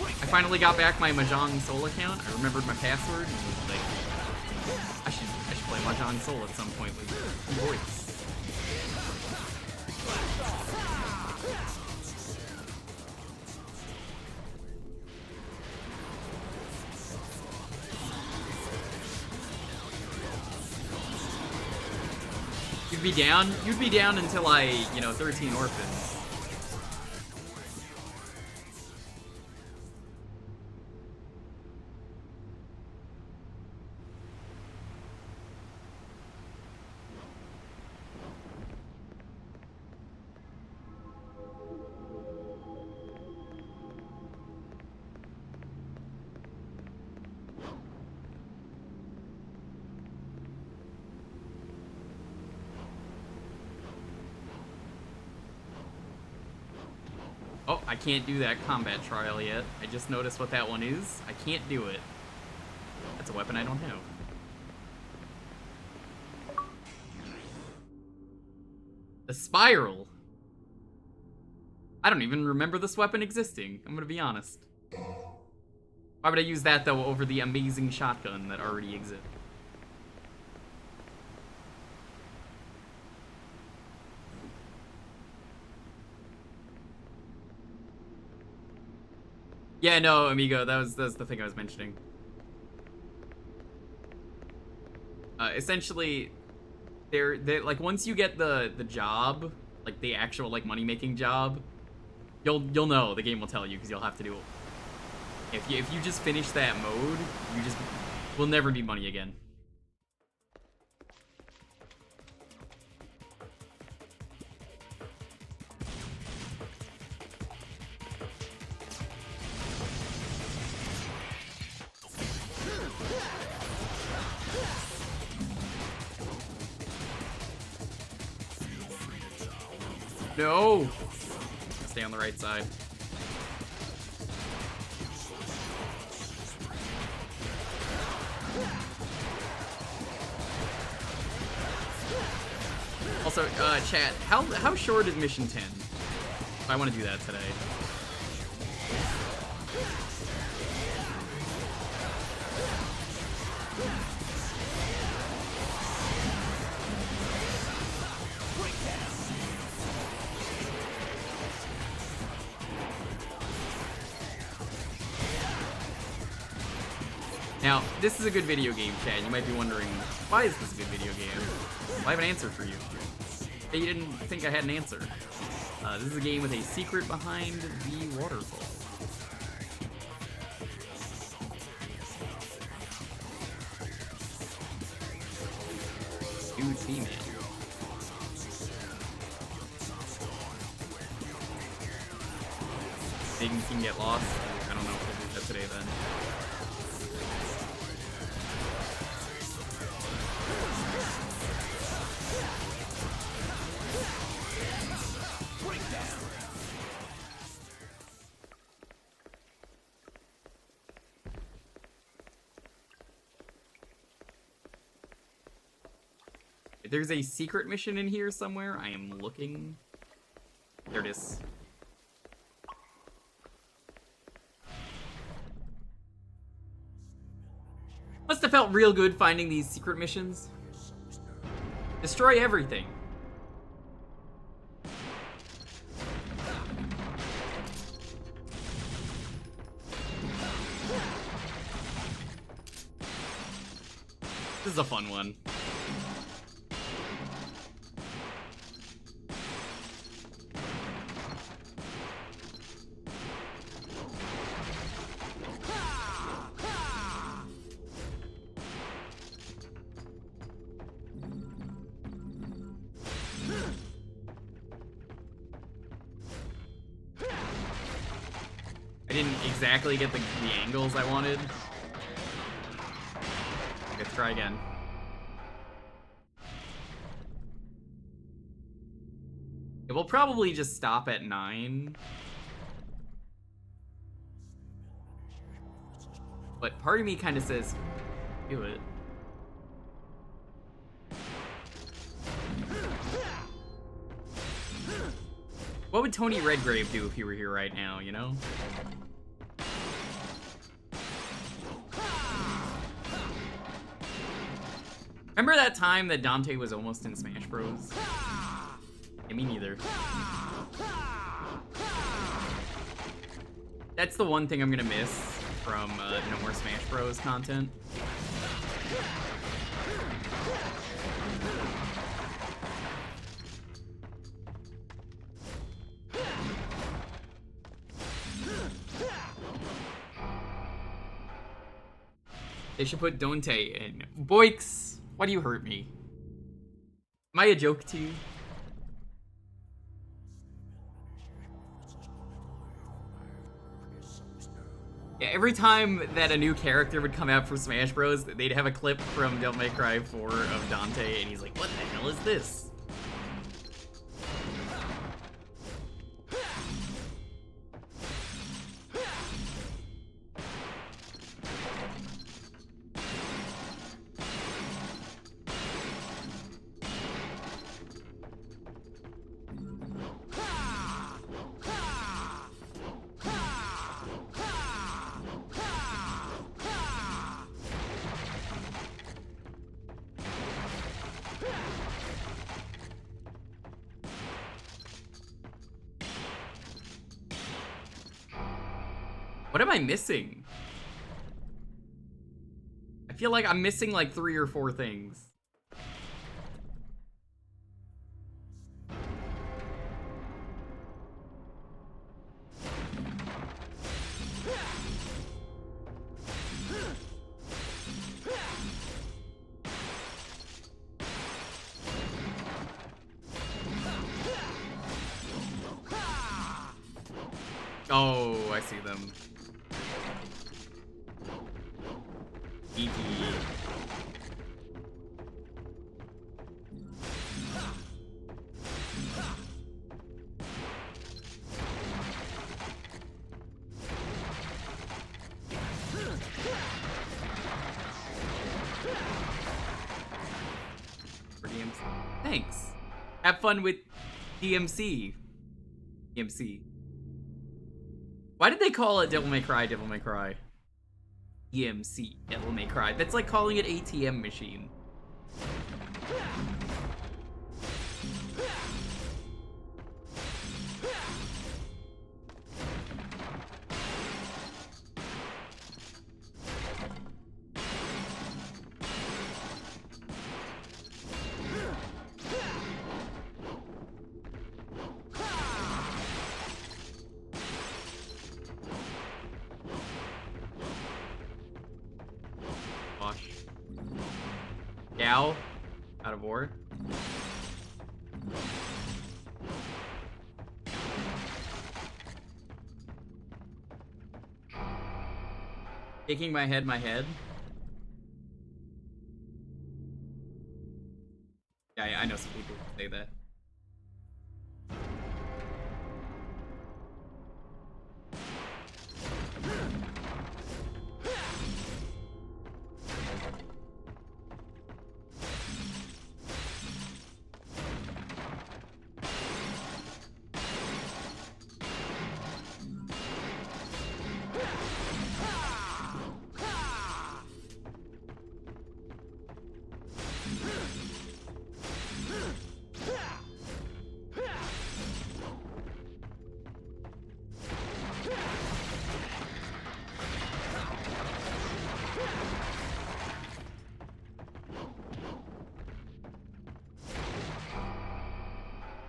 I finally got back my Mahjong Soul account. I remembered my password, and was like, I should play Mahjong Soul at some point with Voice. You'd be down? You'd be down until I, 13 orphans. Oh, I can't do that combat trial yet. I just noticed what that one is. I can't do it. That's a weapon I don't have. The spiral. I don't even remember this weapon existing. I'm gonna be honest. Why would I use that, though, over the amazing shotgun that already exists? Yeah, no, amigo, that's the thing I was mentioning. Essentially, they're like, once you get the job, like the actual like money making job, you'll know. The game will tell you because you'll have to do it. If you just finish that mode, you just will never need money again. No! Stay on the right side. Also, chat, how short is mission 10? I want to do that today. Now, this is a good video game, chat. You might be wondering, why is this a good video game? Well, I have an answer for you. Hey, you didn't think I had an answer. This is a game with a secret behind the waterfall. Dude, female. Making the team get lost? I don't know if we'll do that today then. If there's a secret mission in here somewhere, I am looking. There it is. Must have felt real good finding these secret missions. Destroy everything. This is a fun one. I didn't exactly get the angles I wanted. Let's try again. It will probably just stop at 9. But part of me kind of says, do it. What would Tony Redgrave do if he were here right now, you know? Remember that time that Dante was almost in Smash Bros? Yeah, me neither. That's the one thing I'm gonna miss from no more Smash Bros content. They should put Dante in. Boix, why do you hurt me? Am I a joke to you? Yeah, every time that a new character would come out for Smash Bros, they'd have a clip from Devil May Cry 4 of Dante, and he's like, what the hell is this? What am I missing? I feel like I'm missing like 3 or 4 things. Oh, I see them. Eevee. For DMC. Thanks. Have fun with DMC. DMC. Why did they call it Devil May Cry, Devil May Cry? DMC, Devil May Cry. That's like calling it ATM machine. Gal, out of war. Shaking my head, Yeah, I know some people who say that.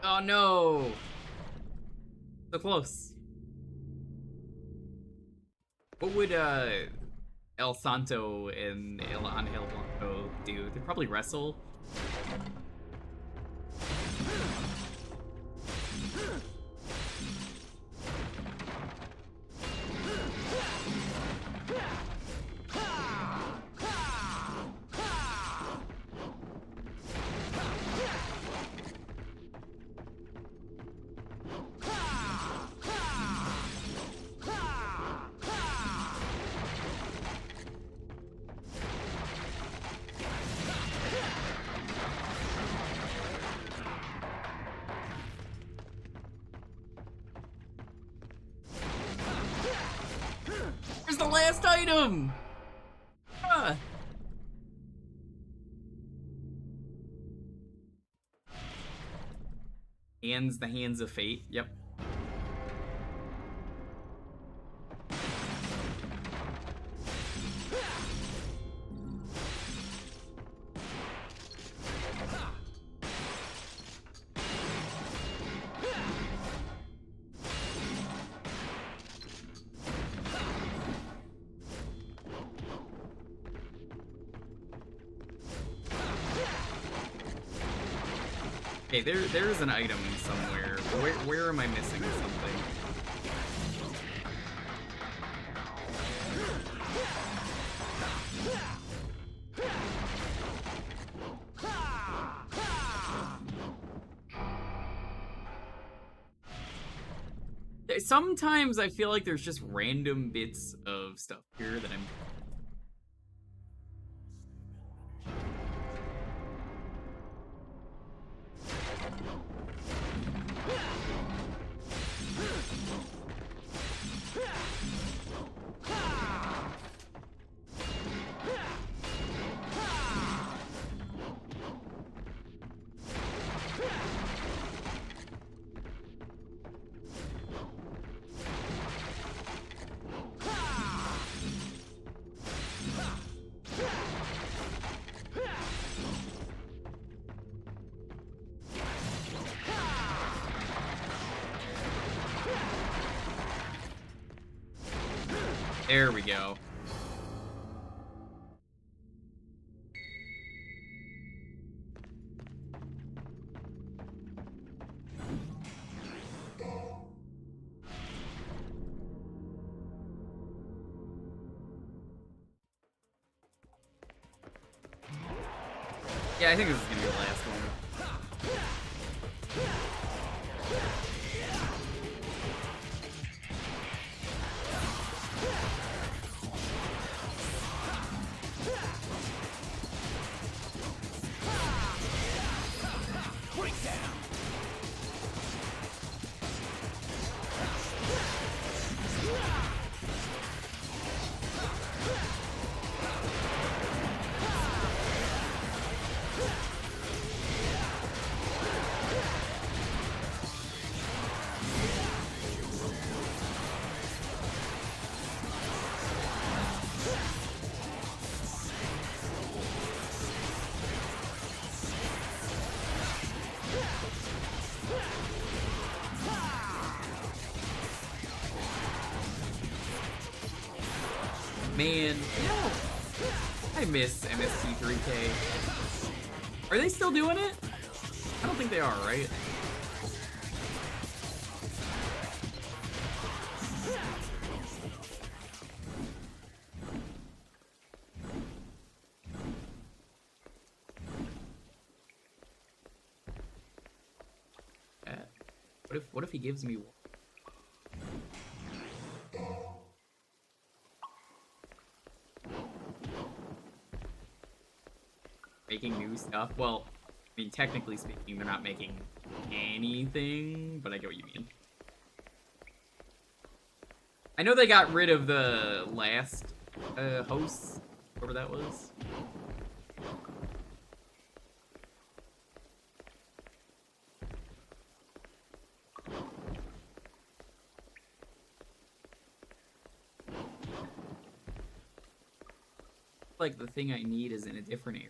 Oh no! So close. What would El Santo and El Angel Blanco do? They'd probably wrestle. Where's the last item? Ah. Hands, the hands of fate. Yep. Okay, there's an item somewhere. Where am I missing something? Sometimes I feel like there's just random bits of stuff here that I'm... There we go. Yeah, I think this is gonna be the last one. Man, no. I miss MST3K. Are they still doing it? I don't think they are, right? What if he gives me one? Making new stuff? Well, I mean, technically speaking, they're not making anything, but I get what you mean. I know they got rid of the last hosts, whatever that was. Like the thing I need is in a different area.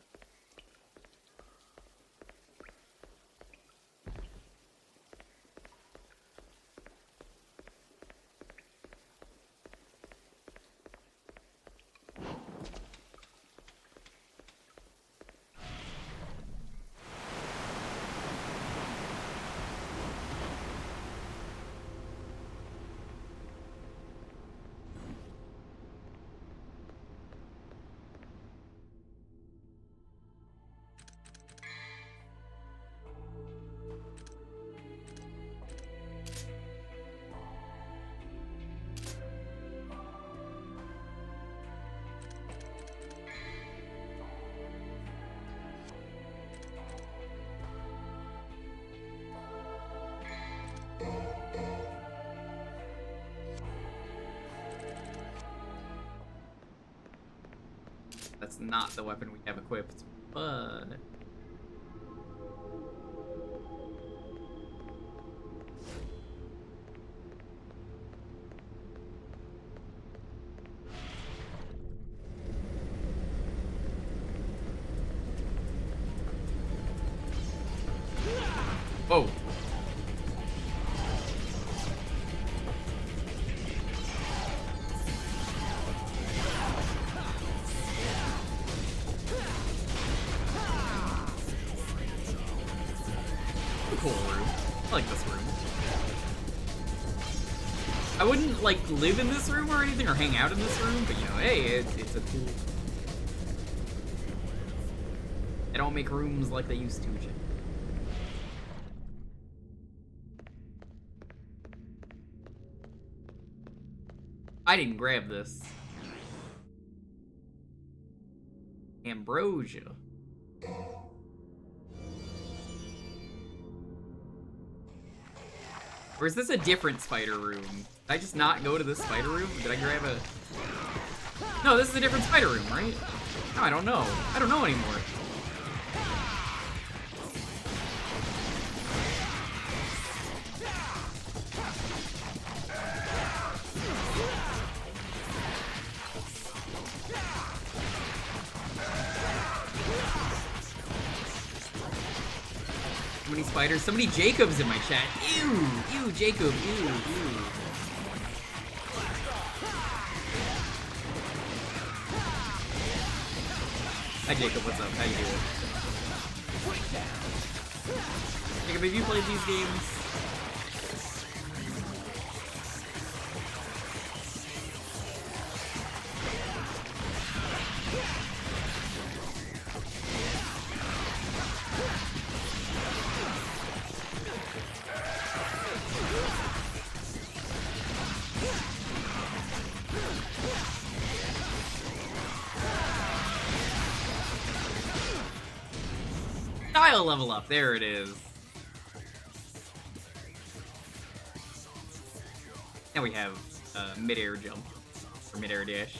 That's not the weapon we have equipped, but... Whoa. cool room. I like this room. I wouldn't, like, live in this room or anything, or hang out in this room, but, you know, hey, it's a cool... They don't make rooms like they used to, Jim. I didn't grab this. Ambrosia. Or is this a different spider room? Did I just not go to this spider room? Did I grab a... No, this is a different spider room, right? No, I don't know. I don't know anymore. So many spiders. So many Jacobs in my chat. Ew! Ew, Jacob. Ew, ew. Hi, Jacob. What's up? How you doing? Jacob, have you played these games? Style level up, there it is. Now we have mid-air jump, or mid-air dash.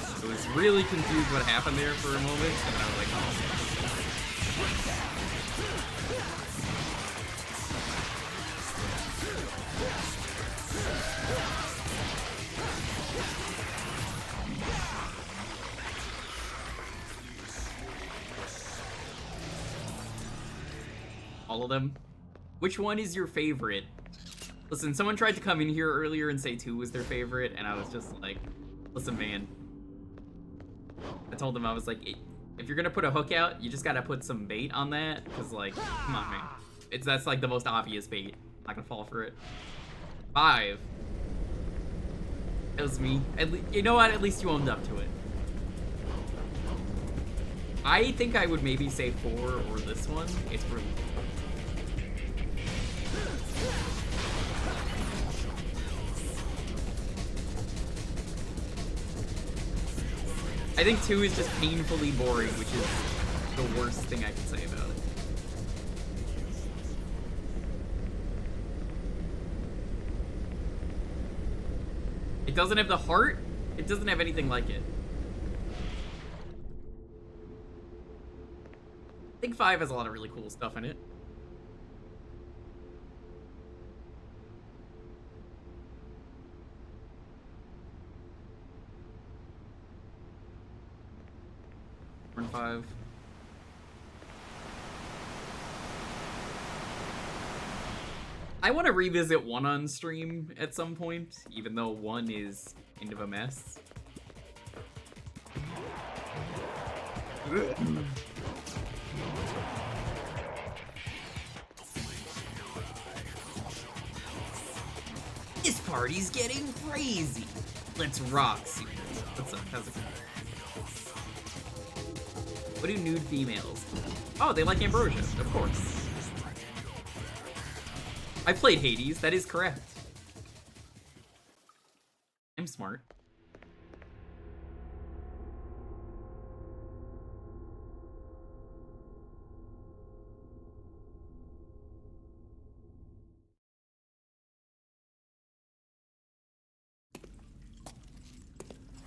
I was really confused what happened there for a moment, and then I was like, oh. All of them? Which one is your favorite? Listen, someone tried to come in here earlier and say 2 was their favorite, and I was just like, listen, man. I told them, I was like, if you're gonna put a hook out, you just gotta put some bait on that, because, like, come on, man. That's, like, the most obvious bait. I'm not gonna fall for it. 5. It was me. You know what? At least you owned up to it. I think I would maybe say 4 or this one. It's really cool. I think 2 is just painfully boring, which is the worst thing I can say about it. It doesn't have the heart. It doesn't have anything like it. I think 5 has a lot of really cool stuff in it. Turn 5. I want to revisit 1 on stream at some point, even though 1 is kind of a mess. This party's getting crazy. Let's rock, Super. What's up? How's it going? What do nude females? Oh, they like Ambrosia, of course. I played Hades, that is correct. I'm smart.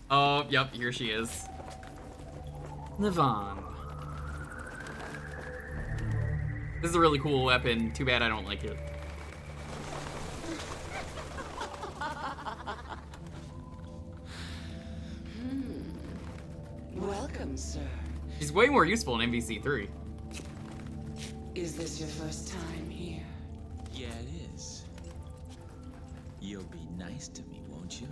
Oh, yep, here she is. Navon. This is a really cool weapon. Too bad I don't like it. Welcome, sir. She's way more useful in MVC3. Is this your first time here? Yeah, it is. You'll be nice to me, won't you?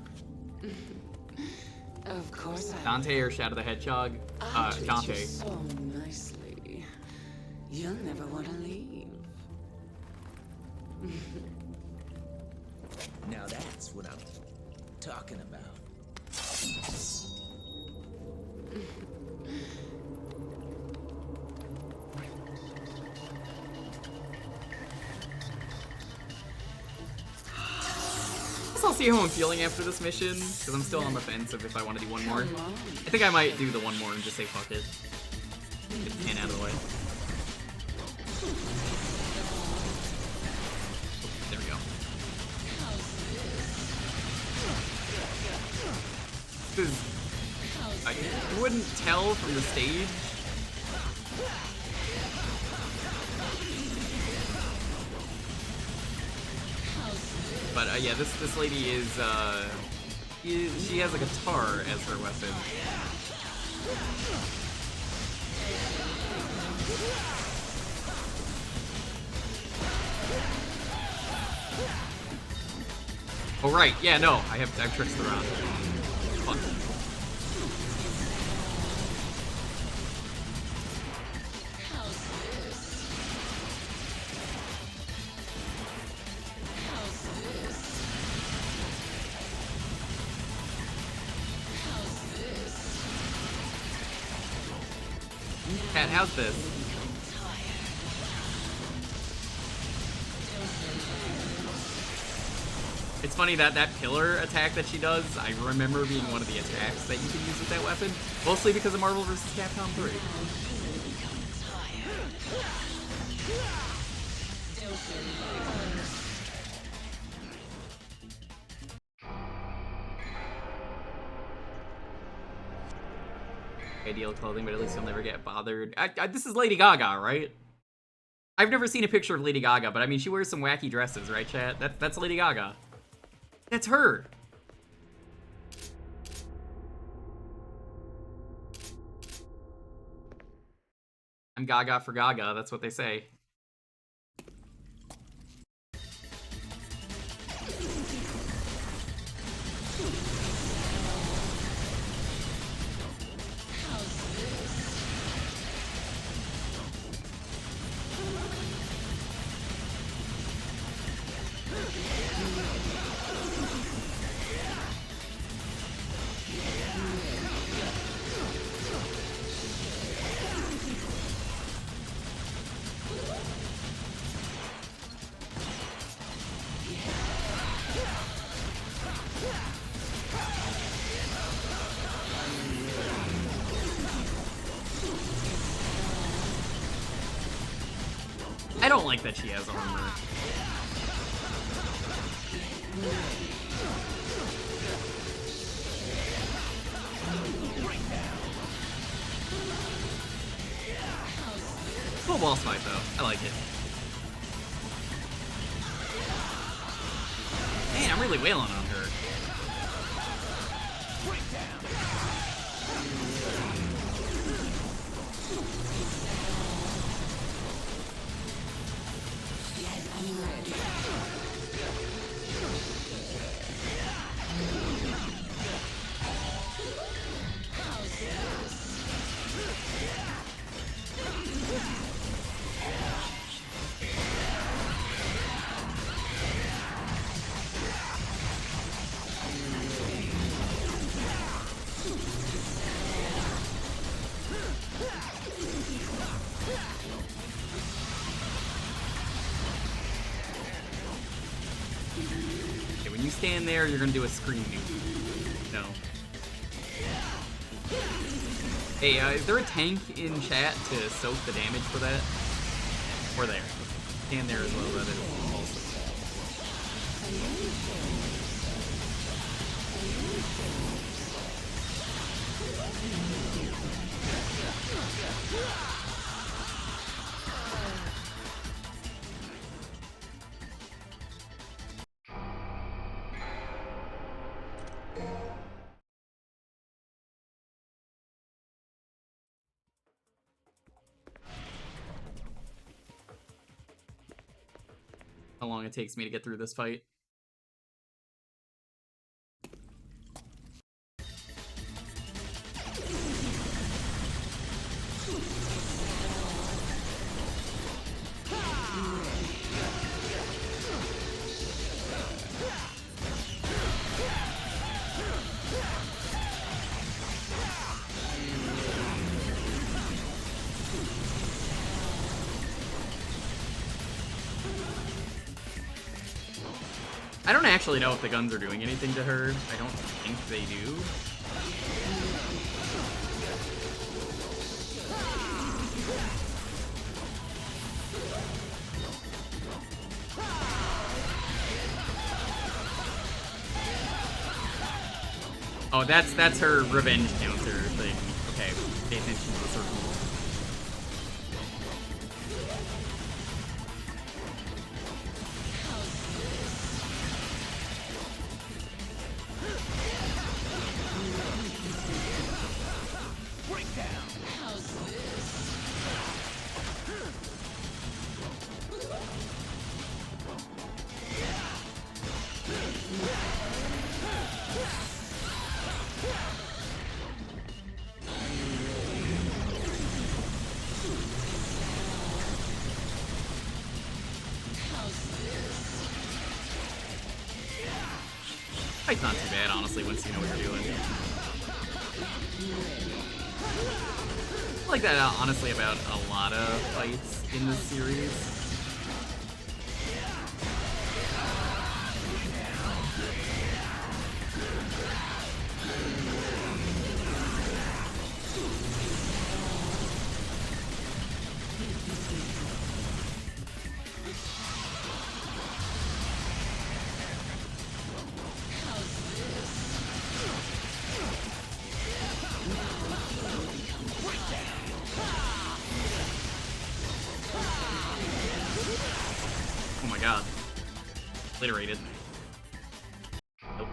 Of course I Dante or Shadow the Hedgehog? I'll treat Dante. you so nicely. You'll never want to leave. Now that's what I'm talking about. I'll see how I'm feeling after this mission, because I'm still on the fence of if I want to do one more. I think I might do the one more and just say fuck it. Get the 10 out of the way. There we go. I wouldn't tell from the stage. But yeah, this lady is she has a guitar as her weapon. Oh right, yeah, no, I've tricked her around. Fuck. Cat, how's this? It's funny that that pillar attack that she does, I remember being one of the attacks that you can use with that weapon, mostly because of Marvel vs. Capcom 3. Ideal clothing, but at least you'll never get bothered. This is Lady Gaga, right? I've never seen a picture of Lady Gaga, but I mean, she wears some wacky dresses, right, chat? That's Lady Gaga. That's her. I'm Gaga for Gaga, that's what they say. I don't like that she has armor. Cool boss fight though. I like it. Man, I'm really wailing on her. Okay, when you stand there, you're gonna do a screen nuke. No. Hey, is there a tank in chat to soak the damage for that? Or there. Stand there as well, that is also. How long it takes me to get through this fight. I don't actually know if the guns are doing anything to her. I don't think they do. Oh, that's her revenge counter thing. Okay, pay attention to the circle. It's not too bad, honestly, once you know what you're doing. I like that, honestly, about a lot of fights in this series. Oh my god. Obliterated. Nope.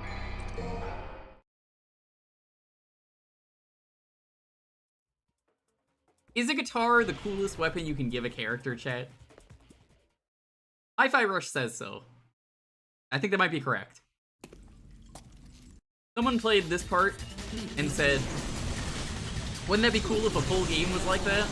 Is a guitar the coolest weapon you can give a character, chat? Hi-Fi Rush says so. I think that might be correct. Someone played this part and said, wouldn't that be cool if a full game was like that?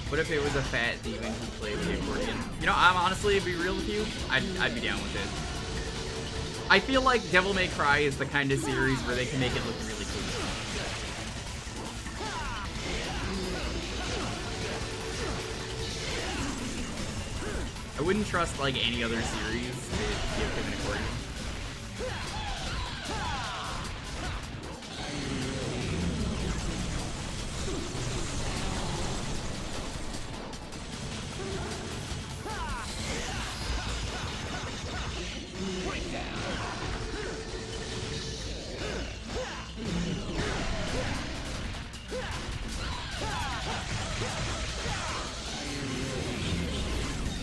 What if it was a fat demon who played the accordion? You know, I'm honestly, to be real with you, I'd be down with it. I feel like Devil May Cry is the kind of series where they can make it look really cool. I wouldn't trust like any other series to give him an accordion.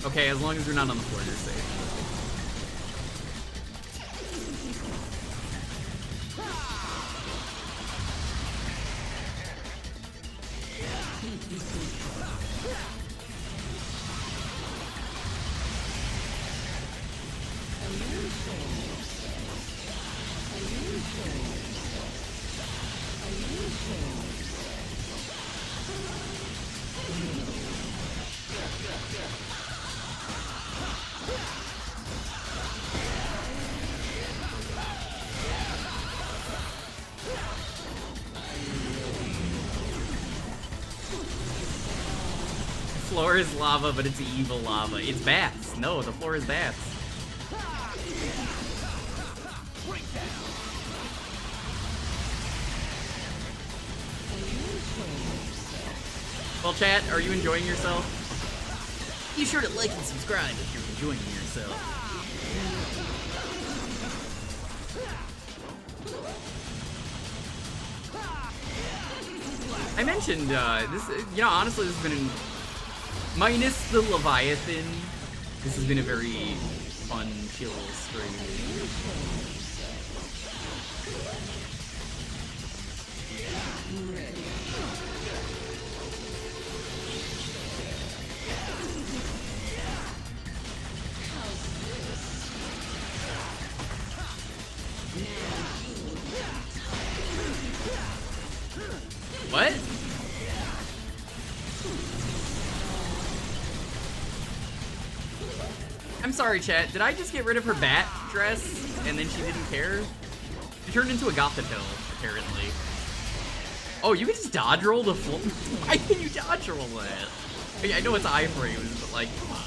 Okay, as long as you're not on the floor, you're safe. The floor is lava, but it's evil lava. It's bats. No, the floor is bats. Well, chat, are you enjoying yourself? Be sure to like and subscribe if you're enjoying yourself. I mentioned, this, you know, honestly, this has been, minus the Leviathan, this has been a very fun, chill stream. I'm sorry, chat. Did I just get rid of her bat dress and then she didn't care? She turned into a Gothitelle, apparently. Oh, you can just dodge roll the full. Why can you dodge roll that? I know it's iframes, but like, come on.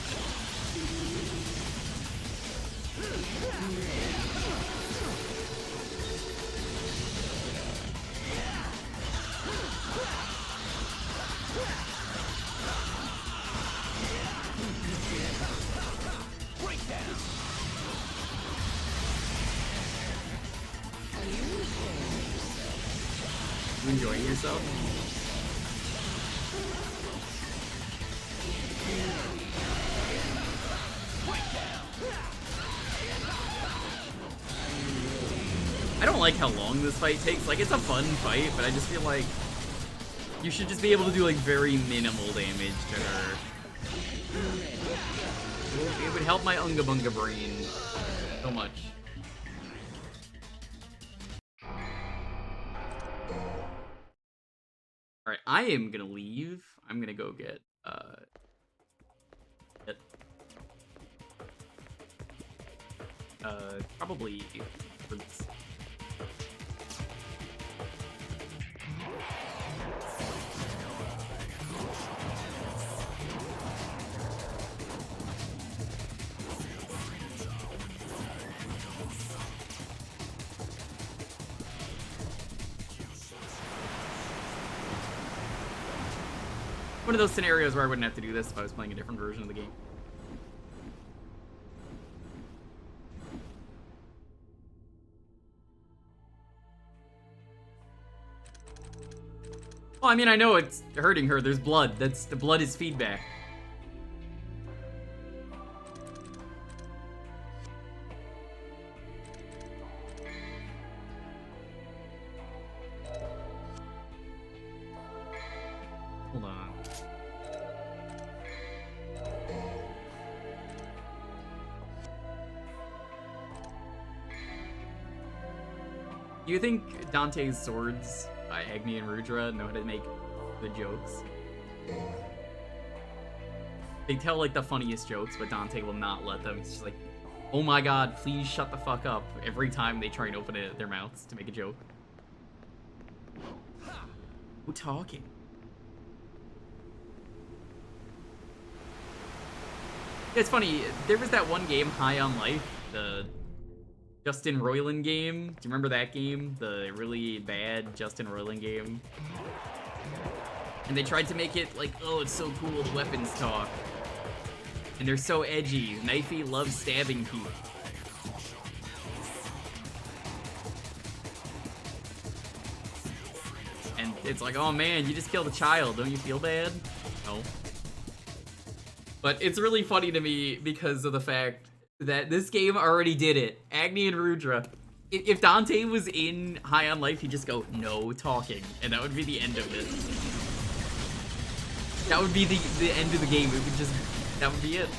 You enjoying yourself? I don't like how long this fight takes. Like, it's a fun fight, but I just feel like you should just be able to do like very minimal damage to her. It would help my Unga Bunga brain so much. Alright, I am gonna leave. I'm gonna go get, probably fruits. One of those scenarios where I wouldn't have to do this if I was playing a different version of the game. Well, I mean, I know it's hurting her. There's blood. The blood is feedback. Hold on. Do you think Dante's swords, Agni and Rudra, know how to make the jokes? They tell like the funniest jokes, but Dante will not let them. It's just like, oh my god, please shut the fuck up every time they try and open it, their mouths to make a joke. Who talking? It's funny, there was that one game, High on Life, the Justin Roiland game. Do you remember that game? The really bad Justin Roiland game? And they tried to make it like, oh, it's so cool, the weapons talk. And they're so edgy. Knifey loves stabbing people. And it's like, oh man, you just killed a child. Don't you feel bad? No. But it's really funny to me because of the fact that this game already did it. Agni and Rudra. If Dante was in High on Life, he'd just go, no talking. And that would be the end of it. That would be the end of the game. It would just, that would be it.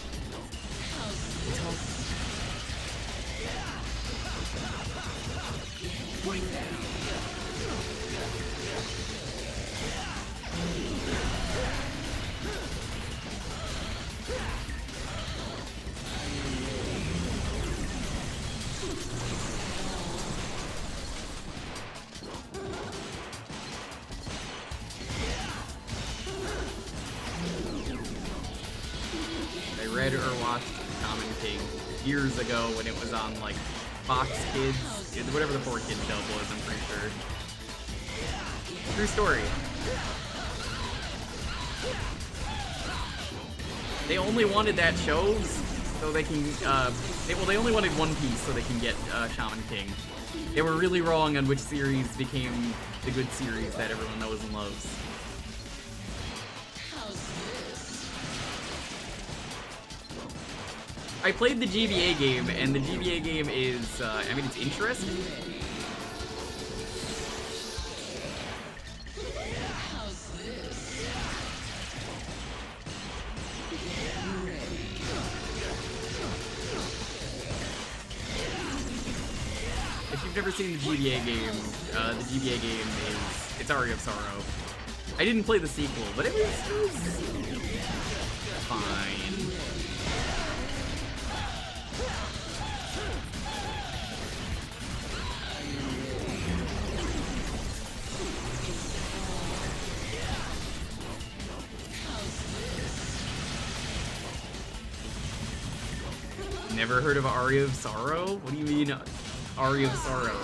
I read or watched Shaman King years ago when it was on like Fox Kids, whatever the 4Kids dub was, I'm pretty sure. True story. They only wanted that show so they can, they only wanted One Piece so they can get Shaman King. They were really wrong on which series became the good series that everyone knows and loves. I played the GBA game, and the GBA game is, I mean, it's interesting. If you've never seen the GBA game is, it's Aria of Sorrow. I didn't play the sequel, but it was fine. Never heard of Aria of Sorrow? What do you mean, Aria of Sorrow?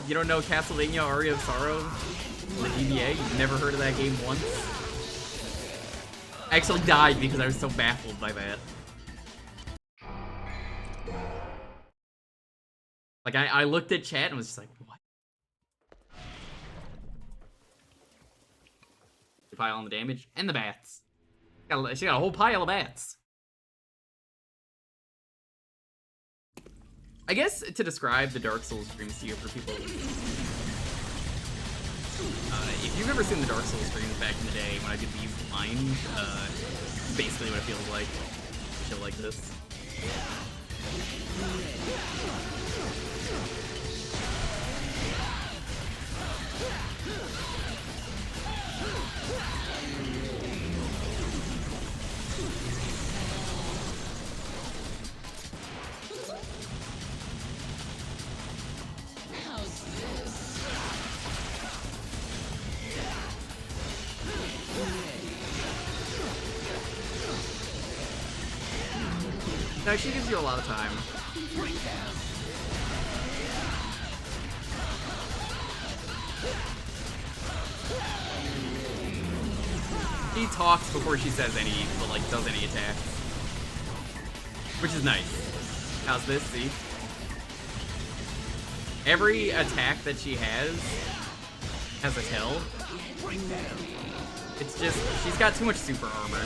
You don't know Castlevania Aria of Sorrow? The GBA? You've never heard of that game once? I actually died because I was so baffled by that. Like, I looked at chat and was just like, what? You pile on the damage and the bats. She got a whole pile of bats. I guess to describe the Dark Souls streams to you for people, if you've ever seen the Dark Souls streams back in the day when I did these blind, basically what it feels like. Shit like this. No, she gives you a lot of time. She talks before she says any, but like does any attacks. Which is nice. How's this, see? Every attack that she has a tell. It's just, she's got too much super armor.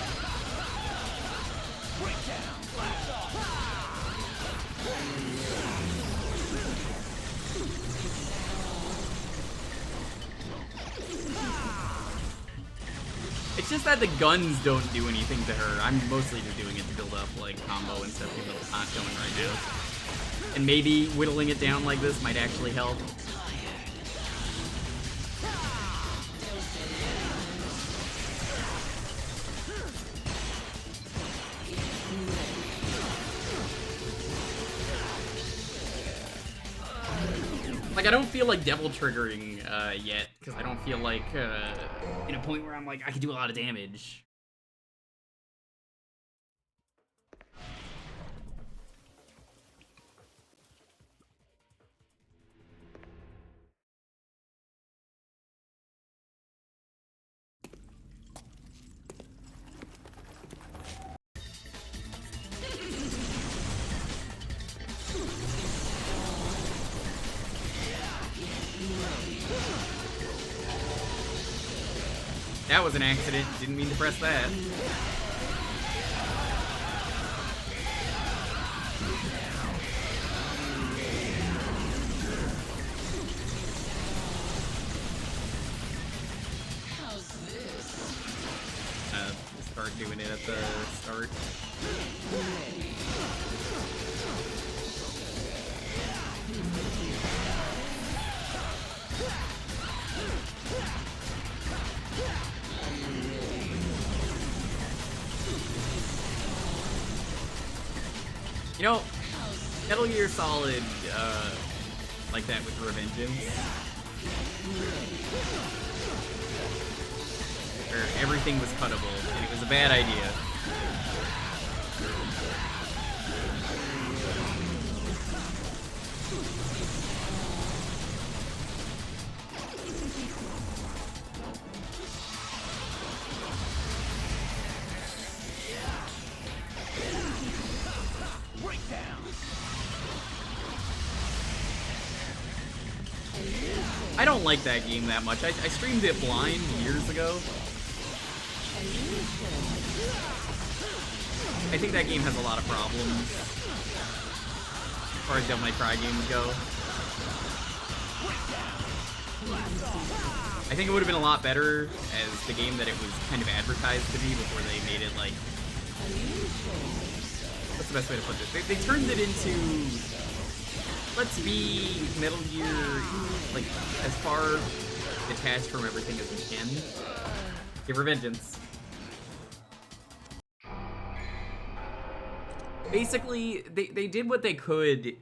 It's just that the guns don't do anything to her. I'm mostly just doing it to build up like combo and stuff, even though it's not going right now. And maybe whittling it down like this might actually help. Like, I don't feel like devil triggering yet, because I don't feel like in a point where I'm like, I can do a lot of damage. That was an accident. Didn't mean to press that. Start doing it at the start. You know, Metal Gear Solid, like that with Revengeance. Where everything was cuttable, and it was a bad idea. I don't like that game that much. I streamed it blind years ago. I think that game has a lot of problems as far as Devil May Cry games go. I think it would have been a lot better as the game that it was kind of advertised to be before they made it like... What's the best way to put this? They turned it into... Let's be Metal Gear, like, as far detached from everything as we can. Give Revengeance. Basically, they did what they could,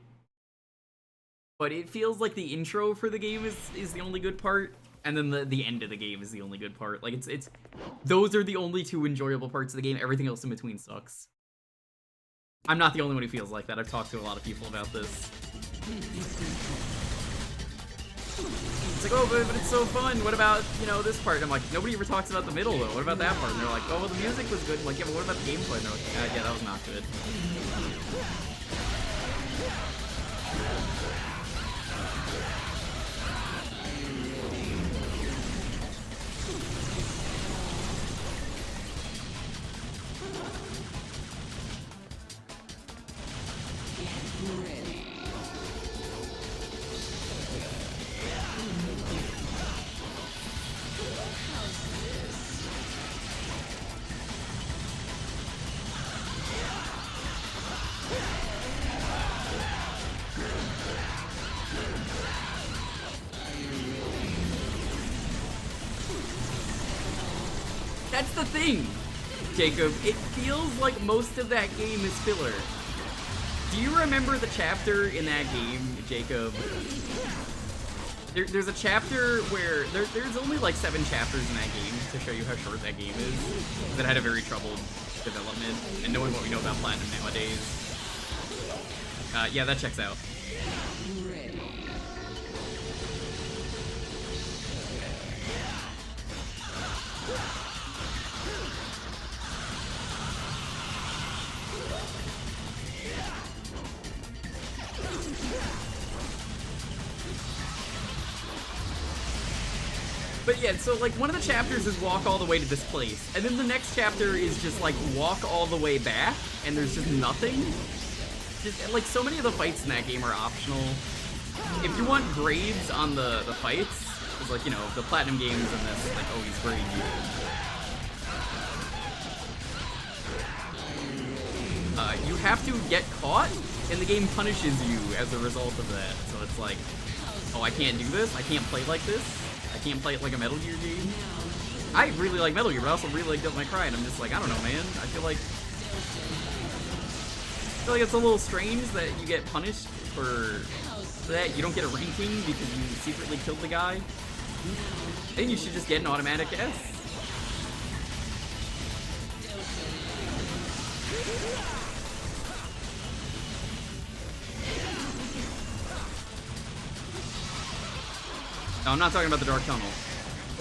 but it feels like the intro for the game is the only good part, and then the end of the game is the only good part. Like, it's those are the only two enjoyable parts of the game. Everything else in between sucks. I'm not the only one who feels like that. I've talked to a lot of people about this. It's like, oh, but it's so fun. What about, you know, this part? And I'm like, nobody ever talks about the middle, though. What about that part? And they're like, oh, well, the music was good. I'm like, yeah, but what about the gameplay? And they're like, yeah, that was not good. That's the thing, Jacob. It feels like most of that game is filler. Do you remember the chapter in that game, Jacob? There's a chapter where there's only like 7 chapters in that game to show you how short that game is. That had a very troubled development, and knowing what we know about Platinum nowadays. Yeah, that checks out. But yeah, so like one of the chapters is walk all the way to this place, and then the next chapter is just like walk all the way back, and there's just nothing. Just like so many of the fights in that game are optional. If you want grades on the fights, it's like, you know, the Platinum games in this like always grade you. You have to get caught, and the game punishes you as a result of that. So it's like, oh, I can't do this. I can't play like this. I can't play it like a Metal Gear game. I really like Metal Gear, but I also really like Devil May Cry, and I'm just like, I don't know, man. I feel like it's a little strange that you get punished for that. You don't get a ranking because you secretly killed the guy. I think you should just get an automatic S. No, I'm not talking about the Dark Tunnel.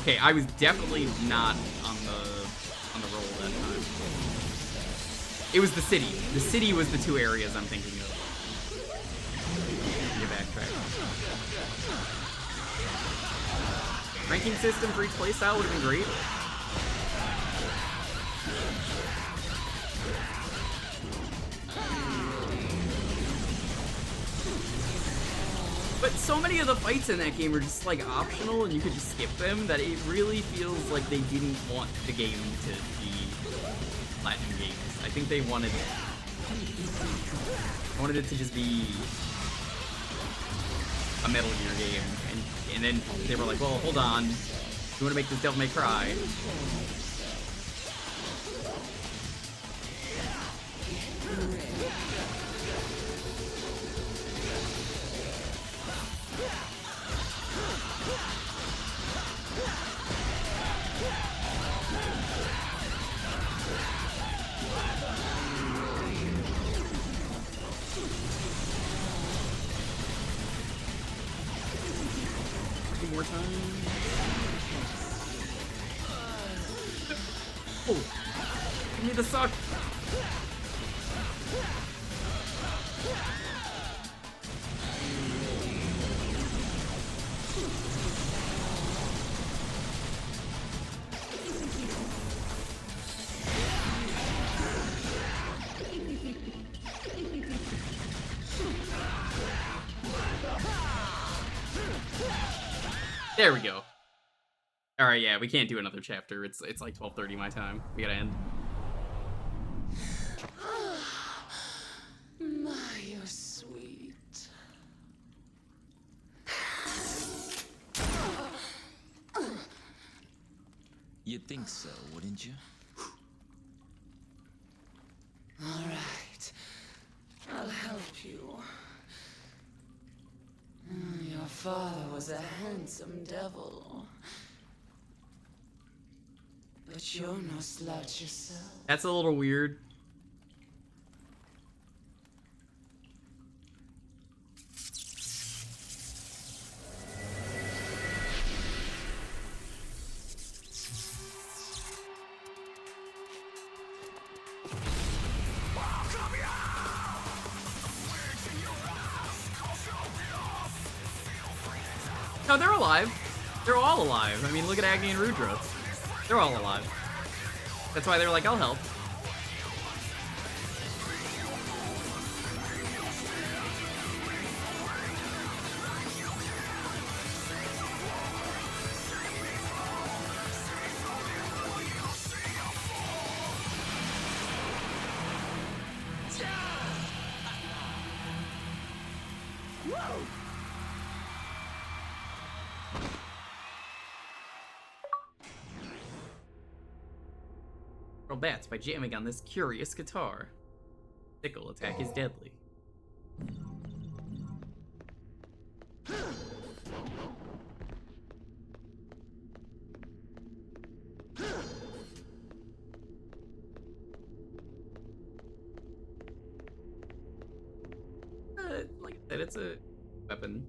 Okay, I was definitely not on the roll that time. It was the city. The city was the 2 areas I'm thinking of. Get backtrack. Ranking system for each playstyle would have been great. But so many of the fights in that game are just like optional and you could just skip them that it really feels like they didn't want the game to be Platinum games. I think they wanted it to just be a Metal Gear game. And then they were like, well, hold on. You want to make this Devil May Cry? More time. Oh, give me the suck. There we go. All right, yeah, we can't do another chapter. It's like 12:30 my time. We gotta end. My, you're sweet. You'd think so, wouldn't you? All right. I'll help you. Your father was a handsome devil. But you're no slouch yourself. That's a little weird. No, they're alive. They're all alive. I mean, look at Agni and Rudra. They're all alive. That's why they're like, I'll help. Bats by jamming on this curious guitar. Sickle attack is deadly. Like I said, it's a weapon.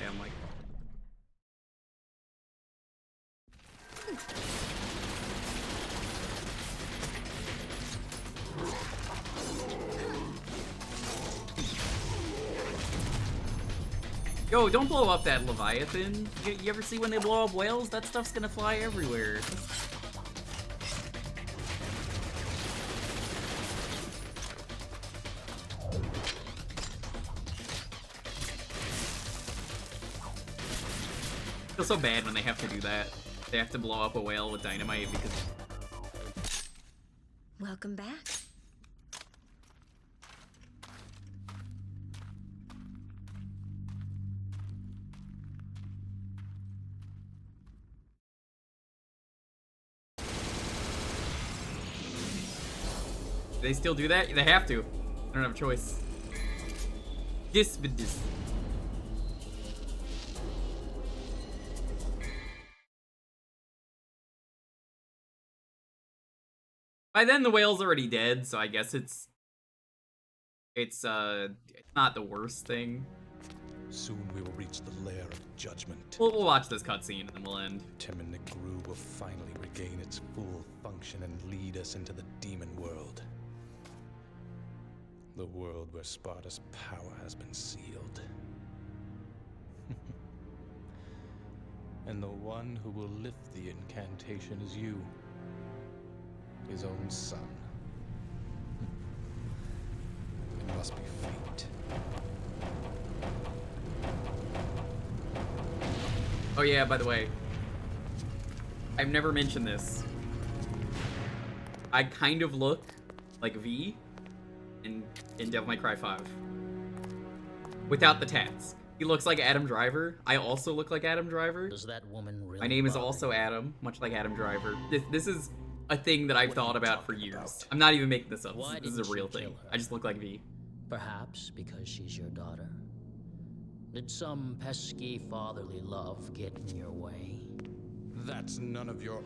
Yeah, I'm like, yo, don't blow up that Leviathan. You ever see when they blow up whales? That stuff's gonna fly everywhere. I feel so bad when they have to do that. They have to blow up a whale with dynamite because... Welcome back. They still do that? They have to. I don't have a choice. This. By then the whale's already dead, so I guess it's not the worst thing. Soon we will reach the lair of judgment. We'll watch this cutscene and then we'll end. Timon Nigru will finally regain its full function and lead us into the demon world. The world where Sparta's power has been sealed. And the one who will lift the incantation is you. His own son. It must be fate. Oh yeah, by the way, I've never mentioned this. I kind of look like V in Devil May Cry 5. Without the tats. He looks like Adam Driver. I also look like Adam Driver. Does that woman really My name is also Adam, much like Adam Driver. This is a thing that I've thought about for years. I'm not even making this up. This is a real thing. I just look like V. Perhaps because she's your daughter. Did some pesky fatherly love get in your way? That's none of your...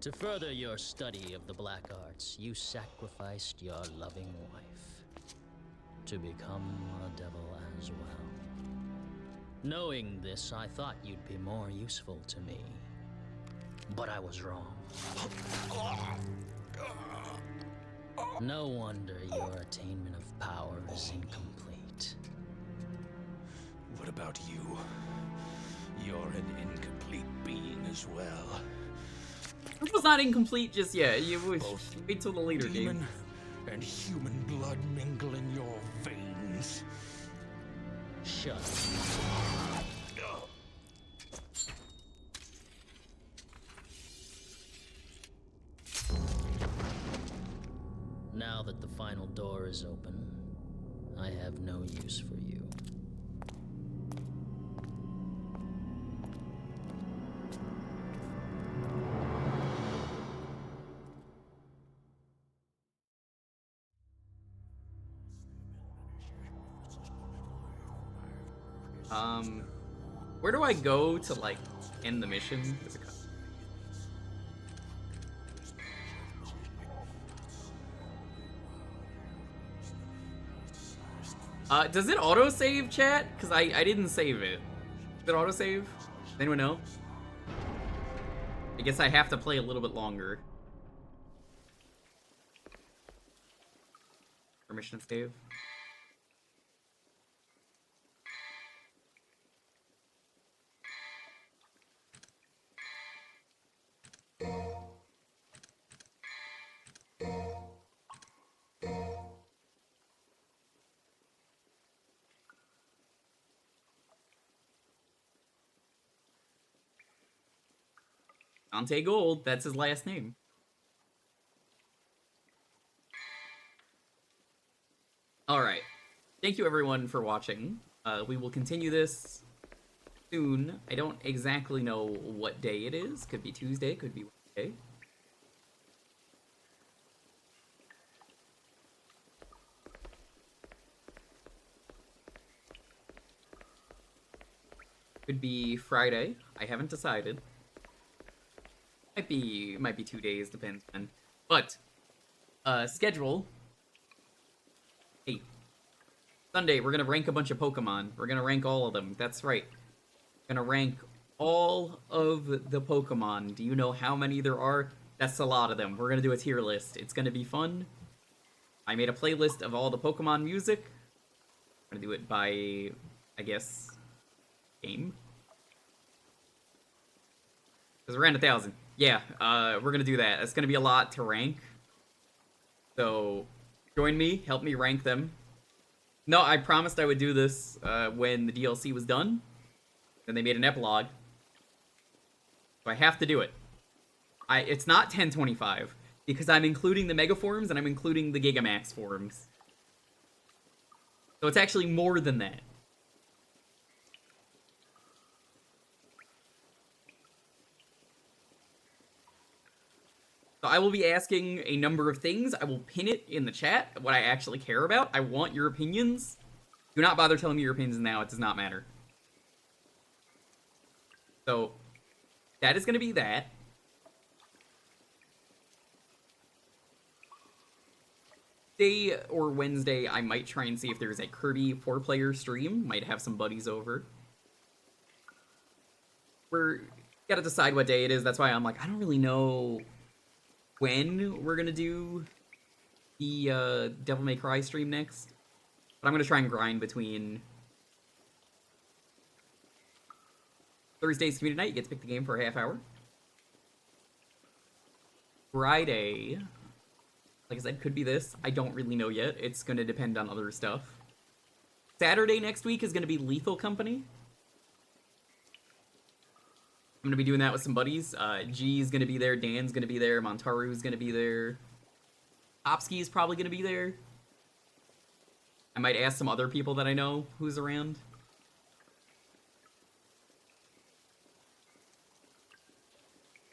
To further your study of the black arts, you sacrificed your loving wife to become a devil as well. Knowing this, I thought you'd be more useful to me. But I was wrong. No wonder your attainment of power is incomplete. What about you? You're an incomplete being as well. This was not incomplete just yet. You Both wait till the later demon game. and human blood mingle in your veins. Shut up. Now that the final door is open, I have no use for you. Where do I go to, like, end the mission? Does it auto-save, chat? Because I didn't save it. Did it auto-save? Anyone know? I guess I have to play a little bit longer. Permission to save. Dante Gold, that's his last name. Alright. Thank you everyone for watching. We will continue this soon. I don't exactly know what day it is. Could be Tuesday, could be Wednesday. Could be Friday. I haven't decided. Might be 2 days, depends when. But schedule. Hey. Sunday, we're gonna rank a bunch of Pokemon. We're gonna rank all of them. That's right. We're gonna rank all of the Pokemon. Do you know how many there are? That's a lot of them. We're gonna do a tier list. It's gonna be fun. I made a playlist of all the Pokemon music. I'm gonna do it by, I guess, game. Because we're around 1,000. Yeah, we're gonna do that. It's gonna be a lot to rank. So, join me, help me rank them. No, I promised I would do this when the DLC was done. Then they made an epilogue. So I have to do it. It's not 1025, because I'm including the Mega forms and I'm including the Gigamax forms. So it's actually more than that. So I will be asking a number of things. I will pin it in the chat, what I actually care about. I want your opinions. Do not bother telling me your opinions now. It does not matter. So, that is going to be that. Tuesday or Wednesday, I might try and see if there's a Kirby 4-player stream. Might have some buddies over. We're gotta decide what day it is. That's why I'm like, I don't really know when we're gonna do the Devil May Cry stream next. But I'm gonna try and grind between Thursday's community night. You get to pick the game for a half hour. Friday, like I said, could be this. I don't really know yet. It's gonna depend on other stuff. Saturday next week is gonna be Lethal Company. I'm gonna be doing that with some buddies. G's gonna be there, Dan's gonna be there, Montaru's gonna be there. Opsky's probably gonna be there. I might ask some other people that I know who's around.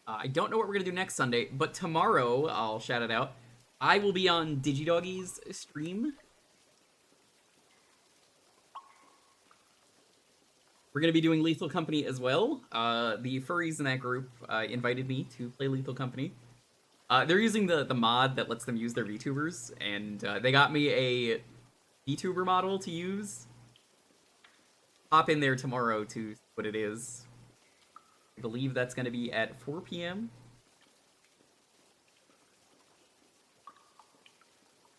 I don't know what we're gonna do next Sunday, but tomorrow, I'll shout it out, I will be on Digidoggy's stream. We're going to be doing Lethal Company as well. The furries in that group invited me to play Lethal Company. They're using the mod that lets them use their VTubers, and they got me a VTuber model to use. Hop in there tomorrow to see what it is. I believe that's going to be at 4 p.m.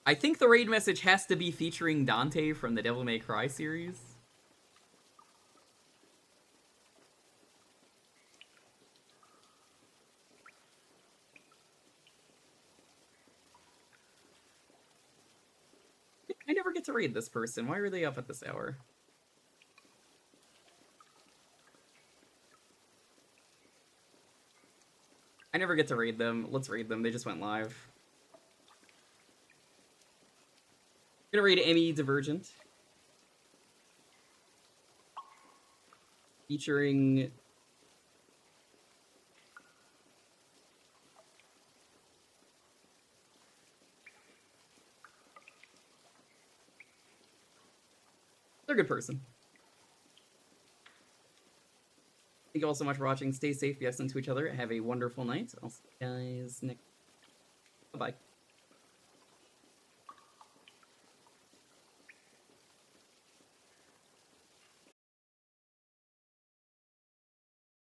I think the raid message has to be featuring Dante from the Devil May Cry series. I never get to raid this person. Why are they up at this hour? I never get to raid them. Let's raid them. They just went live. I'm gonna raid Emmy Divergent. Featuring... They're a good person. Thank you all so much for watching. Stay safe, be excellent to each other. Have a wonderful night. I'll see you guys next. Bye-bye.